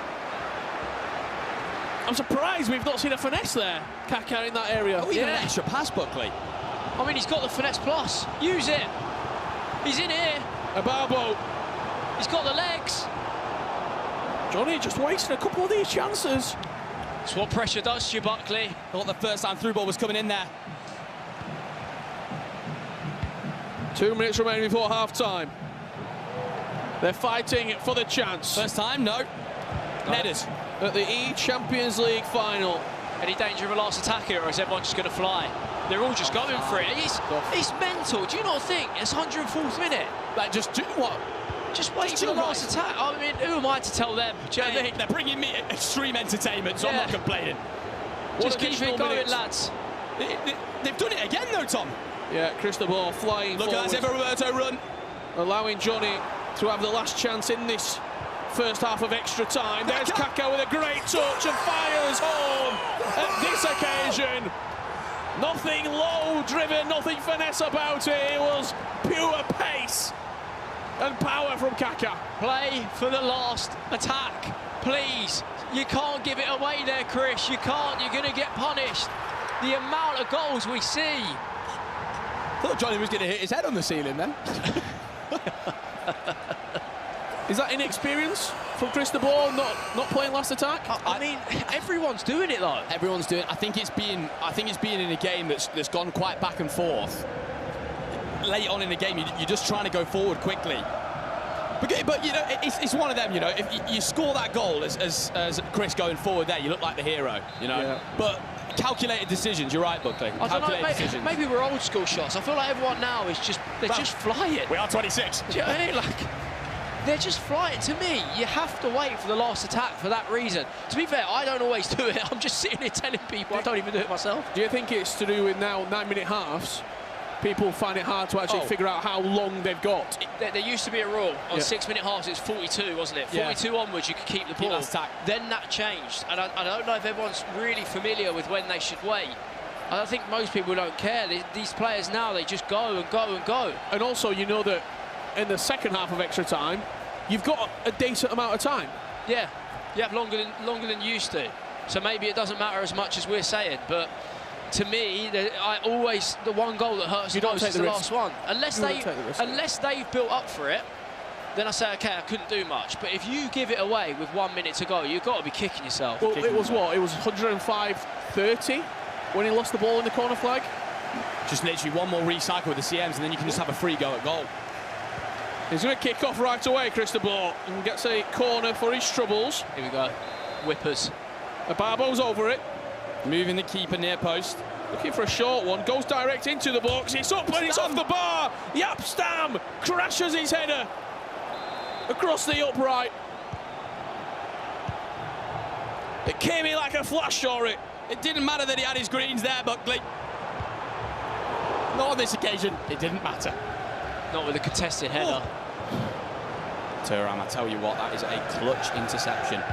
I'm surprised we've not seen a finesse there, Kaka, in that area. Oh, even an extra pass, Buckley. I mean, he's got the finesse plus. Use it. He's in here. Ababo. He's got the legs. Johnny just wasted a couple of these chances. That's what pressure does to you, Buckley. Thought the first time through ball was coming in there. 2 minutes remaining before half-time. They're fighting for the chance. First time, no. Headers. At the eChampions League final. Any danger of a last attack here, or is everyone just going to fly? They're all just going for it. He's mental. Do you not think? It's 104th minute. Like, just do what? Just wait for the last attack. I mean, who am I to tell them? Do you know what I mean? They're bringing me extreme entertainment, so I'm not complaining. Just keep it going, lads. They've done it again, though, Tom. Yeah, Chris de Boer flying forward. Look at that Zé Roberto run. Allowing Johnny to have the last chance in this first half of extra time. There's Kaka with a great touch and fires home at this occasion. Nothing low driven, nothing finesse about it. It was pure pace and power from Kaka. Play for the last attack, please. You can't give it away there, Chris. You can't. You're going to get punished. The amount of goals we see. I thought Johnny was going to hit his head on the ceiling then. Is that inexperience from Chris de Boer not playing last attack? I mean, everyone's doing it though. Everyone's doing it. I think it's been in a game that's gone quite back and forth. Late on in the game, you're just trying to go forward quickly. But you know, it's one of them. You know, if you score that goal as Chris going forward there, you look like the hero. You know, yeah. But calculated decisions. You're right, Buckley. I don't know. Maybe we're old school shots. I feel like everyone now is just just flying. We are 26. Do you know what I mean? Like, they're just flying. To me, you have to wait for the last attack for that reason. To be fair, I don't always do it. I'm just sitting here telling people I don't even do it myself. Do you think it's to do with now 9-minute halves? People find it hard to actually figure out how long they've got. There used to be a rule on 6-minute halves. It's 42, wasn't it? 42 onwards, you could keep the ball. Then that changed, and I don't know if everyone's really familiar with when they should wait. I don't think most people don't care. These players now, they just go and go and go. And also, you know that in the second half of extra time, you've got a decent amount of time. Yeah, you have longer than you used to. So maybe it doesn't matter as much as we're saying, but to me, the one goal that hurts the most is the last one. Unless they've built up for it, then I say, okay, I couldn't do much. But if you give it away with 1 minute to go, you've got to be kicking yourself. Well, it was what? It was 105-30 when he lost the ball in the corner flag. Just literally one more recycle with the CMs, and then you can just have a free go at goal. He's going to kick off right away, Chris de Boer, and gets a corner for his troubles. Here we go. Whippers. Ababo's over it. Moving the keeper near post. Looking for a short one. Goes direct into the box. It's up and it's off the bar. Yapstam crashes his header across the upright. It came in like a flash, saw it. It didn't matter that he had his greens there, Buckley. Not on this occasion. It didn't matter. Not with a contested header. Thuram, I tell you what, that is a clutch interception.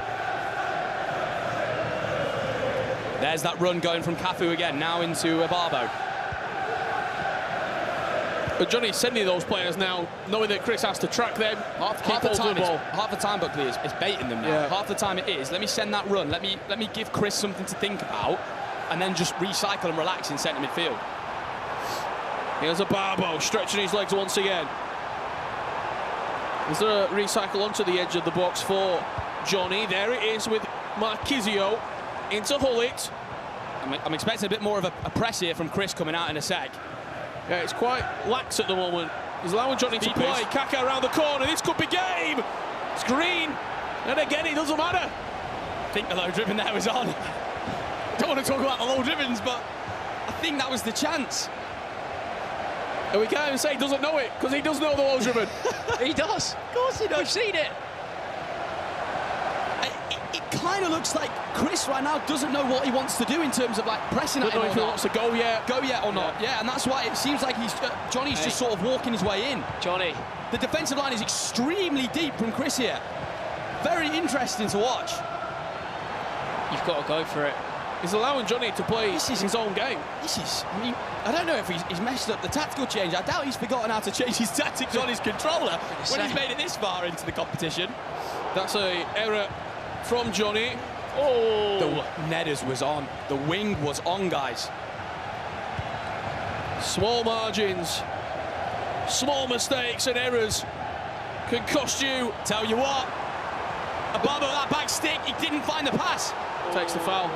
There's that run going from Cafu again, now into Ababo. But Johnny's sending those players now, knowing that Chris has to track them. Half the time, Buckley is baiting them now. Yeah. Half the time it is, let me send that run, let me give Chris something to think about, and then just recycle and relax in centre midfield. Here's Ababo stretching his legs once again. Is there a recycle onto the edge of the box for Johnny? There it is with Marquisio into Hullet. I'm expecting a bit more of a press here from Chris coming out in a sec. Yeah, it's quite lax at the moment. He's allowing Johnny to play. Kaka around the corner. This could be game. It's green. And again, it doesn't matter. I think the low driven there was on. Don't want to talk about the low drivens, but I think that was the chance. And we can't even say he doesn't know it, because he does know the low driven. He does. Of course he does. We've seen it. It kind of looks like Chris right now doesn't know what he wants to do in terms of like pressing at him. Don't know if he wants to go yet. Go yet or not. Yeah, and that's why it seems like Johnny's just sort of walking his way in. Johnny. The defensive line is extremely deep from Chris here. Very interesting to watch. You've got to go for it. He's allowing Johnny to play his own game. I mean, I don't know if he's messed up the tactical change. I doubt he's forgotten how to change his tactics on his controller when he's made it this far into the competition. That's an error from Johnny. Oh! The Nedders was on. The wing was on, guys. Small margins, small mistakes and errors can cost you. Tell you what, Ababa, that back stick, he didn't find the pass. Takes the foul.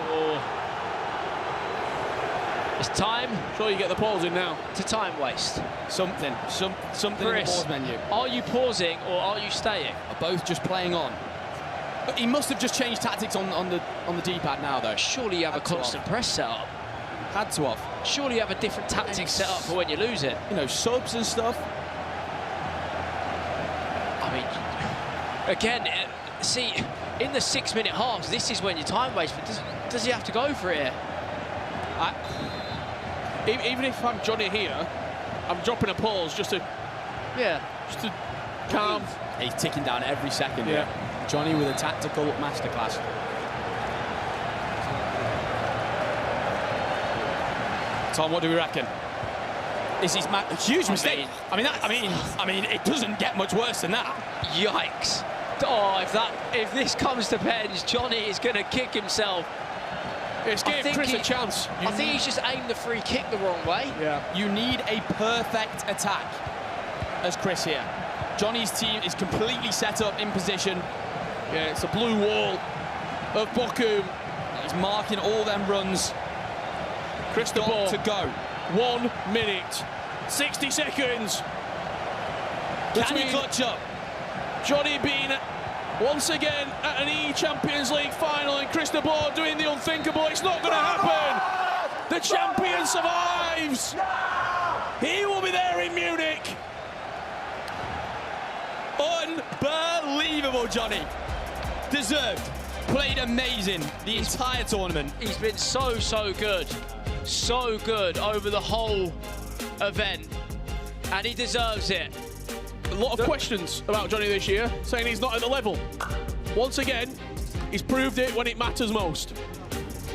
It's time. Sure, you get the pause in now. To time waste. Something Chris, in the pause menu. Are you pausing or are you staying? Are both just playing on? But he must have just changed tactics on the D-pad now, though. Surely you have a constant press set up. Had to have. Surely you have a different tactic set up for when you lose it. You know, subs and stuff. I mean, again, see, in the 6-minute halves, this is when your time waits. But does he have to go for it here? Even if I'm Johnny here, I'm dropping a pause just to calm. He's ticking down every second. Yeah. Johnny with a tactical masterclass. Tom, what do we reckon? This is a huge mistake. I mean, it doesn't get much worse than that. Yikes! Oh, if this comes to pens, Johnny is going to kick himself. It's giving Chris a chance. I think he's just aimed the free kick the wrong way. Yeah. You need a perfect attack as Chris here. Johnny's team is completely set up in position. Yeah, it's a blue wall of Bochum. He's marking all them runs. Chris the ball to go. 1 minute, 60 seconds. Can he clutch up? Johnny Bean once again at an eChampions League final, and Chris de Boer doing the unthinkable. It's not going to happen. The champion survives. He will be there in Munich. Unbelievable, Johnny. Deserved. Played amazing the entire tournament. He's been so good. So good over the whole event. And he deserves it. A lot of questions about Johnny this year, saying he's not at the level. Once again, he's proved it when it matters most.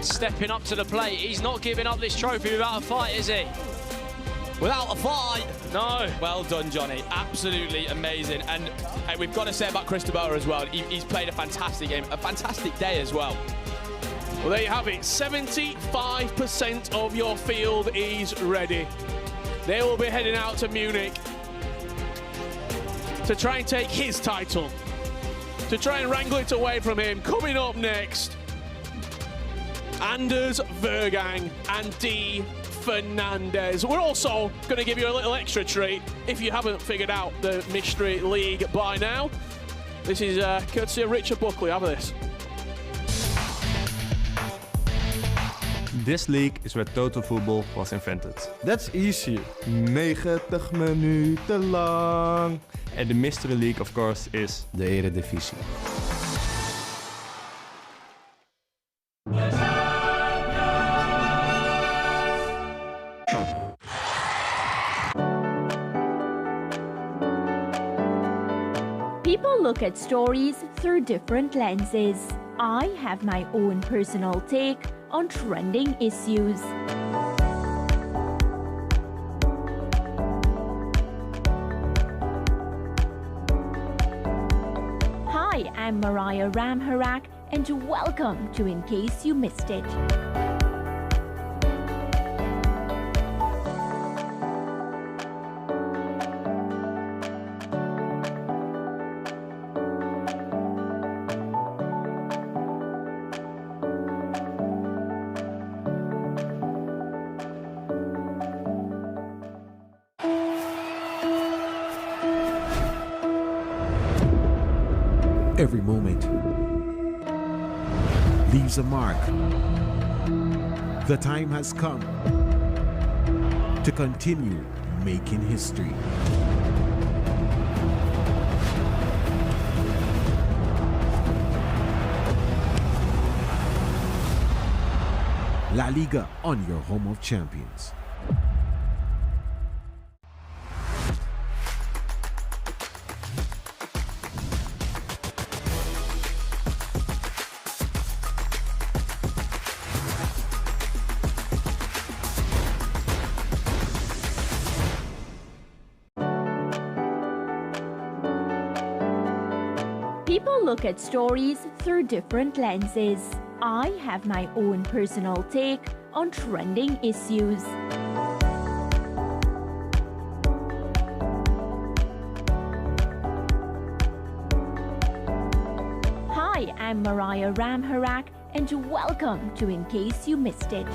Stepping up to the plate. He's not giving up this trophy without a fight, is he? Without a fight? No. Well done, Johnny. Absolutely amazing. And hey, we've got to say about Chris de Boer as well. He's played a fantastic game, a fantastic day as well. Well, there you have it. 75% of your field is ready. They will be heading out to Munich to try and take his title, to try and wrangle it away from him. Coming up next, Anders Vergang and D. Fernandez. We're also going to give you a little extra treat if you haven't figured out the Mystery League by now. This is courtesy of Richard Buckley. Have this. This league is where total football was invented. That's easy. 90 minuten lang. And the Mystery League, of course, is de Eredivisie. People look at stories through different lenses. I have my own personal take on trending issues. Hi, I'm Mariah Ramharak, and welcome to In Case You Missed It. Every moment leaves a mark. The time has come to continue making history. La Liga on your home of champions. People look at stories through different lenses. I have my own personal take on trending issues. Hi, I'm Mariah Ramharak, and welcome to In Case You Missed It.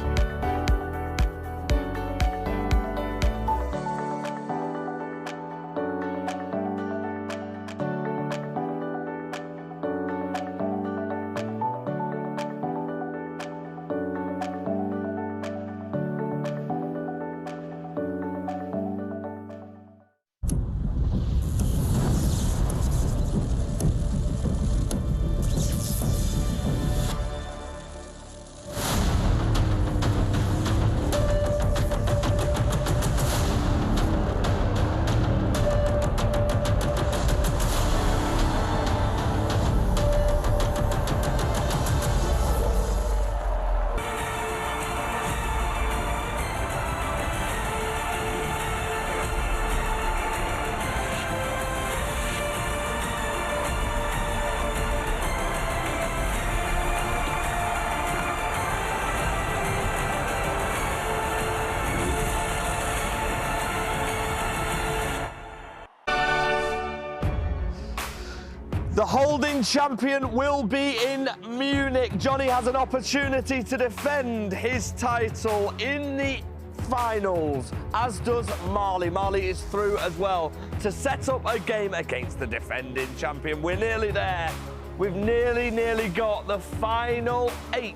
The holding champion will be in Munich. Johnny has an opportunity to defend his title in the finals, as does Marley. Marley is through as well to set up a game against the defending champion. We're nearly there. We've nearly got the final 8.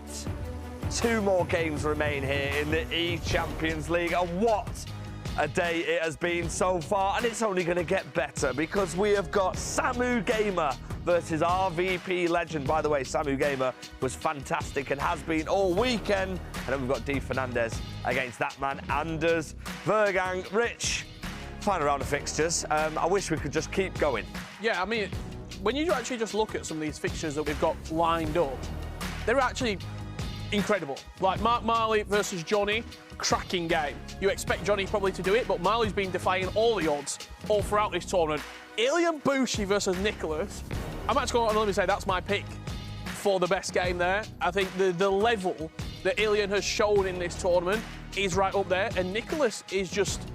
2 more games remain here in the eChampions League, and what a day it has been so far, and it's only going to get better because we have got Samu Gamer versus RVP Legend. By the way, Samu Gamer was fantastic and has been all weekend. And then we've got D Fernandez against that man, Anders Vergang. Rich, final round of fixtures. I wish we could just keep going. Yeah, I mean, when you actually just look at some of these fixtures that we've got lined up, they're actually incredible. Like Mark Marley versus Johnny, cracking game. You expect Johnny probably to do it, but Marley's been defying all the odds all throughout this tournament. Ilian Bushi versus Nicholas. I'm actually going to say that's my pick for the best game there. I think the level that Ilian has shown in this tournament is right up there, and Nicholas is just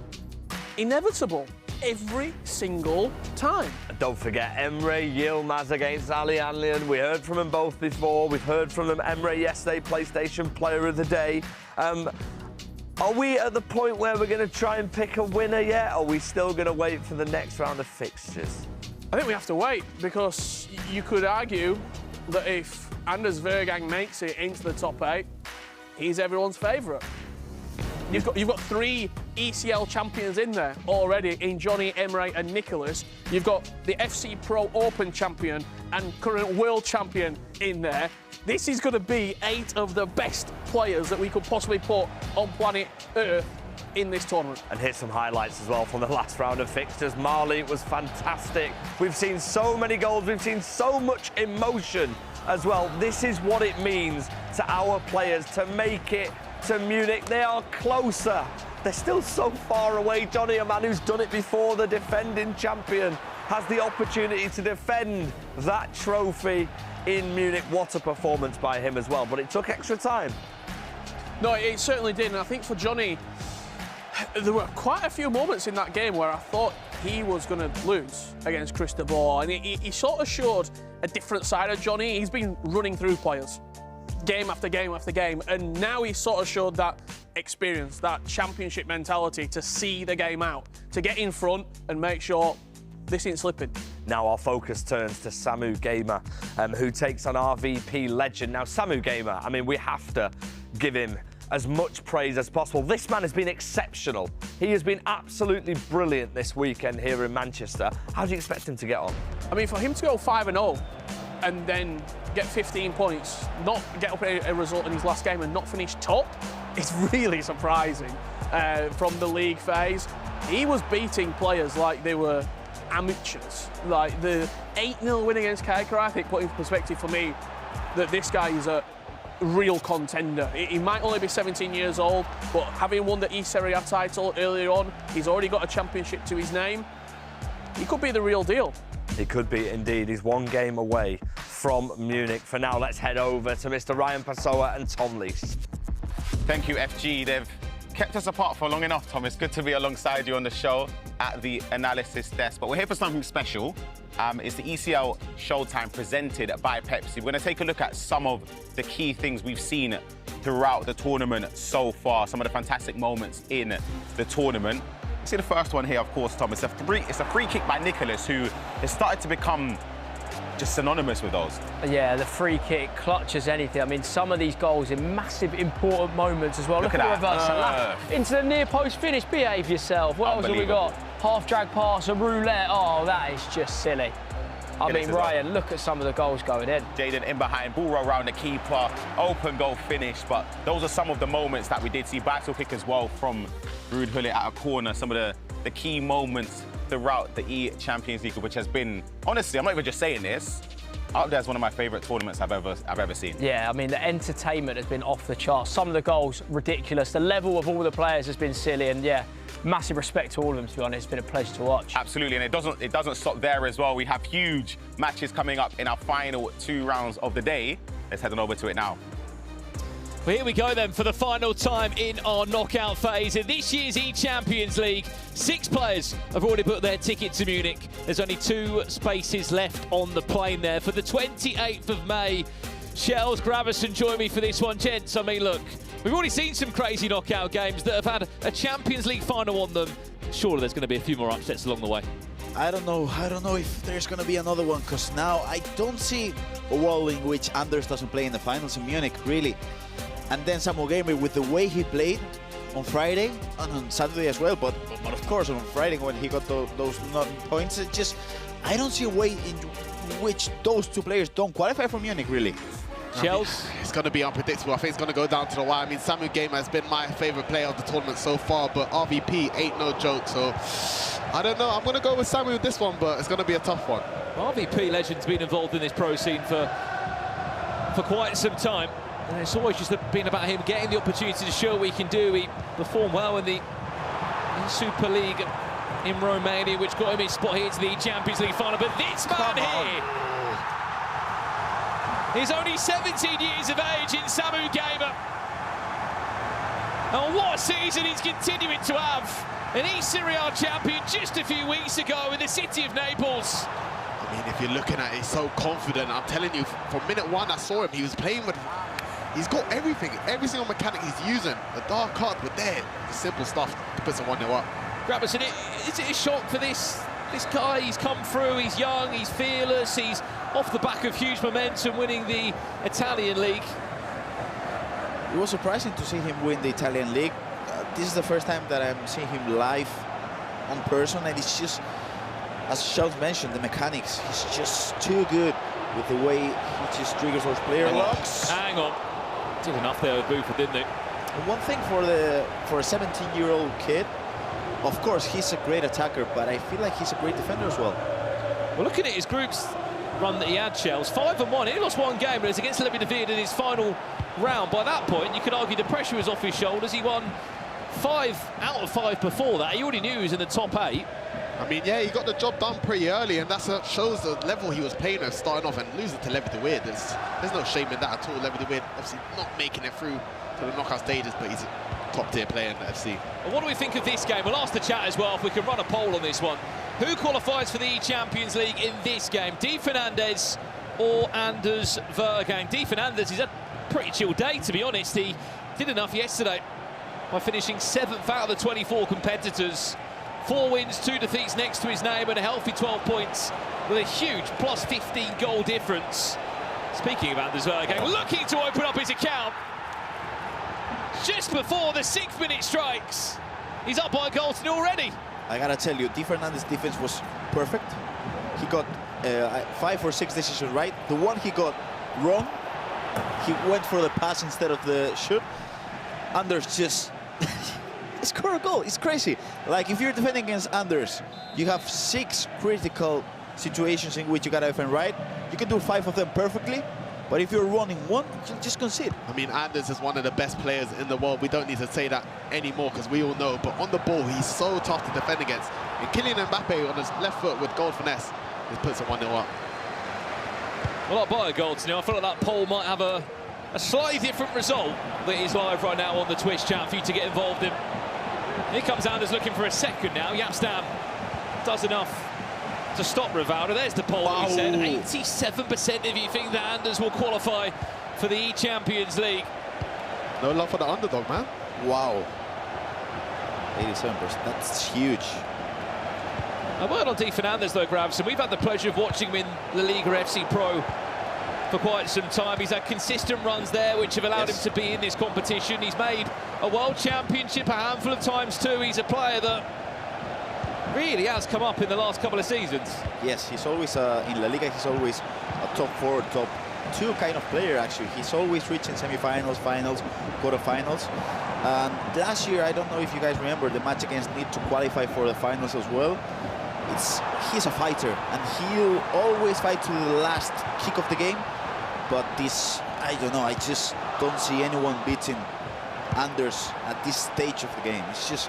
inevitable every single time. Don't forget Emre Yilmaz against Ali Anlian. We heard from them both before. We've heard from them. Emre yesterday, PlayStation Player of the Day. Are we at the point where we're going to try and pick a winner yet? Or are we still going to wait for the next round of fixtures? I think we have to wait, because you could argue that if Anders Vergang makes it into the top 8, he's everyone's favourite. You've got 3 ECL champions in there already in Johnny, Emre and Nicholas. You've got the FC Pro Open champion and current world champion in there. This is going to be 8 of the best players that we could possibly put on planet Earth in this tournament. And here's some highlights as well from the last round of fixtures. Marley was fantastic. We've seen so many goals. We've seen so much emotion as well. This is what it means to our players to make it to Munich. They are closer. They're still so far away. Johnny, a man who's done it before, the defending champion, has the opportunity to defend that trophy in Munich. What a performance by him as well, but it took extra time. No, it certainly did, and I think for Johnny, there were quite a few moments in that game where I thought he was going to lose against Cristobal, and he sort of showed a different side of Johnny. He's been running through players game after game after game, and now he sort of showed that experience, that championship mentality to see the game out, to get in front and make sure this ain't slipping. Now our focus turns to Samu Gamer, who takes on RVP legend. Now, Samu Gamer, I mean, we have to give him as much praise as possible. This man has been exceptional. He has been absolutely brilliant this weekend here in Manchester. How do you expect him to get on? I mean, for him to go 5-0 and then get 15 points, not get up a result in his last game and not finish top, is really surprising from the league phase. He was beating players like they were amateurs. Like the 8-0 win against Kaker, I think, put in perspective for me that this guy is a real contender. He might only be 17 years old, but having won the Serie A title earlier on, he's already got a championship to his name. He could be the real deal. He could be indeed. He's one game away from Munich. For now, let's head over to Mr. Ryan Pessoa and Tom Lees. Thank you, FG. They've kept us apart for long enough, Tom. It's good to be alongside you on the show at the analysis desk. But we're here for something special. It's the ECL Showtime presented by Pepsi. We're going to take a look at some of the key things we've seen throughout the tournament so far, some of the fantastic moments in the tournament. See the first one here, of course, Tom. It's a free kick by Nicholas, who has started to become just synonymous with those. Yeah, the free kick, clutch as anything. I mean, some of these goals in massive, important moments as well. Look at the reverse. Into the near post finish, behave yourself. What else have we got? Half drag pass, a roulette. Oh, that is just silly. I mean, Ryan, look at some of the goals going in. Jaden in behind, ball roll around the keeper, open goal finish. But those are some of the moments that we did see. Battle kick as well from Ruud Gullit at a corner. Some of the key moments throughout the eChampions League, which has been, honestly, I'm not even just saying this, up there as one of my favourite tournaments I've ever seen. Yeah, I mean, the entertainment has been off the charts. Some of the goals, ridiculous. The level of all the players has been silly, and yeah, massive respect to all of them, to be honest. It's been a pleasure to watch. Absolutely, and it doesn't stop there as well. We have huge matches coming up in our final 2 rounds of the day. Let's head on over to it now. Well, here we go then for the final time in our knockout phase in this year's eChampions League. 6 players have already booked their ticket to Munich. There's only 2 spaces left on the plane there for the 28th of May. Shells, Gravison, join me for this one, gents. I mean, look, we've already seen some crazy knockout games that have had a Champions League final on them. Surely there's going to be a few more upsets along the way. I don't know if there's going to be another one, because now I don't see a world in which Anders doesn't play in the finals in Munich, really. And then Samu Gamer, with the way he played on Friday and on Saturday as well, but of course on Friday when he got those 9 points, I don't see a way in which those 2 players don't qualify for Munich, really. Shells? It's going to be unpredictable. I think it's going to go down to the wire. I mean, Samu Gamer has been my favourite player of the tournament so far, but RVP ain't no joke, so I don't know. I'm going to go with Samu with this one, but it's going to be a tough one. RVP legend's been involved in this pro scene for quite some time. And it's always just been about him getting the opportunity to show what he can do. He performed well in the Super League in Romania, which got him his spot here to the Champions League final. But this man here, he's only 17 years of age in Samu Gamer. And what a season he's continuing to have. An Serie A champion just a few weeks ago in the city of Naples. I mean, if you're looking at it, he's so confident. I'm telling you, from minute 1 I saw him, he was playing with... He's got everything, every single mechanic he's using. The dark cards were there. The simple stuff to put some 1-0 up. Gravison, is it a shock for this guy? He's come through, he's young, he's fearless, he's off the back of huge momentum winning the Italian League. It was surprising to see him win the Italian League. This is the first time that I'm seeing him live on person, and it's just, as Shells mentioned, the mechanics. He's just too good with the way he just triggers those player locks. Hang on. Did enough there with Buford, didn't he? One thing for a 17-year-old kid, of course he's a great attacker, but I feel like he's a great defender as well. Well, looking at his group's run that he had, Shells, 5-1. He lost 1 game, but it's against Levi David in his final round. By that point, you could argue the pressure was off his shoulders. He won 5 out of 5 before that. He already knew he was in the top 8. I mean, yeah, he got the job done pretty early, and that shows the level he was playing at starting off, and losing to Levi David. There's no shame in that at all. Levi David obviously not making it through to the knockout stages, but he's a top-tier player in the FC. Well, what do we think of this game? We'll ask the chat as well if we can run a poll on this one. Who qualifies for the Champions League in this game? Di Fernandez or Anders Vergang? Di Fernandez is a pretty chill day, to be honest. He did enough yesterday by finishing 7th out of the 24 competitors 4 wins, 2 defeats next to his name, and a healthy 12 points with a huge plus 15 goal difference. Speaking of Anders Vergang, looking to open up his account just before the 6th minute strikes. He's up by a goal to nil already. I gotta tell you, Di Fernandez's defense was perfect. He got 5 or 6 decisions right. The one he got wrong, he went for the pass instead of the shoot. Anders just score a goal. It's crazy. Like, if you're defending against Anders, you have 6 critical situations in which you gotta defend right. You can do 5 of them perfectly, but if you're wrong in one, you'll just concede. I mean, Anders is one of the best players in the world. We don't need to say that anymore because we all know. But on the ball, he's so tough to defend against. And Kylian Mbappe on his left foot with goal finesse, he puts it 1-0 up. Well, up by a goal to nil. I feel like that poll might have a slightly different result that is live right now on the Twitch chat for you to get involved in. Here comes Anders looking for a second now. Yapstam does enough to stop Rivaldo. There's the poll he said. 87% of you think that Anders will qualify for the eChampions League. No love for the underdog, man. Wow. 87%, that's huge. A word on Di Fernandez though, Grabson. We've had the pleasure of watching him in La Liga FC Pro for quite some time. He's had consistent runs there which have allowed him to be in this competition. He's made a World Championship a handful of times too. He's a player that really has come up in the last couple of seasons. Yes, he's always in La Liga, he's always a top 4, top 2 kind of player actually. He's always reaching semi-finals, finals, quarter-finals. And last year, I don't know if you guys remember the match against Need to qualify for the finals as well. He's a fighter and he'll always fight to the last kick of the game. But this, I don't know, I just don't see anyone beating Anders at this stage of the game. It's just,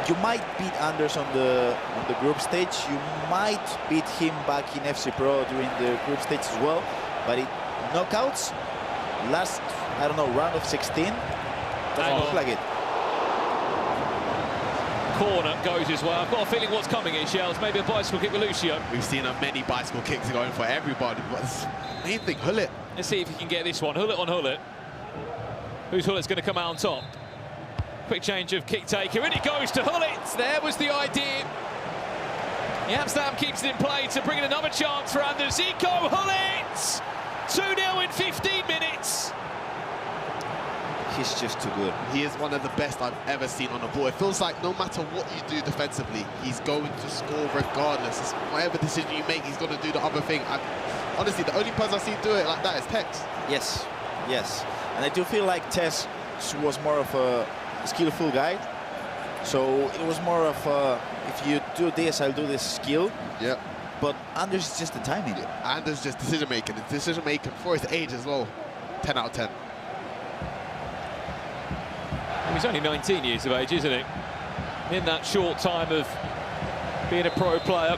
you might beat Anders on the group stage. You might beat him back in FC Pro during the group stage as well. But in knockouts, last, I don't know, round of 16, doesn't look like it. Corner goes his way. I've got a feeling what's coming here, Shells. Maybe a bicycle kick with Lucio. We've seen many bicycle kicks going for everybody. But the main thing, Hullet. Let's see if he can get this one. Hullet on Hullet. Who's Hullet's going to come out on top? Quick change of kick taker, and it goes to Hullet. There was the idea. Amsterdam keeps it in play to bring in another chance for Anders. Zico Hullet! 2-0 in 15 minutes. He's just too good. He is one of the best I've ever seen on the ball. It feels like no matter what you do defensively, he's going to score regardless. It's whatever decision you make, he's going to do the other thing. Honestly, the only person I've seen do it like that is Tex. Yes, yes. And I do feel like Tex was more of a skillful guy. So it was more of if you do this, I'll do this skill. Yeah. But Anders is just the timing. Yeah. Anders just decision-making. The decision-making for his age as well. 10 out of 10. He's only 19 years of age, isn't he? In that short time of being a pro player,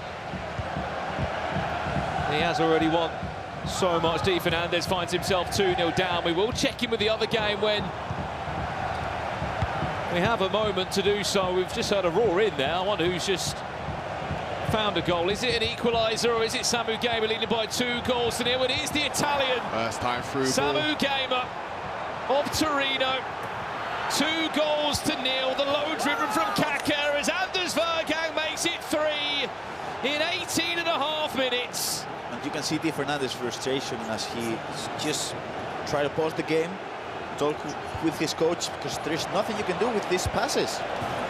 he has already won so much. Di Fernandez finds himself 2-0 down. We will check in with the other game when we have a moment to do so. We've just heard a roar in there. I wonder who's just found a goal. Is it an equaliser or is it Samu Gamer leading by 2 goals to nil? It is the Italian. First time through. Samu Gamer of Torino. 2 goals to nil. The low driven from Kaka as Anders Vergang makes it 3 in 18.5 minutes. And you can see Di Fernandez's frustration as he just try to pause the game, talk with his coach, because there's nothing you can do with these passes.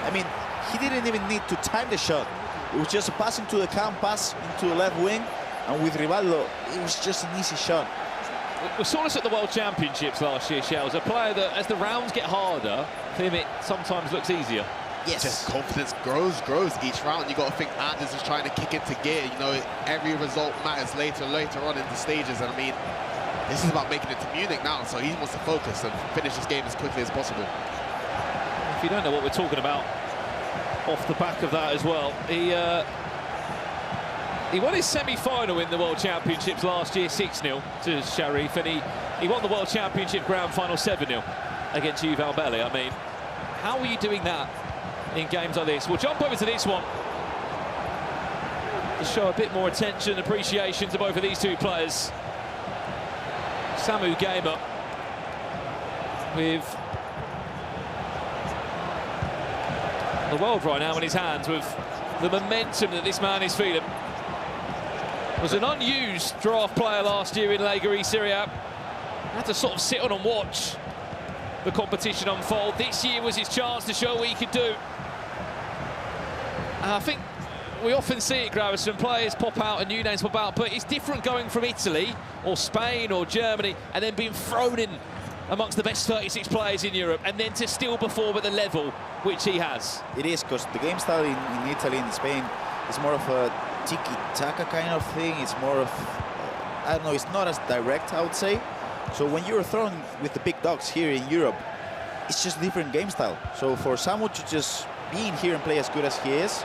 I mean, he didn't even need to time the shot. It was just a pass into the camp, pass into the left wing, and with Rivaldo, it was just an easy shot. We saw this at the World Championships last year, Shells. A player that, as the rounds get harder, for him it sometimes looks easier. Yes. Just confidence grows each round. You got to think Anders is trying to kick into gear. You know, every result matters later on in the stages. And I mean, this is about making it to Munich now, so he wants to focus and finish this game as quickly as possible. If you don't know what we're talking about, off the back of that as well, he won his semi-final in the World Championships last year, 6-0 to Sharif, and he won the World Championship Grand Final 7-0 against Juval Belli. I mean, how are you doing that in games like this? We'll jump over to this one to show a bit more attention and appreciation to both of these 2 players. Samu Gamer with the world right now in his hands with the momentum that this man is feeling. Was an unused draft player last year in Lega Serie A. Had to sort of sit on and watch the competition unfold. This year was his chance to show what he could do. And I think we often see it, Gravison, players pop out and new names pop out, but it's different going from Italy or Spain or Germany and then being thrown in amongst the best 36 players in Europe and then to still perform at the level which he has. It is, because the game style in Italy and Spain is more of a tiki-taka kind of thing. It's more of, I don't know, it's not as direct, I would say. So when you're thrown with the big dogs here in Europe, it's just a different game style. So for Samu to just be in here and play as good as he is,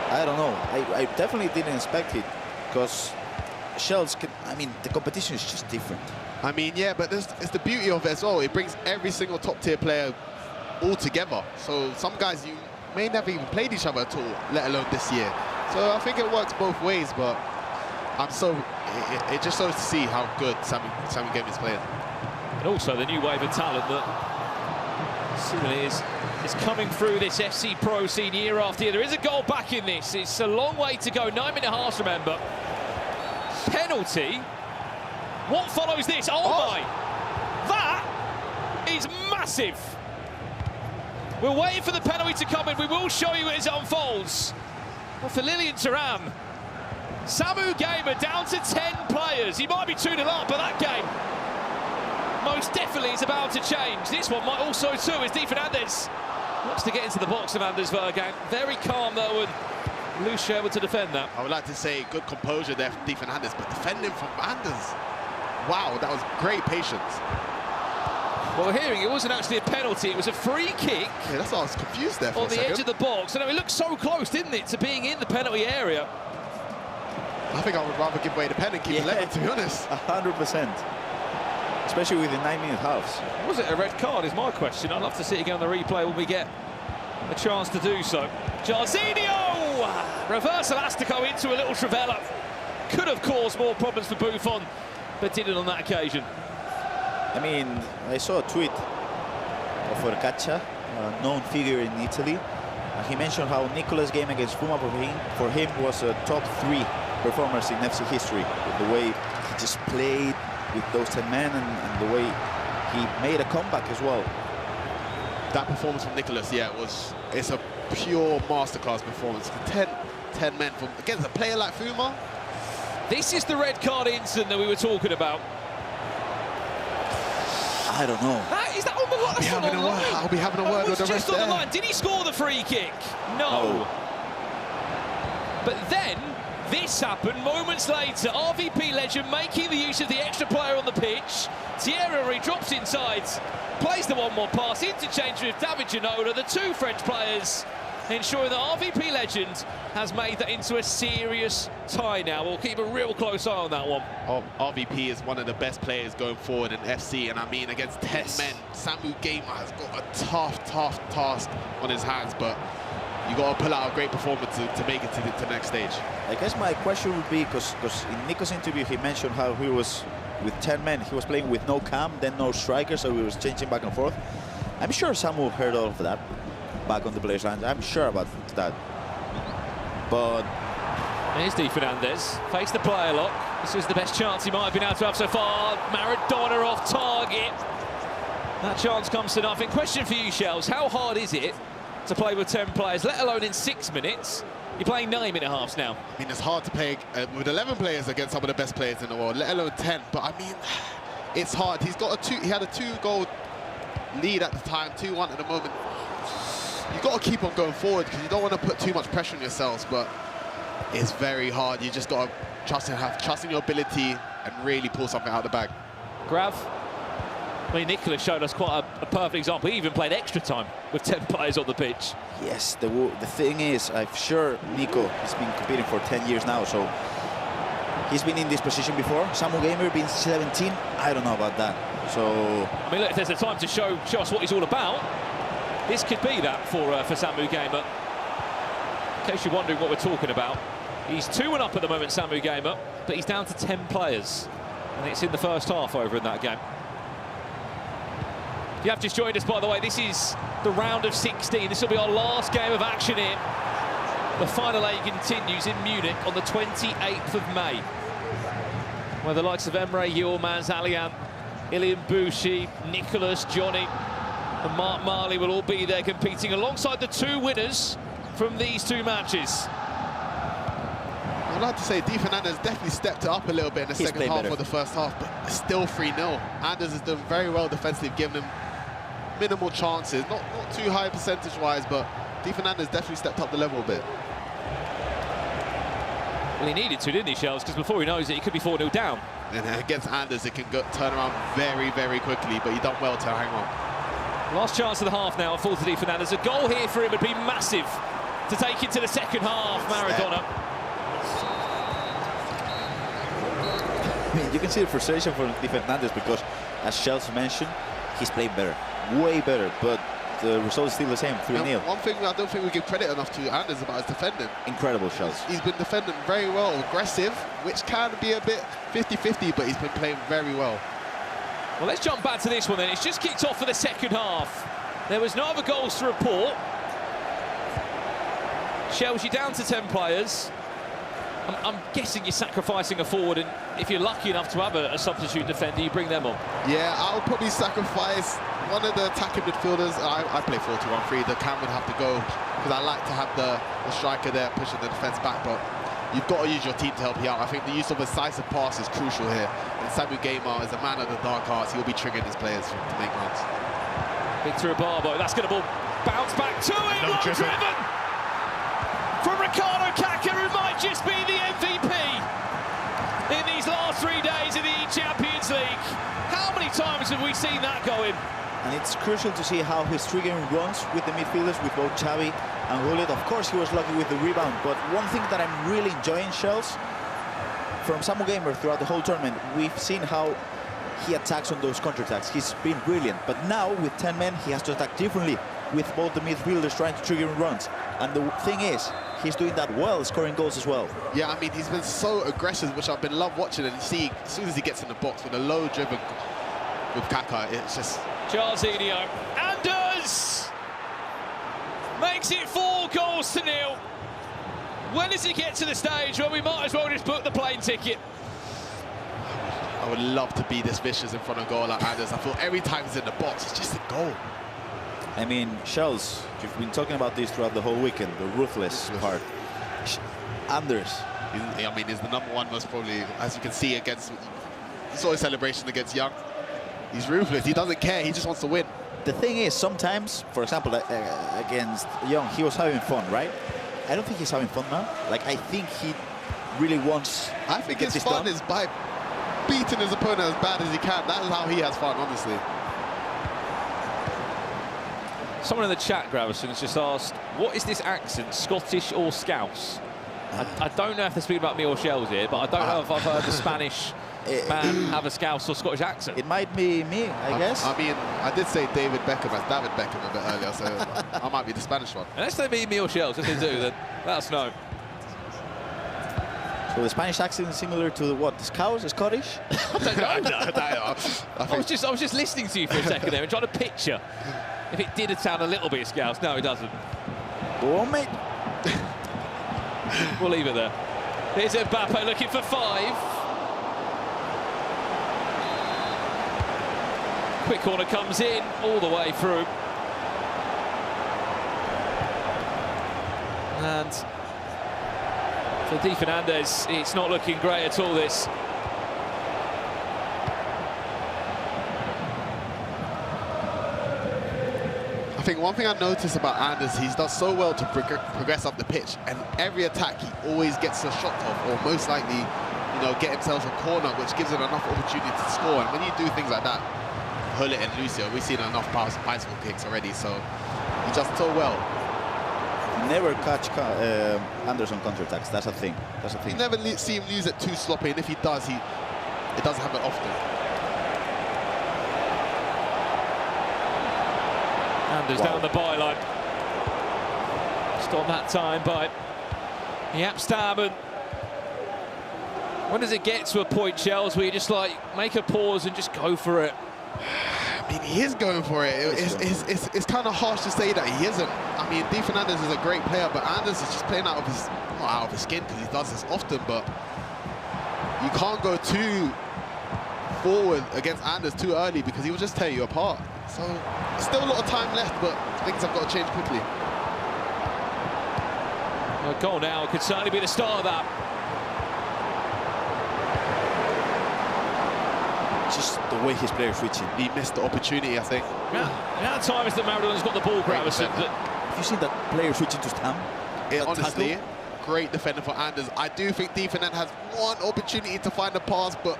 I don't know. I definitely didn't expect it, because Shells, I mean, the competition is just different. I mean, yeah, but it's the beauty of it as well. It brings every single top-tier player all together. So some guys you may never even played each other at all, let alone this year. So I think it works both ways, but it just shows to see how good Samu Game is playing. And also the new wave of talent that seemingly is coming through this FC Pro scene year after year. There is a goal back in this. It's a long way to go, 9 minute halves, remember. Penalty. What follows this? Oh my! That is massive. We're waiting for the penalty to come in. We will show you as it unfolds. Well, for Lilian Thuram, Samu Gamer down to 10 players. He might be 2-0 up, but that game most definitely is about to change. This one might also too, as Di Fernandez looks to get into the box of Anders Vergang. Very calm though, and Lucia able to defend that. I would like to say good composure there from Di Fernandez, but defending from Anders, wow, that was great patience. Well, we're hearing it wasn't actually a penalty, it was a free kick. Yeah, that's why I was confused there for on a the second. edge of the box. And it looked so close, didn't it, to being in the penalty area. I think I would rather give away the pen and keep it level, to be honest. 100%. Especially within 9 minute halves. Was it a red card is my question. I'd love to see it again on the replay when we get a chance to do so. Jarzinho! Reverse elastico into a little Trivela. Could have caused more problems for Buffon, but didn't on that occasion. I mean, I saw a tweet of Orcaccia, a known figure in Italy. He mentioned how Nicola's game against Puma for him was a top 3 performers in FC history. With the way he just played with those 10 men and the way he made a comeback as well. That performance from Nicolas, yeah, it's a pure masterclass performance. 10 men from against a player like Fuma. This is the red card incident that we were talking about. I don't know. Is that on the line? I'll be having a word with the rest just on the line. Did he score the free kick? No. But then this happened moments later. RVP legend making the use of the extra player on the pitch. Thierry drops inside, plays the one more pass, interchange with David Ginola, the 2 French players, ensuring that RVP legend has made that into a serious tie now. We'll keep a real close eye on that one. RVP is one of the best players going forward in FC, and I mean against 10 men, Samu Gamer has got a tough task on his hands, but you got to pull out a great performance to make it to the next stage. I guess my question would be, because in Nico's interview he mentioned how he was with 10 men, he was playing with no cam, then no striker, so he was changing back and forth. I'm sure Samu heard all of that back on the players' lines. I'm sure about that. But here's Di Fernandez, face the player lock. This is the best chance he might have been able to have so far. Maradona off target. That chance comes to nothing. Question for you, Shells, how hard is it to play with 10 players, let alone in 6 minutes? You're playing 9 minute halves now. I mean, it's hard to play with 11 players against some of the best players in the world, let alone 10. But I mean, it's hard. He had a 2-goal lead at the time, 2-1 at the moment. You've got to keep on going forward because you don't want to put too much pressure on yourselves, but it's very hard. You just got to have trust in your ability and really pull something out of the bag. Grav, I mean, Nicolas showed us quite a perfect example. He even played extra time with 10 players on the pitch. yes, the thing is, I'm sure Nico has been competing for 10 years now, so he's been in this position before. Samu Gamer been 17. I don't know about that. So I mean, look, if there's a time to show us what he's all about, this could be that for Samu Gamer. In case you're wondering what we're talking about, he's 2-1 up at the moment, Samu Gamer, but he's down to 10 players, and it's in the first half over in that game. If you have just joined us, by the way, this is the round of 16. This will be our last game of action here. The final eight continues in Munich on the 28th of May, where the likes of Emre Yilmaz, Alian, Ilian Bouchy, Nicholas, Johnny and Mark Marley will all be there competing alongside the two winners from these two matches. I'd like to say Di Fernandez definitely stepped it up a little bit in the second half of the first half, but still 3-0. Anders has done very well defensively, giving him minimal chances, not too high percentage-wise, but Di Fernandez definitely stepped up the level a bit. Well, he needed to, didn't he, Shells? Because before he knows it, he could be 4-0 down. And against Anders, it can turn around very, very quickly, but he done well to hang on. Last chance of the half now, full to Di Fernandez. A goal here for him would be massive to take into the second half, Maradona. I mean, you can see the frustration for Di Fernandez because, as Shells mentioned, he's played better, way better, but the result is still the same, 3-0. One thing I don't think we give credit enough to Anders about his defending. Incredible, Shells. He's been defending very well, aggressive, which can be a bit 50-50, but he's been playing very well. Well, let's jump back to this one then. It's just kicked off for the second half. There was no other goals to report. Shells, you down to 10 players. I'm guessing you're sacrificing a forward, and if you're lucky enough to have a substitute defender, you bring them on. Yeah, I'll probably sacrifice one of the attacking midfielders. I play 4-2-1-3. The Cam would have to go because I like to have the striker there pushing the defence back, but you've got to use your team to help you out. I think the use of a decisive pass is crucial here. And Samu Gaymar is a man of the dark arts. He'll be triggering his players to make runs. Victor Ibarbo, that's going to bounce back to him. Long driven from Ricardo Kaka, who might just be the MVP in these last 3 days of the eChampions League. How many times have we seen that going? And it's crucial to see how he's triggering runs with the midfielders, with both Xavi and Gullit. Of course, he was lucky with the rebound, but one thing that I'm really enjoying, Shells, from Samu Gaymar throughout the whole tournament, we've seen how he attacks on those counterattacks. He's been brilliant, but now with 10 men, he has to attack differently with both the midfielders trying to trigger runs. And the thing is, he's doing that well, scoring goals as well. Yeah, I mean, he's been so aggressive, which I've been love watching, and see, as soon as he gets in the box with a low driven with Kaka, it's just... Jarzinho, Anders makes it 4-0. When does he get to the stage where we might as well just book the plane ticket? I would love to be this vicious in front of goal like Anders. I feel every time he's in the box, it's just a goal. I mean, Shells, you've been talking about this throughout the whole weekend, the ruthless part. Anders. I mean, he's the #1 most probably, as you can see, against... You saw his celebration against Young. He's ruthless, he doesn't care, he just wants to win. The thing is, sometimes, for example, against Young, he was having fun, right? I don't think he's having fun now. Like, I think he really wants I think his fun is by beating his opponent as bad as he can. That is how he has fun, honestly. Someone in the chat, Gravison, has just asked, what is this accent, Scottish or Scouse? I don't know if they're speaking about me or Shells here, but I don't know if I've heard the Spanish man have a Scouse or Scottish accent. It might be me, I guess. I mean, I did say David Beckham as David Beckham a bit earlier, so I might be the Spanish one. Unless they mean me or Shells, if they do, then let us know. So the Spanish accent is similar to what? Scouse, Scottish? I don't know. I was just listening to you for a second there and trying to picture if it did sound a little bit Scouse. No, it doesn't. Go on, mate. We'll leave it there. Here's Mbappe looking for 5. Quick corner comes in all the way through. And for Di Fernandez, it's not looking great at all, this. I think one thing I noticed about Anders, he does so well to progress up the pitch, and every attack he always gets a shot off, or most likely, you know, get himself a corner, which gives him enough opportunity to score. And when you do things like that, Gullit and Lucio, we've seen enough bicycle kicks already, so he does so well. Never catch Anders on counterattacks. That's a thing. That's a thing. You never see him use it too sloppy, and if he does, it doesn't happen often. Anders down the byline. Stopped that time by Jaap Stammen. When does it get to a point, Shells, where you just like make a pause and just go for it? I mean, he is going for it. It's kind of harsh to say that he isn't. I mean, Di Fernandez is a great player, but Anders is just playing out of his, not out of his skin because he does this often, but you can't go too forward against Anders too early because he will just tear you apart. So, still a lot of time left, but things have got to change quickly. A goal now could certainly be the start of that. Just the way his players switching. He missed the opportunity, I think. Yeah, times that Maradona's got the ball, Gravison. Have you seen that player switching to Stam? Honestly, great defender for Anders. I do think Di Fernandez has one opportunity to find a pass, but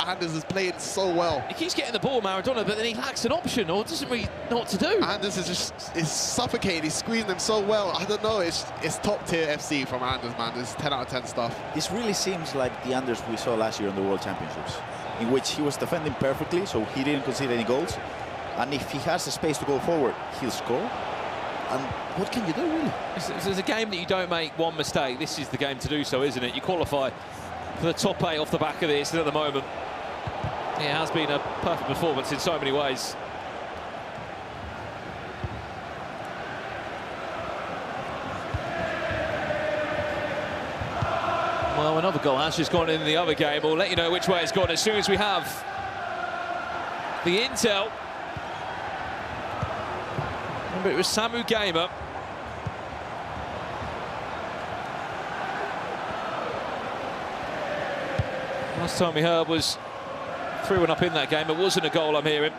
Anders is playing so well. He keeps getting the ball, Maradona, but then he lacks an option or doesn't really know what to do. Anders is suffocating. He's squeezing them so well. I don't know. It's top tier FC from Anders, man. It's 10 out of 10 stuff. This really seems like the Anders we saw last year in the World Championships, in which he was defending perfectly, so he didn't concede any goals. And if he has the space to go forward, he'll score. And what can you do, really? There's a game that you don't make one mistake. This is the game to do so, isn't it? You qualify for the top 8 off the back of this, and at the moment, it has been a perfect performance in so many ways. Well, another goal has just gone in the other game. We'll let you know which way it's gone as soon as we have the intel. Remember, it was Samu Gamer. Last time we heard was 3-1 up in that game. It wasn't a goal, I'm hearing.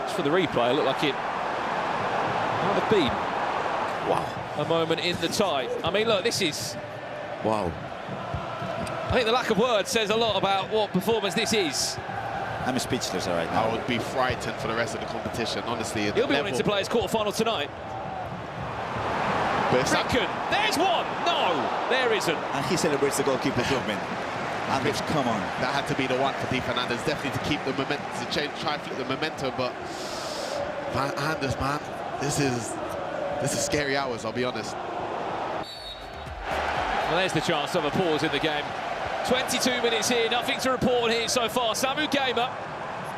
Just for the replay, it looked like it might have been. Wow. A moment in the tie. I mean, look, this is... Wow. I think the lack of words says a lot about what performance this is. I'm speechless right now. I would be frightened for the rest of the competition, honestly. He'll be wanting to play his quarter-final tonight. Ricken, there's one! No, there isn't. And he celebrates the goalkeeper movement. Anders, come on. That had to be the one for Di Fernandez, definitely to keep the momentum, to try and flip the momentum, but Anders, man, this is scary hours, I'll be honest. Well, there's the chance of a pause in the game. 22 minutes here, nothing to report here so far. Samu Gamer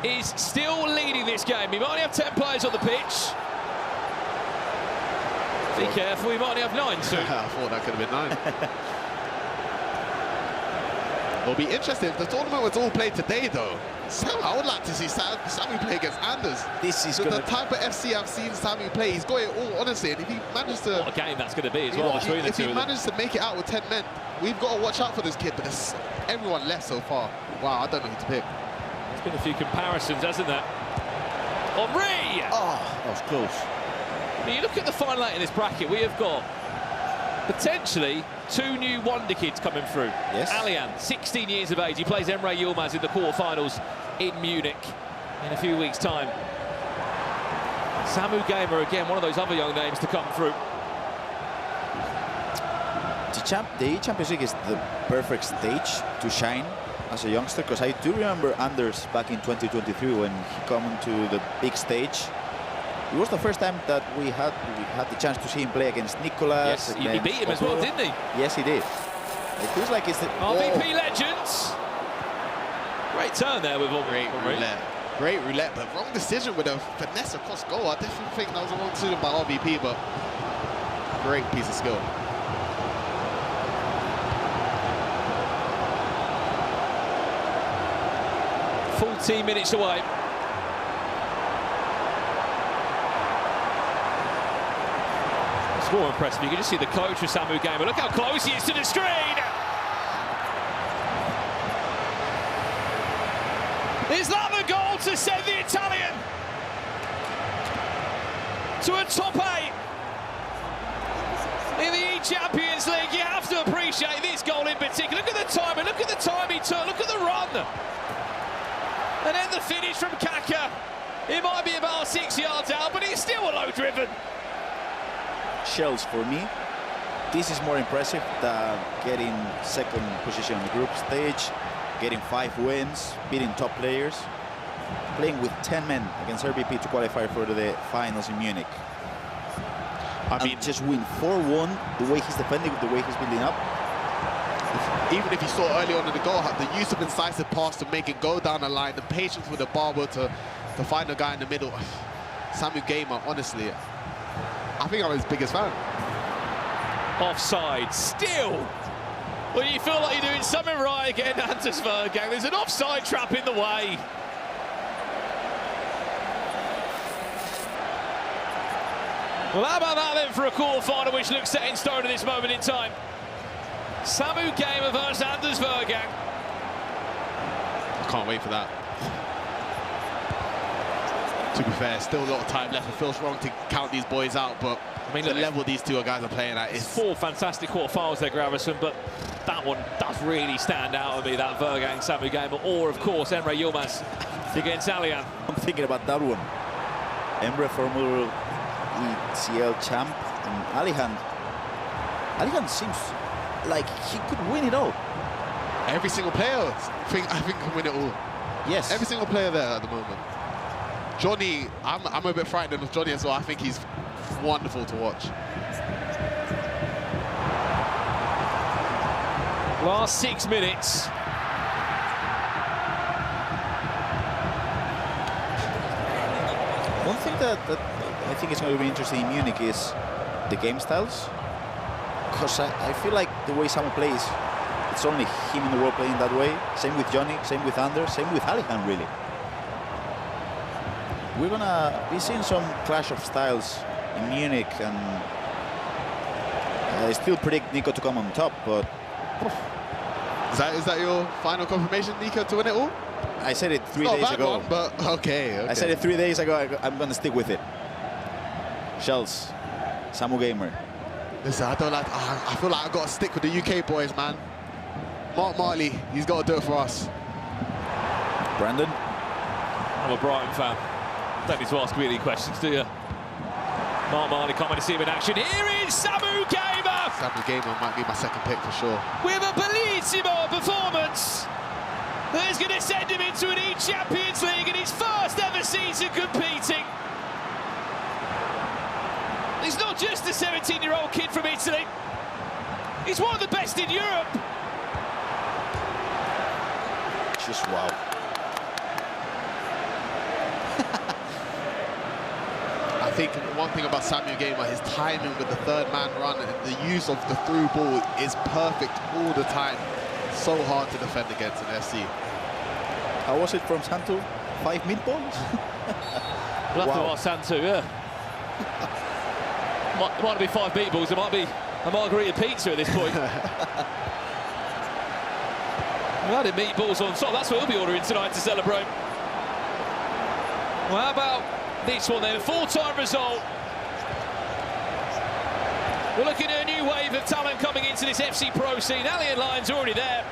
is still leading this game. He might only have 10 players on the pitch. Be careful, he might only have 9 soon. I thought that could have been 9. It'll be interesting if the tournament was all played today, though. I would like to see Samu play against Anders. This is the type of FC I've seen Samu play. He's got it all, honestly. And if he manages to... What a game that's going to be as well between the two. If he manages to make it out with 10 men, we've got to watch out for this kid. But there's everyone left so far. Wow, I don't know who to pick. There's been a few comparisons, hasn't there? Henri! Oh, that was close. Now you look at the final 8 in this bracket, we have got potentially 2 new wonder kids coming through. Yes. Alian, 16 years of age. He plays Emre Yilmaz in the quarterfinals in Munich in a few weeks' time. Samu Gamer, again, one of those other young names to come through. The eChampions League is the perfect stage to shine as a youngster, because I do remember Anders back in 2023 when he came to the big stage. It was the first time that we had the chance to see him play against Nicolas. Yes, he beat him as well, didn't he? Yes, he did. It feels like it's the... RVP legends! Great turn there with Great roulette. Great roulette, but wrong decision with a finesse across goal. I definitely think that was a wrong decision by RVP, but great piece of skill. "14 minutes away. It's more impressive. You can just see the coach of Samu Gamer. Look how close he is to the screen. Is that the goal to send the Italian to a top 8 in the eChampions League? You have to appreciate this goal in particular. Look at the time, and look at the time he took. Look at the run. And then the finish from Kaka. It might be about 6 yards out, but it's still a low driven. Shells for me. This is more impressive than getting second position on the group stage, getting 5 wins, beating top players, playing with 10 men against RBP to qualify for the finals in Munich. I mean, just win 4-1, the way he's defending, the way he's building up. Even if you saw early on in the goal, the use of incisive pass to make it go down the line, the patience with the barbell to to find a guy in the middle. Samu Gamer, honestly, I think I'm his biggest fan. Offside, still. Well, you feel like you're doing something right again, Anders Vergang. There's an offside trap in the way. Well, how about that then for a quarter-final which looks set in stone at this moment in time? Samu Gamer versus Anders Vergang. I can't wait for that. To be fair, still a lot of time left. It feels wrong to count these boys out, but I mean, the level these two guys are playing at is... 4 fantastic quarter-finals there, Gravison, but that one does really stand out to me, that Vergang Samu Gamer, or, of course, Emre Yilmaz against Alihan. I'm thinking about that one. Emre former ECL champ, and Alihan seems like he could win it all. Every single player, I think can win it all. Yes. Every single player there at the moment. Johnny, I'm a bit frightened of Johnny as well. I think he's wonderful to watch. Last 6 minutes. One thing that I think is going to be interesting in Munich is the game styles. Because I feel like the way Samu plays, it's only him in the world playing that way. Same with Johnny, same with Anders, same with Alihan, really. We're gonna be seeing some clash of styles in Munich, and I still predict Nico to come on top, but... Is that your final confirmation, Nico, to win it all? I said it 3 days ago. One, but okay. I said it 3 days ago, I'm gonna stick with it. Shells, Samu Gamer. Listen, I feel like I've got to stick with the UK boys, man. Mark Marley, he's got to do it for us. Brandon? I'm a Brighton fan. Don't need to ask me any questions, do you? Mark Marley coming to see him in action. Here is Samu Gamer! Samu Gamer might be my second pick for sure. With a bellissimo performance that is going to send him into an eChampions League in his first ever season competing. He's not just a 17-year-old kid from Italy. He's one of the best in Europe. Just wow. I think one thing about Samu Gamer, his timing with the third man run and the use of the through ball is perfect all the time. So hard to defend against an FC. How was it from Santu? 5 meatballs? We'll have to ask Santu, yeah. might be 5 meatballs, it might be a margarita pizza at this point. We added meatballs on top, that's what he'll be ordering tonight to celebrate. Well, how about this one then? Full-time result. We're looking at a new wave of talent coming into this FC Pro scene. Alihan Lyon's already there.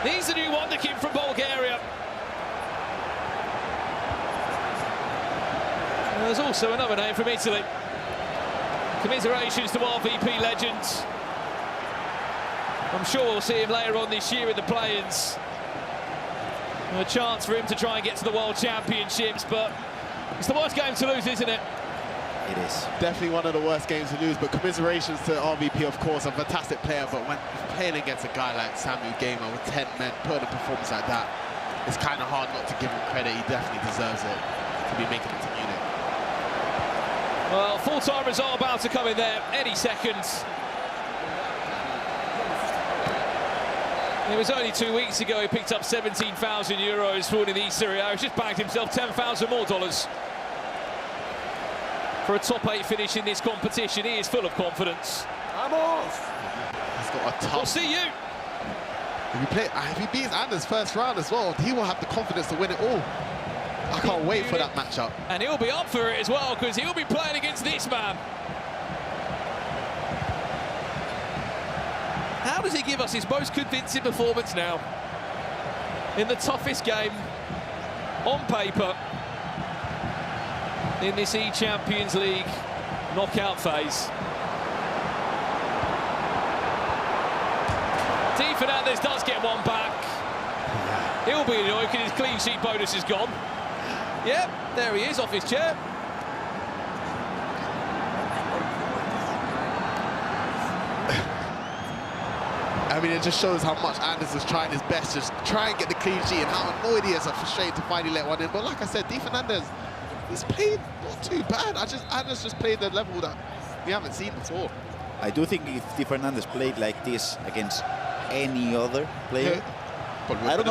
He's the new wonderkid from Bulgaria. There's also another name from Italy. Commiserations to RVP legends. I'm sure we'll see him later on this year in the play-ins. A chance for him to try and get to the World Championships, but it's the worst game to lose, isn't it? It is. Definitely one of the worst games to lose, but commiserations to RVP, of course, a fantastic player, but when playing against a guy like Samu Gamer with 10 men, putting a performance like that, it's kind of hard not to give him credit. He definitely deserves it to be making it to Munich. Well, full-time result about to come in there any second. It was only 2 weeks ago he picked up 17,000 euros for winning the Serie A. He's just bagged himself $10,000 more for a top 8 finish in this competition. He is full of confidence. Vamos! He's got a tough... We'll see you. If he beats Anders first round as well, he will have the confidence to win it all. I can't wait for that matchup. And he'll be up for it as well, because he'll be playing against this man. How does he give us his most convincing performance now? In the toughest game, on paper, in this eChampions League knockout phase. Di Fernandez does get one back. He'll be annoyed because his clean sheet bonus is gone. Yep, there he is, off his chair. I mean, it just shows how much Anders was trying his best to try and get the clean sheet and how annoyed he is and frustrated to finally let one in. But like I said, Di Fernandez, he's played not too bad. Anders just played the level that we haven't seen before. I do think if Di Fernandez played like this against any other player, I don't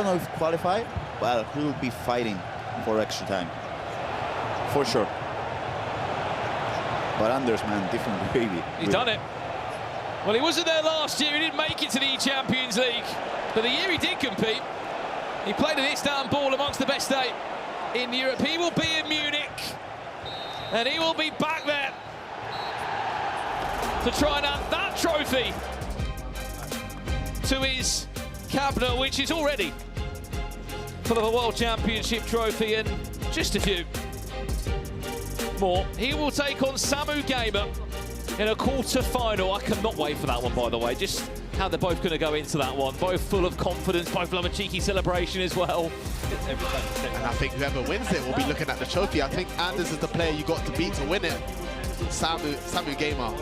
know if qualified, but he will be fighting for extra time, for sure. But Anders, man, different baby. He's done it. Well, he wasn't there last year. He didn't make it to the eChampions League. But the year he did compete, he played in Istanbul amongst the best 8 in Europe. He will be in Munich, and he will be back there to try and add that trophy to his cabinet, which is already full of a World Championship trophy and just a few more. He will take on Samu Gamer in a quarter-final. I cannot wait for that one, by the way. Just how they're both going to go into that one. Both full of confidence, both love a cheeky celebration as well. And I think whoever wins it will be looking at the trophy. I think Anders is the player you got to beat to win it. Samu Gamer,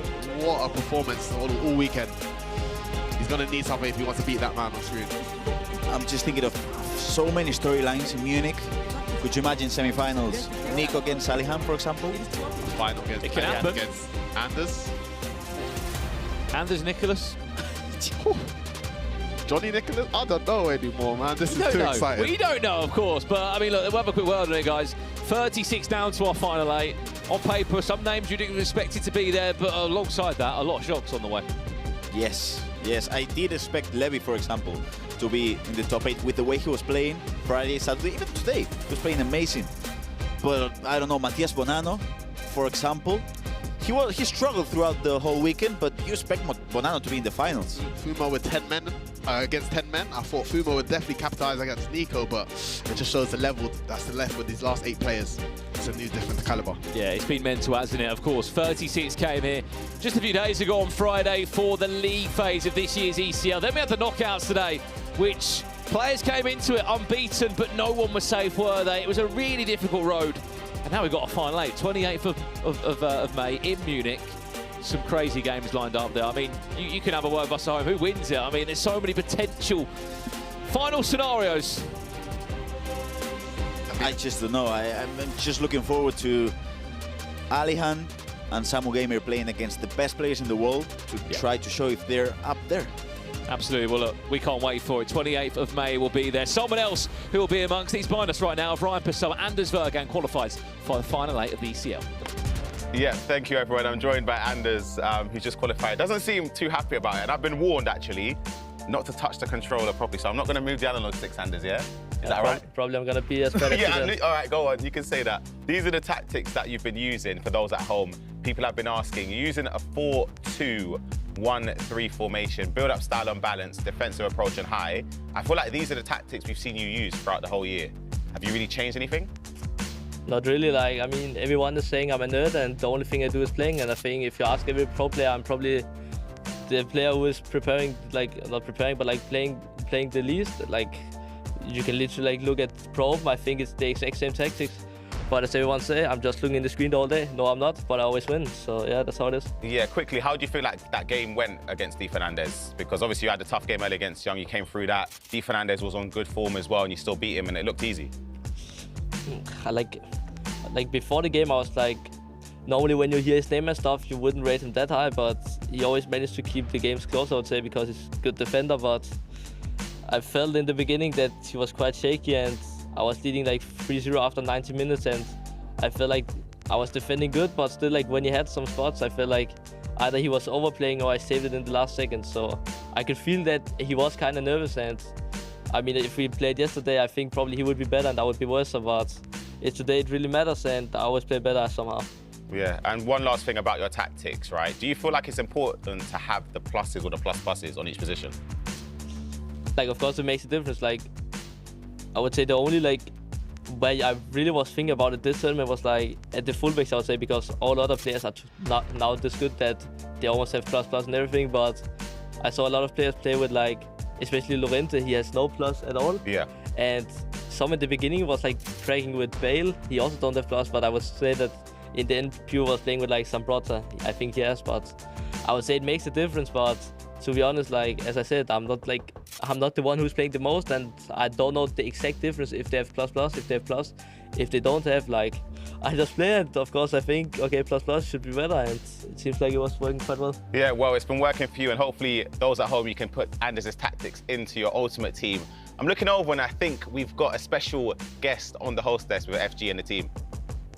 what a performance all weekend. He's going to need something if he wants to beat that man on screen. I'm just thinking of so many storylines in Munich. Could you imagine semi-finals? Nico against Alihan, for example? Final against Anders. Anders Nicholas. Johnny Nicholas? I don't know anymore, man. This is too exciting. We don't know, of course, but I mean, look, we'll have a quick word on it, guys. 36 down to our final 8. On paper, some names you didn't expect it to be there, but alongside that, a lot of shocks on the way. Yes, I did expect Levy, for example, to be in the top 8 with the way he was playing Friday, Saturday, even today. He was playing amazing. But I don't know, Matias Bonanno, for example, he struggled throughout the whole weekend, but you expect Bonanno to be in the finals. Fumo with 10 men, against 10 men. I thought Fumo would definitely capitalize against Nico, but it just shows the level that's left with these last 8 players. It's a new different caliber. Yeah, it's been mental, hasn't it? Of course, 36 came here just a few days ago on Friday for the league phase of this year's ECL. Then we had the knockouts today, which players came into it unbeaten, but no one was safe, were they? It was a really difficult road. And now we've got a final 8, 28th of May in Munich. Some crazy games lined up there. I mean, you can have a word with us home. Who wins it? I mean, there's so many potential final scenarios. I just don't know. I'm just looking forward to Alihan and Samu Gamer playing against the best players in the world to try to show if they're up there. Absolutely. Well, look, we can't wait for it. 28th of May will be there. Someone else who will be amongst these behind us right now, Ryan Purcell, Anders Vergan qualifies for the final 8 of the ECL. Yeah, thank you, everyone. I'm joined by Anders, who just qualified. Doesn't seem too happy about it. And I've been warned, actually, not to touch the controller properly. So I'm not going to move the analog sticks, Anders, yeah? Is that right? Probably I'm going to be as better. All right, go on. You can say that. These are the tactics that you've been using for those at home. People have been asking. You're using a 4-2-1-3 formation, build-up style on balance, defensive approach and high. I feel like these are the tactics we've seen you use throughout the whole year. Have you really changed anything? Not really. Like, I mean, everyone is saying I'm a nerd, and the only thing I do is playing. And I think if you ask every pro player, I'm probably the player who is preparing, like not preparing, but like playing the least. Like, you can literally like look at pro. I think it's the exact same tactics. But as everyone say, I'm just looking in the screen all day. No, I'm not, but I always win. So yeah, that's how it is. Yeah, quickly, how do you feel like that game went against Di Fernandez? Because obviously you had a tough game early against Young, you came through that. Di Fernandez was on good form as well, and you still beat him, and it looked easy. Like before the game, I was like, normally when you hear his name and stuff, you wouldn't rate him that high, but he always managed to keep the games close, I would say, because he's a good defender. But I felt in the beginning that he was quite shaky, and I was leading like 3-0 after 90 minutes, and I felt like I was defending good, but still, like when he had some spots, I felt like either he was overplaying or I saved it in the last second. So I could feel that he was kind of nervous, and I mean, if we played yesterday, I think probably he would be better and I would be worse, but today it really matters, and I always play better somehow. Yeah, and one last thing about your tactics, right? Do you feel like it's important to have the pluses or the plus-pluses on each position? Like, of course, it makes a difference. Like, I would say the only, like, where I really was thinking about it this tournament was, like, at the fullbacks, I would say, because all other players are not now this good that they almost have plus and everything, but I saw a lot of players play with, like, especially Lorente, he has no plus at all. Yeah. And some in the beginning was, like, tracking with Bale. He also don't have plus, but I would say that in the end, Pure was playing with, like, Sambrota. I think he has, but I would say it makes a difference, but to be honest, like as I said, I'm not the one who's playing the most, and I don't know the exact difference if they have plus, if they have plus, if they don't have, like, I just play, and of course I think, okay, plus should be better, and it seems like it was working quite well. Yeah, well, it's been working for you, and hopefully those at home, you can put Anders' tactics into your ultimate team. I'm looking over, and I think we've got a special guest on the host desk with FG and the team.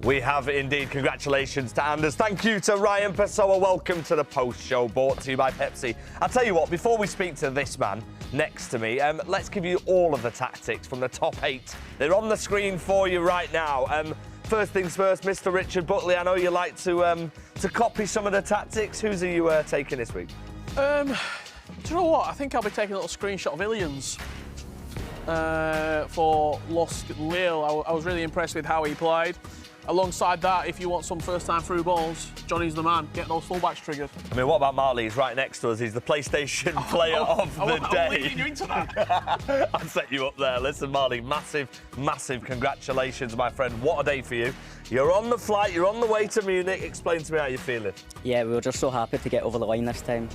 We have indeed. Congratulations to Anders. Thank you to Ryan Pessoa. Welcome to the post-show, brought to you by Pepsi. I'll tell you what, before we speak to this man next to me, let's give you all of the tactics from the top 8. They're on the screen for you right now. First things first, Mr. Richard Buckley, I know you like to copy some of the tactics. Whose are you taking this week? Do you know what? I think I'll be taking a little screenshot of Ilian's for Losk Lille. I was really impressed with how he played. Alongside that, if you want some first-time through balls, Johnny's the man. Get those fullbacks triggered. I mean, what about Marley? He's right next to us. He's the PlayStation player of the day. I'm leading you into that. I'll set you up there. Listen, Marley, massive congratulations, my friend. What a day for you. You're on the flight. You're on the way to Munich. Explain to me how you're feeling. Yeah, we were just so happy to get over the line this time.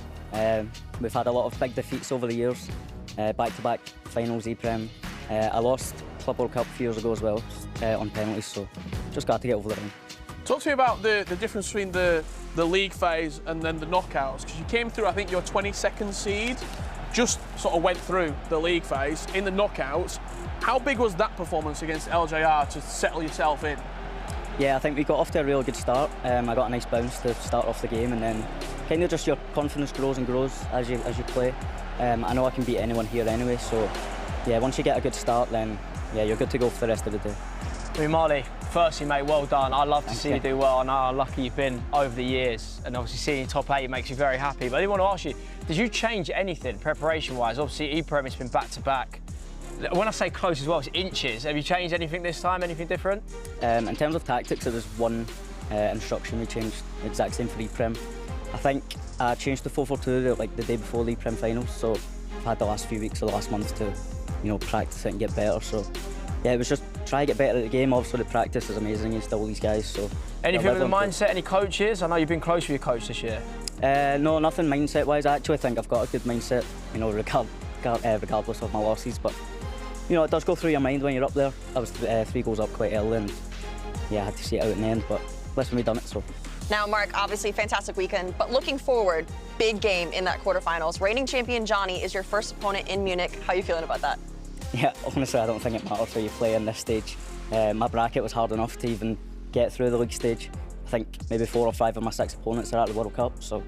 We've had a lot of big defeats over the years. Back-to-back finals, ePrem. I lost Club World Cup a few years ago as well, on penalties, so just got to get over the line. Talk to me about the difference between the league phase and then the knockouts, because you came through, I think, your 22nd seed, just sort of went through the league phase. In the knockouts, how big was that performance against LJR to settle yourself in? Yeah, I think we got off to a really good start. I got a nice bounce to start off the game, and then kind of just your confidence grows and grows as you play. I know I can beat anyone here anyway, so yeah, once you get a good start, then yeah, you're good to go for the rest of the day. I mean, Marley, firstly, mate, well done. I love to see you do well. I know how lucky you've been over the years, and obviously seeing top 8 makes you very happy. But I did want to ask you, did you change anything preparation-wise? Obviously, ePrem has been back-to-back. When I say close as well, it's inches. Have you changed anything this time, anything different? In terms of tactics, there was one instruction we changed, exact same for ePrem. I think I changed to 4-4-2 like the day before the ePrem finals, so I've had the last few weeks or the last month to, you know, practice it and get better. So yeah, it was just try to get better at the game. Obviously, the practice is amazing against all these guys. So anything with the mindset? Any coaches? I know you've been close with your coach this year. No, nothing mindset-wise. I actually think I've got a good mindset, you know, regardless of my losses. But you know, it does go through your mind when you're up there. I was 3 goals up quite early, and yeah, I had to see it out in the end. But listen, we've done it. So. Now, Mark, obviously fantastic weekend, but looking forward, big game in that quarterfinals. Reigning champion Johnny is your first opponent in Munich. How are you feeling about that? Yeah, honestly, I don't think it matters who you play in this stage. My bracket was hard enough to even get through the league stage. I think maybe 4 or 5 of my 6 opponents are at the World Cup, so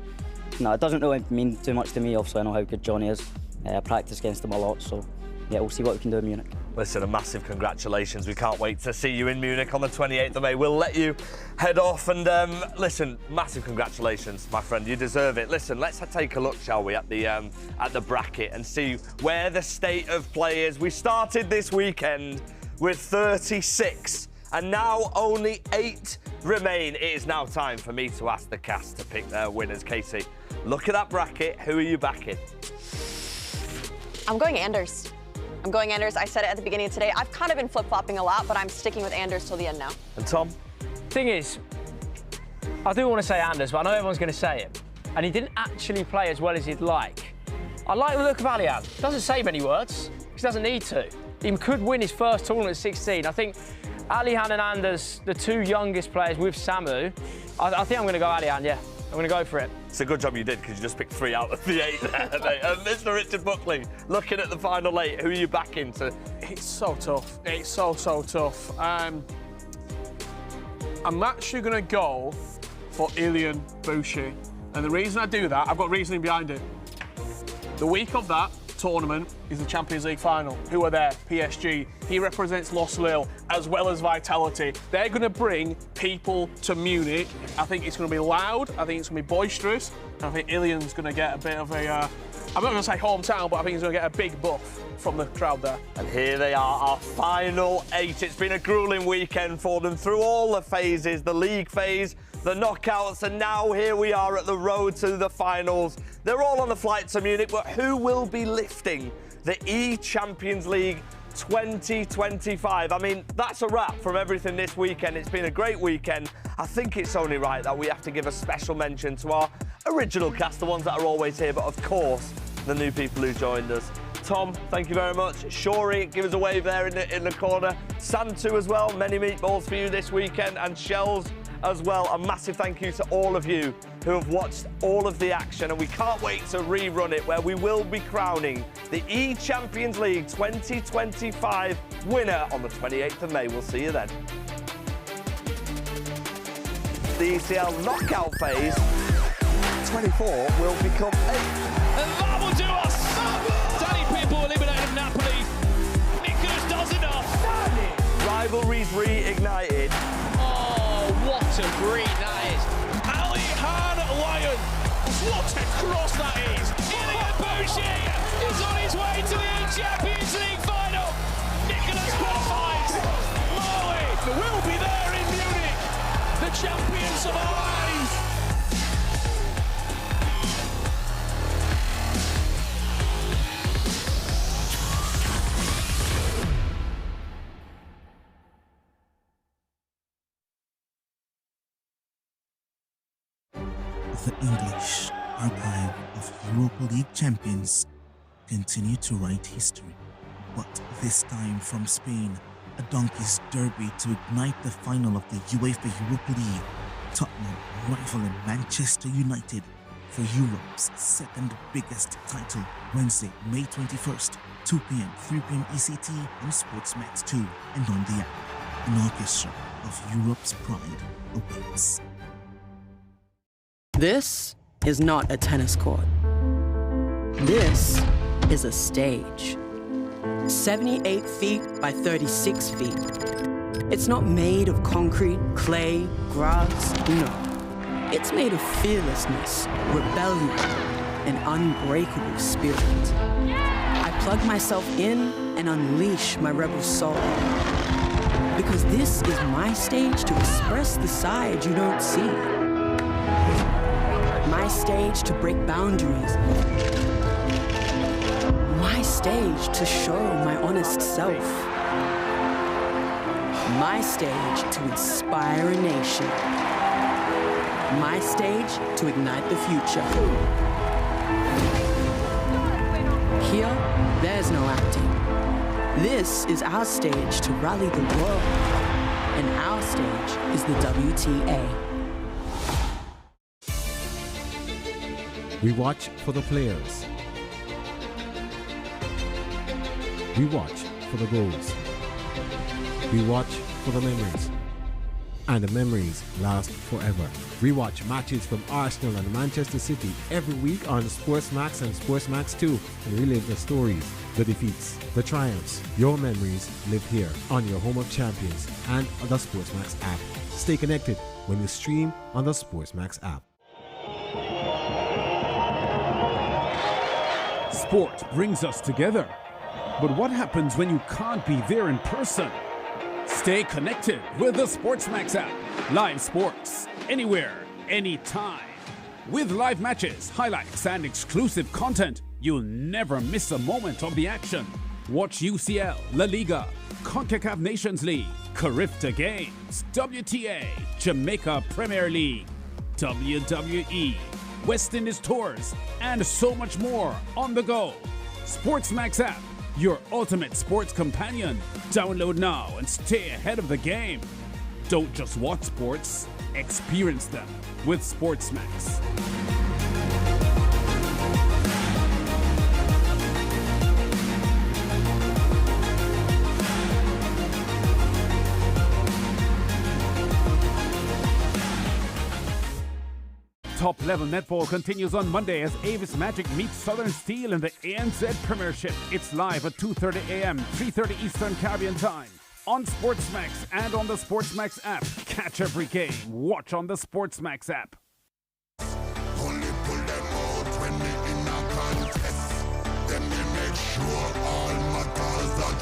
no, it doesn't really mean too much to me. Obviously, I know how good Johnny is. I practice against him a lot, so yeah, we'll see what we can do in Munich. Listen, a massive congratulations. We can't wait to see you in Munich on the 28th of May. We'll let you head off and listen, massive congratulations, my friend. You deserve it. Listen, let's take a look, shall we, at the bracket and see where the state of play is. We started this weekend with 36 and now only 8 remain. It is now time for me to ask the cast to pick their winners. Casey, look at that bracket. Who are you backing? I'm going Anders. I'm going Anders. I said it at the beginning of today. I've kind of been flip-flopping a lot, but I'm sticking with Anders till the end now. And Tom? Thing is, I do want to say Anders, but I know everyone's going to say it. And he didn't actually play as well as he'd like. I like the look of Alian. Doesn't say many words, because he doesn't need to. He could win his first tournament at 16. I think Alian and Anders, the 2 youngest players with Samu, I think I'm going to go Alian, yeah. I'm going to go for it. It's a good job you did, because you just picked 3 out of the 8 there. Mr. Richard Buckley, looking at the final 8, who are you backing to? It's so tough. It's so tough. I'm actually going to go for Ilian Bushi. And the reason I do that, I've got reasoning behind it. The week of that tournament is the Champions League final. Who are there? PSG. He represents Lost Lille as well as Vitality. They're going to bring people to Munich. I think it's going to be loud. I think it's going to be boisterous. And I think Ilian's going to get a bit of a, I'm not going to say hometown, but I think he's going to get a big buff from the crowd there. And here they are, our final 8. It's been a gruelling weekend for them through all the phases, the league phase, the knockouts, and now here we are at the road to the finals. They're all on the flight to Munich, but who will be lifting the eChampions League 2025? I mean, that's a wrap from everything this weekend. It's been a great weekend. I think it's only right that we have to give a special mention to our original cast, the ones that are always here, but of course, the new people who joined us. Tom, thank you very much. Shori, give us a wave there in the corner. Santu as well, many meatballs for you this weekend, and Shells as well. A massive thank you to all of you who have watched all of the action, and we can't wait to rerun it, where we will be crowning the eChampions League 2025 winner on the 28th of May. We'll see you then. The ECL knockout phase 24 will become 8. And that will do us! Danny Pitbull eliminated Napoli. Nicholas does enough. Rivalries reignited. Oh, what a green that is. Ali Han Lyon. What a cross that is. Ilian Bouchier is on his way to the Champions League final. Nicholas qualifies. Mali will be there in Munich. The champion survives. The English archive of Europa League champions continue to write history, but this time from Spain, a donkey's derby to ignite the final of the UEFA Europa League. Tottenham rivaling Manchester United for Europe's second biggest title, Wednesday, May 21st, 2 p.m., 3 p.m. ECT on SportsMax 2 and on the app. An orchestra of Europe's pride awaits. This is not a tennis court. This is a stage. 78 feet by 36 feet. It's not made of concrete, clay, grass, no. It's made of fearlessness, rebellion, and unbreakable spirit. I plug myself in and unleash my rebel soul. Because this is my stage to express the side you don't see. My stage to break boundaries. My stage to show my honest self. My stage to inspire a nation. My stage to ignite the future. Here, there's no acting. This is our stage to rally the world. And our stage is the WTA. We watch for the players. We watch for the goals. We watch for the memories. And the memories last forever. We watch matches from Arsenal and Manchester City every week on SportsMax and SportsMax 2 and relive the stories, the defeats, the triumphs. Your memories live here on your home of champions and on the SportsMax app. Stay connected when you stream on the SportsMax app. Sport brings us together. But what happens when you can't be there in person? Stay connected with the SportsMax app. Live sports, anywhere, anytime. With live matches, highlights, and exclusive content, you'll never miss a moment of the action. Watch UCL, La Liga, CONCACAF Nations League, Carifta Games, WTA, Jamaica Premier League, WWE, West Indies Tours, and so much more on the go. SportsMax app, your ultimate sports companion. Download now and stay ahead of the game. Don't just watch sports, experience them with SportsMax. Top-level netball continues on Monday as Avis Magic meets Southern Steel in the ANZ Premiership. It's live at 2:30 a.m., 3:30 Eastern Caribbean Time. On SportsMax and on the SportsMax app. Catch every game. Watch on the SportsMax app. Only pull them out when they in a contest. Then they make sure all matters are.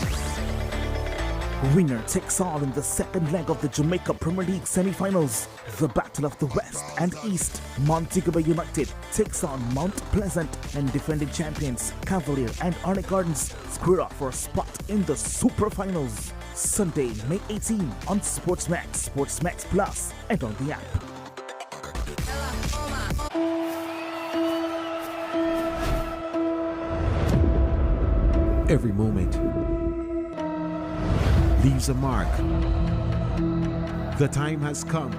Winner takes all in the second leg of the Jamaica Premier League semi-finals. The Battle of the West and East. Montego Bay United takes on Mount Pleasant, and defending champions Cavalier and Arnick Gardens square off for a spot in the Super Finals. Sunday, May 18 on SportsMax, SportsMax Plus, and on the app. Every moment leaves a mark. The time has come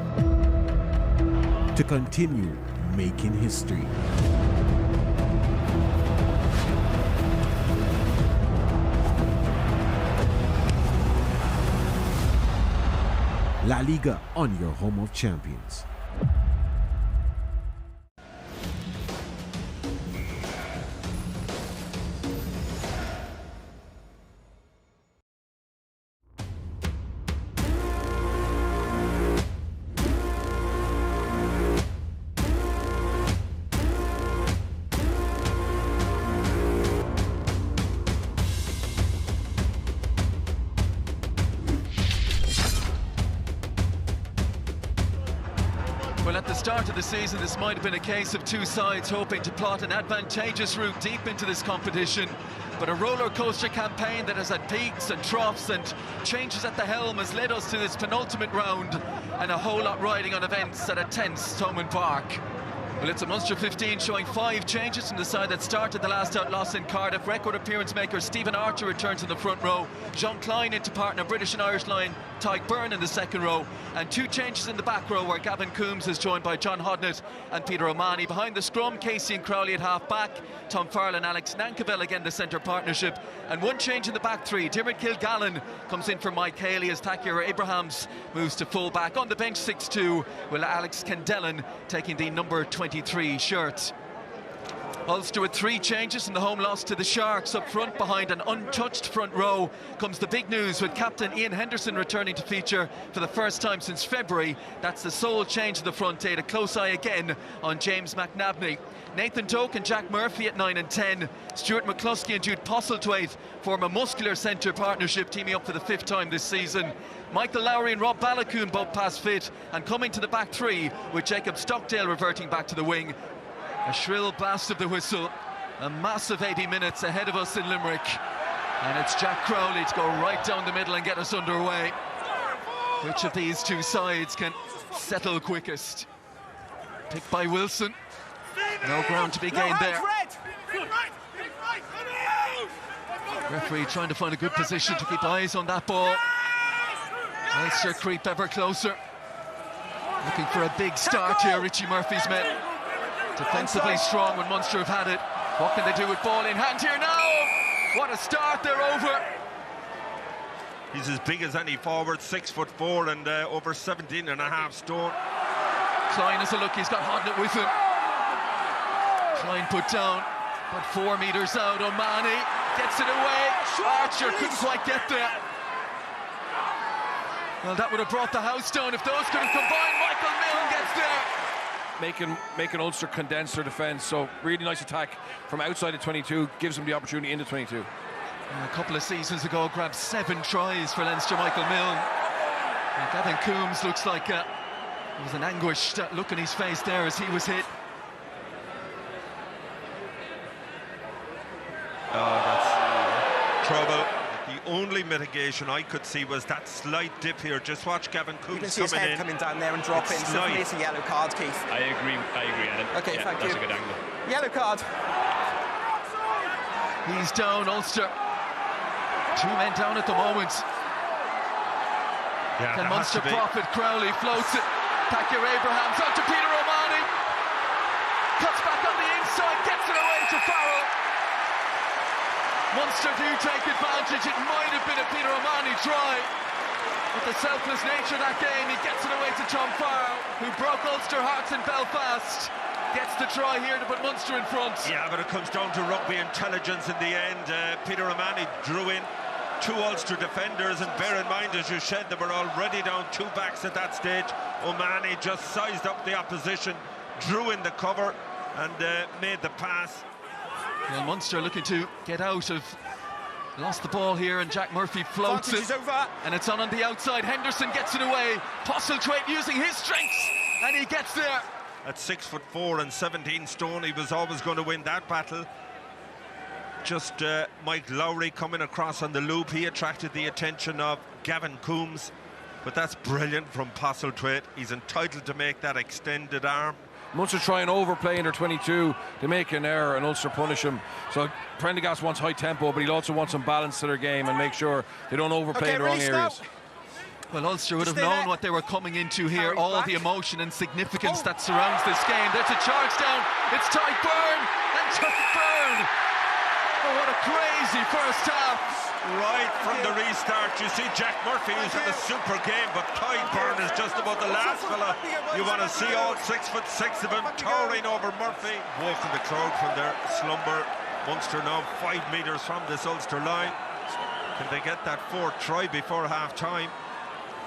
to continue making history. La Liga on your home of champions. Well, at the start of the season, this might have been a case of two sides hoping to plot an advantageous route deep into this competition. But a roller coaster campaign that has had peaks and troughs and changes at the helm has led us to this penultimate round, and a whole lot riding on events at a tense Thomond Park. Well, it's a Munster 15 showing 5 changes from the side that started the last out loss in Cardiff. Record appearance maker Stephen Archer returns in the front row. Jean Klein into partner British and Irish line Tyke Byrne in the second row. And 2 changes in the back row where Gavin Coombs is joined by John Hodnett and Peter O'Mahony. Behind the scrum, Casey and Crowley at half back. Tom Farrell and Alex Nankerville again the centre partnership. And 1 change in the back 3. Diarmuid Kilgallen comes in for Mike Haley as Takir Abrahams moves to full back. On the bench 6-2 will Alex Kendellen taking the number 23 shirt. Ulster with 3 changes in the home loss to the Sharks. Up front behind an untouched front row comes the big news with captain Ian Henderson returning to feature for the first time since February. That's the sole change in the front 8. A close eye again on James McNabney. Nathan Doak and Jack Murphy at 9 and 10. Stuart McCluskey and Jude Postlethwaite form a muscular centre partnership, teaming up for the 5th time this season. Michael Lowry and Rob Ballacoon both past fit, and coming to the back 3 with Jacob Stockdale reverting back to the wing. A shrill blast of the whistle, a massive 80 minutes ahead of us in Limerick, and it's Jack Crowley to go right down the middle and get us underway. Which of these 2 sides can settle quickest? Picked by Wilson, no ground to be gained there. Referee trying to find a good position to keep eyes on that ball. Ulster creep ever closer, looking for a big start here. Richie Murphy's men defensively strong when Munster have had it. What can they do with ball in hand here now? What a start, they're over. He's as big as any forward, 6'4" and over 17.5 stone. Klein has a look, he's got Hodnett with him. Klein put down, but 4 metres out. O'Mahony gets it away. Archer couldn't quite get there. Well, that would have brought the house down if those could have combined. Michael Milne gets there. Making Ulster condense their defence, so really nice attack from outside of 22, gives them the opportunity into 22. A couple of seasons ago grabbed 7 tries for Leinster, Michael Milne. And Gavin Coombs looks like there was an anguished look on his face there as he was hit. Oh, that's trouble. The only mitigation I could see was that slight dip here. Just watch Gavin Coombs you can see his head coming down there and drop in. So it's a yellow card, Keith. I agree, Adam. Okay, thank you. That's a good angle. Yellow card. He's down, Ulster. 2 men down at the moment. Yeah, Can Munster profit? Crowley floats it. Takir Abrahams out to Peter O'Mahony. Cuts back on the inside, gets it away to Farrell. Munster do take advantage. It might have been a Peter O'Mahony try. With the selfless nature of that game, he gets it away to Tom Farrell, who broke Ulster hearts in Belfast. Gets the try here to put Munster in front. Yeah, but it comes down to rugby intelligence in the end. Peter O'Mahony drew in 2 Ulster defenders, and bear in mind, as you said, they were already down 2 backs at that stage. O'Mahony just sized up the opposition, drew in the cover, and made the pass. Well, Munster looking to get out of... Lost the ball here, and Jack Murphy floats it. Over. And it's on the outside. Henderson gets it away. Postlethwaite using his strength, and he gets there. At 6'4" and 17 stone, he was always going to win that battle. Just Mike Lowry coming across on the loop. He attracted the attention of Gavin Coombs. But that's brilliant from Postlethwaite. He's entitled to make that extended arm. Munster try and overplay in their 22. They make an error and Ulster punish them. So Prendergast wants high tempo, but he also wants some balance to their game and make sure they don't overplay in the wrong areas. Well, Ulster would have known what they were coming into here, all the emotion and significance that surrounds this game. There's a charge down. It's Ty Byrne and Chuck Byrne. Oh, what a crazy first half. Right from the restart, you see Jack Murphy who's had a super game, but Ty Byrne is just about the last fella you want to see, all 6'6" of him towering over Murphy. Woken the crowd from their slumber. Munster now 5 metres from this Ulster line. Can they get that fourth try before half-time?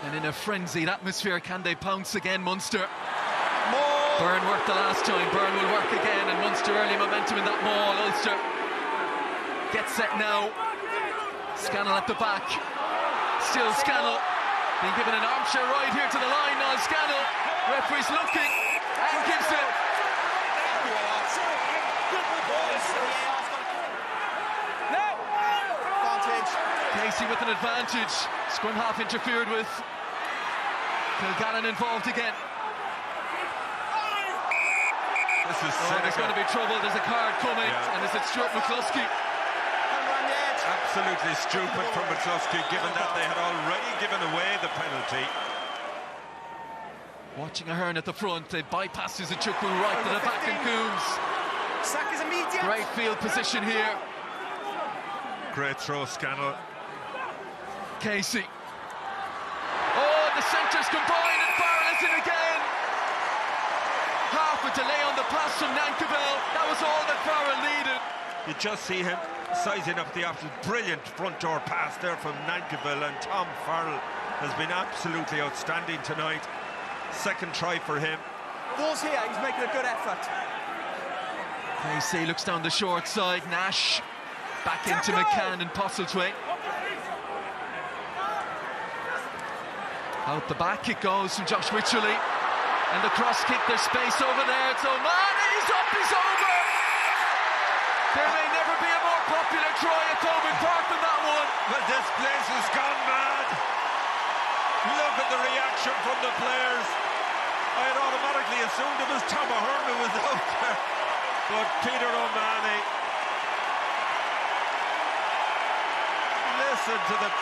And in a frenzied atmosphere, can they pounce again, Munster? Byrne worked the last time, Byrne will work again, and Munster early momentum in that maul. Ulster gets set now. Scannell at the back. Still Scannell being given an armchair ride here to the line now. Scannell, referee's looking and gives it. Casey with an advantage. Scrum half interfered with. Kilgallen involved again. There's going to be trouble. There's a card coming, and is it Stuart McCluskey? Absolutely stupid from McCluskey, given that they had already given away the penalty. Watching Ahern at the front, they bypass Izuchukwu right to the back, and Coombs. Sack is immediate. Great field position here. Great throw, Scannell. Casey. Oh, the centres combine, and Barrel is in again. Half a delay on the pass from Nankivell. That was all that Farrell needed. You just see him sizing up the option. Brilliant front door pass there from Nankivell, and Tom Farrell has been absolutely outstanding tonight. Second try for him. Ball's here, he's making a good effort. Casey looks down the short side. Nash back into McCann and Postlethwaite. Out the back it goes from Josh Wycherley. And the cross kick, there's space over there. It's O'Mahony, he's up, he's over! There may never be a more popular try at Thomond Park than that one. Well, this place has gone mad. Look at the reaction from the players. I had automatically assumed it was Tom Ahern who was out there. But Peter O'Mahony. Listen to the